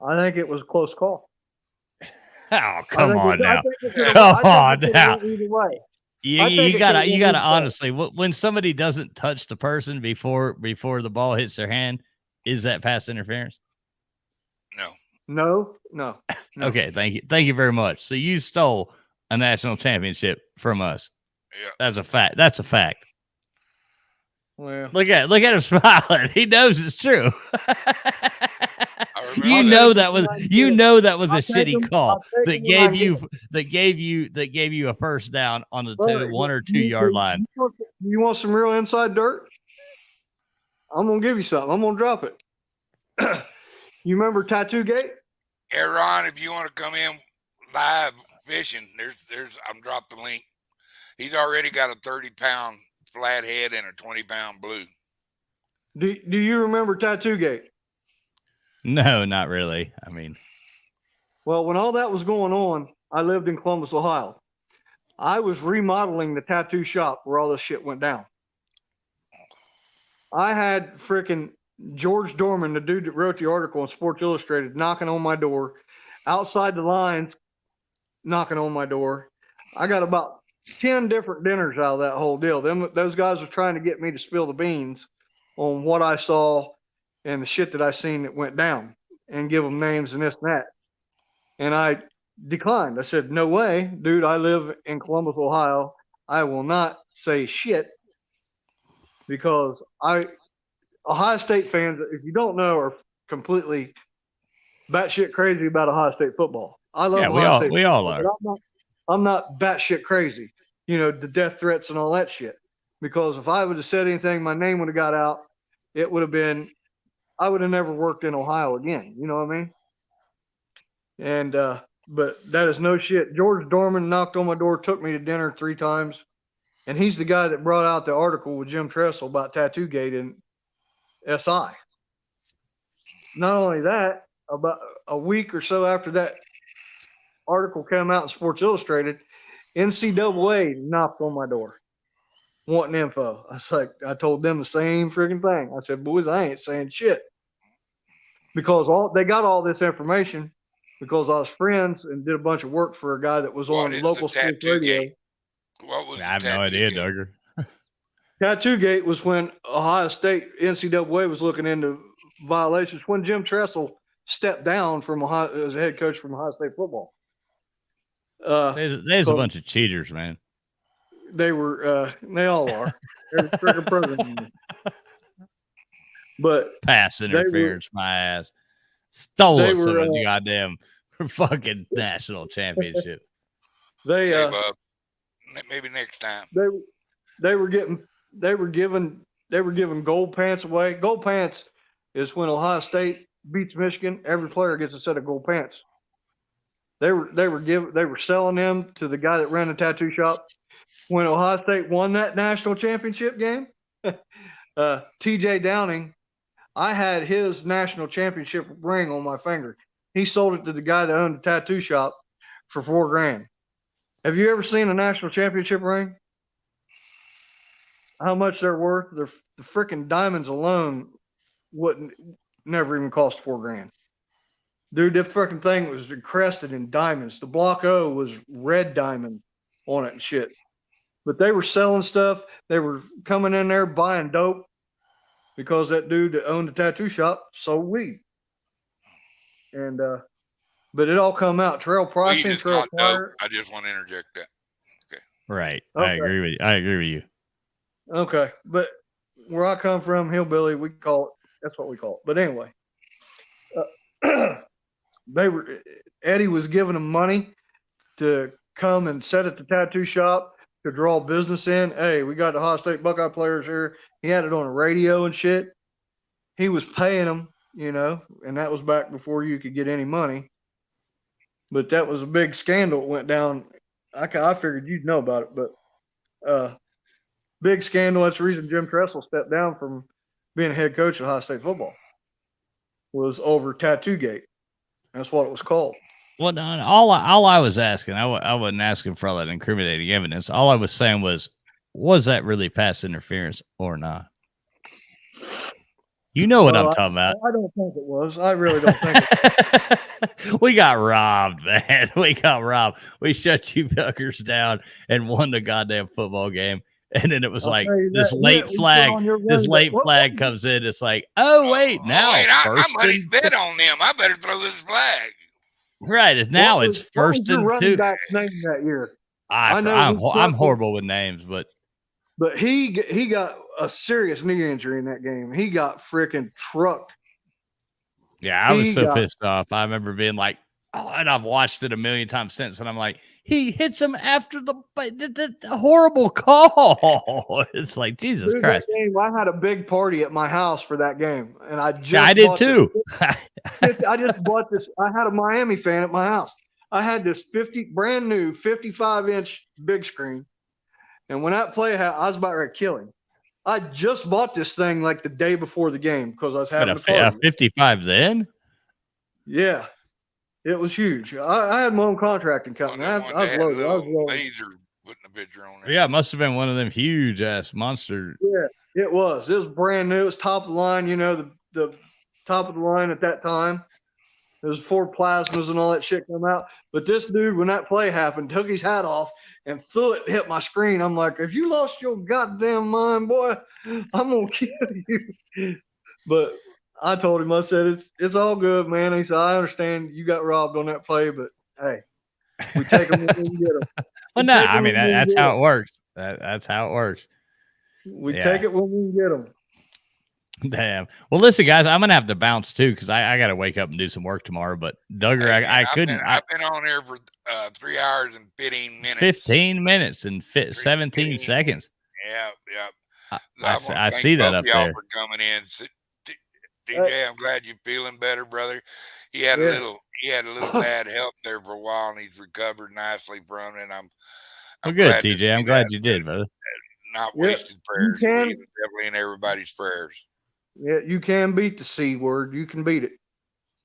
I think it was a close call. Oh, come on now. Come on now. Either way. You gotta honestly, when somebody doesn't touch the person before the ball hits their hand, is that pass interference? No. Okay, thank you very much. So you stole a national championship from us. Yeah, that's a fact. That's a fact. Well, look at him smiling. He knows it's true. You know that was a shitty call that gave you a first down on the 1 or 2 yard line. You want some real inside dirt? I'm gonna give you something. I'm gonna drop it. You remember Tattoo Gate? Hey, Ron, if you want to come in live fishing, there's I'm dropped the link. He's already got a 30-pound flathead and a 20-pound blue. Do you remember Tattoo Gate? No, not really. I mean, well, when all that was going on, I lived in Columbus, Ohio. I was remodeling the tattoo shop where all this shit went down. I had freaking George Dorman, the dude that wrote the article in Sports Illustrated, knocking on my door, outside the lines, knocking on my door. I got about 10 different dinners out of that whole deal. Those guys were trying to get me to spill the beans on what I saw and the shit that I seen that went down and give them names and this and that. And I declined. I said, no way, dude. I live in Columbus, Ohio. I will not say shit because Ohio State fans, if you don't know, are completely batshit crazy about Ohio State football. I love Ohio State. We all are. But I'm not batshit crazy. You know, the death threats and all that shit. Because if I would have said anything, my name would have got out. It would have been, I would have never worked in Ohio again. You know what I mean? And, but that is no shit. George Dorman knocked on my door, took me to dinner 3 times. And he's the guy that brought out the article with Jim Tressel about Tattoo Gate in SI. Not only that, about a week or so after that article came out in Sports Illustrated, NCAA knocked on my door wanting info. I told them the same freaking thing. I said, boys, I ain't saying shit. Because they got all this information because I was friends and did a bunch of work for a guy that was on local sports radio. What was I have no idea, Duggar. Tattoo Gate was when Ohio State NCAA was looking into violations when Jim Tressel stepped down from Ohio as a head coach from Ohio State football. There's a bunch of cheaters, man. They were, they all are. They're freaking program. But pass interference, my ass. Stole us some of the goddamn fucking national championship. They maybe next time. They were giving gold pants away. Gold pants is when Ohio State beats Michigan, every player gets a set of gold pants. They were selling them to the guy that ran the tattoo shop. When Ohio State won that national championship game, TJ Downing, I had his national championship ring on my finger. He sold it to the guy that owned the tattoo shop for $4,000. Have you ever seen a national championship ring? How much they're worth? The freaking diamonds alone never even cost $4,000. Dude, that freaking thing was encrusted in diamonds. The Block O was red diamond on it and shit. But they were selling stuff. They were coming in there buying dope because that dude that owned the tattoo shop sold weed. And but it all come out. Terrell Pricing, Terrell Pryor. I just want to interject that. Okay. Right. Okay. I agree with you. Okay. But where I come from, hillbilly, we call it, that's what we call it. But anyway, Eddie was giving them money to come and set at the tattoo shop to draw business in. Hey, we got the Ohio State Buckeye players here. He had it on the radio and shit. He was paying them, you know, and that was back before you could get any money. But that was a big scandal. It went down. I figured you'd know about it, but big scandal. That's the reason Jim Tressel stepped down from being a head coach at Ohio State football. Was over Tattoo Gate. That's what it was called. Well, no, all I was asking, I wasn't asking for all that incriminating evidence. All I was saying was that really pass interference or not? You know what I'm talking about. I don't think it was. I really don't think it was. We got robbed, man. We got robbed. We shut you fuckers down and won the goddamn football game. And then it was like this late flag. This late flag comes in. It's like, oh wait, now I might bet on them. I better throw this flag. Right. Now it's first and 2. Name that year. I'm horrible with names, but he got a serious knee injury in that game. He got freaking trucked. Yeah, I was so pissed off. I remember being like, oh, and I've watched it a million times since, and I'm like, he hits him after the horrible call. It's like, Jesus Christ. Game, I had a big party at my house for that game, and I did too. I just bought this. I had a Miami fan at my house. I had this brand new 55-inch big screen, and when that play happened, I was about ready to kill him. I just bought this thing like the day before the game because I was having a party. A 55 then? Yeah. It was huge. I had my own contracting company. I was loaded. Laser putting a picture on there. Yeah, it must have been one of them huge ass monster. Yeah, it was. It was brand new. It was top of the line. You know, the top of the line at that time. There was 4 plasmas and all that shit come out. But this dude, when that play happened, took his hat off and threw it, hit my screen. I'm like, if you lost your goddamn mind, boy, I'm gonna kill you. But I told him, I said, it's all good, man. He said, I understand you got robbed on that play, but hey, we take them when we get them. Well, no, I mean, that's how it works. That's how it works. We Yeah. take it when we can get them. Damn. Well, listen, guys, I'm gonna have to bounce too because I got to wake up and do some work tomorrow. But Duggar, Hey, man, I couldn't. I've been on there for 3 hours and 15 minutes. 15 minutes and 17 seconds. Yeah. I see that up y'all there. for coming in. DJ, I'm glad you're feeling better, brother. He had a little bad health there for a while, and he's recovered nicely from it. I'm Well, good, glad to DJ. see I'm glad that, you did, brother. Not wasted prayers. You can. He was definitely in everybody's prayers. Yeah, you can beat the C word. You can beat it.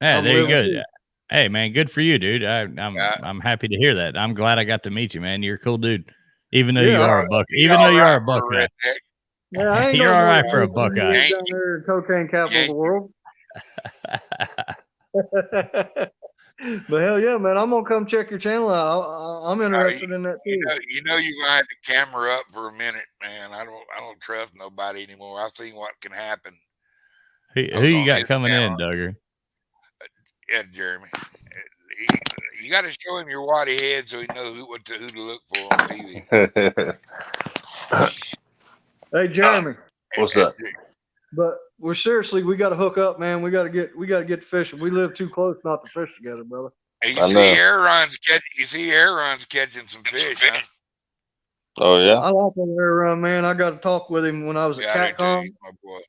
Yeah, I'm there you really go. good. Hey, man, good for you, dude. I'm happy to hear that. I'm glad I got to meet you, man. You're a cool dude. Even though you are a buck, even though you are a Buckeye. Yeah, I ain't You're no all more right for a than 15 Buckeye. years down there in cocaine capital of the world. But hell yeah, man, I'm gonna come check your channel out. I'm interested in that too. You know you're gonna have the camera up for a minute, man. I don't trust nobody anymore. I've seen what can happen. Who you got coming in, Duggar? Yeah, Jeremy. You got to show him your waddy head so he knows who to look for on TV. Hey, Jeremy. What's up? But we got to hook up, man. We got to get fishing. We live too close not to fish together, brother. Hey, you see Aaron's catching some fish, huh? Oh yeah. I like him there, man. I got to talk with him when I was at CatCon. My boy.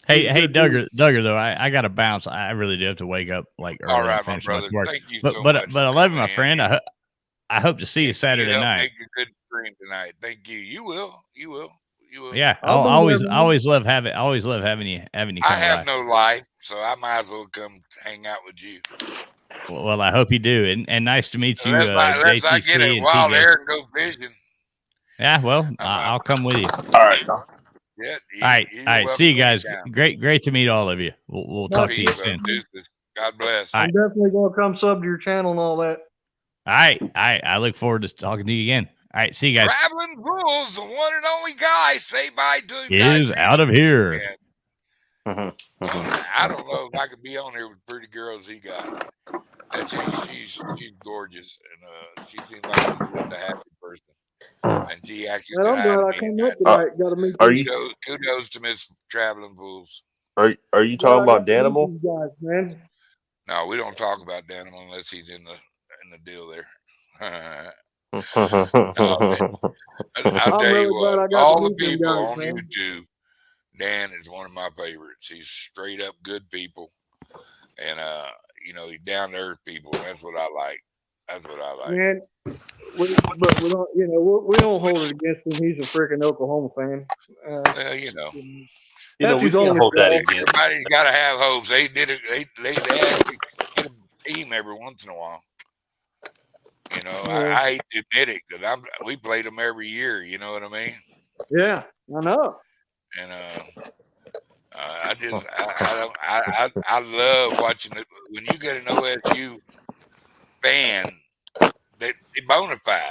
Hey, Duggar, though, I got to bounce. I really do have to wake up like early. All right, and finish my brother. work. Thank you but so but much I love you, my friend. I hope to see you Saturday night. Make a good stream tonight. Thank you. You will. Yeah, I always love having you. I have no life, so I might as well come hang out with you. Well, I hope you do, and nice to meet you, Unless I get a wild TJ. air and go fishing. Yeah, well, I'll come with you. All right. Yeah. All right. See you guys. Great to meet all of you. We'll talk to you soon. God bless. I'm definitely gonna come sub to your channel and all that. All right. I look forward to talking to you again. All right. See you guys. Traveling Bulls, the one and only guy. Say bye to him. Is out of here. I don't know if I could be on there with pretty girls he got. She's gorgeous, and she seems like she's a happy person. And she actually. Man, I'm glad I came up tonight. Got to meet you. Kudos to Miss Traveling Bulls. Are you talking about Danimal? Guys, man. No, we don't talk about Danimal unless he's in the deal there. I'll tell you what, all the people on YouTube, Dan is one of my favorites. He's straight up good people, and he's down to earth people. That's what I like. Man, we don't, we don't hold it against him. He's a freaking Oklahoma fan. We can't hold that against. Everybody's got to have hopes. They did it. They actually get a team every once in a while. I hate to admit it because we played them every year. You know what I mean? Yeah, I know. And I love watching it when you get an OSU fan. They bona fide.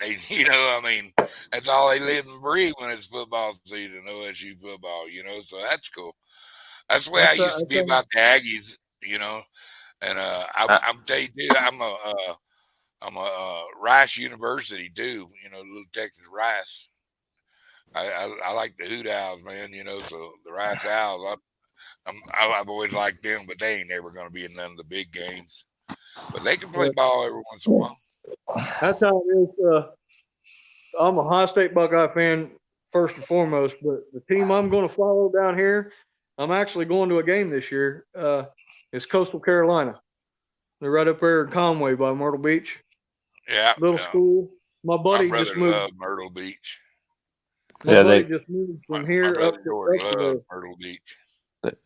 That's all they live and breathe when it's football season, OSU football. So that's cool. That's the way I used to be about the Aggies. And I'm telling you, I'm a Rice University too. Little Texas Rice. I like the Hoot Owls, man. So the Rice Owls. I've always liked them, but they ain't ever going to be in none of the big games. But they can play ball every once in a while. That's how it is. I'm a Ohio State Buckeye fan first and foremost, but the team I'm going to follow down here, I'm actually going to a game this year. It's Coastal Carolina. They're right up there in Conway by Myrtle Beach. Yeah. Little school. My buddy just moved. Loved Myrtle Beach. My buddy just moved from here up to Myrtle Beach.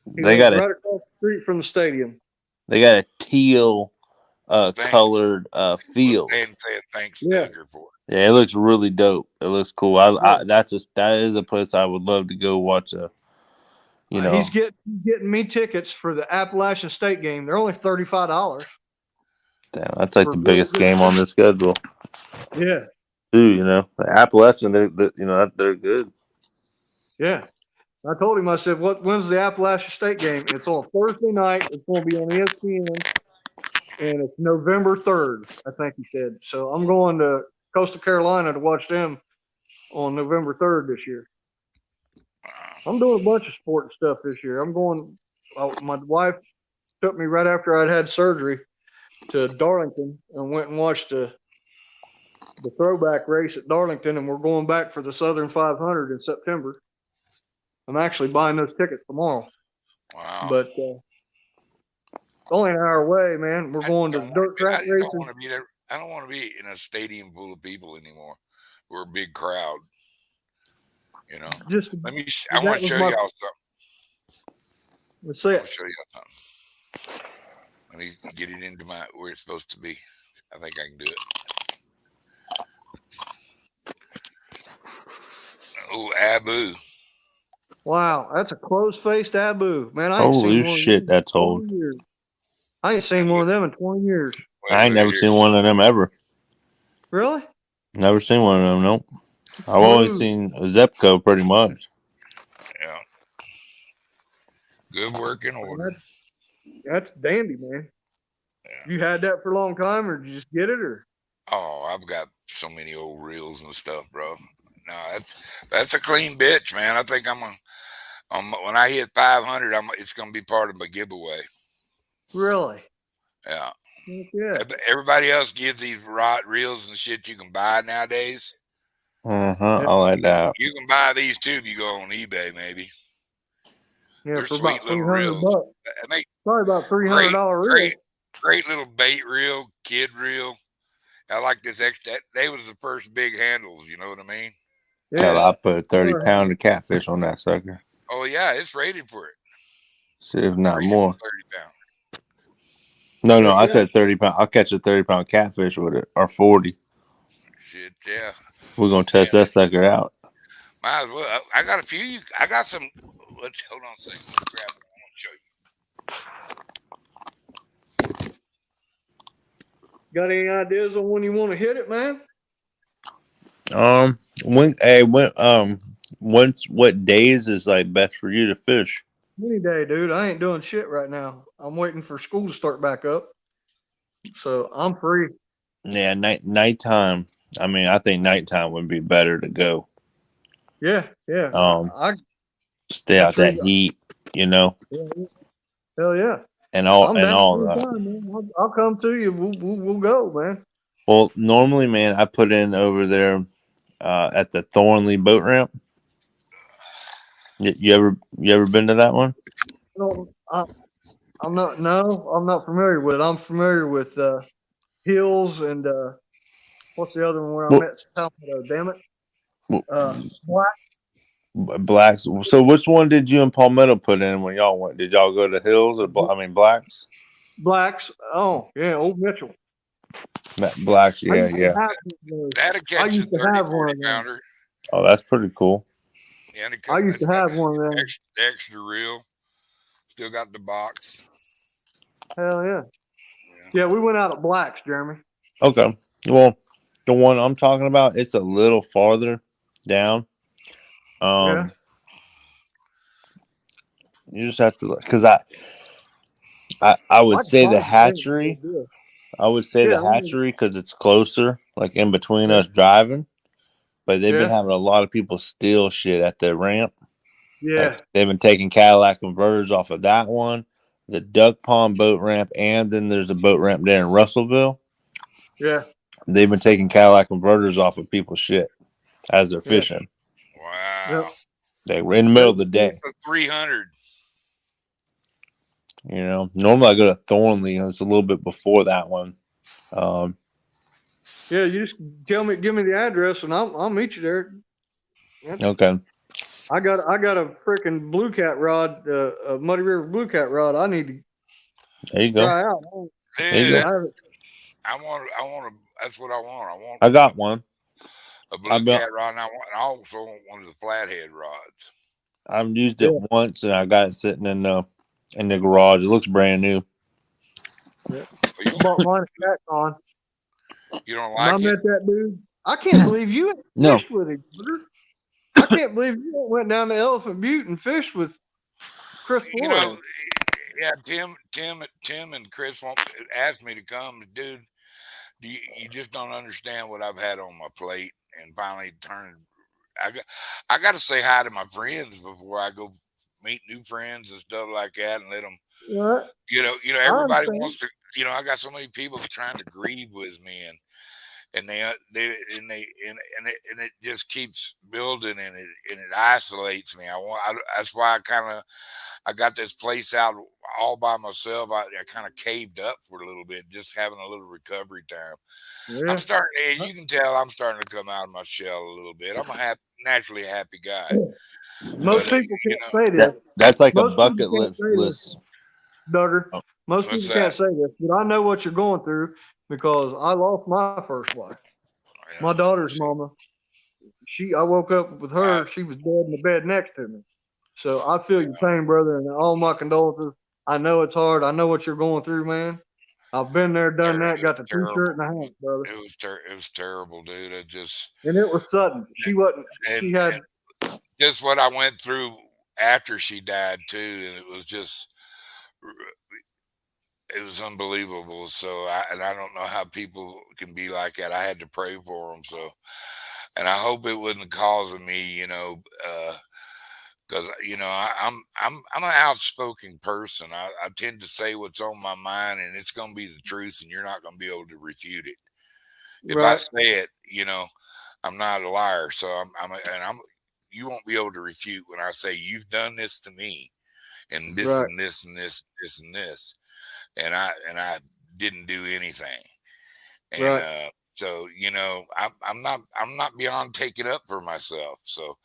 They got right across the street from the stadium. They got a teal colored field. And thanks, Duggar, for it. Yeah, it looks really dope. It looks cool. That is a place I would love to go watch. He's getting me tickets for the Appalachian State game. They're only $35. Damn, that's like the biggest game on their schedule. Yeah. Dude, the Appalachian, they're good. Yeah. I told him, I said, when's the Appalachian State game? It's on Thursday night. It's going to be on ESPN, and it's November 3rd, I think he said. So I'm going to Coastal Carolina to watch them on November 3rd this year. I'm doing a bunch of sporting stuff this year. I'm going. My wife took me right after I'd had surgery to Darlington and went and watched the throwback race at Darlington, and we're going back for the Southern 500 in September. I'm actually buying those tickets tomorrow. Wow. But only an hour away, man. We're going to dirt track racing. I don't want to be in a stadium full of people anymore. We're a big crowd. You know. I want to show y'all something. Let's see it. I'll show y'all something. Let me get it into where it's supposed to be. I think I can do it. Oh, Abu. Wow, that's a closed-faced Abu, man. Holy shit, that's old. I ain't seen one of them in 20 years. I ain't never seen one of them ever. Really? Never seen one of them. Nope. I've always seen a Zepco pretty much. Yeah. Good working order. That's dandy, man. Yeah. You had that for a long time, or did you just get it, or? Oh, I've got so many old reels and stuff, bro. No, that's a clean bitch, man. I think when I hit 500, it's gonna be part of my giveaway. Really? Yeah. Yeah. Everybody else gives these rod reels and shit you can buy nowadays. I like that. You can buy these too if you go on eBay, maybe. Yeah, they're for sweet about little $300. reels. Probably about $300 reel. Great little bait reel, kid reel. I like this extra. They was the first big handles. You know what I mean? Yeah. Hell, I put a 30-pounder catfish on that sucker. Oh yeah, it's rated for it. See if not more. 30 pounds. No, I said 30 pound. I'll catch a 30-pound catfish with it, or 40. Shit, yeah. We're gonna test that sucker out. Might as well. I got a few. I got some. Hold on a second. Grab it. I want to show you. Got any ideas on when you want to hit it, man? What days is like best for you to fish? Any day, dude. I ain't doing shit right now. I'm waiting for school to start back up, so I'm free. Yeah, nighttime. I mean, I think nighttime would be better to go. Yeah. Stay out that heat, you know. Hell yeah. And all that. Time, I'll come to you. We'll go, man. Well, normally, man, I put in over there at the Thornley boat ramp. You ever been to that one? No, I'm not familiar with it. I'm familiar with Hills and what's the other one where I met Palmetto? Damn it. Blacks. So which one did you and Palmetto put in when y'all went? Did y'all go to Hills or Blacks? Blacks. Oh yeah, Old Mitchell. Blacks. Yeah. That'll catch a 30-40 pounder. Oh, that's pretty cool. Yeah, I used to have one of them. Extra reel. Still got the box. Hell yeah. Yeah, we went out at Blacks, Jeremy. Okay. Well, the one I'm talking about, it's a little farther down. You just have to look, because I would say the hatchery. I would say the hatchery because it's closer, like in between us driving. But they've been having a lot of people steal shit at the ramp. Yeah. Like, they've been taking Cadillac converters off of that one, the Duck Pond boat ramp, and then there's a boat ramp there in Russellville. Yeah. They've been taking Cadillac converters off of people's shit as they're fishing. Wow. Yep. They were in the middle of the day. 300. You know, normally I go to Thornley, and it's a little bit before that one. Yeah, you just give me the address, and I'll meet you there. Yep. Okay. I got a freaking blue cat rod, a Muddy River blue cat rod. I need to there you go. try out. Dude, I want. That's what I want. I got one. A blue cat rod, and I also want one of the flathead rods. I've used it once, and I got it sitting in the garage. It looks brand new. Yeah. I bought mine at on. You don't like it? I met that dude. I can't believe you fished with him, brother. I can't believe you went down to Elephant Butte and fished with Chris Floyd. You know, yeah, Tim and Chris asked me to come. Dude, you just don't understand what I've had on my plate, and finally turned I got to say hi to my friends before I go meet new friends and stuff like that, and let them. Right. Everybody understand. wants to. I got so many people trying to grieve with me, and it just keeps building, and it isolates me. That's why I got this place out all by myself. I kind of caved up for a little bit, just having a little recovery time. Yeah. I'm starting, as you can tell, I'm starting to come out of my shell a little bit. I'm a naturally happy guy. Most But, people can't say this. That's like a Most people bucket can't say this, list. Duggar. Oh. Most What's people can't that? say this, but I know what you're going through because I lost my first wife. Yeah. My daughter's mama. I woke up with her. She was dead in the bed next to me. So I feel your pain, brother, and all my condolences. I know it's hard. I know what you're going through, man. I've been there, done that. Got the T-shirt and the hat, brother. It was terrible, dude. It just And it was sudden. She wasn't. She had just what I went through after she died too, and it was unbelievable. So I don't know how people can be like that. I had to pray for them. So, and I hope it wasn't causing me, because I'm an outspoken person. I tend to say what's on my mind, and it's going to be the truth, and you're not going to be able to refute it. If I say it, I'm not a liar. So you won't be able to refute when I say you've done this to me, and this and this and this and this, and I didn't do anything. And so I'm not beyond taking up for myself. So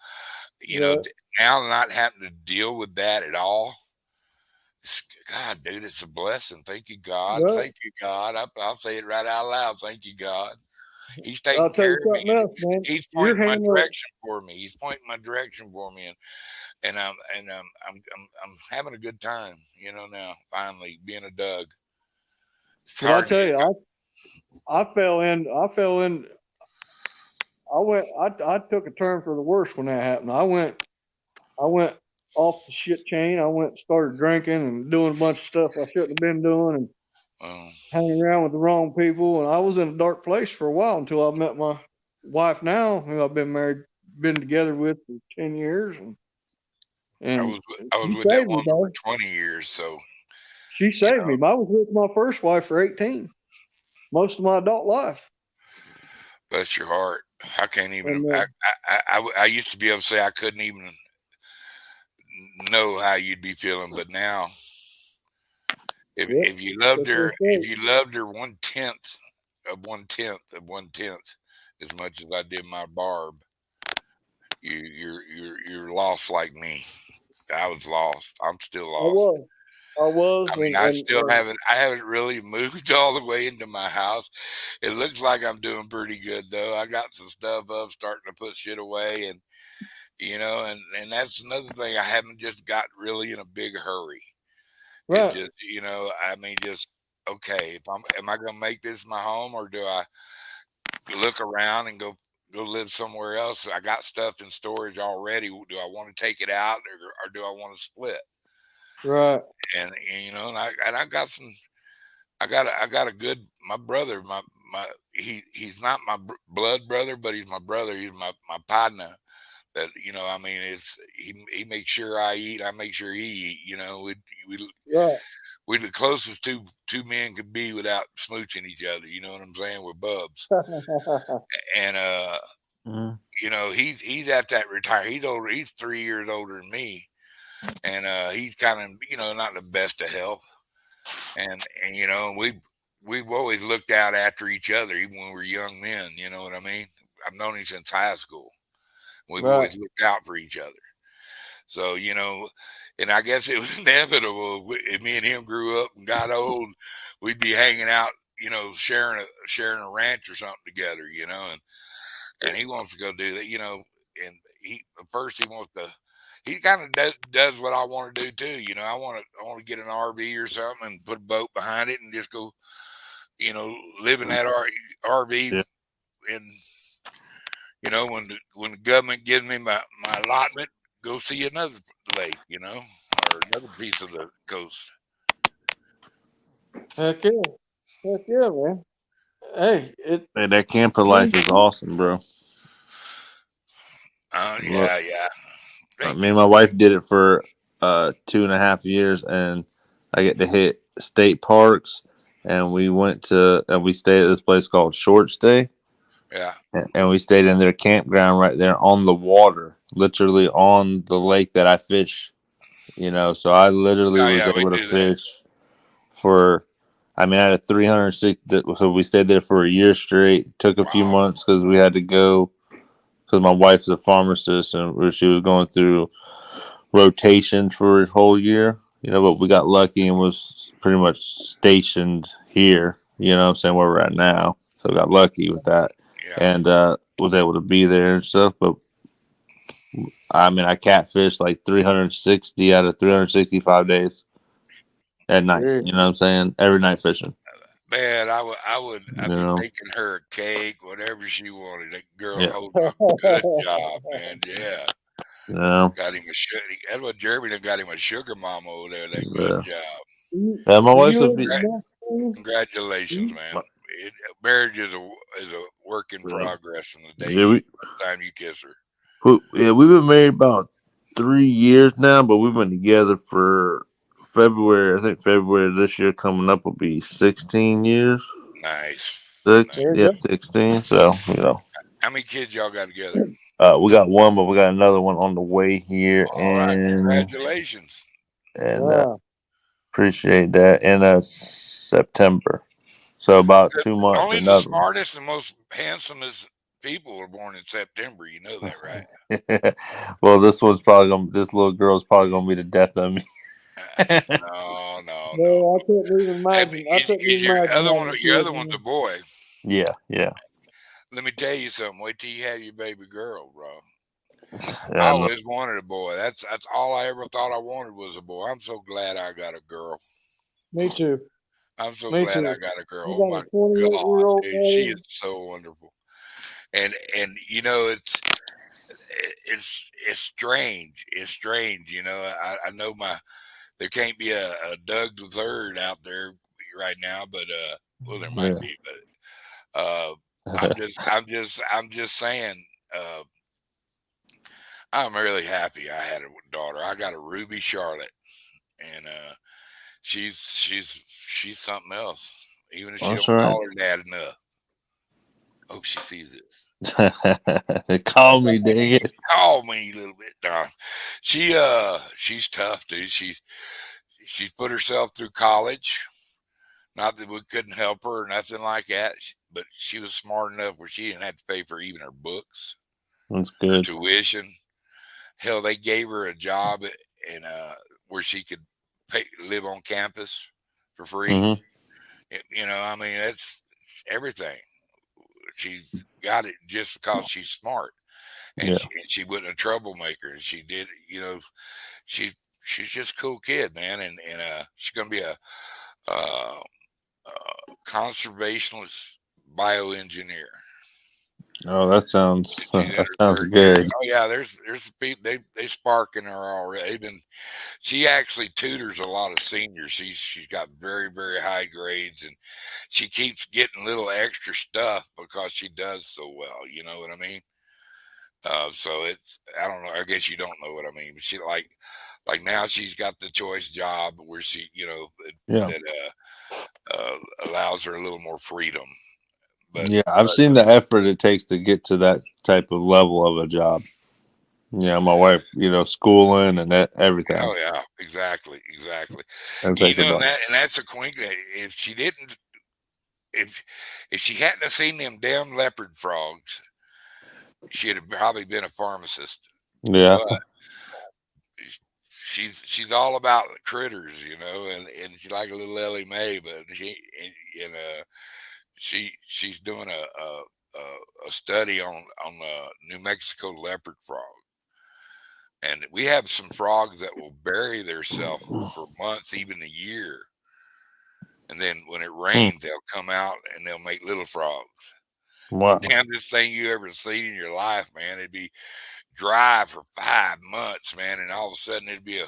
now not having to deal with that at all. God, dude, it's a blessing. Thank you, God. Right. Thank you, God. I'll say it right out loud. Thank you, God. He's taking I'll tell care you of me. something else, man. He's pointing my direction for me. He's pointing my direction for me, and I'm having a good time. Now finally being a Doug. But I tell you, I fell in. I took a turn for the worse when that happened. I went off the shit chain. I went and started drinking and doing a bunch of stuff I shouldn't have been doing and hanging around with the wrong people. And I was in a dark place for a while until I met my wife now, who I've been together with for 10 years. And I was with that woman for 20 years. So she saved me. I was with my first wife for 18, most of my adult life. Bless your heart. I can't even. I used to be able to say I couldn't even know how you'd be feeling, but now, if you loved her 1/10 as much as I did my Barb, you're lost like me. I was lost. I'm still lost. I was. I mean, I haven't really moved all the way into my house. It looks like I'm doing pretty good though. I got some stuff up, starting to put shit away, and and that's another thing. I haven't just got really in a big hurry. Right. It just, okay, am I going to make this my home, or do I look around and go live somewhere else? I got stuff in storage already. Do I want to take it out, or do I want to split? Right. And I got some. I got a good. My brother, he's not my blood brother, but he's my brother. He's my partner. That it's he makes sure I eat. I make sure he eat. We're the closest two men could be without smooching each other. You know what I'm saying? We're bubs. And he's at that retire. He's older. He's 3 years older than me, and he's kind of not the best of health. And we've always looked out after each other, even when we were young men. You know what I mean? I've known him since high school. We've always looked out for each other. So, and I guess it was inevitable. If me and him grew up and got old, we'd be hanging out, sharing a ranch or something together, and he wants to go do that, and he kind of does what I want to do too. I want to get an RV or something and put a boat behind it and just go, live in that RV. Yeah. And, when the government gives me my allotment, go see another lake, or another piece of the coast. Heck yeah, man. Hey, that camper life is awesome, bro. Yeah, yeah. Me and my wife did it for 2.5 years, and I get to hit state parks. And we stayed at this place called Short Stay. Yeah. And we stayed in their campground right there on the water, literally on the lake that I fish. So I literally was we able to do that. fish for. I had a 360. So we stayed there for a year straight. Took a few months because we had to go. Because my wife's a pharmacist, and she was going through rotation for a whole year. But we got lucky and was pretty much stationed here. What I'm saying, where we're at now. So got lucky with that, and was able to be there and stuff. But I catfished like 360 out of 365 days at night. You know what I'm saying? Every night fishing. Man, I'd be making her a cake, whatever she wanted. That girl hold up. Good job, man. Yeah. Got him that's what Jeremy done got him a sugar mama over there. That good job. Yeah, my wife's Congratulations, man. Marriage is a work in progress from the day time you kiss her. We've been married about 3 years now, but we've been together for February. I think February this year coming up will be 16 years. Nice. 16. So How many kids y'all got together? We got one, but we got another one on the way here. All right, congratulations. And appreciate that. In September. So about 2 months. Only the smartest and most handsomest people are born in September. You know that, right? Well, this little girl's probably gonna be the death of me. No. I couldn't even imagine. Your other one's a boy. Yeah. Let me tell you something. Wait till you have your baby girl, bro. I always wanted a boy. That's all I ever thought I wanted was a boy. I'm so glad I got a girl. Me too. I'm so glad I got a girl. Oh my God, dude, she is so wonderful. And it's strange. It's strange. I know there can't be a Doug the Third out there right now, but well, there might be, but I'm just saying. I'm really happy I had a daughter. I got a Ruby Charlotte, and she's something else. Even if she don't call her dad enough. Hope she sees this. Call me, dang it. Call me a little bit. She's tough, dude. She's put herself through college. Not that we couldn't help her or nothing like that, but she was smart enough where she didn't have to pay for even her books. That's good. Tuition. Hell, they gave her a job in where she could live on campus for free. Mm-hmm. That's everything. She's got it just because she's smart, and she wasn't a troublemaker. And she did, she's just a cool kid, man. And she's gonna be a conservationist bioengineer. Oh, that sounds good. Oh yeah, there's people they sparking her already. She actually tutors a lot of seniors. She's got very, very high grades, and she keeps getting little extra stuff because she does so well. You know what I mean? So I don't know. I guess you don't know what I mean. But she like now she's got the choice job where she that allows her a little more freedom. But, I've seen the effort it takes to get to that type of level of a job. My wife, schooling and everything. Oh yeah, exactly. And that's a quink. If she hadn't have seen them damn leopard frogs, she'd have probably been a pharmacist. Yeah. But she's all about critters, and she's like a little Ellie Mae, but she's doing a study on New Mexico leopard frog, and we have some frogs that will bury themselves for months, even a year, and then when it rains, they'll come out and they'll make little frogs. Wow. The damnedest thing you ever seen in your life, man. It'd be dry for 5 months, man, and all of a sudden it'd be a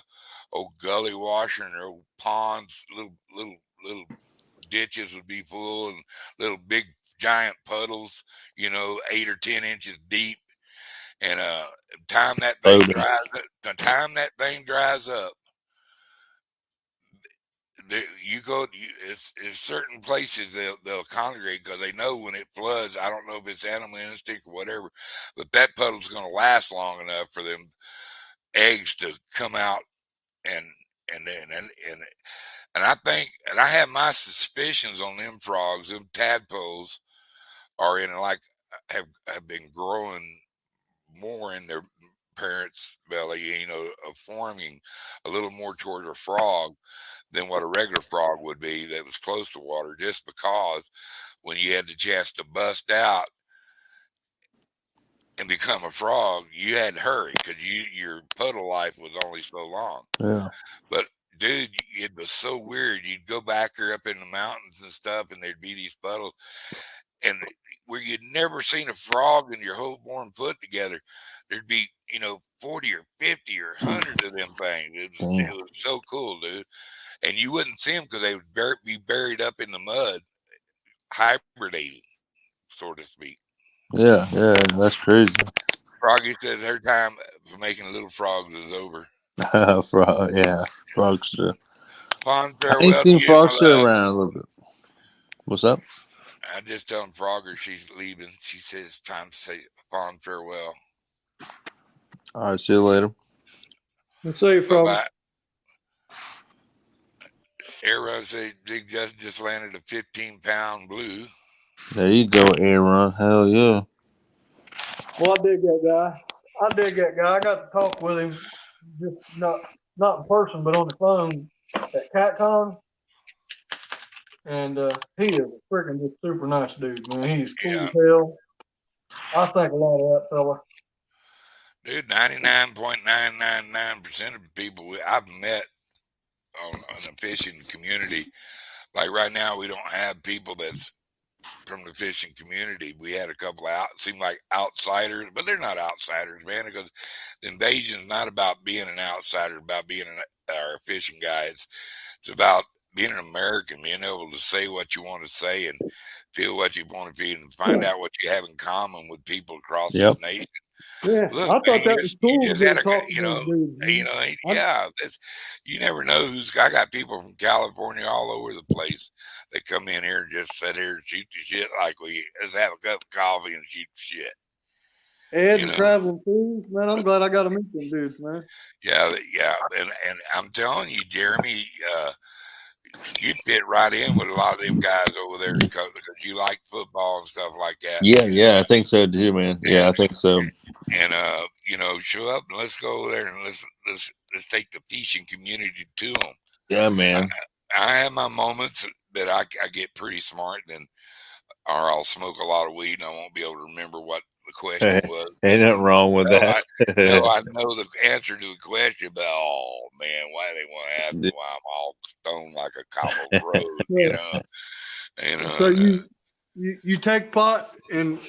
old gully washer and old ponds, little ditches would be full, and little big giant puddles, 8 or 10 inches deep, And time that thing Loading. dries up, the time that thing dries up, you go. It's certain places they'll congregate because they know when it floods. I don't know if it's animal instinct or whatever, but that puddle's going to last long enough for them eggs to come out and I think, and I have my suspicions on them frogs. Them tadpoles are in like have been growing more in their parents' belly, you know, forming a little more toward a frog than what a regular frog would be that was close to water, just because when you had the chance to bust out and become a frog, you had to hurry because your puddle life was only so long. Yeah. But dude, it was so weird. You'd go back there up in the mountains and stuff, and there'd be these puddles, and where you'd never seen a frog in your whole born put together, there'd be 40 or 50 or hundreds of them things. It was so cool, dude. And you wouldn't see them because they would be buried up in the mud, hibernating, so to speak. Yeah, that's crazy. Froggy says her time for making little frogs is over. Frogs. Fond I farewell ain't seen to you, frogs my sit love. around a little bit. What's up? I just telling Frogger she's leaving. She says it's time to say fond farewell. All right, see you later. Let's see, Frog. Bye-bye. Aaron said Big Justin just landed a 15-pound blue. There you go, Aaron. Hell yeah. Well, I dig that guy. I got to talk with him, just not in person, but on the phone at CatCon. And he is a freaking just super nice dude, man. He's cool as hell. I think a lot of that fella. Dude, 99.999% of the people I've met on the fishing community, like right now, we don't have people that's from the fishing community. We had a couple seem like outsiders, but they're not outsiders, man, because the invasion is not about being an outsider, it's about being our fishing guys. It's about being an American, being able to say what you want to say and feel what you want to feel and find out what you have in common with people across this nation. Yeah, look, I thought man, that was cool. you just had you never know who's. I got people from California all over the place. They come in here and just sit here and shoot the shit like we just have a cup of coffee and shoot the shit. Ed and traveling fools, man. I'm glad I got to meet them dudes, man. Yeah, and I'm telling you, Jeremy, you'd fit right in with a lot of them guys over there because you like football and stuff like that. Yeah, I think so too, man. Yeah, I think so. And show up and let's go over there and let's take the fishing community to them. Yeah, man. I have my moments that I get pretty smart, or I'll smoke a lot of weed and I won't be able to remember what the question was. Ain't nothing wrong with that. I know the answer to the question, but oh man, why they want to ask me why I'm all stoned like a cobbled road, So you take pot and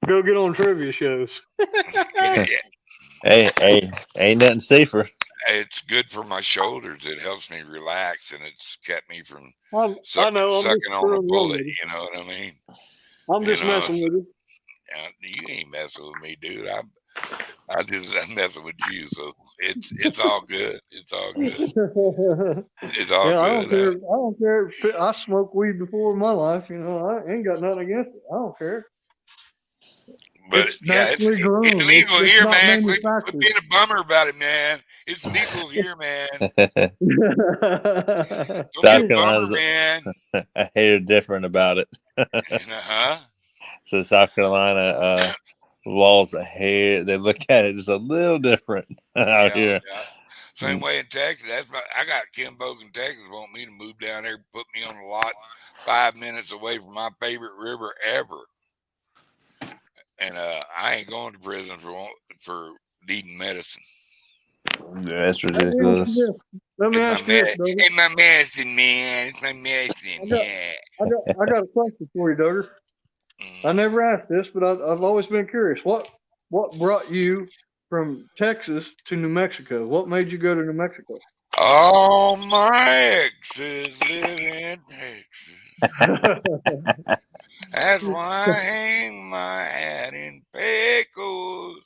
go get on trivia shows. Hey, ain't nothing safer. It's good for my shoulders. It helps me relax, and it's kept me from sucking on a bullet. You know what I mean? I'm just messing with you. You ain't messing with me, dude. I'm messing with you, so it's all good. It's all good. It's all good. I don't care. I smoked weed before in my life. I ain't got nothing against it. I don't care. But it's legal here, man. Quit being a bummer about it, man. It's legal here, man. South Carolina's man. I hear different about it. So South Carolina laws ahead. They look at it just a little different out here. Yeah. Same way in Texas. I got Kim Bogan, Texas, want me to move down there, put me on a lot 5 minutes away from my favorite river ever. And I ain't going to prison for needing medicine. Yeah, that's ridiculous. Let me ask you this, Douglas. It's my medicine, man. It's my medicine. I got a question for you, Douglas. I never asked this, but I've always been curious. What brought you from Texas to New Mexico? What made you go to New Mexico? All my exes live in Texas. That's why I hang my hat in Pecos.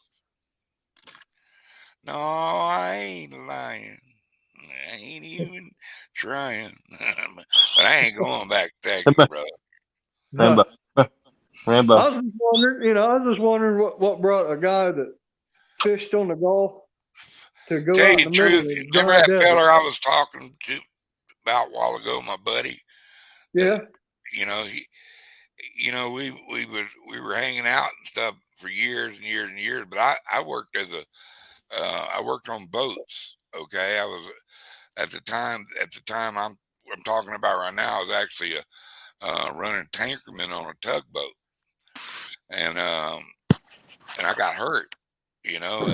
No, I ain't lying. I ain't even trying. But I ain't going back to Texas, brother. Rambo. Rambo. I was just wondering, what brought a guy that fished on the Gulf to go Tell out you in the the middle truth, of the remember dry that desert. feller I was talking to about a while ago, my buddy? Yeah. You know, we were hanging out and stuff for years and years and years. But I worked I worked on boats. Okay, I was at the time I'm talking about right now. I was actually running tankerman on a tugboat, and I got hurt. You know,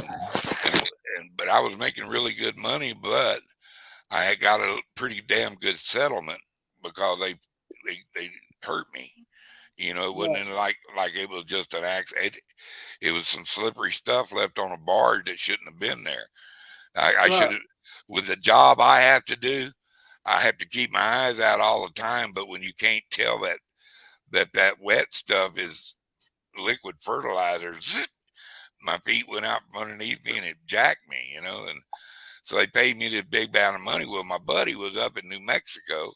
but I was making really good money, but I had got a pretty damn good settlement because they hurt me. You know, it wasn't like it was just an accident. It was some slippery stuff left on a barge that shouldn't have been there. I should have, with the job I have to do, I have to keep my eyes out all the time. But when you can't tell that wet stuff is liquid fertilizer, zip, my feet went out from underneath me and it jacked me, you know. And so they paid me this big amount of money. Well, my buddy was up in New Mexico.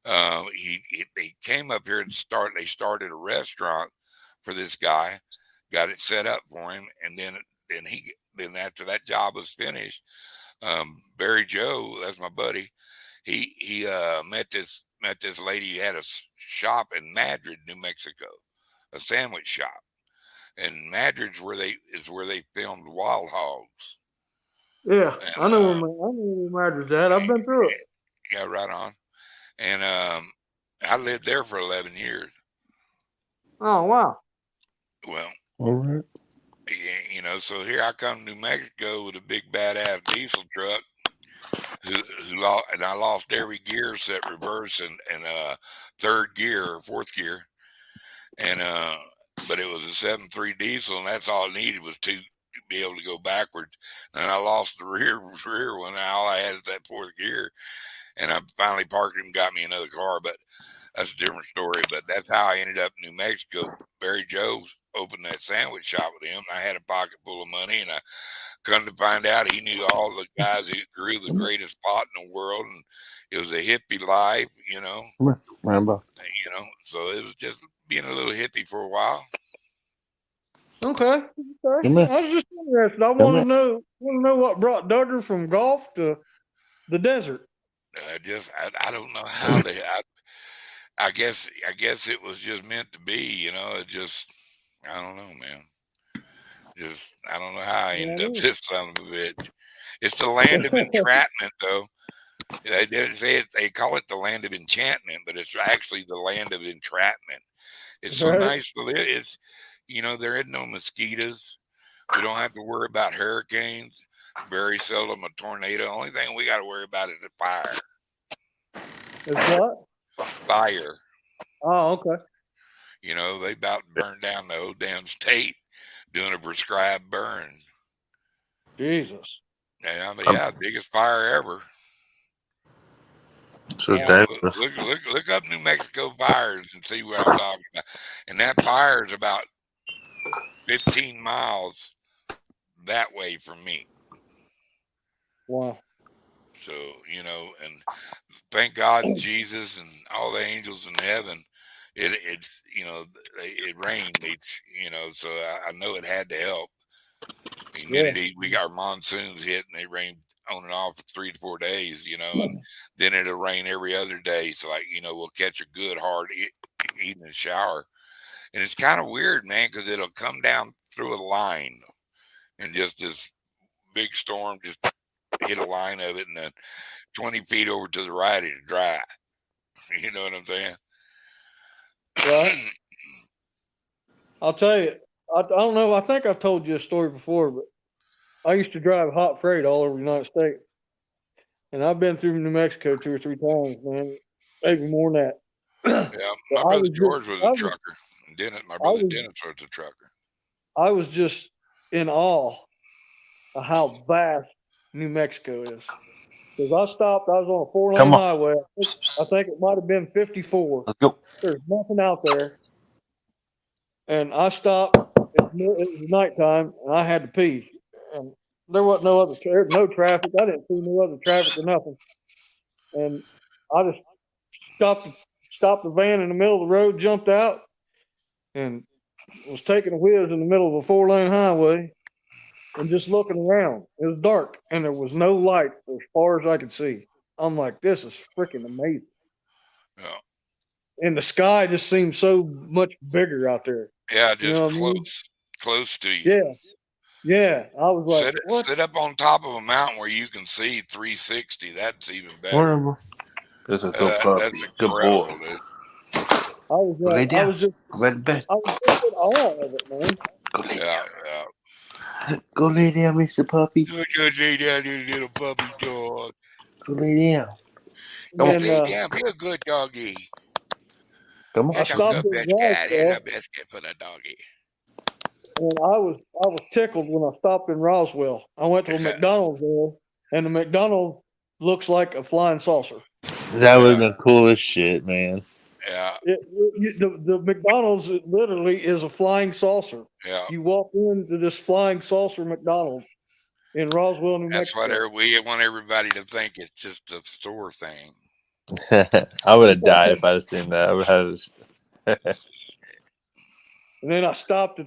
They came up here and they started a restaurant for this guy, got it set up for him, and then after that job was finished, Barry Joe, that's my buddy, he met this lady who had a shop in Madrid, New Mexico, a sandwich shop, and Madrid's where they filmed Wild Hogs. Yeah, and, I know where Madrid's at. I've been through it. Yeah, right on. And I lived there for 11 years. Oh, wow. Well, all right. You know, so here I come to New Mexico with a big badass diesel truck and I lost every gear set reverse and third gear or fourth gear. And but it was a 7.3 diesel, and that's all it needed was to be able to go backwards. And I lost the rear one. And all I had is that fourth gear. And I finally parked it and got me another car, but that's a different story. But that's how I ended up in New Mexico. Barry Joe opened that sandwich shop with him. I had a pocket full of money, and I come to find out he knew all the guys who grew the greatest pot in the world, and it was a hippie life, you know. Rambo. You know, so it was just being a little hippie for a while. Okay. I was just interested. I want to know what brought Duggar from golf to the desert. I don't know how I guess it was just meant to be, you know. It just, I don't know, man. I don't know how I ended up this son of a bitch. It's the land of entrapment, though. They call it the land of enchantment, but it's actually the land of entrapment. It's so nice to live. It's, you know, there is no mosquitoes. We don't have to worry about hurricanes. Very seldom a tornado. The only thing we got to worry about is the fire. It's what? Fire. Oh, okay. You know, they about burned down the whole damn state doing a prescribed burn. Jesus. Yeah, but yeah, biggest fire ever. So look up New Mexico fires and see what I'm talking about. And that fire is about 15 miles that way from me. Wow. So, you know, and thank God and Jesus and all the angels in heaven, it you know, it rained, you know, so I know it had to help. We got our monsoons hit and they rained on and off for 3 to 4 days, you know, and then it'll rain every other day. So, like, you know, we'll catch a good hard evening shower. And it's kind of weird, man, because it'll come down through a line and just this big storm just hit a line of it, and then 20 feet over to the right it's dry. You know what I'm saying? Right. I'll tell you, I don't know, I think I've told you a story before, but I used to drive hot freight all over the United States. And I've been through New Mexico 2 or 3 times, man. Maybe more than that. Yeah, my brother George was a trucker. My brother Dennis was a trucker. I was just in awe of how vast New Mexico is. Because I was on a 4-lane highway. I think it might have been 54. Let's go. There's nothing out there. and I stopped. It was nighttime, and I had to pee. And there wasn't no traffic. I didn't see no other traffic or nothing. And I just stopped the van in the middle of the road, jumped out, and was taking a whiz in the middle of a 4-lane highway and just looking around. It was dark, and there was no light as far as I could see. I'm like, this is freaking amazing. Yeah. And the sky just seemed so much bigger out there. Yeah, just You know what I mean? close to you. Yeah. I was like, what? Sit up on top of a mountain where you can see 360. That's even better. Whatever. That's a good puppy. That's Good incredible, boy. dude. I was like, I was just in awe of it, man. Go lay down. Yeah. Go lay down, Mr. Puppy. Go lay down, you little puppy dog. Go lay down. Come on, And, lay down. Be a good doggy. Come on. I stopped Here's at a biscuit for the doggy. and I was tickled when I stopped in Roswell. I went to a McDonald's there, and the McDonald's looks like a flying saucer. That was the coolest shit, man. Yeah. The McDonald's literally is a flying saucer. Yeah. You walk into this flying saucer McDonald's in Roswell, New Mexico. That's what we want everybody to think it's just a store thing. I would have died if I'd have seen that. I would have. And then I stopped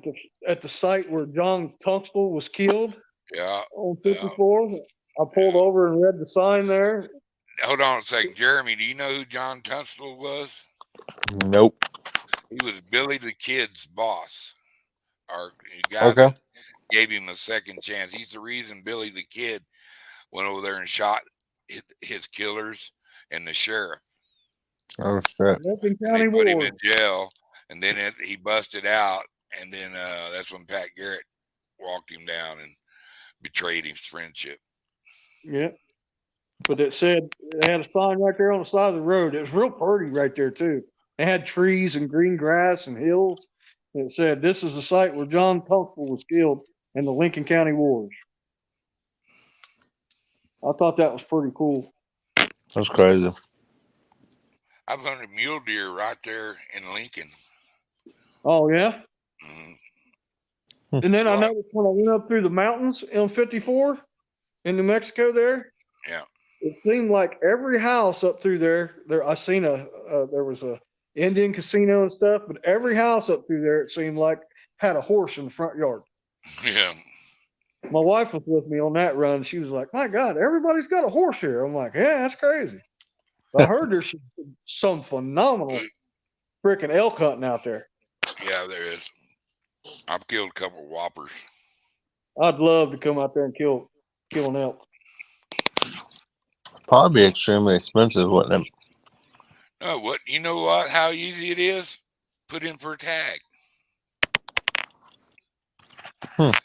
at the site where John Tunstall was killed. Yeah. On 54. I pulled over and read the sign there. Hold on a second, Jeremy. Do you know who John Tunstall was? Nope. He was Billy the Kid's boss, or guy that gave him a second chance. He's the reason Billy the Kid went over there and shot his killers and the sheriff. Oh shit! Lincoln They County put him War. in jail, and then he busted out, and then that's when Pat Garrett walked him down and betrayed his friendship. Yeah. But it said, they had a sign right there on the side of the road. It was real pretty right there, too. They had trees and green grass and hills. And it said, this is the site where John Tunstall was killed in the Lincoln County Wars. I thought that was pretty cool. That's crazy. I've hunted mule deer right there in Lincoln. Oh, yeah? Mm-hmm. And then I noticed when I went up through the mountains on 54 in New Mexico there. Yeah. It seemed like every house up through there I seen there was a Indian casino and stuff, but every house up through there, it seemed like had a horse in the front yard. Yeah. My wife was with me on that run. She was like, my God, everybody's got a horse here. I'm like, yeah, that's crazy. But I heard there's some phenomenal freaking elk hunting out there. Yeah, there is. I've killed a couple of whoppers. I'd love to come out there and kill an elk. Probably extremely expensive, wouldn't it? No, what? You know what? How easy it is? Put in for a tag.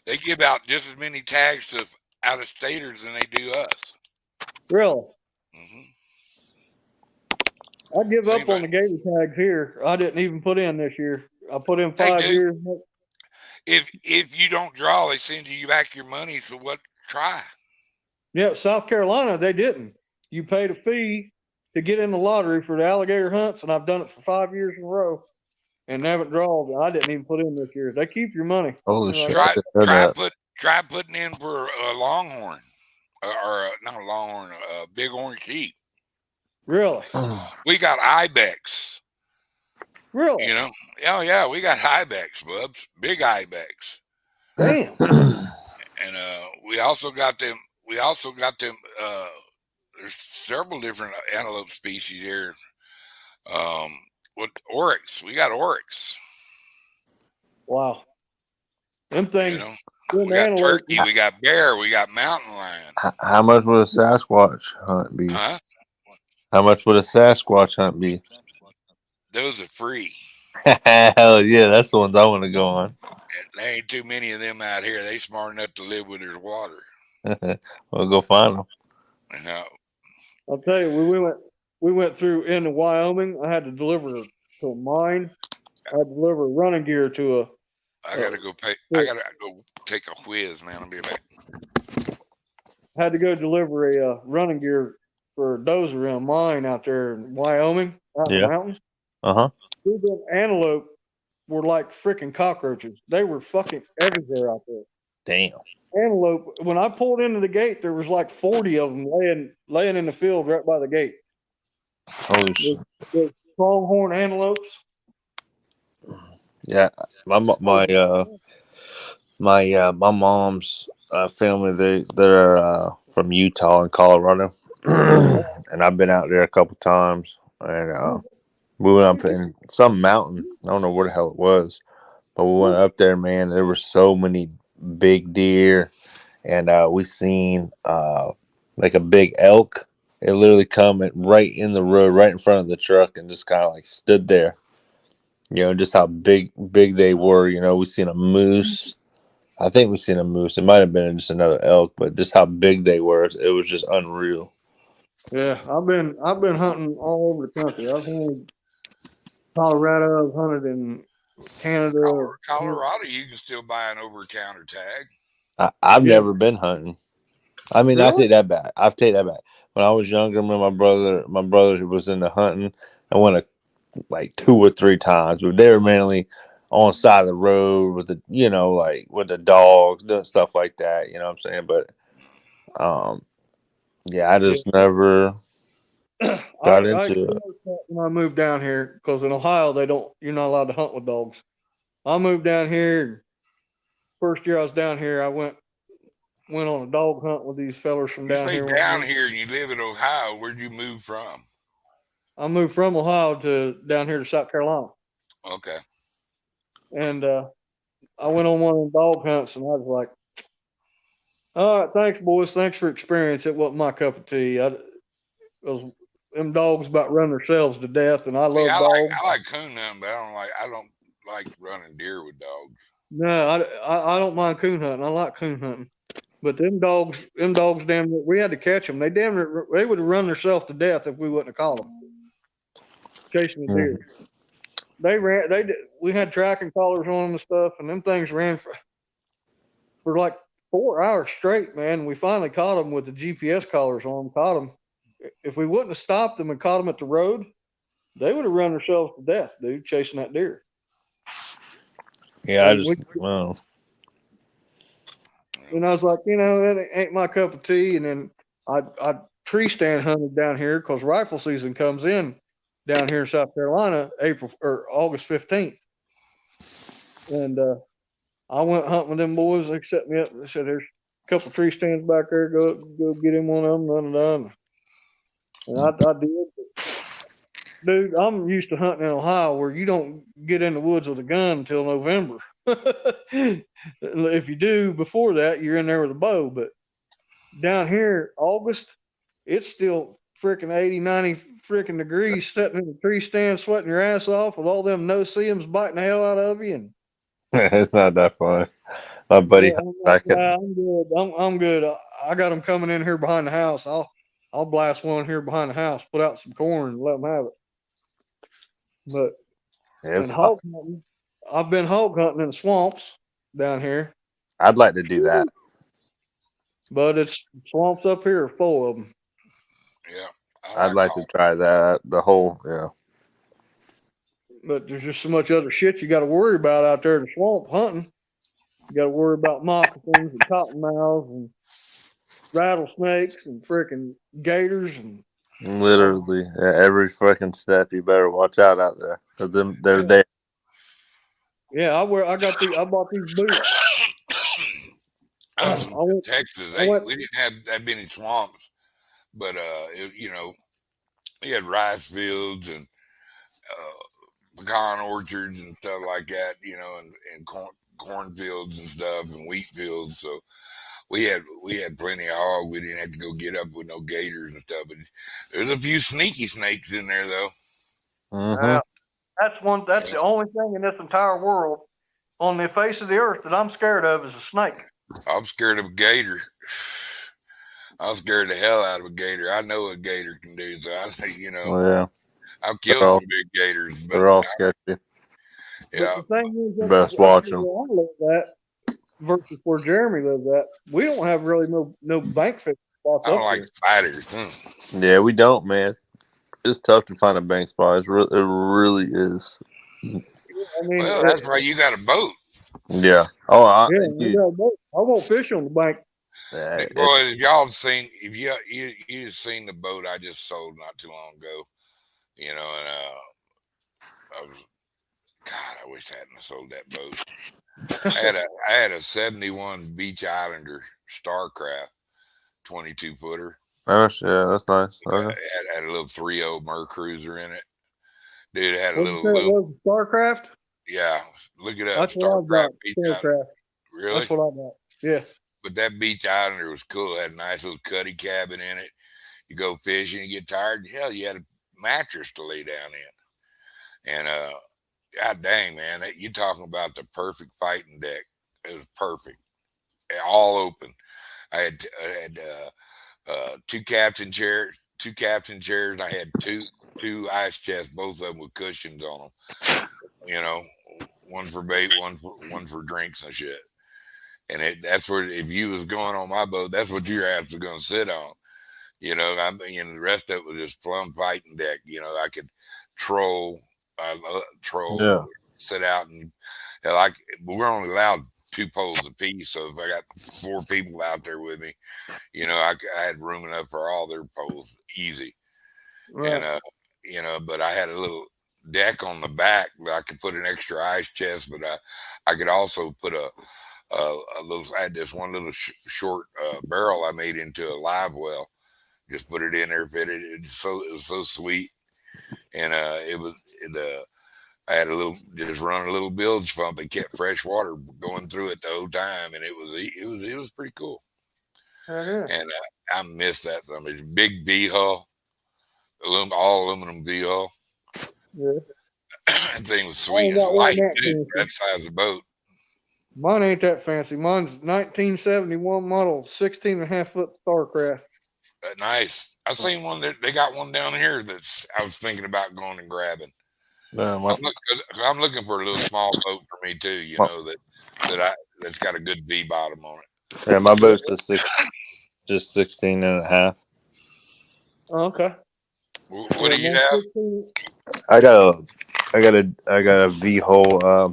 They give out just as many tags to out-of-staters than they do us. Really? Mm-hmm. I give up on the gator tags here. I didn't even put in this year. I put in 5 years. If you don't draw, they send you back your money. So what? Try. Yeah, South Carolina, they didn't. You paid a fee to get in the lottery for the alligator hunts, and I've done it for 5 years in a row and haven't drawn. I didn't even put in this year. They keep your money. Holy shit. Try putting in for a longhorn or not a longhorn, a big orange sheep. Really? We got ibex. Really? You know? Oh yeah, we got ibex, bubs. Big ibex. Damn. And we also got them. There's several different antelope species here. What oryx? We got oryx. Wow. Them things. You know, we got turkey. We got bear. We got mountain lion. How much would a Sasquatch hunt be? Huh? How much would a Sasquatch hunt be? Those are free. Hell yeah, that's the ones I want to go on. There ain't too many of them out here. They smart enough to live where there's water. We'll go find them. No. I'll tell you, we went through into Wyoming. I had to deliver to a mine. I had to deliver running gear to a. I gotta go pay. I gotta go take a whiz, man. I'll be back. Had to go deliver a running gear for a dozer in a mine out there in Wyoming, out in the mountains. Uh-huh. We've been antelope were like freaking cockroaches. They were fucking everywhere out there. Damn. Antelope. When I pulled into the gate, there was like 40 of them laying in the field right by the gate. Holy shit. The pronghorn antelopes. Yeah, my mom's family, they're from Utah and Colorado, and I've been out there a couple times, and we went up in some mountain. I don't know where the hell it was, but we went up there, man. There were so many big deer, and we seen like a big elk. It literally come right in the road, right in front of the truck, and just kind of like stood there. You know, just how big they were. You know, we seen a moose. I think we seen a moose. It might have been just another elk, but just how big they were, it was just unreal. Yeah, I've been hunting all over the country. I've hunted Colorado. I've hunted in Canada. Colorado, you can still buy an over-counter tag. I've never been hunting. I mean, Really? I take that back. When I was younger, my brother who was into hunting, I went like 2 or 3 times, but they were mainly on the side of the road with with the dogs, doing stuff like that. You know what I'm saying? But I just never got into it. When I moved down here, because in Ohio you're not allowed to hunt with dogs. I moved down here. First year I was down here, I went on a dog hunt with these fellers from down here. Down here, and you live in Ohio. Where'd you move from? I moved from Ohio to down here to South Carolina. Okay. And I went on one of the dog hunts, and I was like, "All right, thanks, boys. Thanks for experience. It wasn't my cup of tea. Them dogs about run themselves to death, and I love dogs. I like coon hunting, but I don't like running deer with dogs. No, I don't mind coon hunting. I like coon hunting, but them dogs, damn near, we had to catch them. They would have run themselves to death if we wouldn't have caught them chasing the deer. We had tracking collars on them and stuff, and them things ran for like 4 hours straight, man. We finally caught them with the GPS collars on them. Caught them. If we wouldn't have stopped them and caught them at the road, they would have run themselves to death, dude, chasing that deer. Yeah, wow. And I was like, that ain't my cup of tea. And then I tree stand hunted down here because rifle season comes in down here in South Carolina, August 15th. And I went hunting with them boys. They set me up. They said, "There's a couple tree stands back there. Go get him one of them." Done. And I did. Dude, I'm used to hunting in Ohio where you don't get in the woods with a gun until November. If you do before that, you're in there with a bow. But down here, August, it's still freaking 80, 90 freaking degrees, sitting in the tree stand, sweating your ass off with all them no-see-ums biting the hell out of you. And it's not that fun. My buddy, I'm good. I'm good. I got them coming in here behind the house. I'll blast one here behind the house, put out some corn, and let them have it. But hog hunting, I've been hog hunting in swamps down here. I'd like to do that, but it's swamps up here are full of them. Yeah, I'd like to try that. But there's just so much other shit you got to worry about out there in the swamp hunting. You got to worry about moccasins and cottonmouths and rattlesnakes and freaking gators and literally every fucking step. You better watch out there because they're there. Yeah, I bought these boots. I was in Texas. We didn't have that many swamps, but we had rice fields and pecan orchards and stuff like that, and cornfields and stuff and wheat fields. So we had plenty of hog. We didn't have to go get up with no gators and stuff. But there's a few sneaky snakes in there though. Mm-hmm. That's the only thing in this entire world on the face of the earth that I'm scared of is a snake. I'm scared of a gator. I'm scared the hell out of a gator. I know what a gator can do, so I think I've killed some big gators. But they're all sketchy. Yeah, the thing is, best watch them. I live that versus where Jeremy lives at. We don't have really no bank fish spots. I don't like spiders. Yeah, we don't, man. It's tough to find a bank spot. It really is. I mean, Well, that's why you got a boat. Yeah. Oh, yeah, dude, I won't fish on the bank. Boy, if y'all seen, if you seen the boat I just sold not too long ago, you know, and I was, God, I wish I hadn't sold that boat. I had a 71 Beach Islander Starcraft 22 footer. oh, yeah, that's nice. It had a little 3.0 Mercruiser in it. Dude, it had a What you little say it was, Starcraft? Yeah, look it up. That's what I got. Beach Starcraft. Islander. Really? That's what I got. Yeah. But that Beach Islander was cool. It had a nice little cuddy cabin in it. You go fishing, you get tired. Hell, you had a mattress to lay down in. And God dang, man, you talking about the perfect fighting deck. It was perfect, all open. I had two captain chairs. And I had two ice chests, both of them with cushions on them. You know, one for bait, one for drinks and shit. And that's where, if you was going on my boat, that's what your ass was going to sit on. You know, the rest of it was just plumb fighting deck. You know, I could troll, sit out, and hell, we're only allowed 2 poles apiece. So if I got 4 people out there with me, you know, I had room enough for all their poles easy. Right. And you know, but I had a little deck on the back that I could put an extra ice chest, but I could also put a little. I had this one little short barrel I made into a live well. Just put it in there, fitted it. It was so sweet, and I had just run a little bilge pump that kept fresh water going through it the whole time, and it was pretty cool. And I miss that from it. Big V hull, all aluminum V hull. Yeah, that thing was sweet. It's light too. That size of boat. Mine ain't that fancy. Mine's 1971 model, 16.5-foot Starcraft. Nice. I've seen one that they got one down here I was thinking about going and grabbing. I'm looking for a little small boat for me too. You know that's got a good V bottom on it. Yeah, my boat's just 16.5. Oh, okay. What do you have? I got a V hull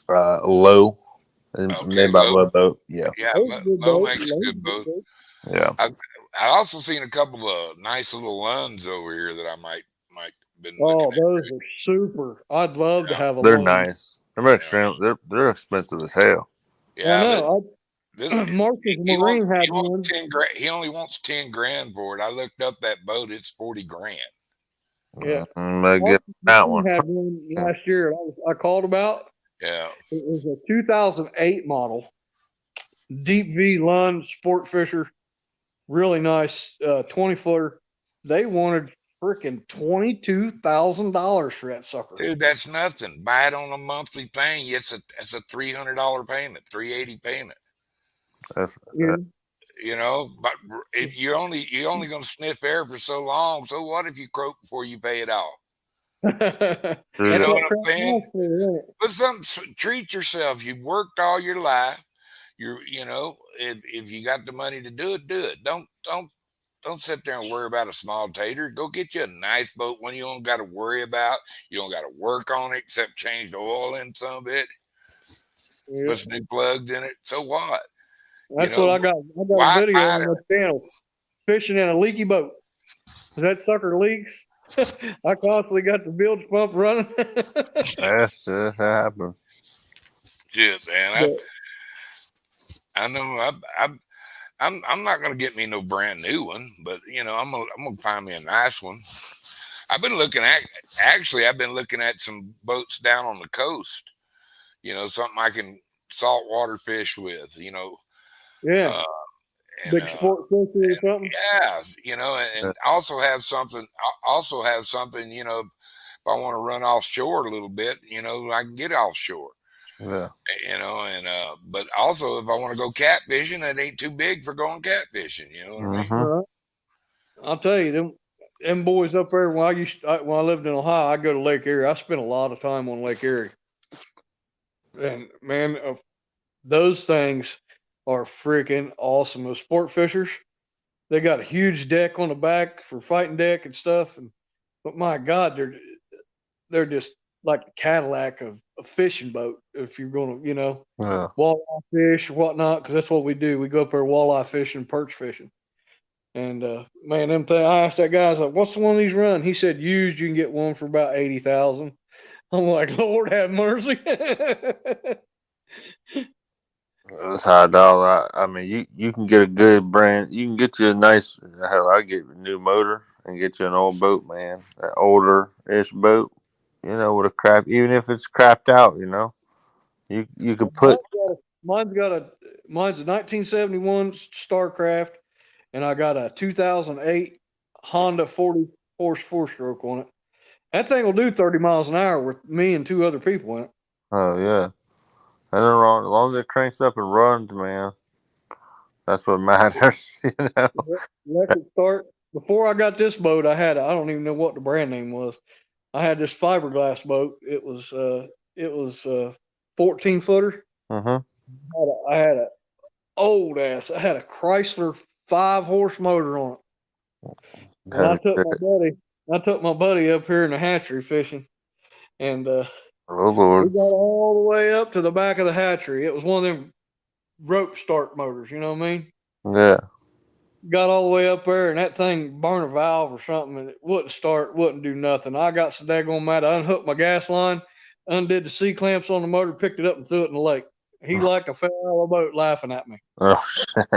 low, made by Low Boat. Yeah. Yeah, Low makes a good boat. Yeah. I also seen a couple of nice little Lunds over here that I might been. Oh, those are super. I'd love to have a. They're nice. They're expensive as hell. Yeah, Marcus Marine had one. He only wants 10 grand for it. I looked up that boat; it's 40 grand. Yeah, I get that one. Had one last year. I called about. Yeah, it was a 2008 model, deep V Lund Sport Fisher, really nice 20-footer. They wanted freaking $22,000 for that sucker. Dude, that's nothing. Buy it on a monthly thing. It's a $300 payment, $380 payment. You know, but if you're only going to sniff air for so long. So what if you croak before you pay it off? You know what I'm saying? But treat yourself. You've worked all your life. You know, if you got the money to do it, do it. Don't sit there and worry about a small tater. Go get you a nice boat one you don't got to worry about. You don't got to work on it except change the oil in some of it. Yeah. Put some new plugs in it. So what? That's what I got. I got a video on the channel. Fishing in a leaky boat. That sucker leaks. I constantly got the bilge pump running. That's just happens. Shit, man. I know. I'm not gonna get me no brand new one, but you know, I'm gonna find me a nice one. I've been looking at some boats down on the coast. You know, something I can saltwater fish with. You know. Yeah. Big sport fisher or something. Yeah, you know, and also have something. You know, if I want to run offshore a little bit, you know, I can get offshore. Yeah. You know, and but also if I want to go catfishing, it ain't too big for going catfishing. You know what I mean? I'll tell you, them boys up there. When I lived in Ohio, I go to Lake Erie. I spent a lot of time on Lake Erie, and man, those things are freaking awesome. Those sport fishers, they got a huge deck on the back for fighting deck and stuff. But my God, they're just like the Cadillac of a fishing boat. If you're going to, Yeah. walleye fish or whatnot, because that's what we do. We go up there walleye fishing, perch fishing. And man, I asked that guy, I was like, "What's the one of these run?" He said, "Used, you can get one for about 80,000." I'm like, "Lord have mercy." That's $100. I mean, you can get a good brand. You can get you a nice. Hell, I get a new motor and get you an old boat, man. An older-ish boat, with a crap. Even if it's crapped out, you could put. Mine's a 1971 Starcraft, and I got a 2008 Honda 40 horse 4-stroke on it. That thing will do 30 miles an hour with me and 2 other people in it. Oh yeah, nothing wrong. As long as it cranks up and runs, man. That's what matters, Electric start. Before I got this boat, I don't even know what the brand name was. I had this fiberglass boat. It was 14 footer. I had a old ass. I had a Chrysler 5-horse motor on it. And I took my buddy up here in the hatchery fishing, and oh Lord, we got all the way up to the back of the hatchery. It was one of them rope start motors. You know what I mean? Yeah. Got all the way up there, and that thing burned a valve or something, and it wouldn't start, wouldn't do nothing. I got so daggone mad. I unhooked my gas line, undid the C clamps on the motor, picked it up, and threw it in the lake. He like a fell out of the boat laughing at me. Oh shit.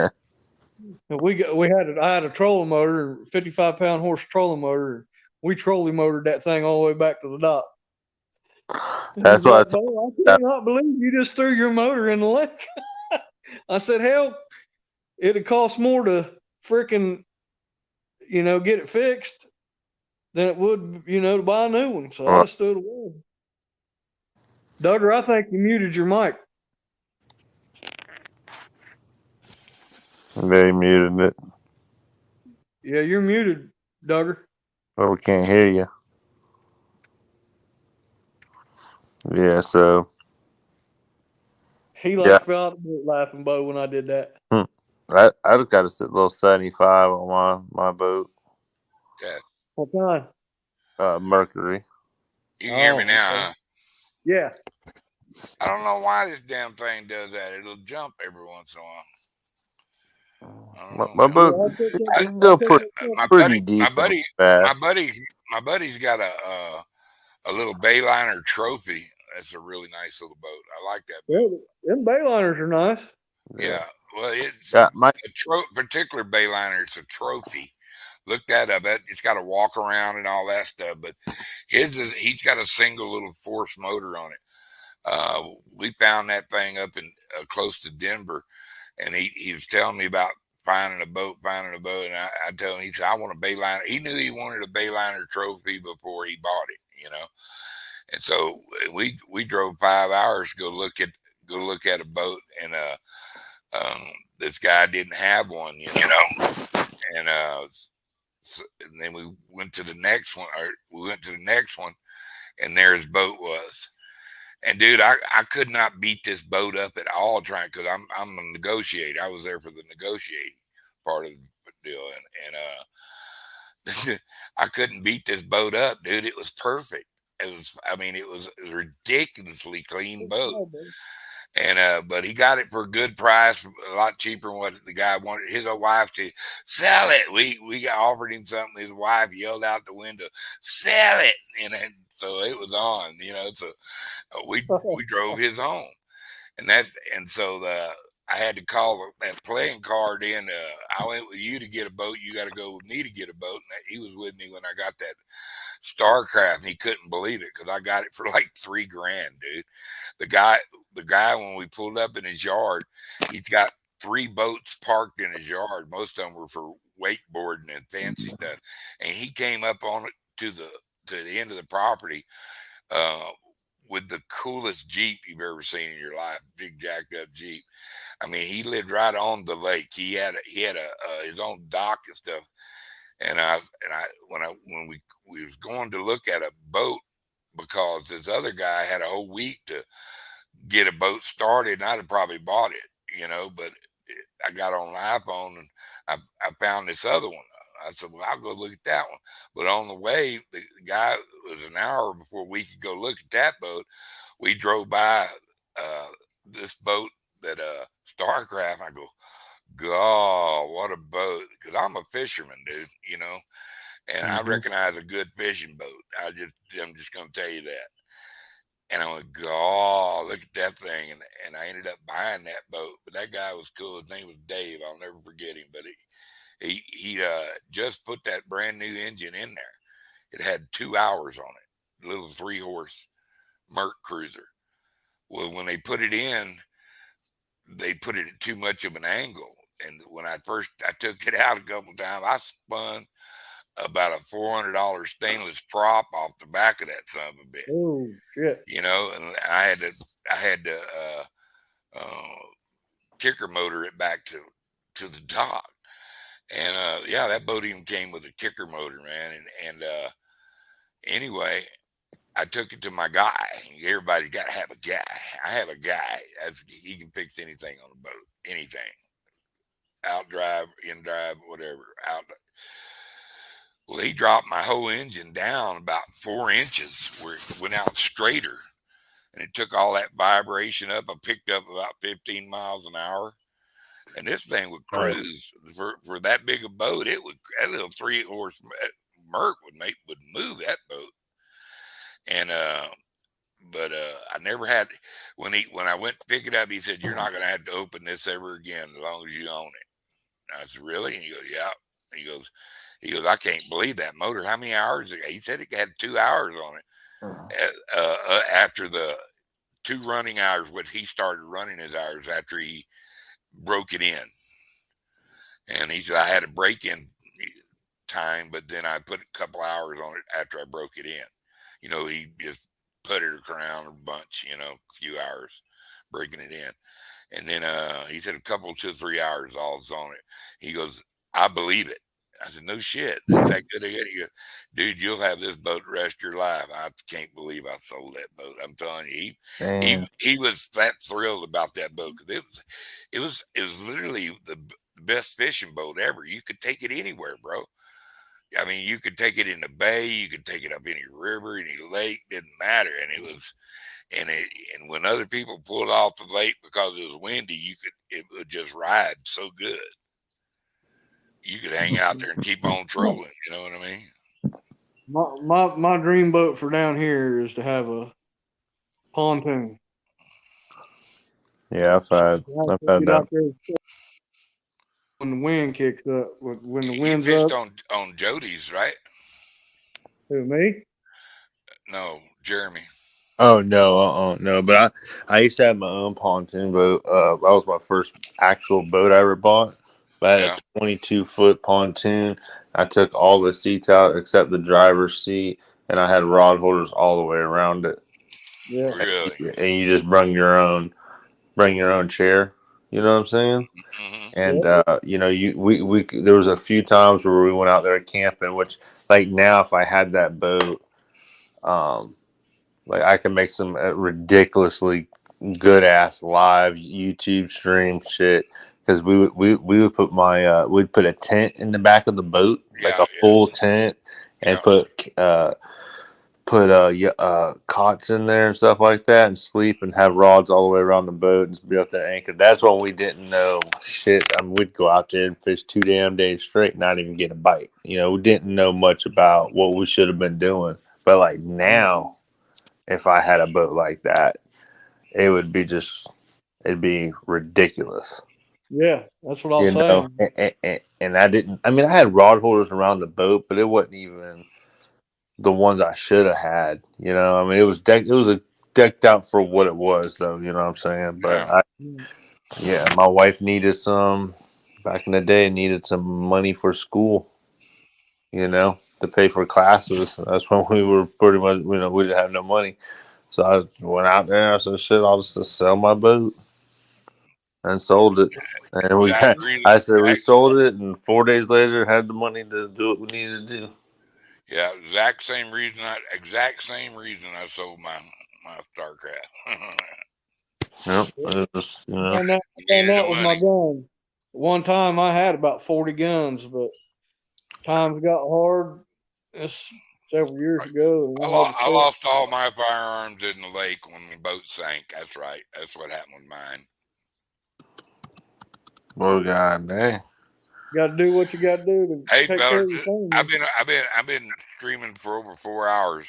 And I had a trolling motor, 55-pound horse trolling motor. And we trolling motored that thing all the way back to the dock. That's why I cannot believe you just threw your motor in the lake. I said, hell, it'd cost more to freaking, get it fixed than it would, to buy a new one. So I just threw it away. Duggar, I think you muted your mic. They muted it. Yeah, you're muted, Duggar. Oh, we can't hear you. Yeah, so he fell out of the boat laughing, Bo, when I did that. I just got a little 75 on my boat. Yeah. What kind? Mercury. You can hear me now, huh? Yeah. I don't know why this damn thing does that. It'll jump every once in a while. My boat, I can go pretty decent. My buddy's got a little Bayliner Trophy. That's a really nice little boat. I like that boat. Them Bayliners are nice. Yeah. Well, it's particular Bayliner. It's a trophy. Look that up. It's got a walk around and all that stuff. But he's got a single little force motor on it. We found that thing up in close to Denver, and he was telling me about finding a boat, and I told him, he said, I want a Bayliner. He knew he wanted a Bayliner Trophy before he bought it, And so we drove 5 hours to go look at a boat, and this guy didn't have one, and then we went to the next one, and there his boat was. And dude, I could not beat this boat up at all trying, because I'm a negotiator. I was there for the negotiating part of the deal, and I couldn't beat this boat up, dude. It was perfect. It was a ridiculously clean boat. And but he got it for a good price, a lot cheaper than what the guy wanted. His wife to sell it. We offered him something. His wife yelled out the window, "Sell it!" And so it was on, So we drove his home, and so I had to call that playing card in. I went with you to get a boat. You got to go with me to get a boat. And he was with me when I got that Starcraft, and he couldn't believe it because I got it for like $3,000, dude. The guy, when we pulled up in his yard, he's got 3 boats parked in his yard. Most of them were for wakeboarding and fancy stuff. And he came up on it to the end of the property with the coolest Jeep you've ever seen in your life, big jacked up Jeep. He lived right on the lake. He had his own dock and stuff. And when we was going to look at a boat, because this other guy had a whole week to get a boat started, and I'd have probably bought it, but I got on the iPhone and I found this other one. I said, well, I'll go look at that one. But on the way, the guy was an hour before we could go look at that boat. We drove by this boat that Starcraft. I go, God, what a boat! Because I'm a fisherman, dude, you know, and I recognize a good fishing boat. I'm just gonna tell you that. And I went, God, look at that thing, and I ended up buying that boat. But that guy was cool. His name was Dave. I'll never forget him. But he just put that brand new engine in there. It had 2 hours on it, a little 3-horse Merc cruiser. Well, when they put it in, they put it at too much of an angle. And when I took it out a couple times, I spun about a $400 stainless prop off the back of that son of a bitch. Oh shit! You know, and I had to kicker motor it back to the dock. And yeah, that boat even came with a kicker motor, man. And anyway, I took it to my guy. Everybody's got to have a guy. I have a guy. He can fix anything on a boat. Anything. Out drive, in drive, whatever. Out. Well, he dropped my whole engine down about 4 inches where it went out straighter. And it took all that vibration up. I picked up about 15 miles an hour. And this thing would cruise for that big a boat. That little 3-horse Merc would move that boat. And but I never had when I went to pick it up, he said, "You're not gonna have to open this ever again as long as you own it." And I said, "Really?" And he goes, "Yeah." He goes, "I can't believe that motor. How many hours?" He said it had 2 hours on it. After the 2 running hours, which he started running his hours after he broke it in. And he said, I had a break-in time, but then I put a couple hours on it after I broke it in. You know, he just put it around a bunch, you know, a few hours breaking it in. And then he said a couple 2 or 3 hours all is on it. He goes, I believe it. I said, no shit. Is that good again? He goes, dude, you'll have this boat the rest of your life. I can't believe I sold that boat. I'm telling you, he was that thrilled about that boat because it was literally the best fishing boat ever. You could take it anywhere, bro. I mean, you could take it in the bay, you could take it up any river, any lake, didn't matter. And it was, and when other people pulled off the lake because it was windy, it would just ride so good. You could hang out there and keep on trolling. You know what I mean? My dream boat for down here is to have a pontoon. Yeah, I've had that. When the wind kicks up, when the You wind's fished up. on Jody's, right? Who, me? No, Jeremy. Oh no! But I used to have my own pontoon boat. That was my first actual boat I ever bought. But I had a 22-foot pontoon. I took all the seats out except the driver's seat, and I had rod holders all the way around it. Yeah, really. And you just bring your own chair. You know what I'm saying? Mm-hmm. And you know, we there was a few times where we went out there camping. Which, like now, if I had that boat, like I can make some ridiculously good ass live YouTube stream shit. Because we would put we'd put a tent in the back of the boat, like a full tent, and put cots in there and stuff like that, and sleep and have rods all the way around the boat and be up there anchored. That's when we didn't know shit. I mean, we'd go out there and fish 2 damn days straight, and not even get a bite. You know, we didn't know much about what we should have been doing. But like now, if I had a boat like that, it'd be ridiculous. Yeah, that's what I'm saying. And I had rod holders around the boat, but it wasn't even the ones I should have had. You know, I mean, it was decked out for what it was, though. You know what I'm saying? But my wife needed some back in the day. Needed some money for school. You know, to pay for classes. That's when we were pretty much, you know, we didn't have no money. So I went out there. I said, "Shit, I'll just sell my boat." And sold it, and we sold it, and 4 days later had the money to do what we needed to do. Yeah, exact same reason I sold my StarCraft. Yep, it was, you know. And that was my gun. One time I had about 40 guns, but times got hard. It's several years ago. And I lost all my firearms in the lake when the boat sank. That's right. That's what happened with mine. Oh god dang. You got to do what you got to do to Hey, take care of fellas, your family. I've been streaming for over 4 hours,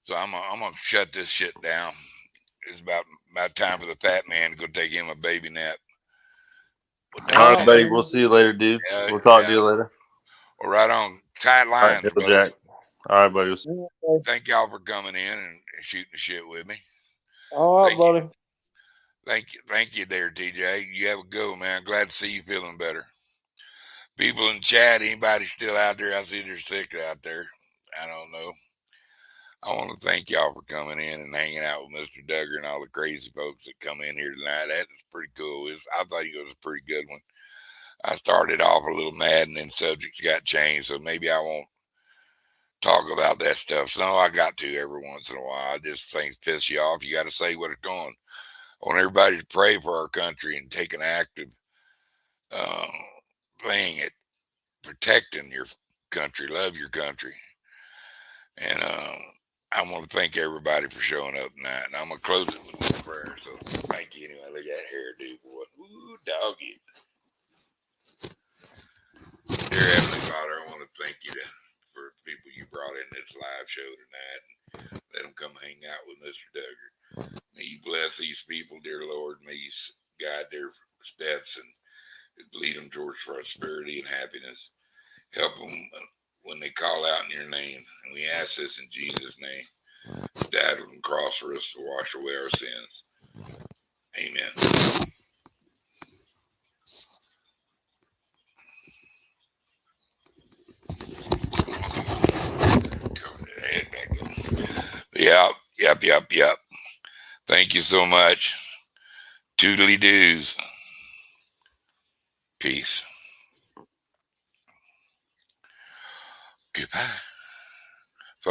so I'm gonna shut this shit down. It's about time for the fat man to go take him a baby nap. All right, buddy. We'll see you later, dude. We'll talk to you later. Well, right on. Tight lines, All right, Jack. All right, buddy. Thank y'all for coming in and shooting the shit with me. All right, buddy. Thank you there, TJ. You have a go, man. Glad to see you feeling better. People in chat, anybody still out there? I see they're sick out there. I don't know. I want to thank y'all for coming in and hanging out with Mr. Duggar and all the crazy folks that come in here tonight. That is pretty cool. I thought it was a pretty good one. I started off a little mad and then subjects got changed, so maybe I won't talk about that stuff. So I got to every once in a while. I just things piss you off. You got to say what it's going. I want everybody to pray for our country and take an active thing at protecting your country. Love your country. And I want to thank everybody for showing up tonight. And I'm going to close it with a prayer. So thank you anyway. Look at that hairdo, boy. Ooh, doggy. Dear Heavenly Father, I want to thank you for the people you brought in this live show tonight. And let them come hang out with Mr. Duggar. May you bless these people, dear Lord. May you guide their steps and lead them towards prosperity and happiness. Help them when they call out in your name. And we ask this in Jesus' name. Died on the cross for us to wash away our sins. Amen. Yep. Thank you so much. Toodly doos. Peace. Goodbye.